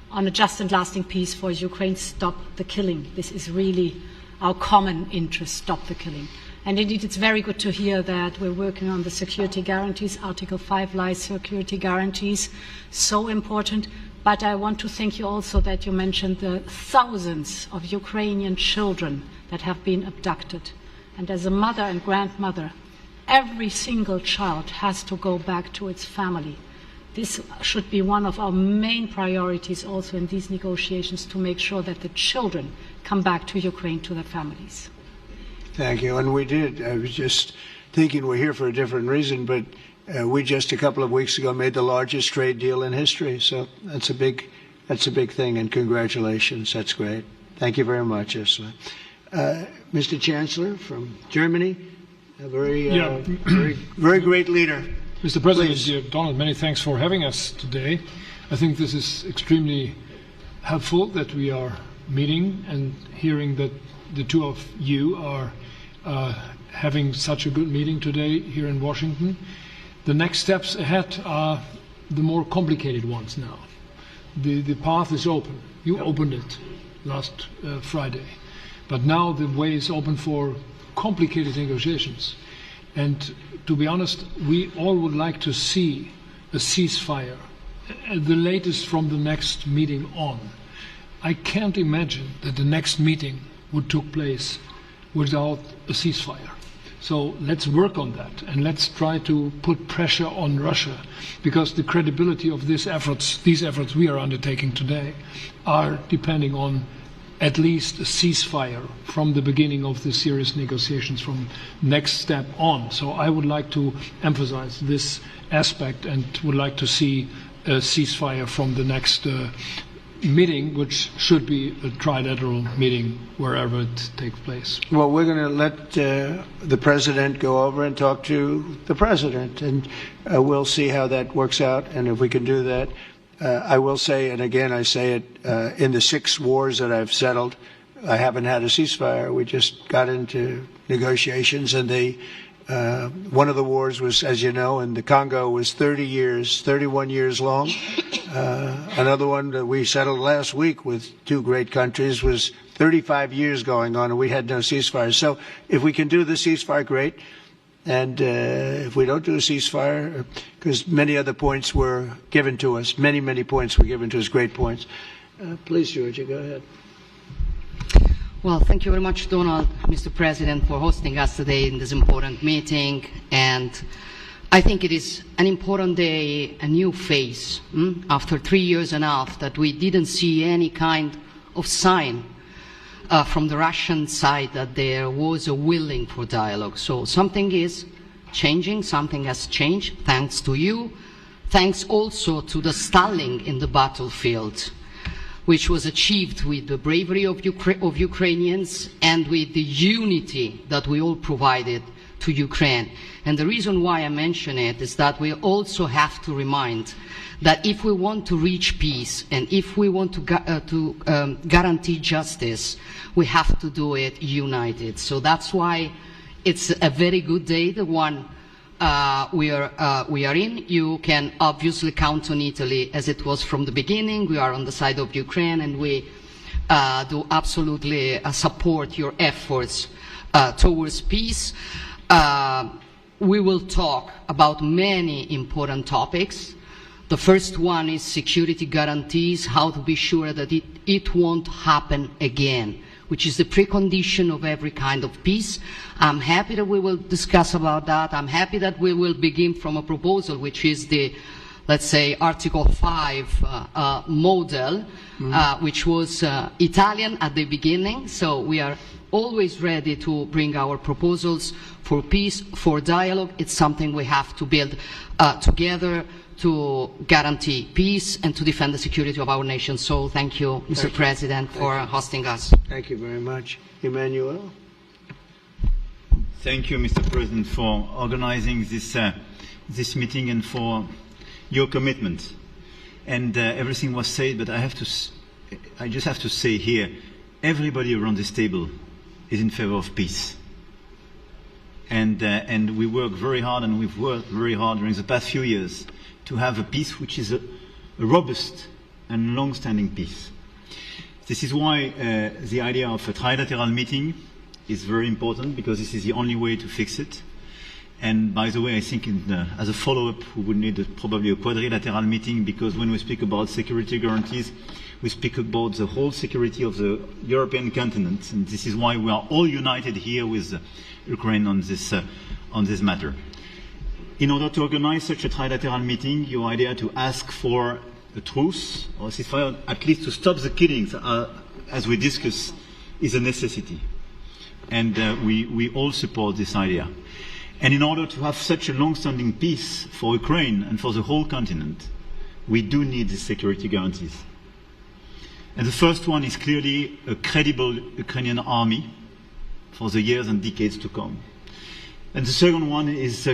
[SPEAKER 9] on a just and lasting peace for Ukraine. Stop the killing. This is really our common interest, stop the killing. And indeed, it's very good to hear that we're working on the security guarantees, Article 5 lies security guarantees, so important. But I want to thank you also that you mentioned the thousands of Ukrainian children that have been abducted. And as a mother and grandmother, every single child has to go back to its family. This should be one of our main priorities also in these negotiations, to make sure that the children come back to Ukraine, to their families.
[SPEAKER 16] Thank you. And we did. I was just thinking we're here for a different reason, but we just a couple of weeks ago made the largest trade deal in history. So that's a big thing, and congratulations. That's great. Thank you very much, Ursula. Mr. Chancellor from Germany, a very great leader.
[SPEAKER 21] Mr. President, dear Donald, many thanks for having us today. I think this is extremely helpful that we are meeting and hearing that the two of you are having such a good meeting today here in Washington. The next steps ahead are the more complicated ones now. The path is open. You opened it last Friday. But now the way is open for complicated negotiations. And to be honest, we all would like to see a ceasefire, the latest from the next meeting on. I can't imagine that the next meeting would take place without a ceasefire. So let's work on that, and let's try to put pressure on Russia, because the credibility of these efforts we are undertaking today are depending on at least a ceasefire from the beginning of the serious negotiations from next step on. So I would like to emphasize this aspect and would like to see a ceasefire from the next meeting, which should be a trilateral meeting wherever it takes place.
[SPEAKER 16] Well, we're going to let the president go over and talk to the president, and we'll see how that works out, and if we can do that. I will say, and again I say it, in the 6 wars that I've settled, I haven't had a ceasefire. We just got into negotiations, and one of the wars was, as you know, in the Congo was 31 years long. Another one that we settled last week with 2 great countries was 35 years going on, and we had no ceasefire. So if we can do the ceasefire, great. And if we don't do a ceasefire, because many other points were given to us, many points were given to us, great points. Please, Georgia, go ahead.
[SPEAKER 22] Well, thank you very much, Donald, Mr. President, for hosting us today in this important meeting. And I think it is an important day, a new phase, after 3 years and a half that we didn't see any kind of sign from the Russian side that there was a willing for dialogue. So something is changing, something has changed, thanks to you. Thanks also to the stalling in the battlefield, which was achieved with the bravery of Ukrainians and with the unity that we all provided to Ukraine. And the reason why I mention it is that we also have to remind that if we want to reach peace and if we want to guarantee justice, we have to do it united. So that's why it's a very good day, the one we are in. You can obviously count on Italy as it was from the beginning. We are on the side of Ukraine, and we do absolutely support your efforts towards peace. We will talk about many important topics. The first one is security guarantees, how to be sure that it won't happen again, which is the precondition of every kind of peace. I'm happy that we will discuss about that. I'm happy that we will begin from a proposal, which is the, let's say, Article 5 model, which was Italian at the beginning. So we are always ready to bring our proposals for peace, for dialogue. It's something we have to build together to guarantee peace and to defend the security of our nation. So thank you, Mr. President, for hosting us.
[SPEAKER 16] Thank you very much. Emmanuel?
[SPEAKER 3] Thank you, Mr. President, for organizing this meeting and for your commitment. And everything was said, but I just have to say here, everybody around this table is in favor of peace. And we work very hard, and we've worked very hard during the past few years to have a peace which is a robust and long-standing peace. This is why the idea of a trilateral meeting is very important, because this is the only way to fix it. And by the way, I think as a follow-up, we would need probably a quadrilateral meeting, because when we speak about security guarantees, we speak about the whole security of the European continent. And this is why we are all united here with Ukraine on this matter. In order to organize such a trilateral meeting, your idea to ask for a truce or ceasefire, at least to stop the killings, as we discussed, is a necessity. And we all support this idea. And in order to have such a long-standing peace for Ukraine and for the whole continent, we do need the security guarantees. And the first one is clearly a credible Ukrainian army for the years and decades to come. And the second one is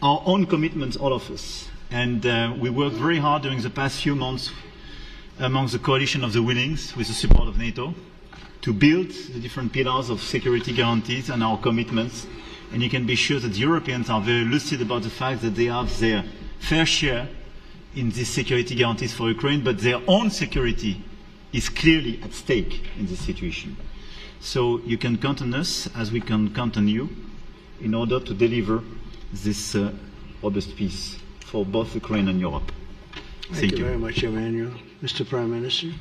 [SPEAKER 3] our own commitments, all of us. And we worked very hard during the past few months among the coalition of the willings, with the support of NATO, to build the different pillars of security guarantees and our commitments. And you can be sure that the Europeans are very lucid about the fact that they have their fair share in these security guarantees for Ukraine, but their own security is clearly at stake in this situation. So you can count on us, as we can count on you, in order to deliver this robust peace for both Ukraine and Europe.
[SPEAKER 16] Thank you very much, Emmanuel. Mr. Prime Minister?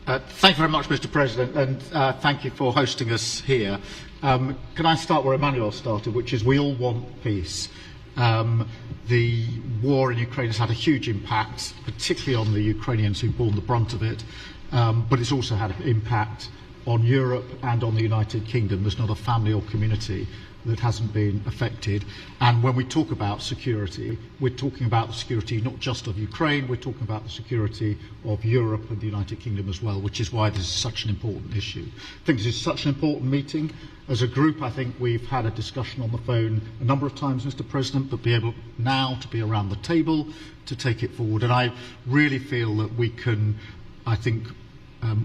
[SPEAKER 6] Thank you very much, Mr. President, and thank you for hosting us here. Can I start where Emmanuel started, which is we all want peace. The war in Ukraine has had a huge impact, particularly on the Ukrainians who've borne the brunt of it, but it's also had an impact on Europe and on the United Kingdom. There's not a family or community that hasn't been affected. And when we talk about security, we're talking about the security not just of Ukraine, we're talking about the security of Europe and the United Kingdom as well, which is why this is such an important issue. I think this is such an important meeting. As a group, I think we've had a discussion on the phone a number of times, Mr. President, but be able now to be around the table to take it forward. And I really feel that we can, I think,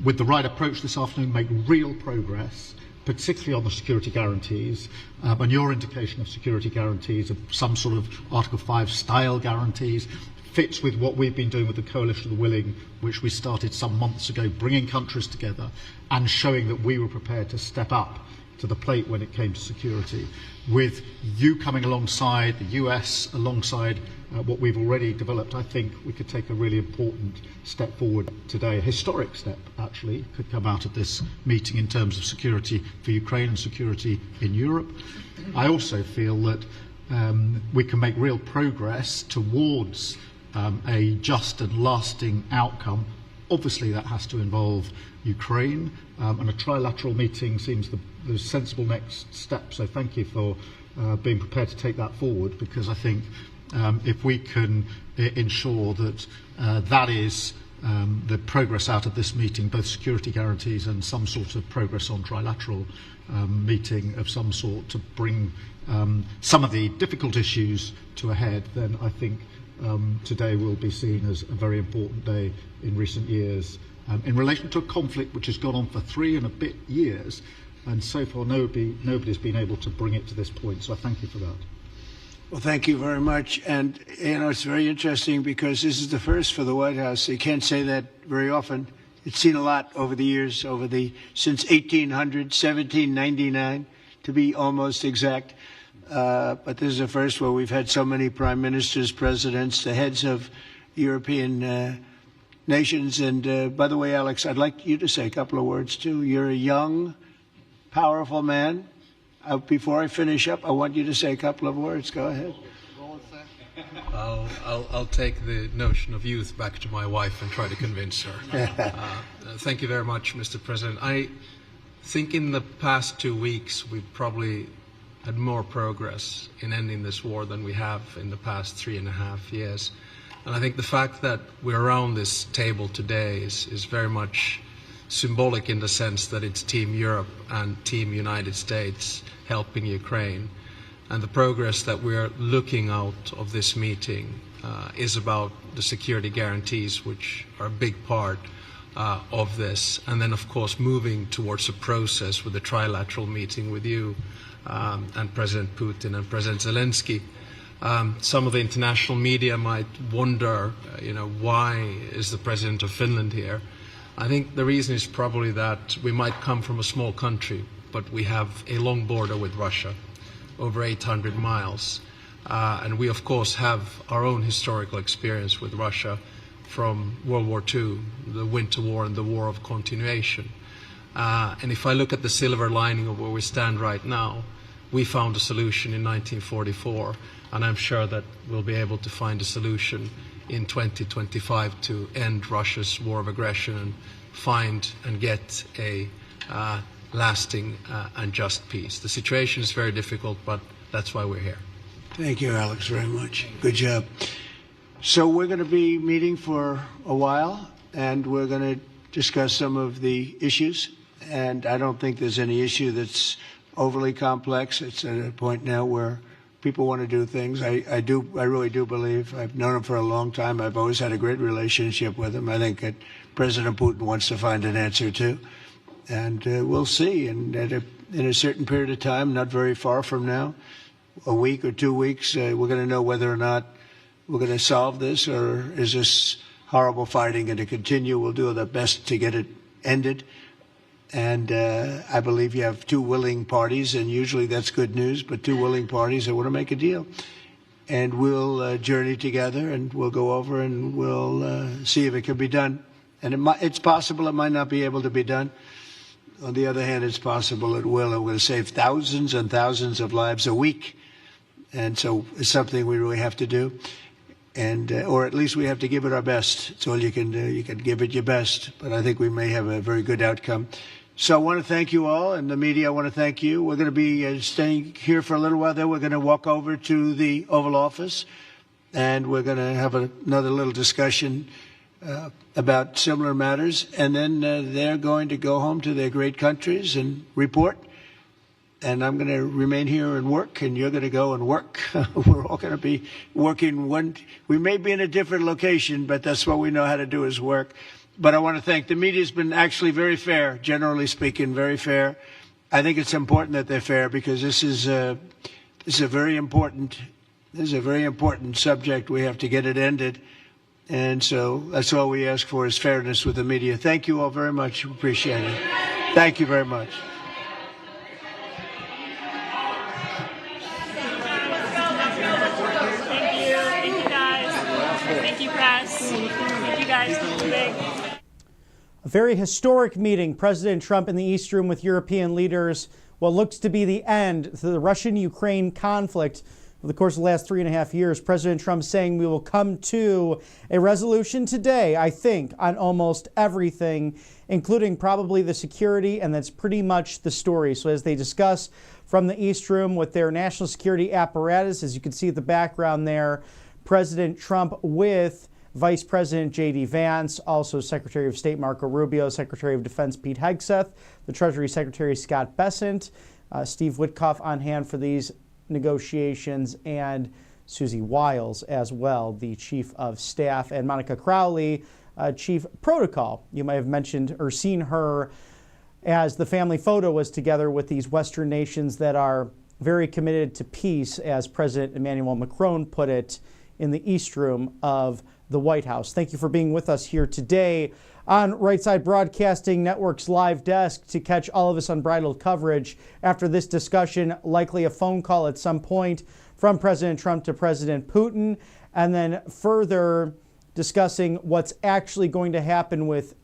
[SPEAKER 6] with the right approach this afternoon, make real progress, particularly on the security guarantees, and your indication of security guarantees of some sort of Article 5 style guarantees fits with what we've been doing with the Coalition of the Willing, which we started some months ago, bringing countries together and showing that we were prepared to step up to the plate when it came to security. With you coming alongside, the US alongside what we've already developed, I think we could take a really important step forward today. A historic step, actually, could come out of this meeting in terms of security for Ukraine and security in Europe. I also feel that we can make real progress towards a just and lasting outcome. Obviously, that has to involve Ukraine, and a trilateral meeting seems the sensible next step. So thank you for being prepared to take that forward, because I think if we can ensure that that is the progress out of this meeting, both security guarantees and some sort of progress on trilateral meeting of some sort to bring some of the difficult issues to a head, then I think today will be seen as a very important day in recent years in relation to a conflict which has gone on for 3 and a bit years, and so far nobody's been able to bring it to this point. So I thank you for that.
[SPEAKER 16] Well, thank you very much. And, it's very interesting because this is the first for the White House. You can't say that very often. It's seen a lot over the years, since 1799, to be almost exact. But this is the first where we've had so many prime ministers, presidents, the heads of European nations. And by the way, Alex, I'd like you to say a couple of words, too. You're a young, powerful man. Before I finish up, I want you to say a couple of words. Go ahead.
[SPEAKER 7] I'll take the notion of youth back to my wife and try to convince her. Thank you very much, Mr. President. I think in the past 2 weeks we've probably had more progress in ending this war than we have in the past 3.5 years. And I think the fact that we're around this table today is very much symbolic in the sense that it's Team Europe and Team United States helping Ukraine. And the progress that we're looking out of this meeting is about the security guarantees, which are a big part of this. And then, of course, moving towards a process with the trilateral meeting with you and President Putin and President Zelenskyy. Some of the international media might wonder, why is the President of Finland here? I think the reason is probably that we might come from a small country, but we have a long border with Russia, over 800 miles. And we, of course, have our own historical experience with Russia from World War II, the Winter War and the War of Continuation. And if I look at the silver lining of where we stand right now, we found a solution in 1944, and I'm sure that we'll be able to find a solution in 2025 to end Russia's war of aggression and find and get a lasting and just peace. The situation is very difficult, but that's why we're here.
[SPEAKER 16] Thank you, Alex, very much. Good job. So we're going to be meeting for a while, and we're going to discuss some of the issues. And I don't think there's any issue that's overly complex. It's at a point now where people want to do things. I really do believe. I've known him for a long time. I've always had a great relationship with him. I think that President Putin wants to find an answer too. And we'll see. And in a certain period of time, not very far from now, a week or 2 weeks, we're going to know whether or not we're going to solve this, or is this horrible fighting going to continue. We'll do our best to get it ended. And I believe you have two willing parties, and usually that's good news, but two willing parties that want to make a deal. And we'll journey together, and we'll go over, and we'll see if it can be done. And it's possible it might not be able to be done. On the other hand, it's possible it will. It will save thousands and thousands of lives a week. And so it's something we really have to do. And or at least we have to give it our best. It's all you can do. You can give it your best. But I think we may have a very good outcome. So I want to thank you all, and the media, I want to thank you. We're going to be staying here for a little while. Then we're going to walk over to the Oval Office, and we're going to have another little discussion about similar matters. And then they're going to go home to their great countries and report. And I'm going to remain here and work, and you're going to go and work. We're all going to be working we may be in a different location, but that's what we know how to do is work. But I want to thank the media. Has been actually very fair, generally speaking, very fair. I think it's important that they're fair because this is a very important subject. We have to get it ended. And so that's all we ask for is fairness with the media. Thank you all very much. Appreciate it. Thank you very much.
[SPEAKER 8] Thank you, press. Thank you, guys. Big.
[SPEAKER 12] A very historic meeting, President Trump in the East Room with European leaders. What looks to be the end to the Russian-Ukraine conflict over the course of the last 3.5 years. President Trump saying we will come to a resolution today, I think, on almost everything, including probably the security, and that's pretty much the story. So as they discuss from the East Room with their national security apparatus, as you can see at the background there, President Trump with Vice President J.D. Vance, also Secretary of State Marco Rubio, Secretary of Defense Pete Hegseth, the Treasury Secretary Scott Bessent, Steve Witkoff on hand for these negotiations, and Susie Wiles as well, the Chief of Staff, and Monica Crowley, Chief Protocol. You might have mentioned or seen her as the family photo was together with these Western nations that are very committed to peace, as President Emmanuel Macron put it in the East Room of the White House. Thank you for being with us here today on Right Side Broadcasting Network's live desk to catch all of this unbridled coverage after this discussion, likely a phone call at some point from President Trump to President Putin, and then further discussing what's actually going to happen with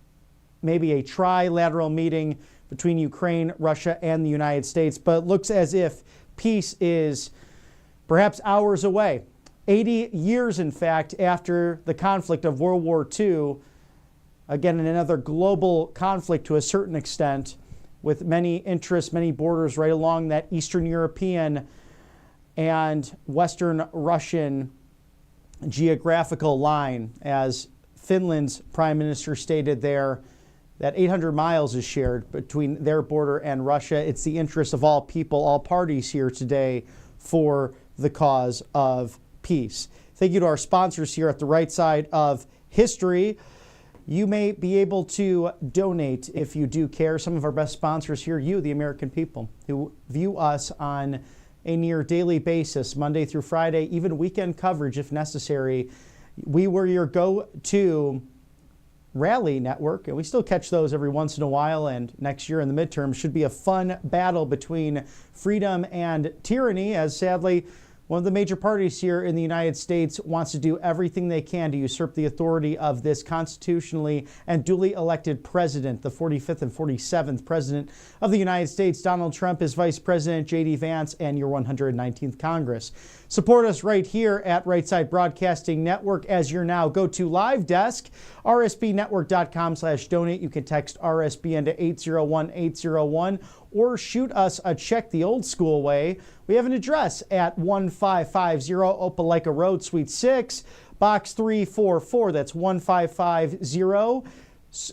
[SPEAKER 12] maybe a trilateral meeting between Ukraine, Russia, and the United States. But it looks as if peace is perhaps hours away. 80 years, in fact, after the conflict of World War II, again, in another global conflict to a certain extent, with many interests, many borders right along that Eastern European and Western Russian geographical line. As Finland's Prime Minister stated there, that 800 miles is shared between their border and Russia. It's the interest of all people, all parties here today for the cause of peace. Thank you to our sponsors here at the right side of history. You may be able to donate if you do care. Some of our best sponsors here, you, the American people, who view us on a near daily basis, Monday through Friday, even weekend coverage if necessary. We were your go-to rally network, and we still catch those every once in a while, and next year in the midterm should be a fun battle between freedom and tyranny, as sadly one of the major parties here in the United States wants to do everything they can to usurp the authority of this constitutionally and duly elected president, the 45th and 47th president of the United States, Donald Trump, his vice president, J.D. Vance, and your 119th Congress. Support us right here at Right Side Broadcasting Network as your now go-to live desk, rsbnetwork.com/donate. You can text RSBN to 801-801 or shoot us a check the old school way. We have an address at 1550 Opelika Road, Suite 6, Box 344. That's 1550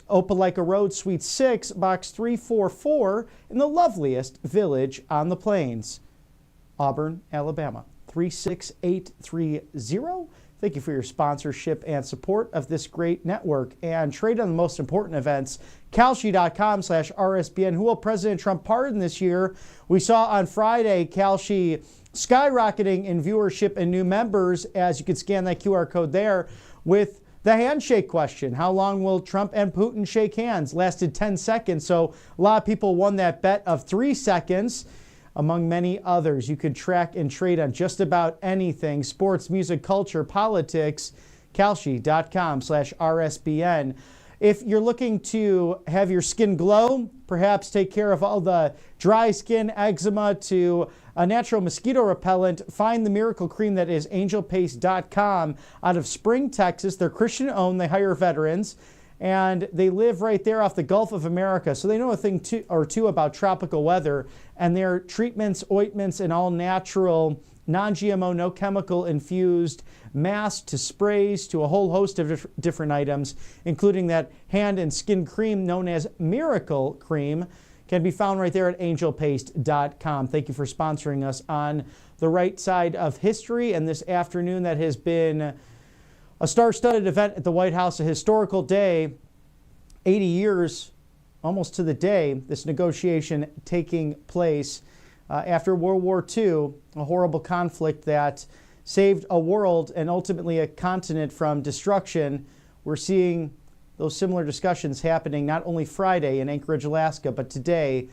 [SPEAKER 12] Opelika Road, Suite 6, Box 344 in the loveliest village on the plains, Auburn, Alabama, 36830. Thank you for your sponsorship and support of this great network. And trade on the most important events, Kalshi.com/RSBN. Who will President Trump pardon this year? We saw on Friday Kalshi skyrocketing in viewership and new members, as you could scan that QR code there, with the handshake question. How long will Trump and Putin shake hands? Lasted 10 seconds, so a lot of people won that bet of 3 seconds. Among many others, you could track and trade on just about anything: sports, music, culture, politics. Kalshi.com/RSBN. If you're looking to have your skin glow, perhaps take care of all the dry skin, eczema, to a natural mosquito repellent, find the miracle cream that is angelpaste.com out of Spring, Texas. They're Christian-owned. They hire veterans, and they live right there off the Gulf of America, so they know a thing or two about tropical weather. And their treatments, ointments, and all natural, non-GMO, no chemical infused masks to sprays to a whole host of different items, including that hand and skin cream known as Miracle Cream, can be found right there at angelpaste.com. Thank you for sponsoring us on the right side of history. And this afternoon, that has been a star-studded event at the White House, a historical day, 80 years almost to the day, this negotiation taking place after World War II, a horrible conflict that saved a world and ultimately a continent from destruction. We're seeing those similar discussions happening not only Friday in Anchorage, Alaska, but today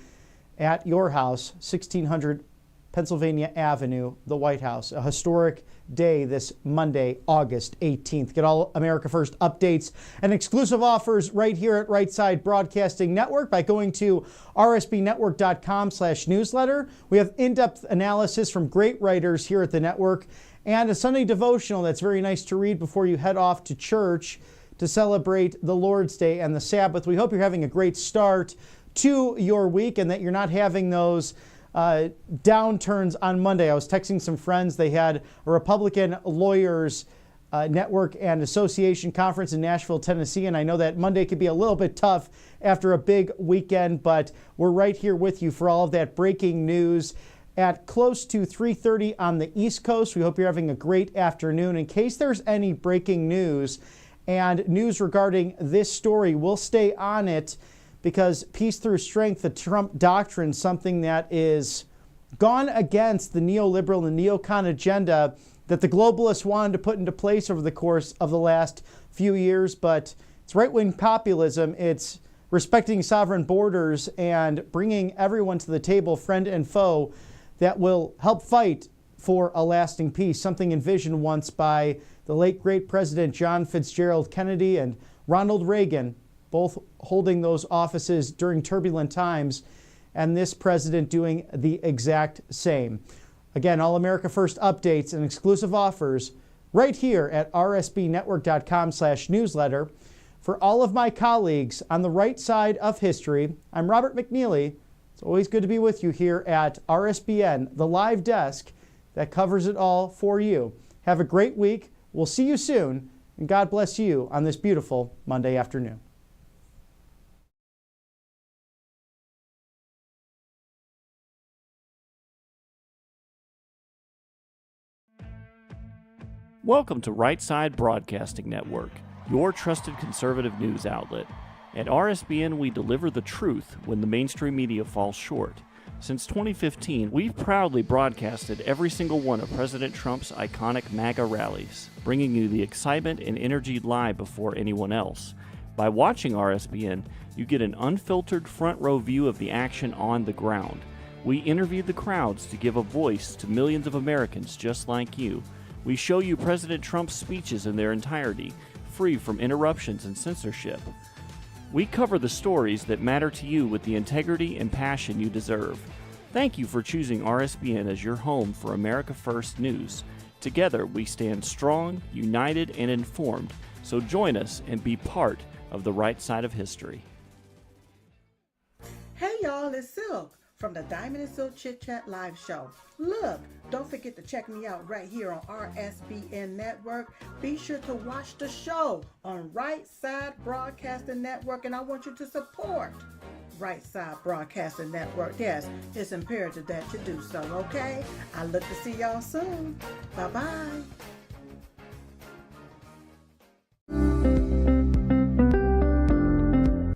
[SPEAKER 12] at your house, 1600 Pennsylvania Avenue, the White House. A historic day this Monday, August 18th. Get all America First updates and exclusive offers right here at Right Side Broadcasting Network by going to rsbnetwork.com/newsletter. We have in-depth analysis from great writers here at the network and a Sunday devotional that's very nice to read before you head off to church to celebrate the Lord's Day and the Sabbath. We hope you're having a great start to your week and that you're not having those downturns on Monday. I was texting some friends. They had a Republican lawyers network and association conference in Nashville, Tennessee, and I know that Monday could be a little bit tough after a big weekend, but we're right here with you for all of that breaking news at close to 3:30 on the East Coast. We hope you're having a great afternoon. In case there's any breaking news and news regarding this story, we'll stay on it because peace through strength, the Trump doctrine, something that is gone against the neoliberal and neocon agenda that the globalists wanted to put into place over the course of the last few years. But it's right-wing populism. It's respecting sovereign borders and bringing everyone to the table, friend and foe, that will help fight for a lasting peace, something envisioned once by the late great President John Fitzgerald Kennedy and Ronald Reagan, both holding those offices during turbulent times, and this president doing the exact same. Again, All America First updates and exclusive offers right here at rsbnetwork.com/newsletter. For all of my colleagues on the right side of history, I'm Robert McNeely. It's always good to be with you here at RSBN, the live desk that covers it all for you. Have a great week. We'll see you soon, and God bless you on this beautiful Monday afternoon.
[SPEAKER 14] Welcome to Right Side Broadcasting Network, your trusted conservative news outlet. At RSBN, we deliver the truth when the mainstream media falls short. Since 2015, we've proudly broadcasted every single one of President Trump's iconic MAGA rallies, bringing you the excitement and energy live before anyone else. By watching RSBN, you get an unfiltered front row view of the action on the ground. We interview the crowds to give a voice to millions of Americans just like you. We show you President Trump's speeches in their entirety, free from interruptions and censorship. We cover the stories that matter to you with the integrity and passion you deserve. Thank you for choosing RSBN as your home for America First News. Together, we stand strong, united, and informed. So join us and be part of the right side of history.
[SPEAKER 13] Hey y'all, it's Silk from the Diamond and Silk Chit Chat live show. Look, don't forget to check me out right here on RSBN Network. Be sure to watch the show on Right Side Broadcasting Network, and I want you to support Right Side Broadcasting Network. Yes, it's imperative that you do so, okay? I look to see y'all soon. Bye-bye.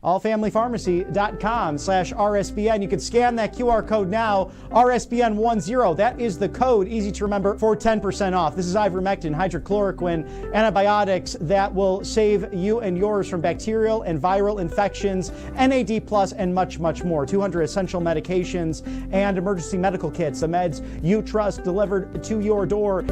[SPEAKER 12] allfamilypharmacy.com/RSBN. You can scan that QR code now, RSBN10. That is the code, easy to remember, for 10% off. This is ivermectin, hydrochloroquine, antibiotics that will save you and yours from bacterial and viral infections, NAD+, and much, much more. 200 essential medications and emergency medical kits, the meds you trust delivered to your door.